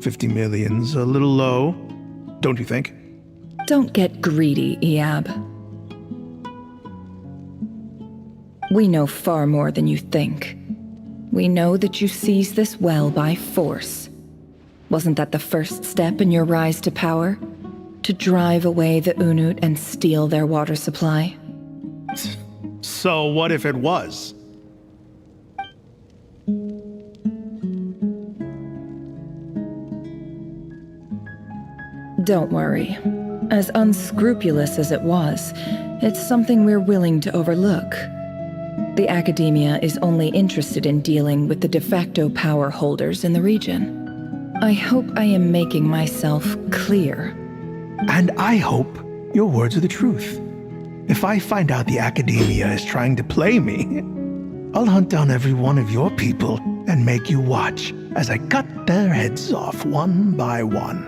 50 million's a little low, don't you think? Don't get greedy, Iab. We know far more than you think. We know that you seized this well by force. Wasn't that the first step in your rise to power? To drive away the Unut and steal their water supply? So what if it was? Don't worry. As unscrupulous as it was, it's something we're willing to overlook. The Academia is only interested in dealing with the de facto power holders in the region. I hope I am making myself clear. And I hope your words are the truth. If I find out the Academia is trying to play me, I'll hunt down every one of your people and make you watch as I cut their heads off one by one.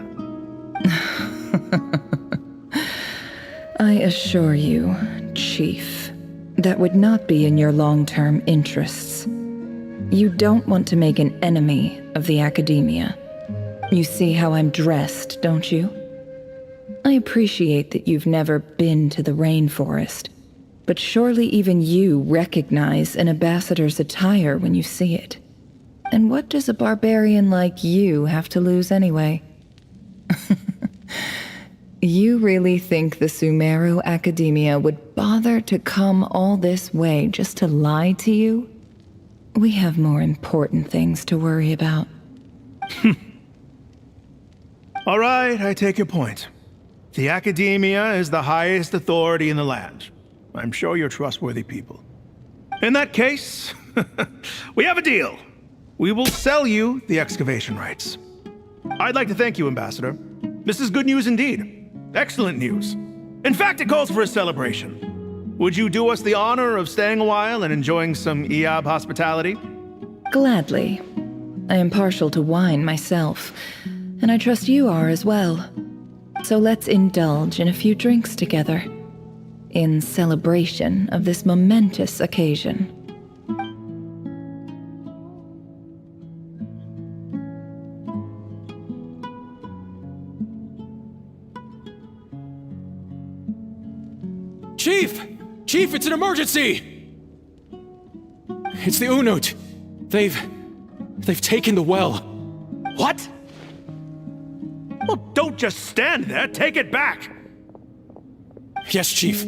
I assure you, Chief, that would not be in your long-term interests. You don't want to make an enemy of the Academia. You see how I'm dressed, don't you? I appreciate that you've never been to the rainforest, but surely even you recognize an ambassador's attire when you see it. And what does a barbarian like you have to lose anyway? You really think the Sumeru Academia would bother to come all this way just to lie to you? We have more important things to worry about. All right, I take your point. The Academia is the highest authority in the land. I'm sure you're trustworthy people. In that case, we have a deal. We will sell you the excavation rights. I'd like to thank you, Ambassador. This is good news indeed. Excellent news. In fact, it calls for a celebration. Would you do us the honor of staying a while and enjoying some Eab hospitality? Gladly. I am partial to wine myself, and I trust you are as well. So let's indulge in a few drinks together, in celebration of this momentous occasion. Chief! Chief, it's an emergency! It's the Unut. They've taken the well. What? Well, don't just stand there. Take it back. Yes, Chief.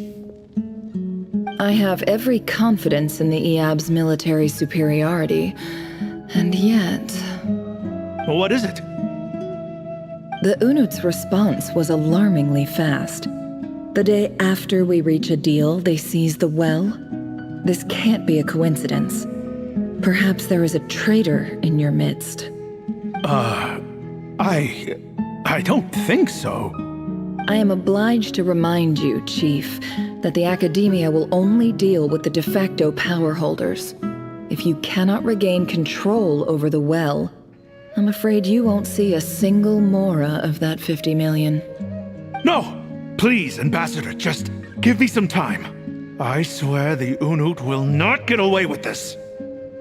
I have every confidence in the Eab's military superiority, and yet... Well, what is it? The Unut's response was alarmingly fast. The day after we reach a deal, they seize the well. This can't be a coincidence. Perhaps there is a traitor in your midst. I don't think so. I am obliged to remind you, Chief, that the Academia will only deal with the de facto power holders. If you cannot regain control over the well, I'm afraid you won't see a single mora of that 50 million. No! Please, Ambassador, just give me some time. I swear the Unut will not get away with this.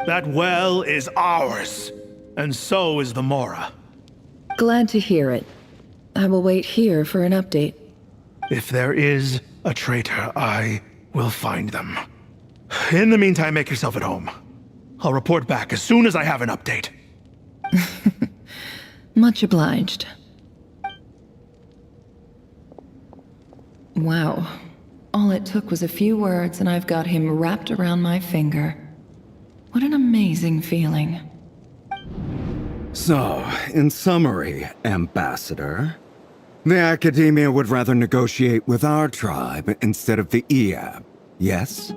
That well is ours, and so is the mora. Glad to hear it. I will wait here for an update. If there is a traitor, I will find them. In the meantime, make yourself at home. I'll report back as soon as I have an update. Much obliged. Wow. All it took was a few words and I've got him wrapped around my finger. What an amazing feeling. So, in summary, Ambassador, the Academia would rather negotiate with our tribe instead of the Eab, yes?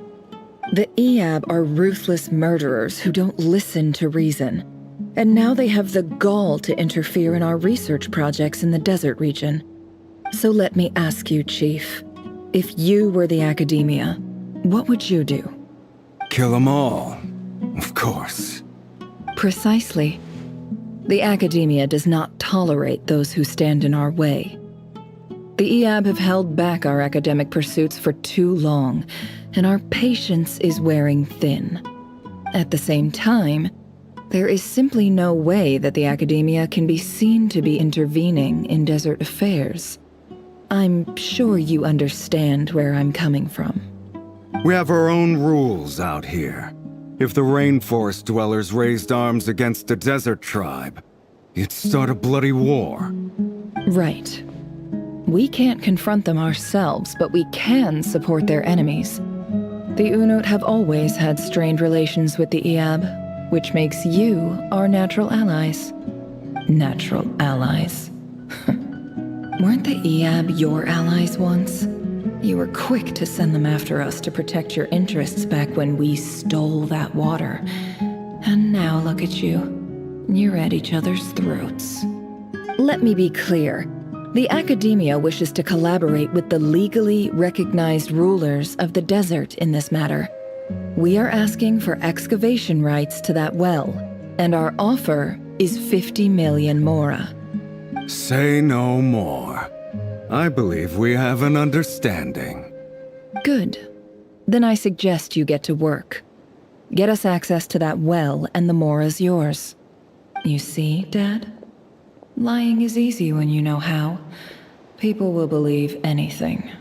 The Eab are ruthless murderers who don't listen to reason. And now they have the gall to interfere in our research projects in the desert region. So let me ask you, Chief, if you were the Academia, what would you do? Kill them all, of course. Precisely. The Academia does not tolerate those who stand in our way. The Eab have held back our academic pursuits for too long, and our patience is wearing thin. At the same time, there is simply no way that the Academia can be seen to be intervening in desert affairs. I'm sure you understand where I'm coming from. We have our own rules out here. If the rainforest dwellers raised arms against a desert tribe, You'd start a bloody war. Right. We can't confront them ourselves, but we can support their enemies. The Unut have always had strained relations with the Iab, which makes you our natural allies. Natural allies. Weren't the Iab your allies once? You were quick to send them after us to protect your interests back when we stole that water. And now look at you. You're at each other's throats. Let me be clear. The Academia wishes to collaborate with the legally recognized rulers of the desert in this matter. We are asking for excavation rights to that well, and our offer is 50 million mora. Say no more. I believe we have an understanding. Good. Then I suggest you get to work. Get us access to that well, and the mora's yours. You see, Dad? Lying is easy when you know how. People will believe anything.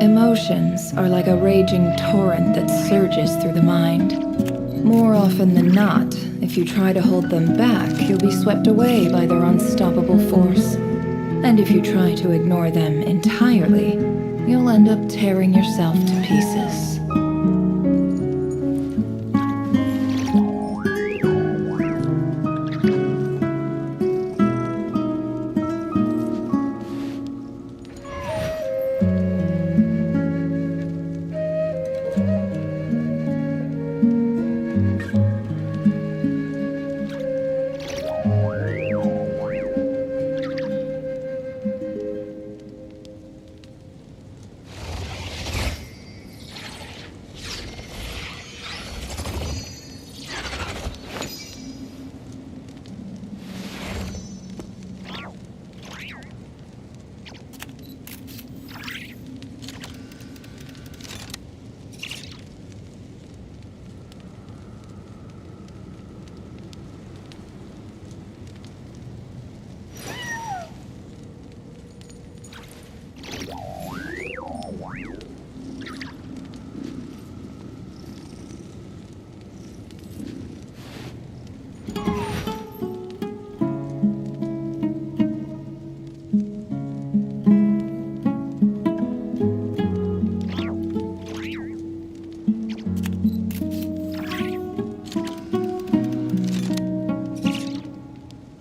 Emotions are like a raging torrent that surges through the mind. More often than not, if you try to hold them back, you'll be swept away by their unstoppable force. And if you try to ignore them entirely, you'll end up tearing yourself to pieces.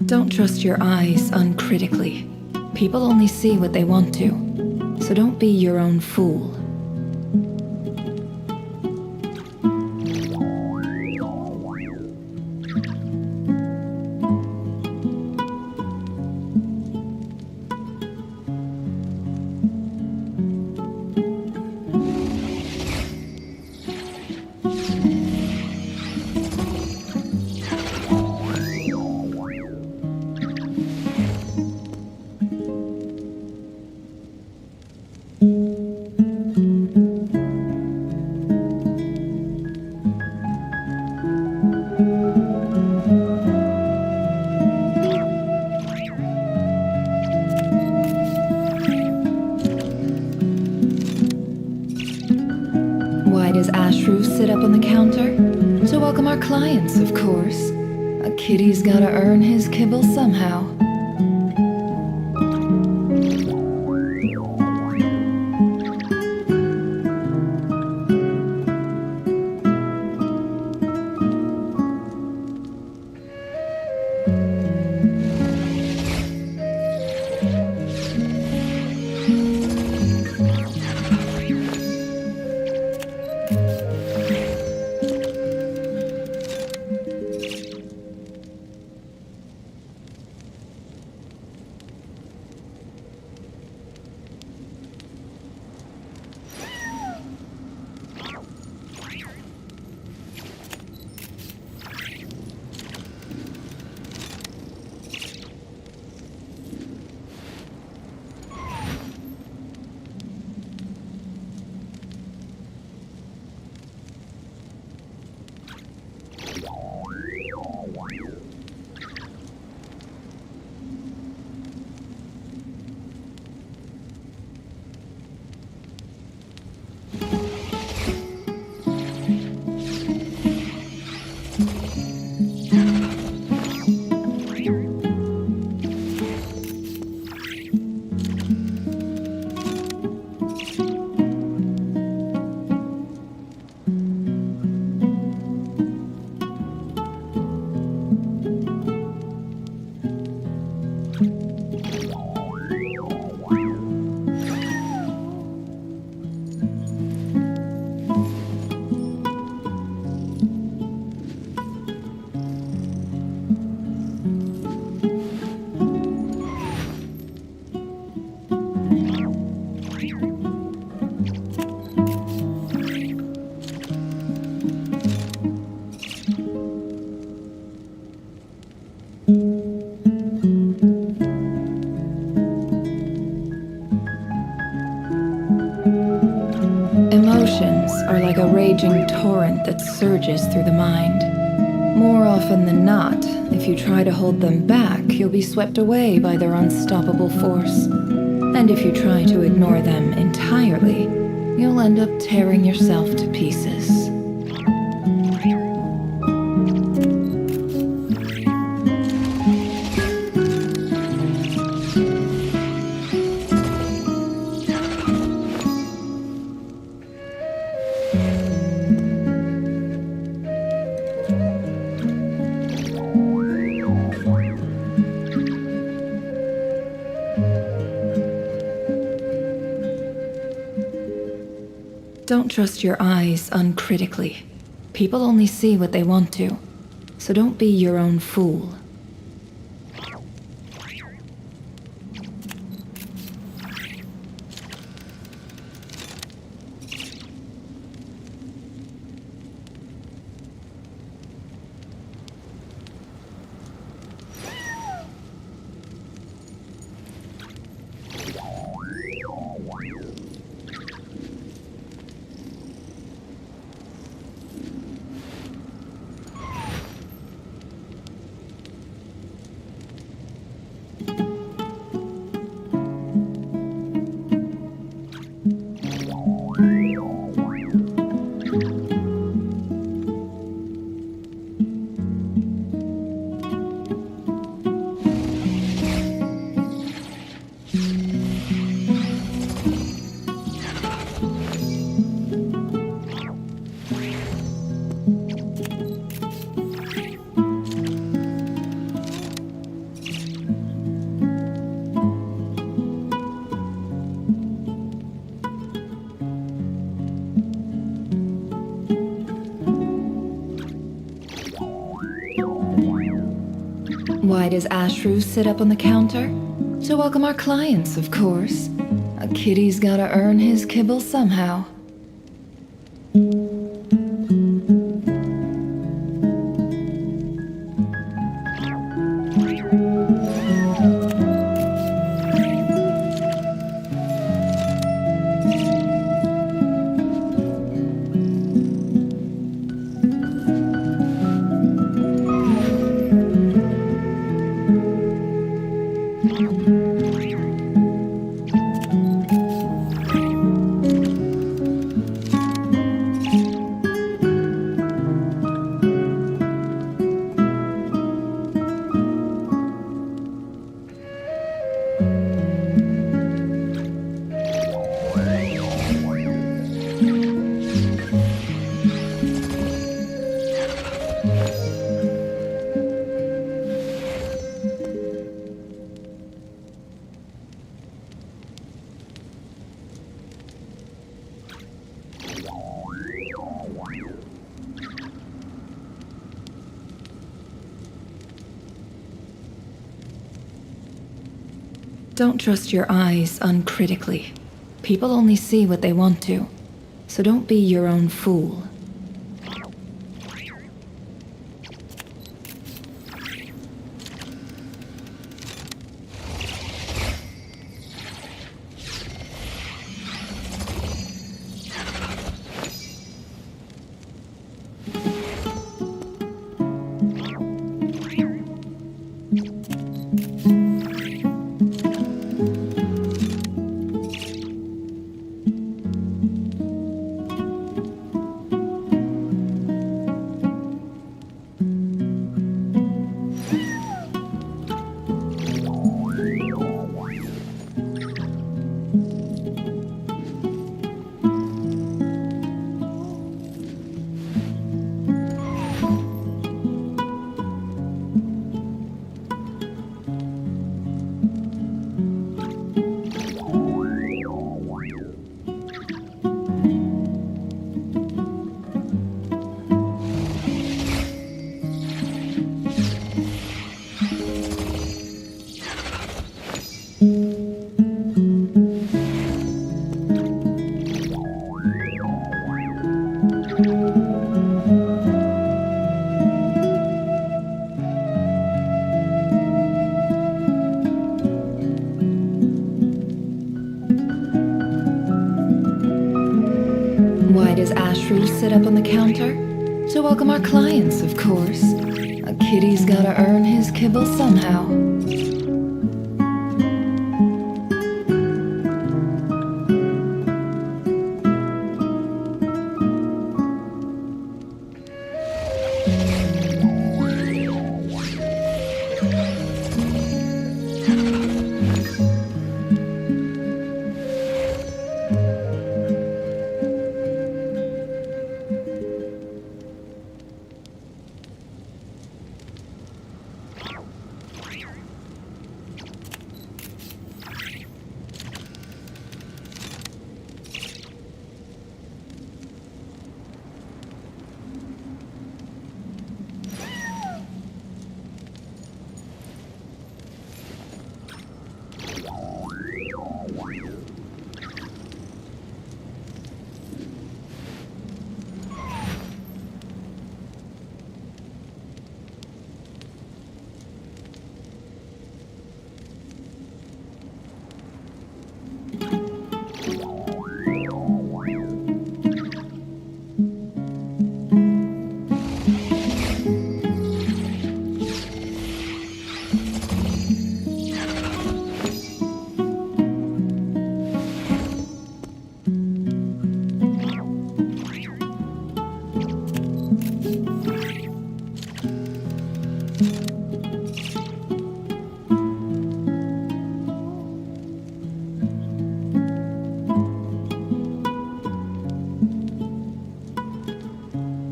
Don't trust your eyes uncritically. People only see what they want to, so don't be your own fool. To welcome our clients, of course. A kitty's gotta earn his kibble somehow. Emotions are like a raging torrent that surges through the mind. More often than not, if you try to hold them back, you'll be swept away by their unstoppable force. And if you try to ignore them entirely, you'll end up tearing yourself to pieces. Don't trust your eyes uncritically. People only see what they want to, so don't be your own fool. Why does Ashru sit up on the counter? To welcome our clients, of course. A kitty's gotta earn his kibble somehow. Don't trust your eyes uncritically. People only see what they want to, so don't be your own fool. Why does Ashru sit up on the counter? To welcome our clients, of course. A kitty's gotta earn his kibble somehow.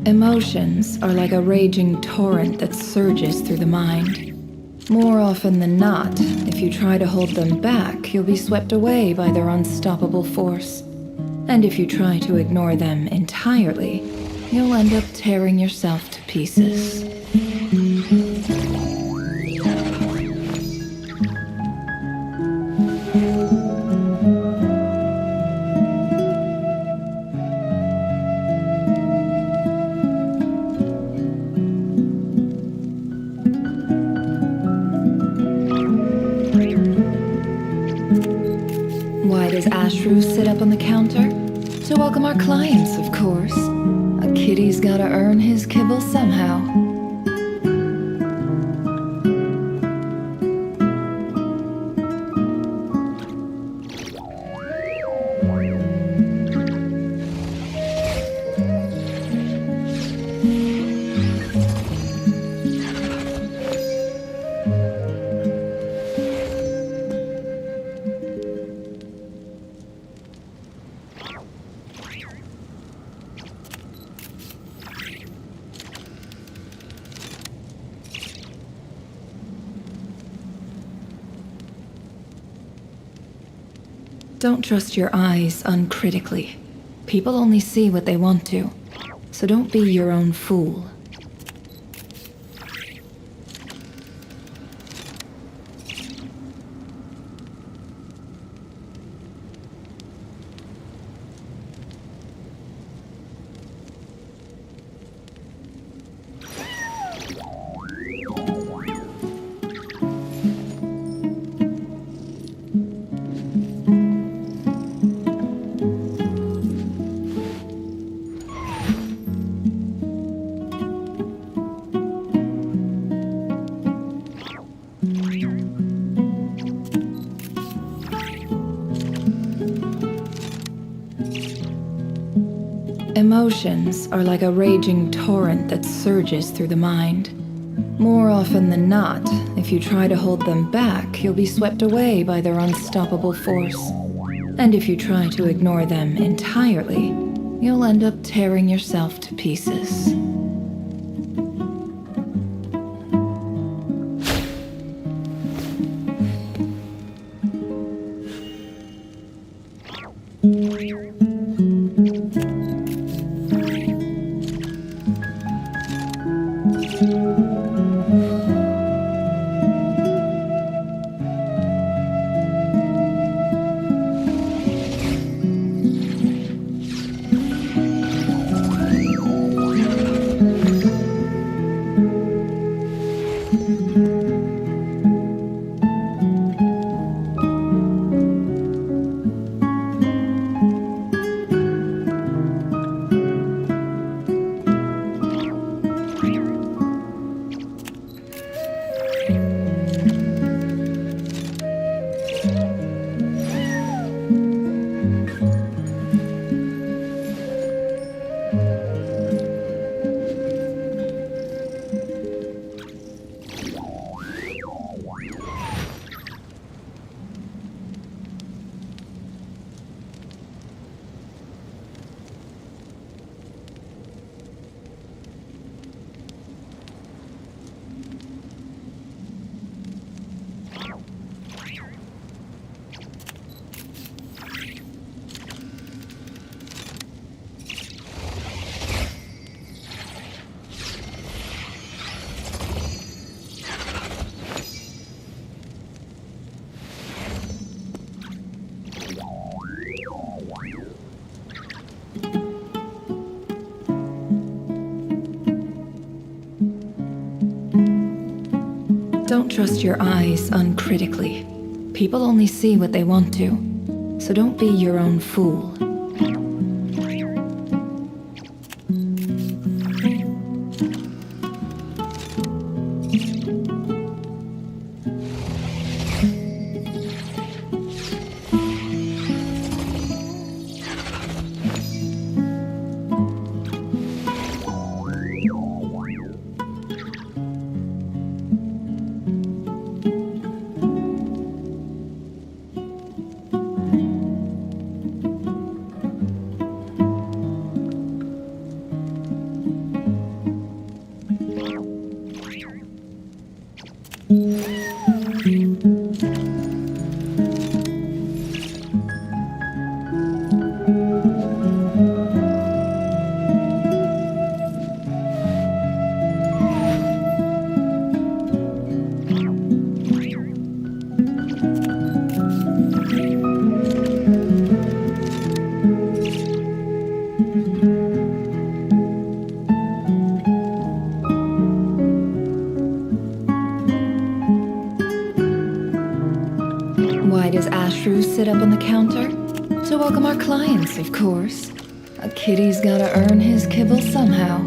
Emotions are like a raging torrent that surges through the mind. More often than not, if you try to hold them back, you'll be swept away by their unstoppable force. And if you try to ignore them entirely, you'll end up tearing yourself to pieces. Why does Ashru sit up on the counter? To welcome our clients, of course. A kitty's gotta earn his kibble somehow. Don't trust your eyes uncritically. People only see what they want to, so don't be your own fool. Emotions are like a raging torrent that surges through the mind. More often than not, if you try to hold them back, you'll be swept away by their unstoppable force. And if you try to ignore them entirely, you'll end up tearing yourself to pieces. Don't trust your eyes uncritically. People only see what they want to, so don't be your own fool. Why does Ashru sit up on the counter? To welcome our clients, of course. A kitty's gotta earn his kibble somehow.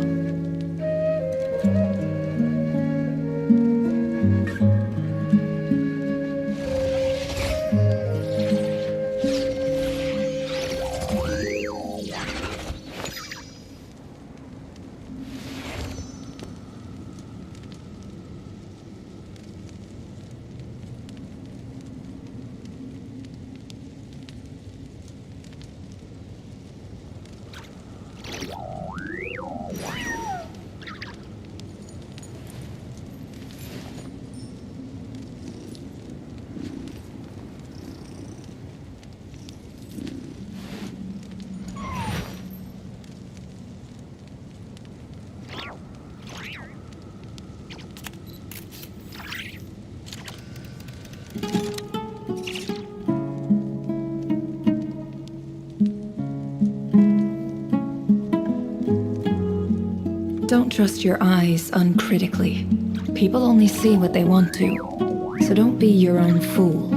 Don't trust your eyes uncritically. People only see what they want to, so don't be your own fool.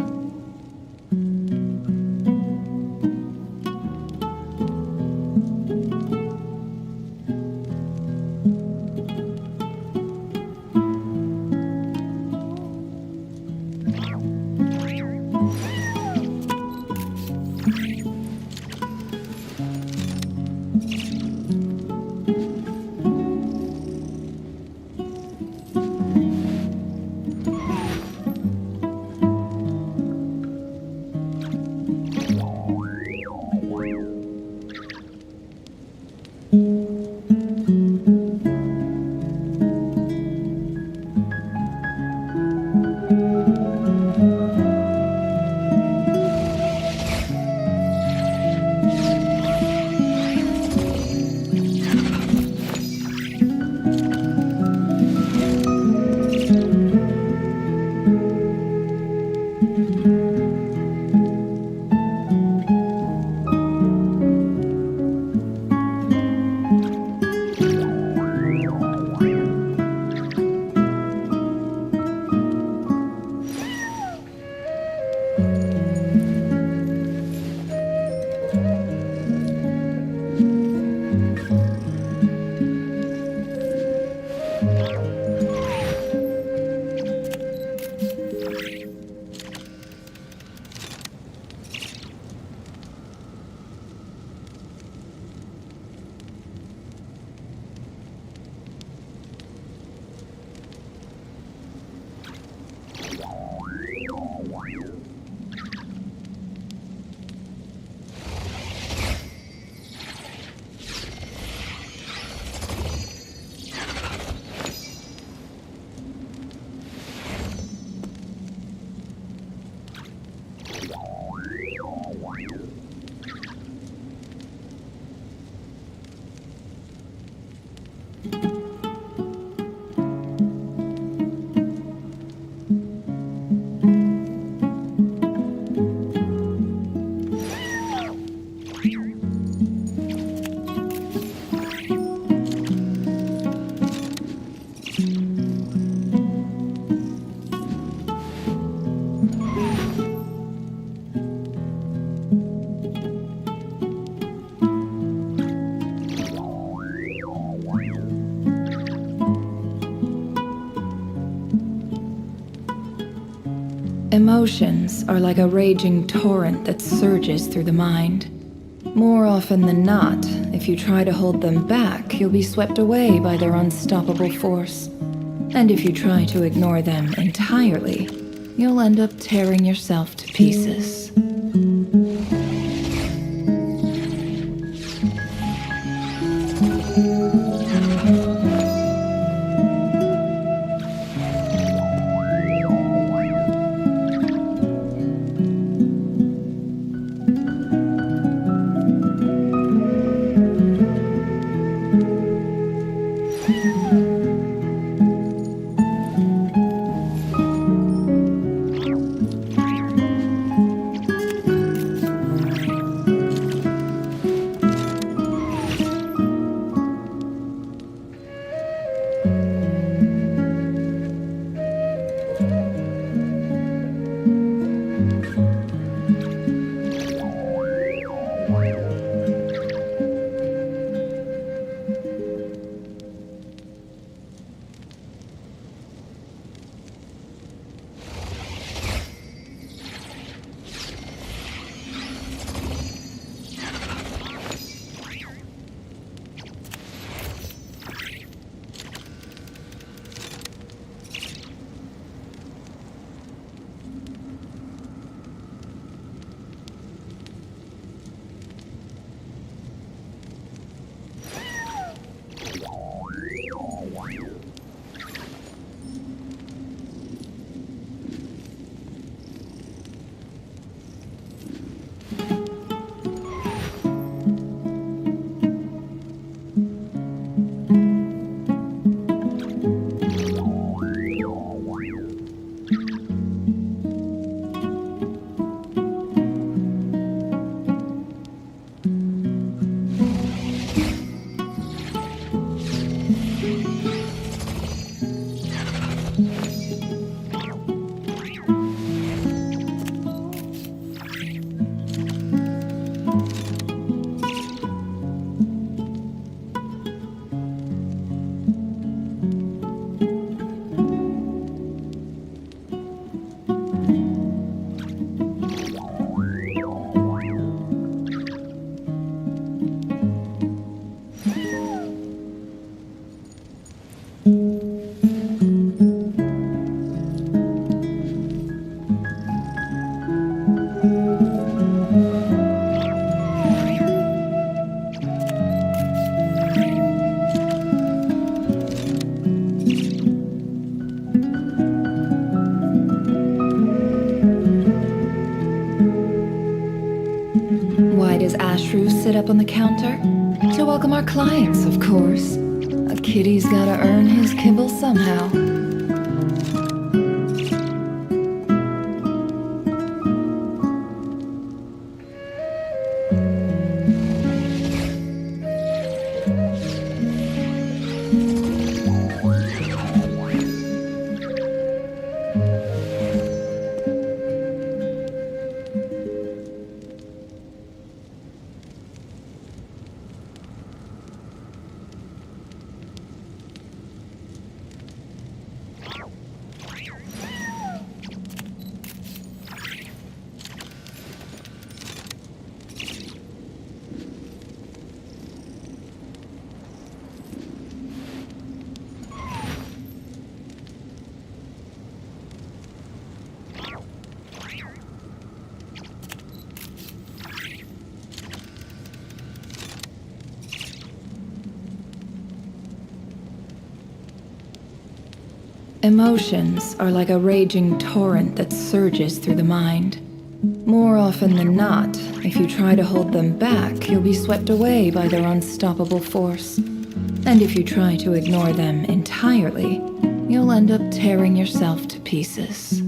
Emotions are like a raging torrent that surges through the mind. More often than not, if you try to hold them back, you'll be swept away by their unstoppable force. And if you try to ignore them entirely, you'll end up tearing yourself to pieces. Sit up on the counter? To welcome our clients, of course. A kitty's gotta earn his kibble somehow. Emotions are like a raging torrent that surges through the mind. More often than not, if you try to hold them back, you'll be swept away by their unstoppable force. And if you try to ignore them entirely, you'll end up tearing yourself to pieces.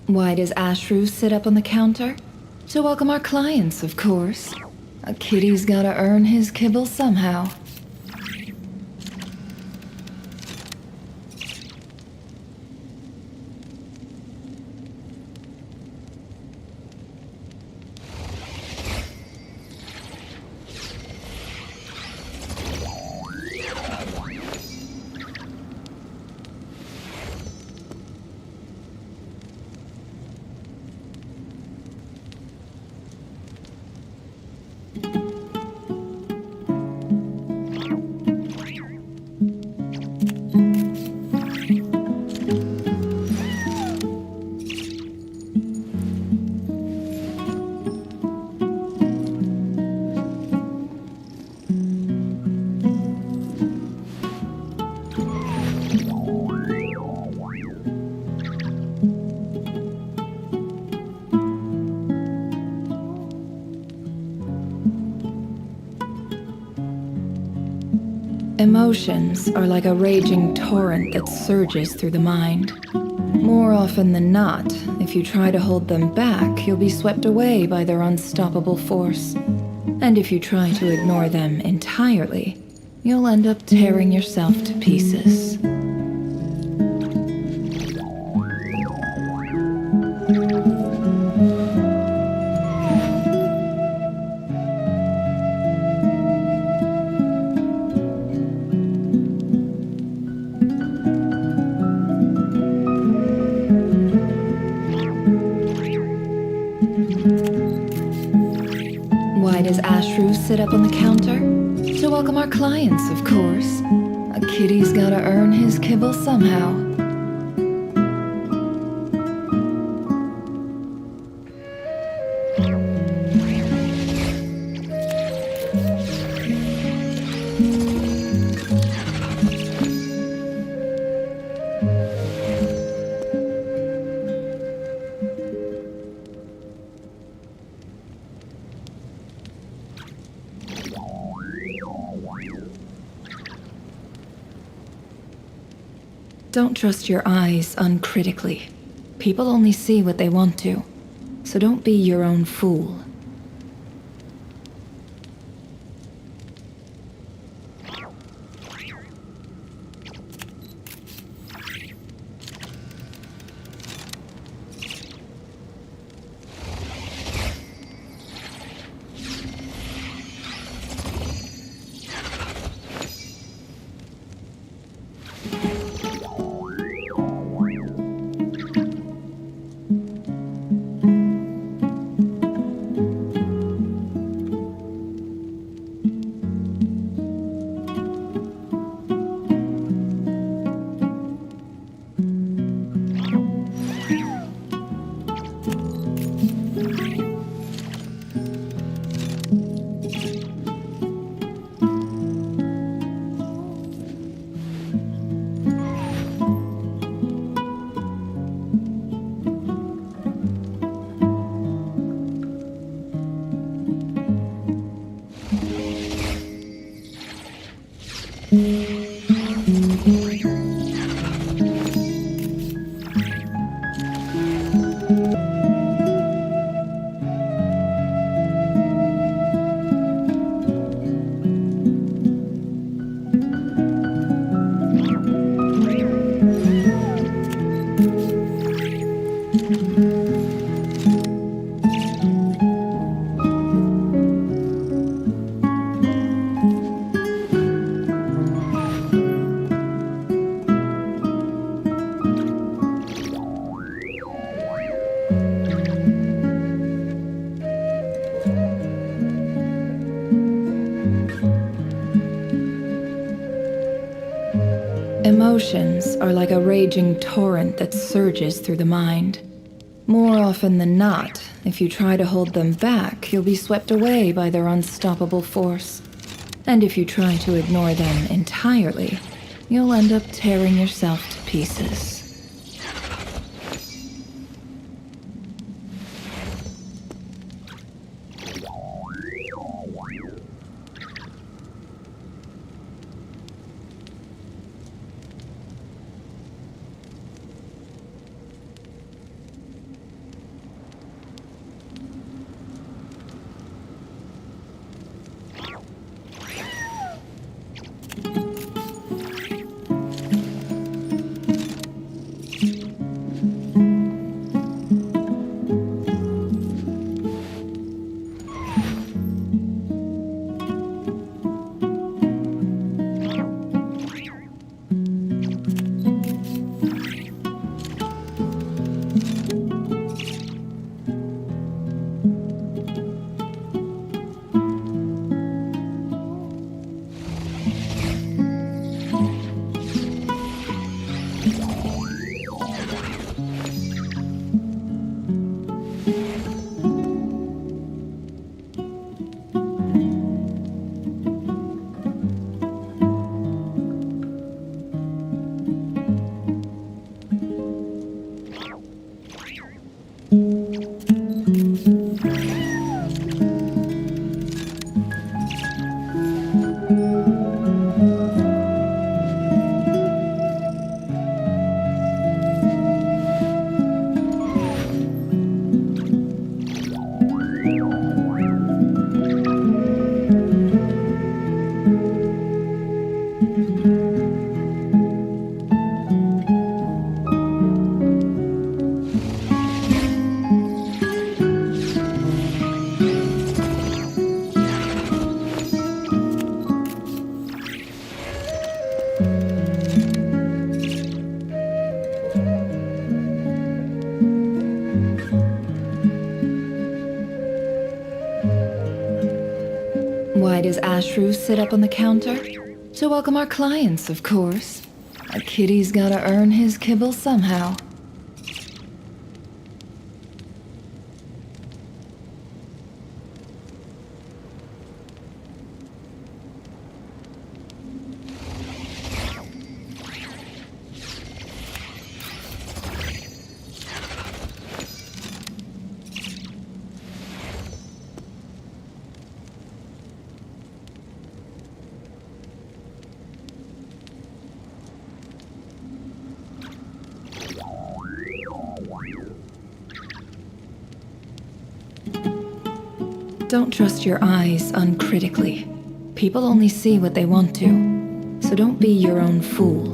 Why does Ashru sit up on the counter? To welcome our clients, of course. A kitty's gotta earn his kibble somehow. Emotions are like a raging torrent that surges through the mind. More often than not, if you try to hold them back, you'll be swept away by their unstoppable force. And if you try to ignore them entirely, you'll end up tearing yourself to pieces. Why does Ashru sit up on the counter? To welcome our clients, of course. A kitty's gotta earn his kibble somehow. Don't trust your eyes uncritically. People only see what they want to, so don't be your own fool. Emotions are like a raging torrent that surges through the mind. More often than not, if you try to hold them back, you'll be swept away by their unstoppable force. And if you try to ignore them entirely, you'll end up tearing yourself to pieces. does Ashru sit up on the counter? To welcome our clients, of course. A kitty's gotta earn his kibble somehow. Don't trust your eyes uncritically. People only see what they want to, so don't be your own fool.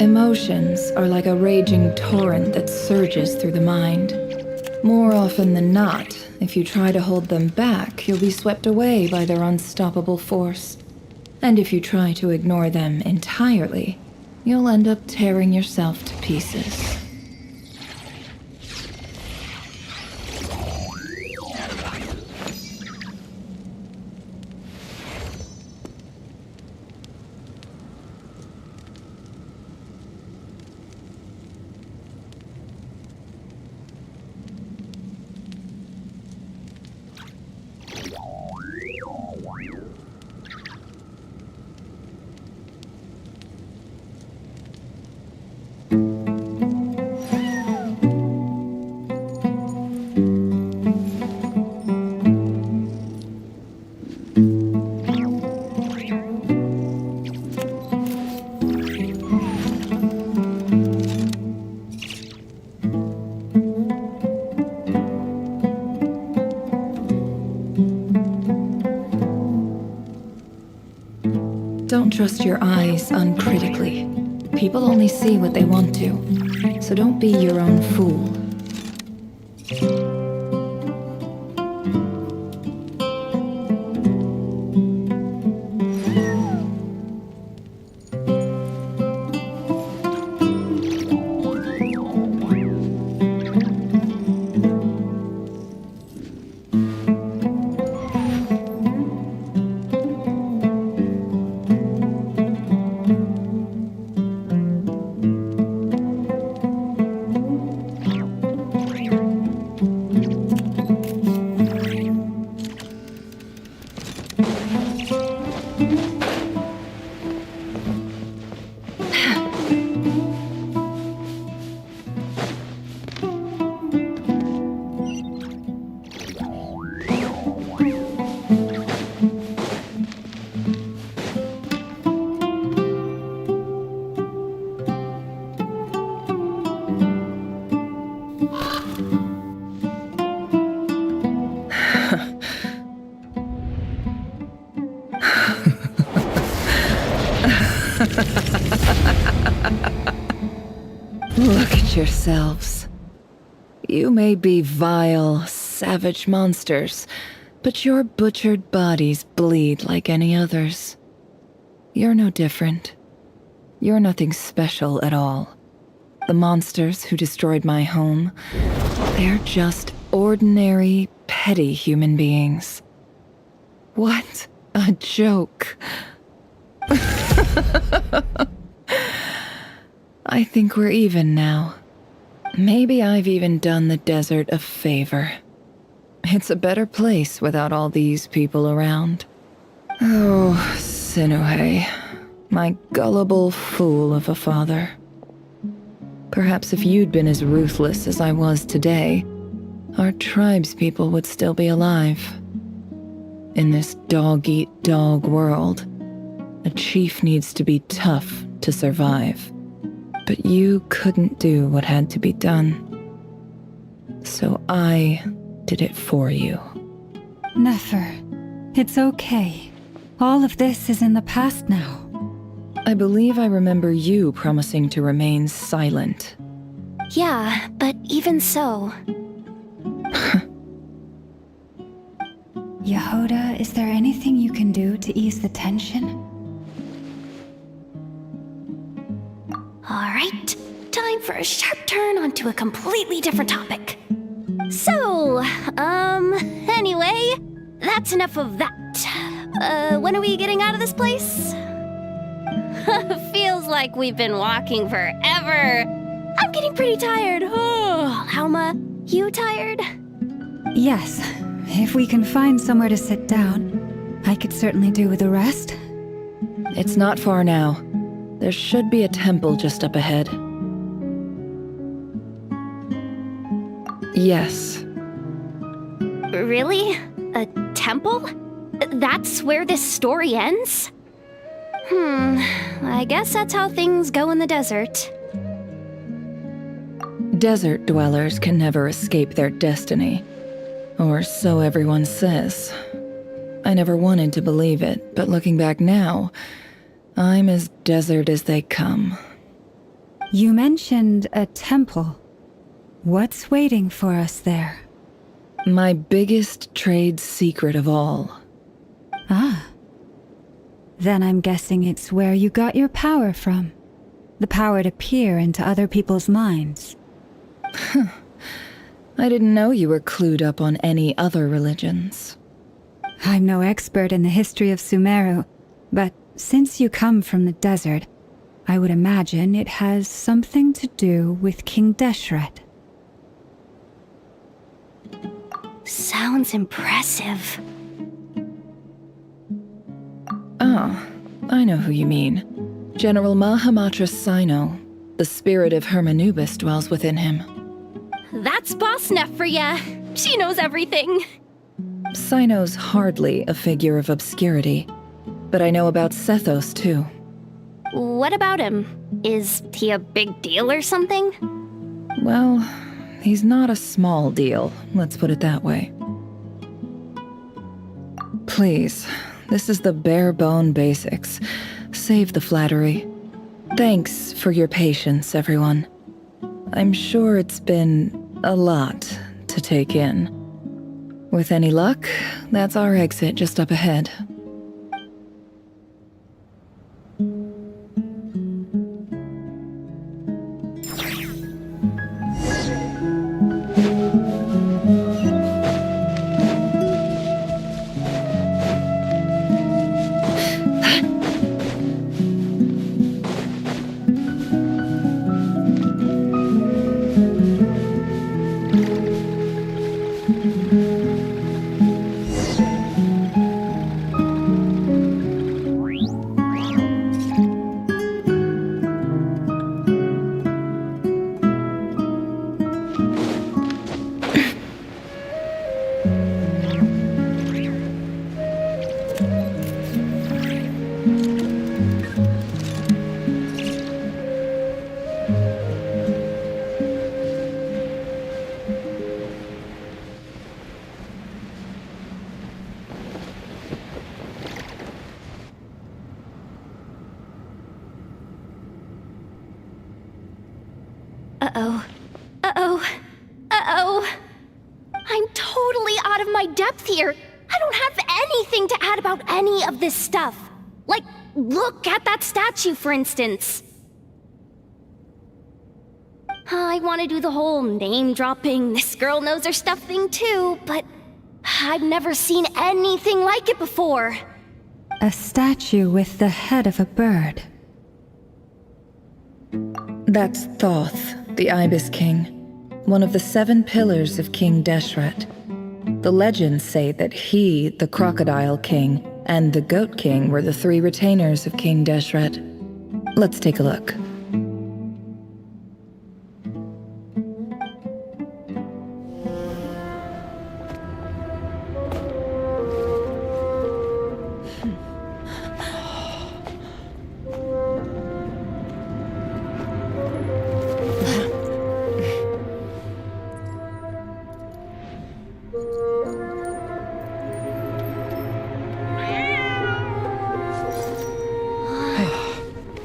Emotions are like a raging torrent that surges through the mind. More often than not, if you try to hold them back, you'll be swept away by their unstoppable force. And if you try to ignore them entirely, you'll end up tearing yourself to pieces. Don't trust your eyes uncritically. People only see what they want to, so don't be your own fool. Look at yourselves. You may be vile, savage monsters, But your butchered bodies bleed like any others. You're no different. You're nothing special at all. The monsters who destroyed my home, they're just ordinary, petty human beings. What a joke. I think we're even now. Maybe I've even done the desert a favor. It's a better place without all these people around. Oh, Sinuhe, my gullible fool of a father. Perhaps if you'd been as ruthless as I was today, our tribespeople would still be alive. In this dog-eat-dog world, a chief needs to be tough to survive. But you couldn't do what had to be done. So I did it for you. Nefer, it's okay. All of this is in the past now. I believe I remember you promising to remain silent. Yeah, but even so... Yehoda, is there anything you can do to ease the tension? Alright, time for a sharp turn onto a completely different topic. So, anyway, that's enough of that. When are we getting out of this place? Feels like we've been walking forever. I'm getting pretty tired. Oh, Alma, you tired? Yes. If we can find somewhere to sit down, I could certainly do with a rest. It's not far now. There should be a temple just up ahead. Yes. Really? A temple? That's where this story ends? I guess that's how things go in the desert. Desert dwellers can never escape their destiny. Or so everyone says. I never wanted to believe it, but looking back now, I'm as desert as they come. You mentioned a temple. What's waiting for us there? My biggest trade secret of all. Ah. Then I'm guessing it's where you got your power from. The power to peer into other people's minds. I didn't know you were clued up on any other religions. I'm no expert in the history of Sumeru, but since you come from the desert, I would imagine it has something to do with King Deshret. Sounds impressive. Oh, I know who you mean. General Mahamatra Sino. The spirit of Hermanubis dwells within him. That's Boss Neff for ya. She knows everything. Sino's hardly a figure of obscurity, but I know about Sethos too. What about him? Is he a big deal or something? Well, he's not a small deal, let's put it that way. Please, this is the bare-bone basics. Save the flattery. Thanks for your patience, everyone. I'm sure it's been a lot to take in. With any luck, that's our exit just up ahead. Uh-oh. Uh-oh. Uh-oh. I'm totally out of my depth here. I anything to add about any of this stuff. Like, look at that statue, for instance. I want to do the whole name-dropping, this girl knows her stuff thing too, but I've never seen anything like it before. A statue with the head of a bird. That's Thoth, the Ibis King, one of the 7 pillars of King Deshret. The legends say that he, the Crocodile King, and the Goat King were the 3 retainers of King Deshret. Let's take a look.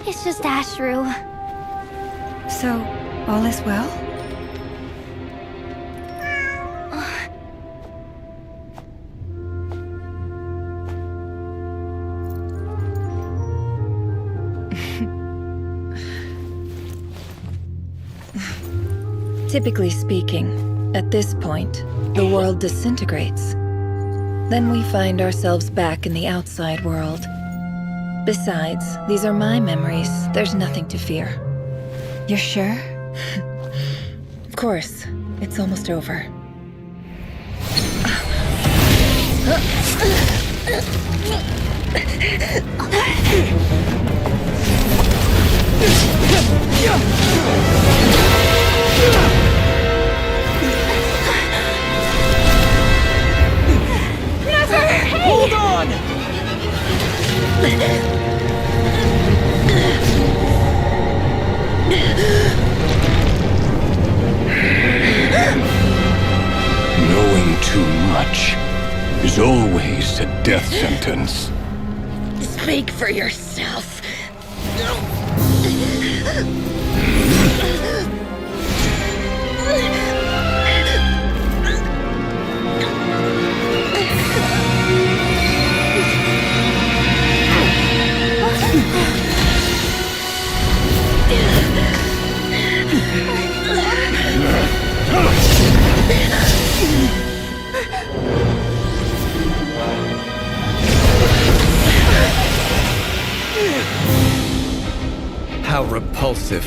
It's just Ashru. So, all is well? Typically speaking, at this point, the world disintegrates. Then we find ourselves back in the outside world. Besides, these are my memories. There's nothing to fear. You're sure? Of course. It's almost over. Hold on! Knowing too much is always a death sentence. Speak for yourself. How repulsive.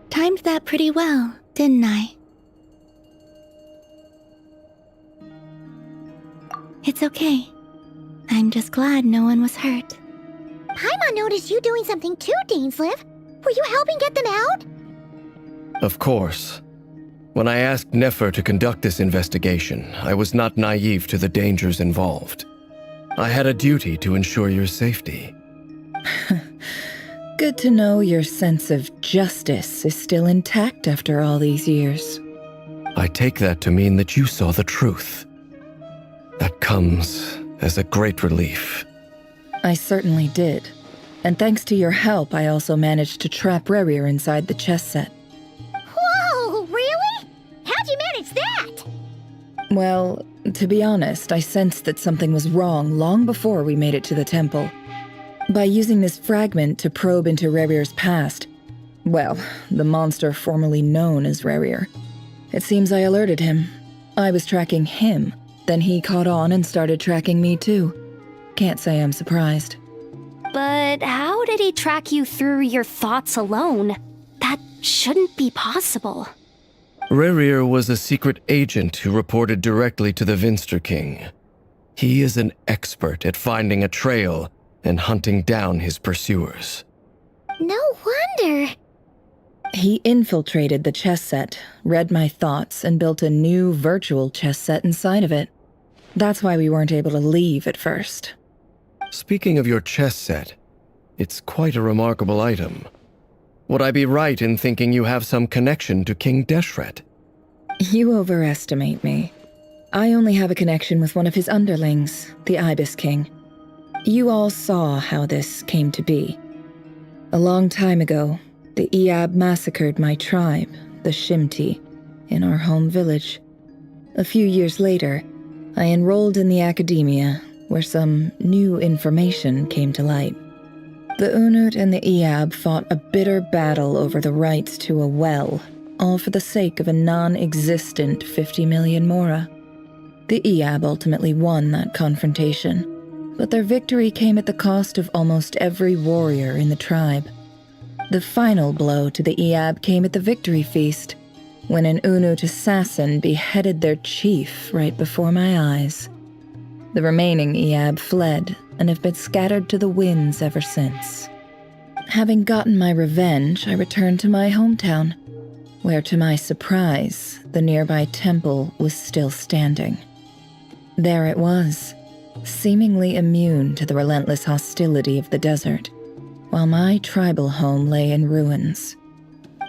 Timed that pretty well, didn't I? It's okay. I'm just glad no one was hurt. Paimon noticed you doing something too, Dainsleif. Were you helping get them out? Of course. When I asked Nefer to conduct this investigation, I was not naive to the dangers involved. I had a duty to ensure your safety. Good to know your sense of justice is still intact after all these years. I take that to mean that you saw the truth. That comes as a great relief. I certainly did. And thanks to your help, I also managed to trap Rerir inside the chess set. Whoa, really? How'd you manage that? Well, to be honest, I sensed that something was wrong long before we made it to the temple. By using this fragment to probe into Rerir's past, well, the monster formerly known as Rerir, it seems I alerted him. I was tracking him, then he caught on and started tracking me too. Can't say I'm surprised. But how did he track you through your thoughts alone? That shouldn't be possible. Rerir was a secret agent who reported directly to the Vinster King. He is an expert at finding a trail and hunting down his pursuers. No wonder. He infiltrated the chess set, read my thoughts, and built a new virtual chess set inside of it. That's why we weren't able to leave at first. Speaking of your chess set, it's quite a remarkable item. Would I be right in thinking you have some connection to King Deshret? You overestimate me. I only have a connection with one of his underlings, the Ibis King. You all saw how this came to be. A long time ago, the Iab massacred my tribe, the Shimti, in our home village. A few years later, I enrolled in the academia, where some new information came to light. The Unut and the Iab fought a bitter battle over the rights to a well, all for the sake of a non-existent 50 million mora. The Iab ultimately won that confrontation, but their victory came at the cost of almost every warrior in the tribe. The final blow to the Iab came at the victory feast, when an Unut assassin beheaded their chief right before my eyes. The remaining Iab fled and have been scattered to the winds ever since. Having gotten my revenge, I returned to my hometown, where to my surprise, the nearby temple was still standing. There it was, seemingly immune to the relentless hostility of the desert, while my tribal home lay in ruins.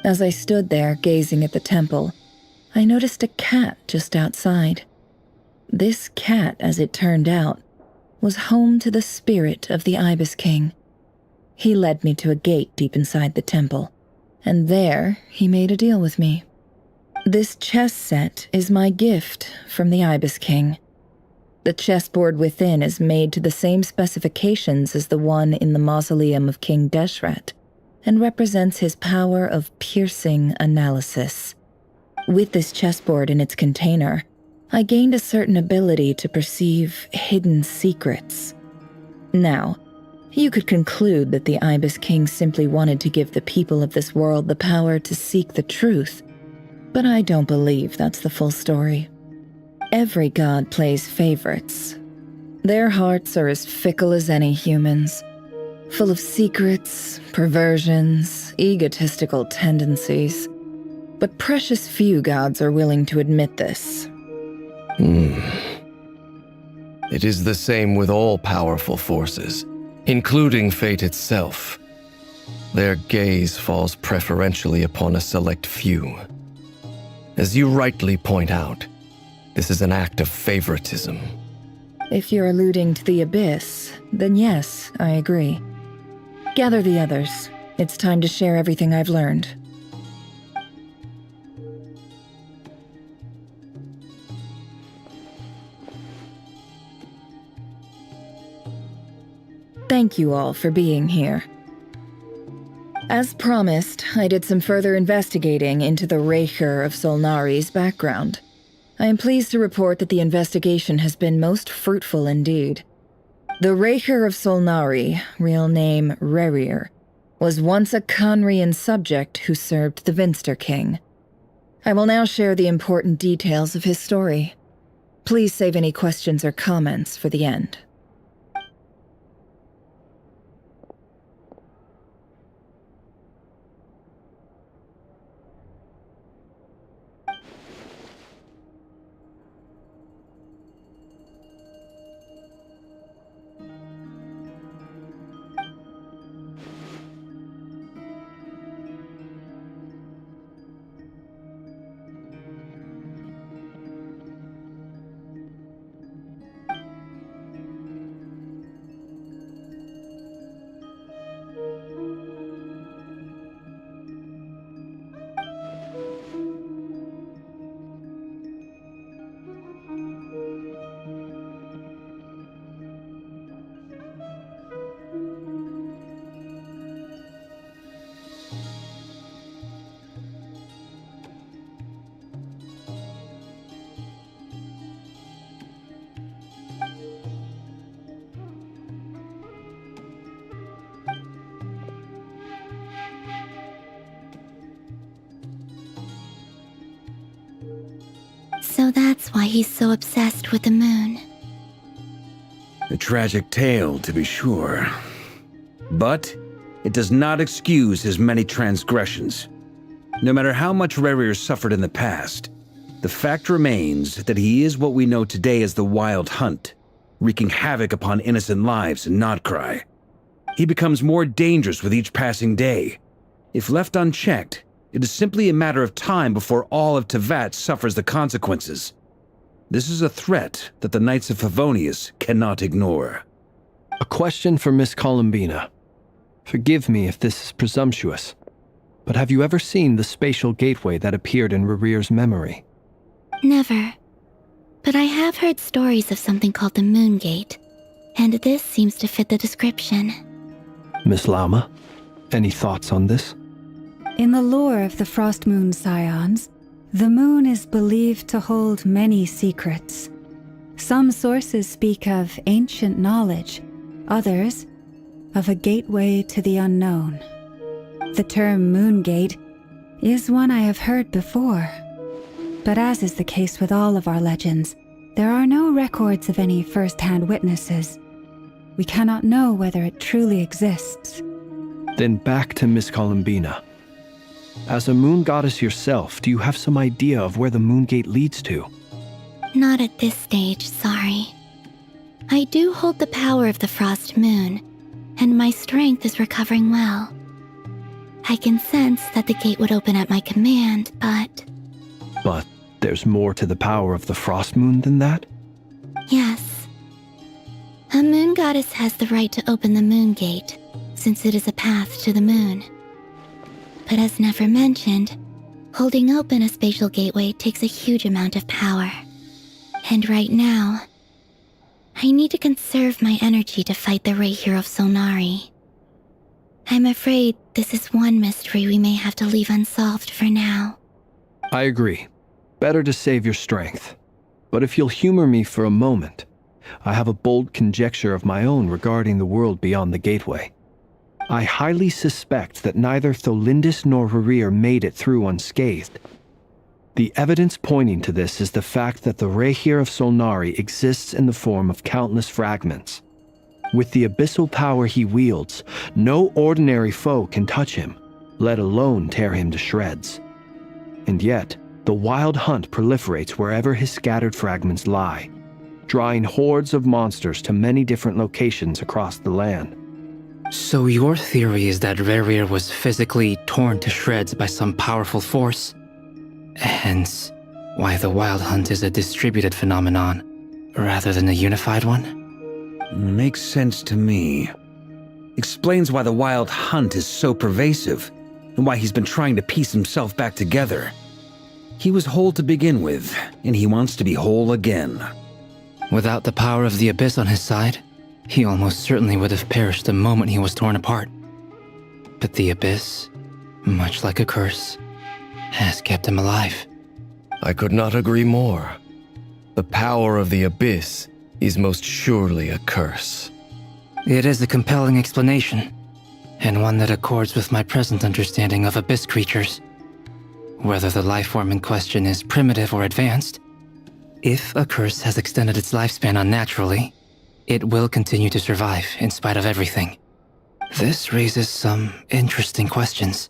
As I stood there gazing at the temple, I noticed a cat just outside. This cat, as it turned out, was home to the spirit of the Ibis King. He led me to a gate deep inside the temple, and there he made a deal with me. This chess set is my gift from the Ibis King. The chessboard within is made to the same specifications as the one in the mausoleum of King Deshret, and represents his power of piercing analysis. With this chessboard in its container, I gained a certain ability to perceive hidden secrets. Now, you could conclude that the Ibis King simply wanted to give the people of this world the power to seek the truth, but I don't believe that's the full story. Every god plays favorites. Their hearts are as fickle as any human's, full of secrets, perversions, egotistical tendencies. But precious few gods are willing to admit this. It is the same with all powerful forces, including fate itself. Their gaze falls preferentially upon a select few. As you rightly point out, this is an act of favoritism. If you're alluding to the Abyss, then yes, I agree. Gather the others. It's time to share everything I've learned. Thank you all for being here. As promised, I did some further investigating into the Raker of Solnari's background. I am pleased to report that the investigation has been most fruitful indeed. The Raker of Solnari, real name Rerir, was once a Conrian subject who served the Vinster King. I will now share the important details of his story. Please save any questions or comments for the end. So that's why he's so obsessed with the moon. A tragic tale, to be sure. But it does not excuse his many transgressions. No matter how much Rerir suffered in the past, the fact remains that he is what we know today as the Wild Hunt, wreaking havoc upon innocent lives in Notcry. He becomes more dangerous with each passing day. If left unchecked, it is simply a matter of time before all of Teyvat suffers the consequences. This is a threat that the Knights of Favonius cannot ignore. A question for Miss Columbina. Forgive me if this is presumptuous, but have you ever seen the spatial gateway that appeared in Rerir's memory? Never. But I have heard stories of something called the Moon Gate, and this seems to fit the description. Miss Lauma, any thoughts on this? In the lore of the Frost Moon Scions, the moon is believed to hold many secrets. Some sources speak of ancient knowledge, others of a gateway to the unknown. The term Moon Gate is one I have heard before, but as is the case with all of our legends, there are no records of any first-hand witnesses. We cannot know whether it truly exists. Then back to Miss Columbina. As a moon goddess yourself, do you have some idea of where the Moon Gate leads to? Not at this stage, sorry. I do hold the power of the Frost Moon, and my strength is recovering well. I can sense that the gate would open at my command, but... But there's more to the power of the Frost Moon than that? Yes. A moon goddess has the right to open the Moon Gate, since it is a path to the moon. But as never mentioned, holding open a spatial gateway takes a huge amount of power. And right now, I need to conserve my energy to fight the Rahier of Solnari. I'm afraid this is one mystery we may have to leave unsolved for now. I agree. Better to save your strength. But if you'll humor me for a moment, I have a bold conjecture of my own regarding the world beyond the gateway. I highly suspect that neither Tholindis nor Rerir made it through unscathed. The evidence pointing to this is the fact that the Rahier of Solnari exists in the form of countless fragments. With the abyssal power he wields, no ordinary foe can touch him, let alone tear him to shreds. And yet, the Wild Hunt proliferates wherever his scattered fragments lie, drawing hordes of monsters to many different locations across the land. So your theory is that Rerir was physically torn to shreds by some powerful force? Hence, why the Wild Hunt is a distributed phenomenon, rather than a unified one? Makes sense to me. Explains why the Wild Hunt is so pervasive, and why he's been trying to piece himself back together. He was whole to begin with, and he wants to be whole again. Without the power of the Abyss on his side, he almost certainly would have perished the moment he was torn apart. But the Abyss, much like a curse, has kept him alive. I could not agree more. The power of the Abyss is most surely a curse. It is a compelling explanation, and one that accords with my present understanding of Abyss creatures. Whether the life form in question is primitive or advanced, if a curse has extended its lifespan unnaturally, it will continue to survive in spite of everything. This raises some interesting questions.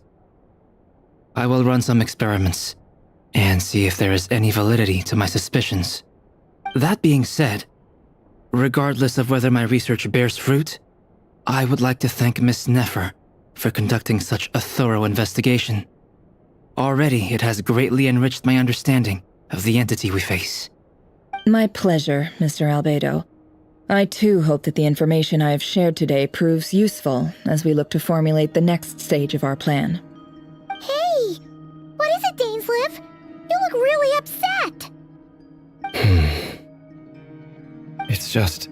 I will run some experiments and see if there is any validity to my suspicions. That being said, regardless of whether my research bears fruit, I would like to thank Miss Nefer for conducting such a thorough investigation. Already, it has greatly enriched my understanding of the entity we face. My pleasure, Mr. Albedo. I too hope that the information I have shared today proves useful as we look to formulate the next stage of our plan. Hey! What is it, Dainsleif? You look really upset! It's just...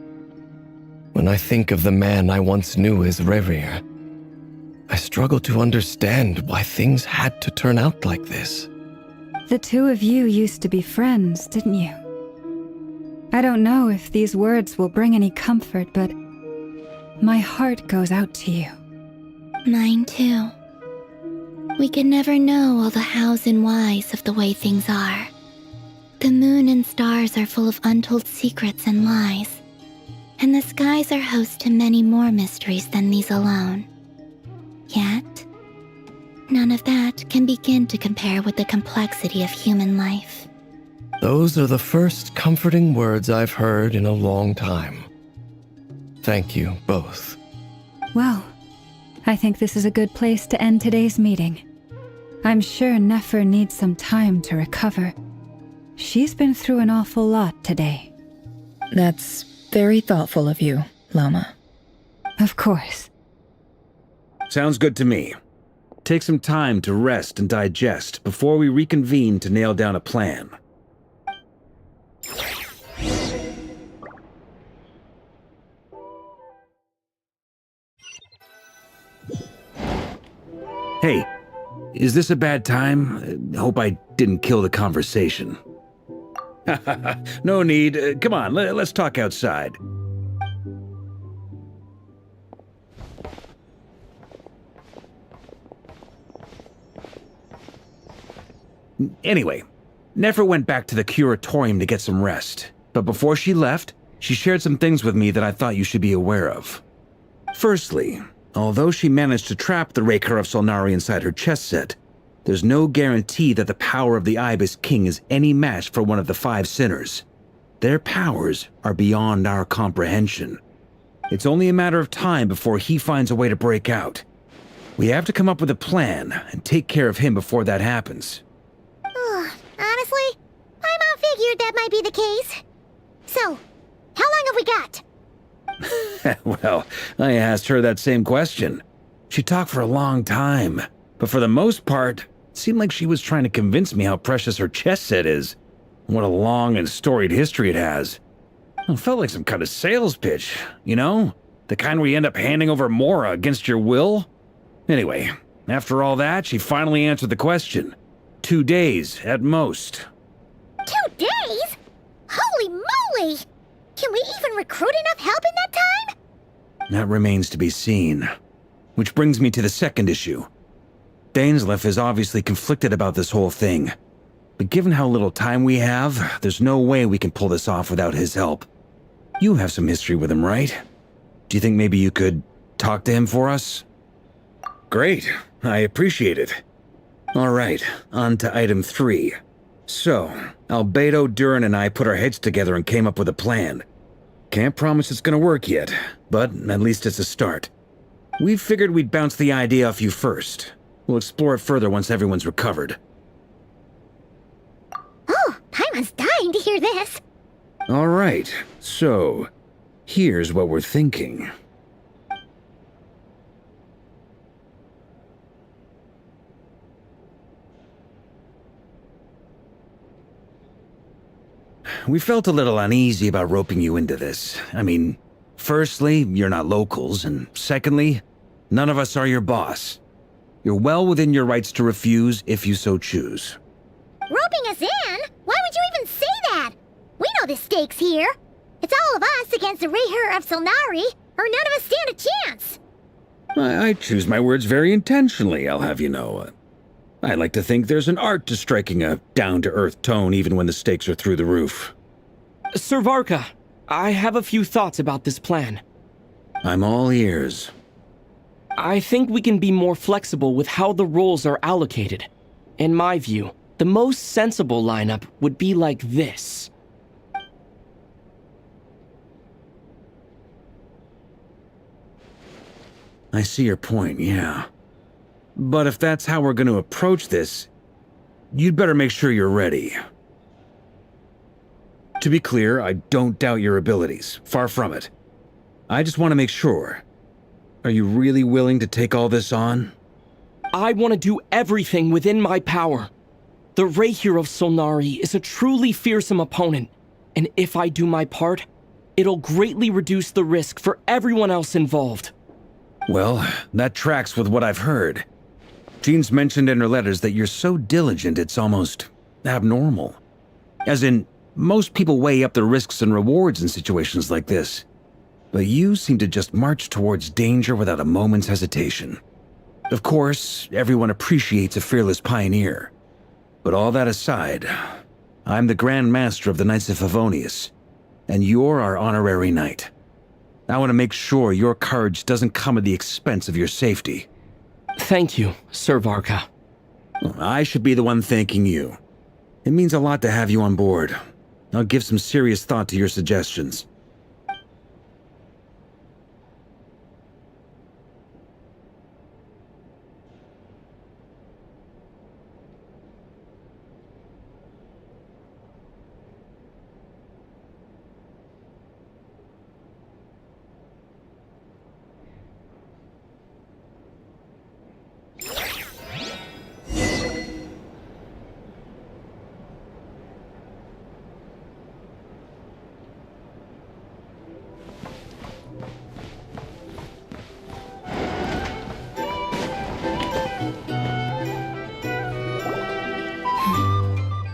when I think of the man I once knew as Rerir, I struggle to understand why things had to turn out like this. The two of you used to be friends, didn't you? I don't know if these words will bring any comfort, but my heart goes out to you. Mine too. We can never know all the hows and whys of the way things are. The moon and stars are full of untold secrets and lies, and the skies are host to many more mysteries than these alone. Yet, none of that can begin to compare with the complexity of human life. Those are the first comforting words I've heard in a long time. Thank you both. Well, I think this is a good place to end today's meeting. I'm sure Nefer needs some time to recover. She's been through an awful lot today. That's very thoughtful of you, Llama. Of course. Sounds good to me. Take some time to rest and digest before we reconvene to nail down a plan. Hey, is this a bad time? Hope I didn't kill the conversation. No need. Come on, let's talk outside. Anyway, Nefer went back to the curatorium to get some rest. But before she left, she shared some things with me that I thought you should be aware of. Firstly, although she managed to trap the Raker of Solnari inside her chess set, there's no guarantee that the power of the Ibis King is any match for one of the 5 sinners. Their powers are beyond our comprehension. It's only a matter of time before he finds a way to break out. We have to come up with a plan and take care of him before that happens. Honestly, Paimon figured that might be the case. So, how long have we got? Well, I asked her that same question. She talked for a long time, but for the most part, it seemed like she was trying to convince me how precious her chess set is, and what a long and storied history it has. It felt like some kind of sales pitch, you know? The kind where you end up handing over Mora against your will? Anyway, after all that, she finally answered the question. 2 days, at most. 2 days? Holy moly! Can we even recruit enough help in that time? That remains to be seen. Which brings me to the second issue. Dainsleif is obviously conflicted about this whole thing. But given how little time we have, there's no way we can pull this off without his help. You have some history with him, right? Do you think maybe you could talk to him for us? Great, I appreciate it. All right, on to item 3. So, Albedo, Durin, and I put our heads together and came up with a plan. Can't promise it's gonna work yet, but at least it's a start. We figured we'd bounce the idea off you first. We'll explore it further once everyone's recovered. Oh, Paimon's dying to hear this. All right, so here's what we're thinking. We felt a little uneasy about roping you into this. I mean, firstly, you're not locals, and secondly, none of us are your boss. You're well within your rights to refuse if you so choose. Roping us in? Why would you even say that? We know the stakes here. It's all of us against the Rayher of Solnari, or none of us stand a chance. I choose my words very intentionally, I'll have you know. I like to think there's an art to striking a down-to-earth tone even when the stakes are through the roof. Sir Varka, I have a few thoughts about this plan. I'm all ears. I think we can be more flexible with how the roles are allocated. In my view, the most sensible lineup would be like this. I see your point, yeah. But if that's how we're going to approach this, you'd better make sure you're ready. To be clear, I don't doubt your abilities. Far from it. I just want to make sure. Are you really willing to take all this on? I want to do everything within my power. The Rayher of Solnari is a truly fearsome opponent, and if I do my part, it'll greatly reduce the risk for everyone else involved. Well, that tracks with what I've heard. Jean's mentioned in her letters that you're so diligent it's almost abnormal. As in, most people weigh up the risks and rewards in situations like this. But you seem to just march towards danger without a moment's hesitation. Of course, everyone appreciates a fearless pioneer. But all that aside, I'm the Grand Master of the Knights of Favonius, and you're our honorary knight. I want to make sure your courage doesn't come at the expense of your safety. Thank you, Sir Varka. I should be the one thanking you. It means a lot to have you on board. I'll give some serious thought to your suggestions.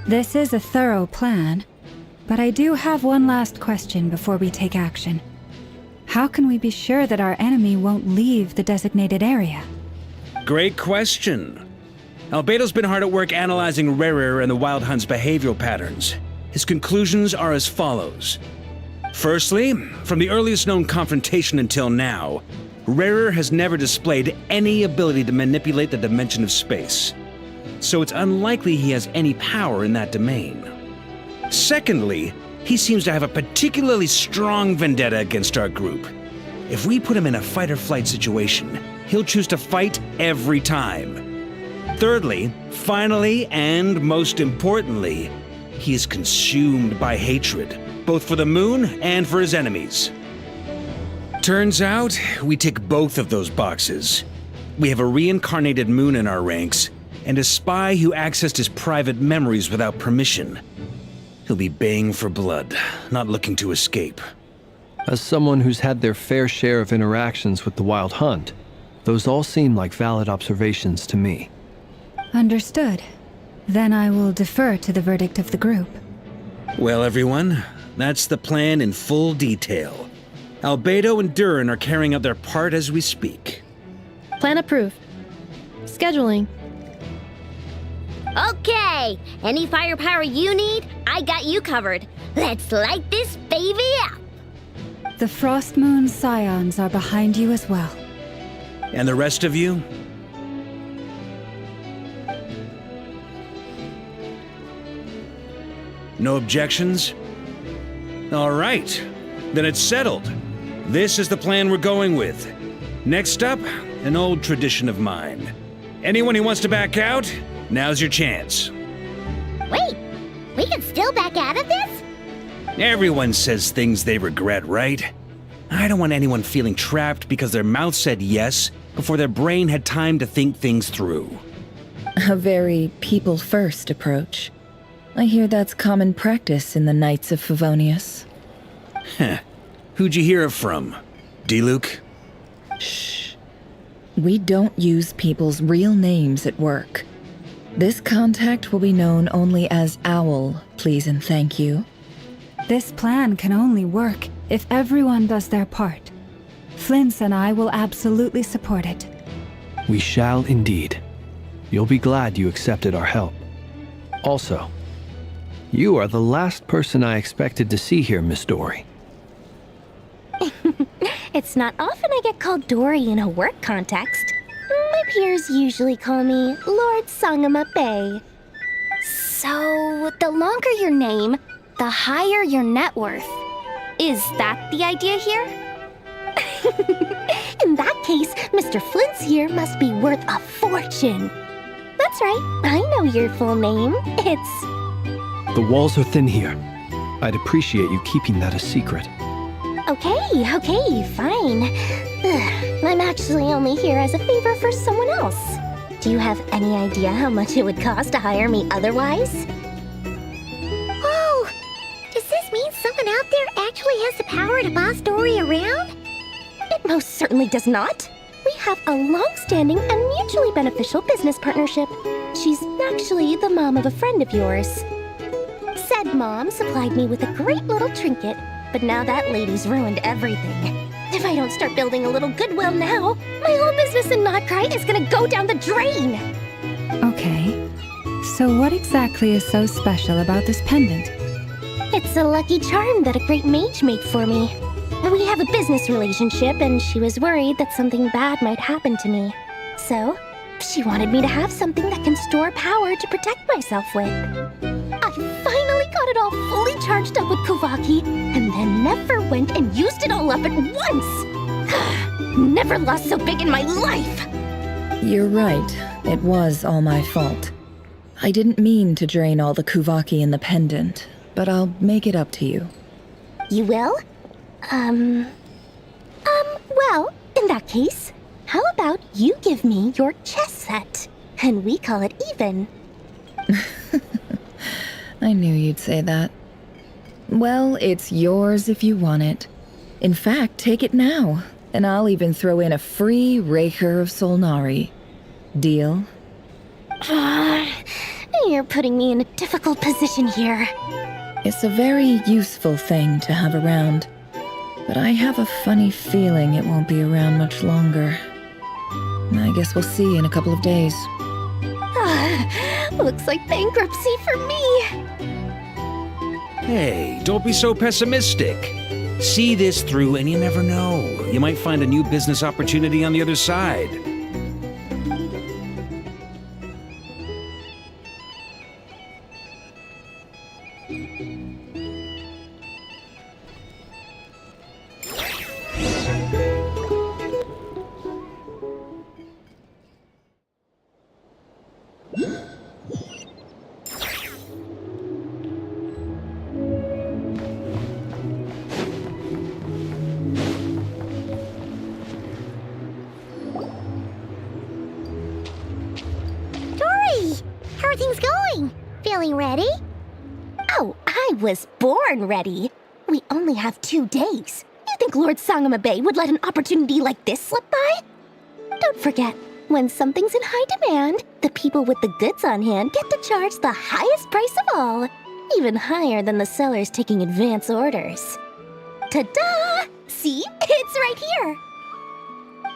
This is a thorough plan, but I do have one last question before we take action. How can we be sure that our enemy won't leave the designated area? Great question. Albedo's been hard at work analyzing Rerir and the Wild Hunt's behavioral patterns. His conclusions are as follows. Firstly, from the earliest known confrontation until now, Rerir has never displayed any ability to manipulate the dimension of space. So it's unlikely he has any power in that domain. Secondly, he seems to have a particularly strong vendetta against our group. If we put him in a fight-or-flight situation, he'll choose to fight every time. Thirdly, finally, and most importantly, he is consumed by hatred, both for the moon and for his enemies. Turns out, we tick both of those boxes. We have a reincarnated moon in our ranks, and a spy who accessed his private memories without permission. He'll be baying for blood, not looking to escape. As someone who's had their fair share of interactions with the Wild Hunt, those all seem like valid observations to me. Understood. Then I will defer to the verdict of the group. Well, everyone, that's the plan in full detail. Albedo and Durin are carrying out their part as we speak. Plan approved. Scheduling. Okay, any firepower you need, I got you covered. Let's light this baby up. The Frost Moon Scions are behind you as well. And the rest of you? No objections? All right, then it's settled. This is the plan we're going with. Next up, an old tradition of mine. Anyone who wants to back out, now's your chance. Wait, we can still back out of this? Everyone says things they regret, right? I don't want anyone feeling trapped because their mouth said yes before their brain had time to think things through. A very people-first approach. I hear that's common practice in the Knights of Favonius. Heh. Who'd you hear it from? D-Luke? Shh. We don't use people's real names at work. This contact will be known only as Owl, please and thank you. This plan can only work if everyone does their part. Flintz and I will absolutely support it. We shall indeed. You'll be glad you accepted our help. Also, you are the last person I expected to see here, Miss Dory. It's not often I get called Dory in a work context. My peers usually call me Lord Sangamabe. So, the longer your name, the higher your net worth. Is that the idea here? In that case, Mr. Flint's here must be worth a fortune. That's right, I know your full name. It's... The walls are thin here. I'd appreciate you keeping that a secret. Okay, fine. I'm actually only here as a favor for someone else. Do you have any idea how much it would cost to hire me otherwise? Oh, does this mean someone out there actually has the power to boss Dory around? It most certainly does not. We have a long-standing and mutually beneficial business partnership. She's actually the mom of a friend of yours. Said mom supplied me with a great little trinket, but now that lady's ruined everything. If I don't start building a little goodwill now, my whole business in Notcry is gonna go down the drain! Okay, So what exactly is so special about this pendant? It's a lucky charm that a great mage made for me. We have a business relationship, and she was worried that something bad might happen to me. So, she wanted me to have something that can store power to protect myself with. I finally got it all fully charged up with Kovaki, and then never went and used it all up at once! Never lost so big in my life! You're right. It was all my fault. I didn't mean to drain all the Kuvaki in the pendant, but I'll make it up to you. You will? Well, in that case, how about you give me your chess set, and we call it even? I knew you'd say that. Well, it's yours if you want it. In fact, take it now, and I'll even throw in a free Raker of Solnari. Deal? You're putting me in a difficult position here. It's a very useful thing to have around, but I have a funny feeling it won't be around much longer. I guess we'll see in a couple of days. Looks like bankruptcy for me. Hey, don't be so pessimistic. See this through and you never know. You might find a new business opportunity on the other side. How are things going? Feeling ready? Oh, I was born ready. We only have 2 days. You think Lord Sangamabe would let an opportunity like this slip by? Don't forget, when something's in high demand, the people with the goods on hand get to charge the highest price of all, even higher than the sellers taking advance orders. Ta-da! See? It's right here!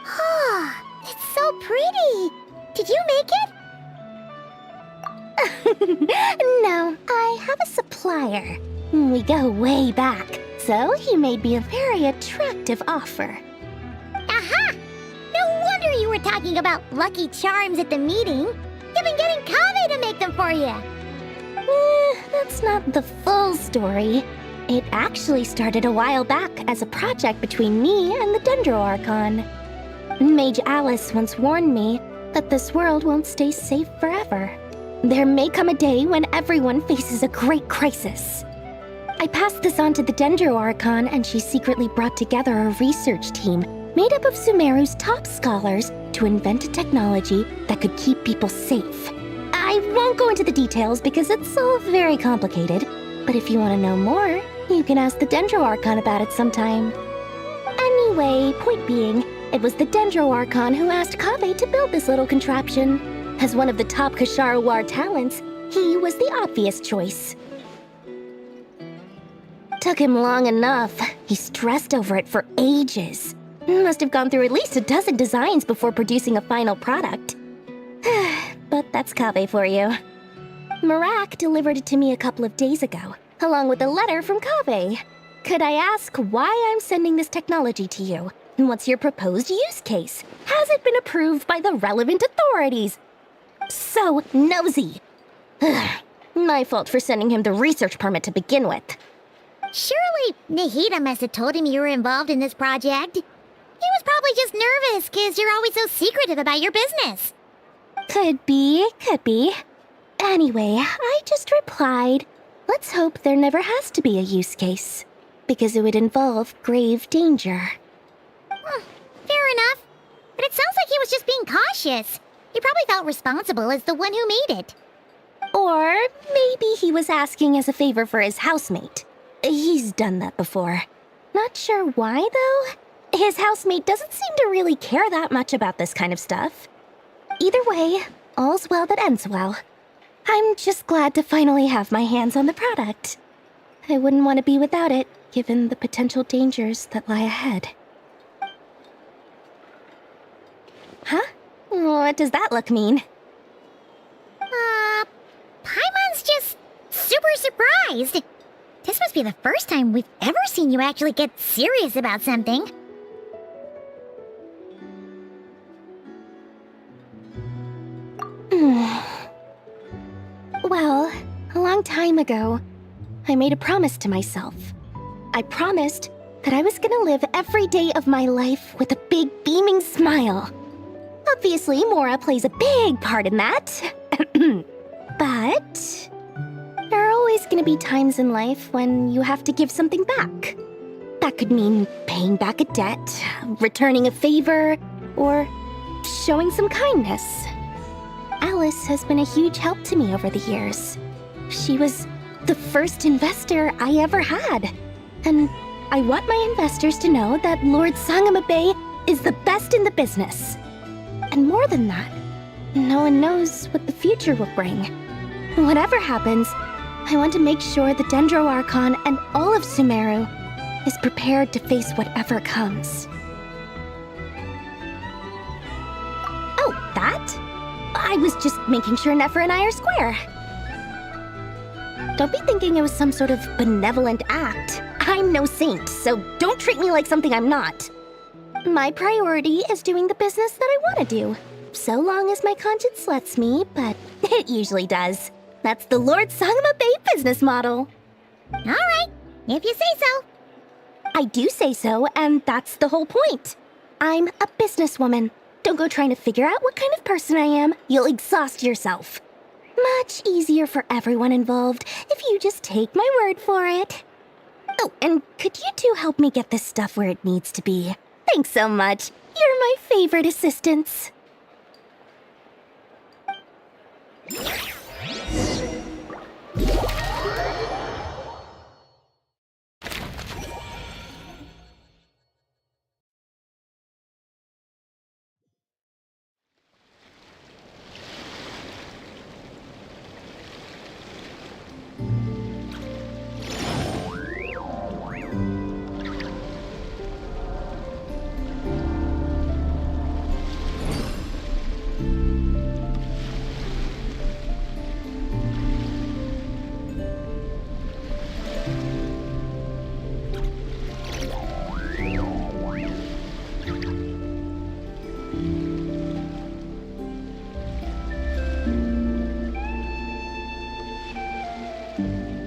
Ah, it's so pretty! Did you make it? No, I have a supplier. We go way back, so he made me a very attractive offer. Aha! No wonder you were talking about lucky charms at the meeting. You've been getting Kave to make them for you. That's not the full story. It actually started a while back as a project between me and the Dendro Archon. Mage Alice once warned me that this world won't stay safe forever. There may come a day when everyone faces a great crisis. I passed this on to the Dendro Archon, and she secretly brought together a research team made up of Sumeru's top scholars to invent a technology that could keep people safe. I won't go into the details because it's all very complicated, but if you want to know more, you can ask the Dendro Archon about it sometime. Anyway, point being, it was the Dendro Archon who asked Kave to build this little contraption. As one of the top Kasharu War talents, he was the obvious choice. Took him long enough. He stressed over it for ages. Must have gone through at least a dozen designs before producing a final product. But that's Kave for you. Marak delivered it to me a couple of days ago, along with a letter from Kave. Could I ask why I'm sending this technology to you? And what's your proposed use case? Has it been approved by the relevant authorities? So nosy. My fault for sending him the research permit to begin with. Surely Nahida must have told him you were involved in this project. He was probably just nervous because you're always so secretive about your business. Could be. Anyway, I just replied, let's hope there never has to be a use case, because it would involve grave danger. Fair enough. But it sounds like he was just being cautious. He probably felt responsible as the one who made it. Or maybe he was asking as a favor for his housemate. He's done that before. Not sure why, though. His housemate doesn't seem to really care that much about this kind of stuff. Either way, all's well that ends well. I'm just glad to finally have my hands on the product. I wouldn't want to be without it, given the potential dangers that lie ahead. Huh? What does that look mean? surprised. This must be the first time we've ever seen you actually get serious about something. Well, a long time ago, I made a promise to myself. I promised that I was gonna live every day of my life with a big beaming smile. Obviously, Mora plays a big part in that. But there are always gonna be times in life when you have to give something back. That could mean paying back a debt, returning a favor, or showing some kindness. Alice has been a huge help to me over the years. She was the first investor I ever had. And I want my investors to know that Lord Sangamabe is the best in the business. And more than that, no one knows what the future will bring. Whatever happens, I want to make sure the Dendro Archon and all of Sumeru is prepared to face whatever comes. Oh, that? I was just making sure Nefer and I are square. Don't be thinking it was some sort of benevolent act. I'm no saint, so don't treat me like something I'm not. My priority is doing the business that I want to do, so long as my conscience lets me, but it usually does. That's the Lord Sangamabe business model. Alright, if you say so. I do say so, and that's the whole point. I'm a businesswoman. Don't go trying to figure out what kind of person I am. You'll exhaust yourself. Much easier for everyone involved if you just take my word for it. Oh, and could you two help me get this stuff where it needs to be? Thanks so much. You're my favorite assistants.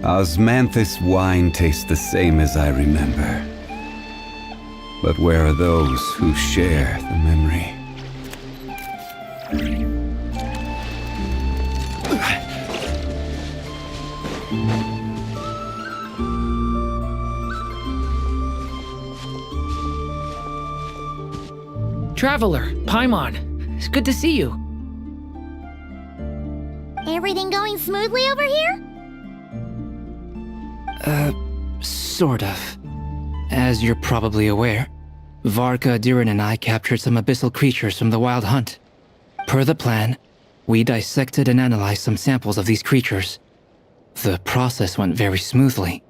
Osmanthus wine tastes the same as I remember. But where are those who share the memory? Traveler, Paimon, it's good to see you. Everything going smoothly over here? Sort of. As you're probably aware, Varka, Diren, and I captured some abyssal creatures from the Wild Hunt. Per the plan, we dissected and analyzed some samples of these creatures. The process went very smoothly.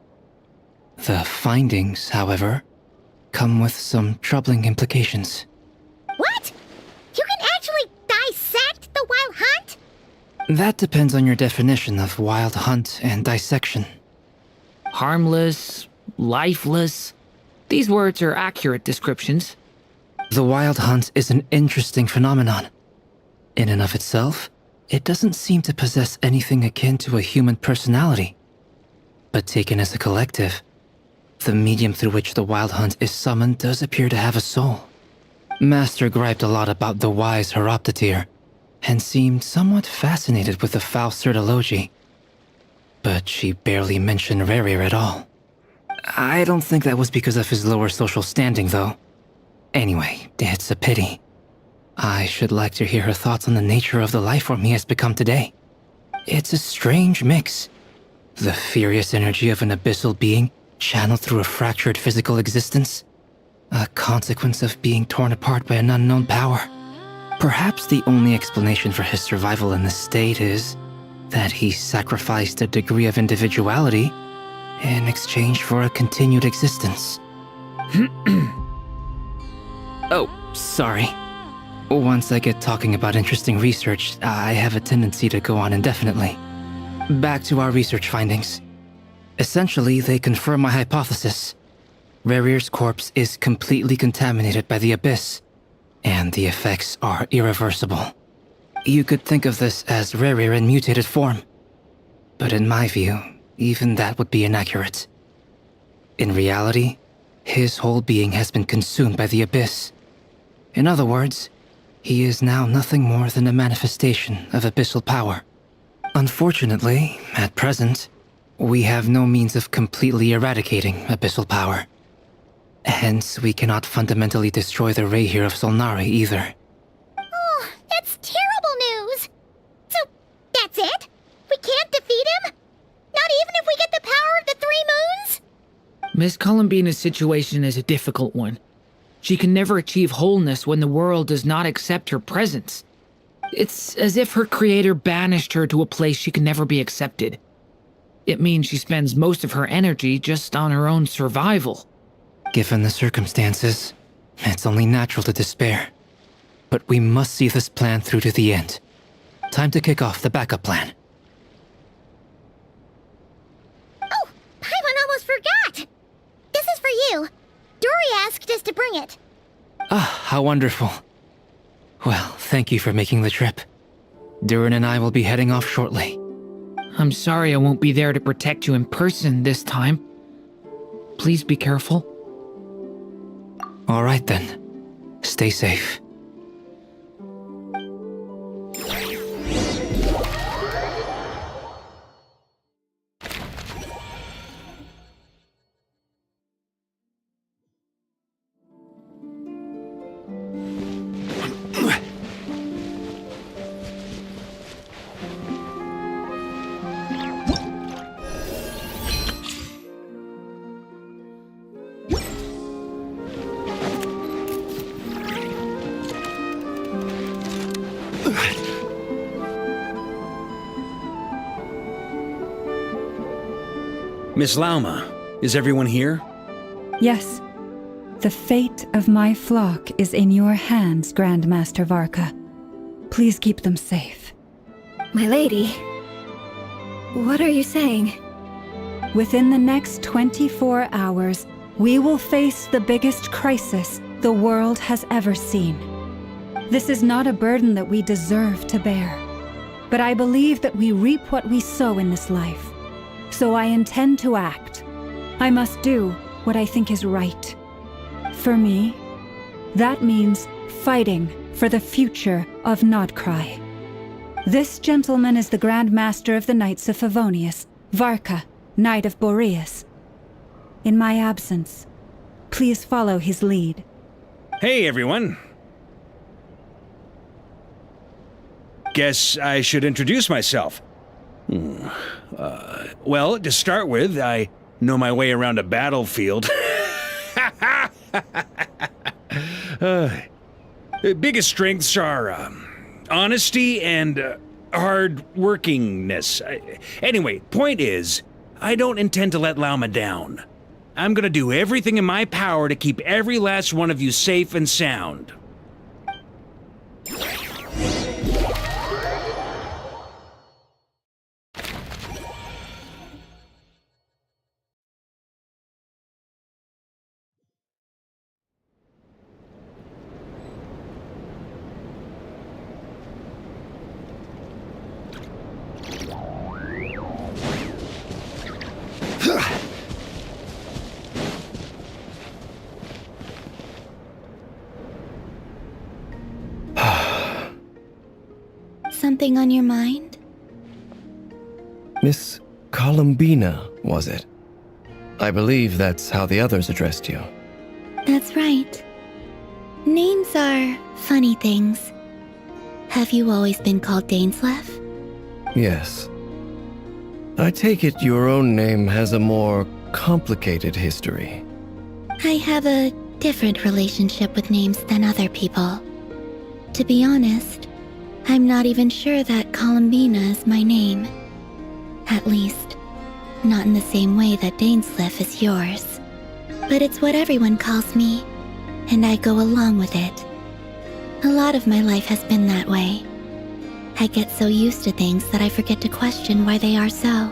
The findings, however, come with some troubling implications. What? You can actually dissect the Wild Hunt? That depends on your definition of Wild Hunt and dissection. Harmless, lifeless. These words are accurate descriptions. The Wild Hunt is an interesting phenomenon. In and of itself, it doesn't seem to possess anything akin to a human personality. But taken as a collective, the medium through which the Wild Hunt is summoned does appear to have a soul. Master griped a lot about the wise Horoptotire, and seemed somewhat fascinated with the Faust Certology. But she barely mentioned Rerir at all. I don't think that was because of his lower social standing, though. Anyway, it's a pity. I should like to hear her thoughts on the nature of the life form he has become today. It's a strange mix. The furious energy of an abyssal being channeled through a fractured physical existence. A consequence of being torn apart by an unknown power. Perhaps the only explanation for his survival in this state is that he sacrificed a degree of individuality in exchange for a continued existence. Oh, sorry. Once I get talking about interesting research, I have a tendency to go on indefinitely. Back to our research findings. Essentially, they confirm my hypothesis. Rerir's corpse is completely contaminated by the Abyss, and the effects are irreversible. You could think of this as Rerir in mutated form. But in my view, even that would be inaccurate. In reality, his whole being has been consumed by the Abyss. In other words, he is now nothing more than a manifestation of abyssal power. Unfortunately, at present, we have no means of completely eradicating abyssal power. Hence, we cannot fundamentally destroy the Reihir of Solnari either. Oh, that's terrible news! So, that's it? We can't defeat him? Not even if we get the power of the Three Moons? Miss Columbina's situation is a difficult one. She can never achieve wholeness when the world does not accept her presence. It's as if her creator banished her to a place she can never be accepted. It means she spends most of her energy just on her own survival. Given the circumstances, it's only natural to despair. But we must see this plan through to the end. Time to kick off the backup plan. Oh, Paimon almost forgot! This is for you. Dory asked us to bring it. Ah, how wonderful. Well, thank you for making the trip. Durin and I will be heading off shortly. I'm sorry I won't be there to protect you in person this time. Please be careful. All right then. Stay safe. Miss Lauma, is everyone here? Yes. The fate of my flock is in your hands, Grandmaster Varka. Please keep them safe. My lady, what are you saying? Within the next 24 hours, we will face the biggest crisis the world has ever seen. This is not a burden that we deserve to bear, but I believe that we reap what we sow in this life. So I intend to act. I must do what I think is right. For me, that means fighting for the future of Nodcry. This gentleman is the Grand Master of the Knights of Favonius, Varka, Knight of Boreas. In my absence, please follow his lead. Hey, everyone. Guess I should introduce myself. Well, to start with, I know my way around a battlefield. Biggest strengths are honesty and hard-workingness. Anyway, point is, I don't intend to let Lauma down. I'm gonna do everything in my power to keep every last one of you safe and sound. Something on your mind? Miss Columbina, was it? I believe that's how the others addressed you. That's right. Names are funny things. Have you always been called Dainsleif? Yes. I take it your own name has a more complicated history. I have a different relationship with names than other people. To be honest, I'm not even sure that Columbina is my name. At least, not in the same way that Dainsleif is yours. But it's what everyone calls me, and I go along with it. A lot of my life has been that way. I get so used to things that I forget to question why they are so.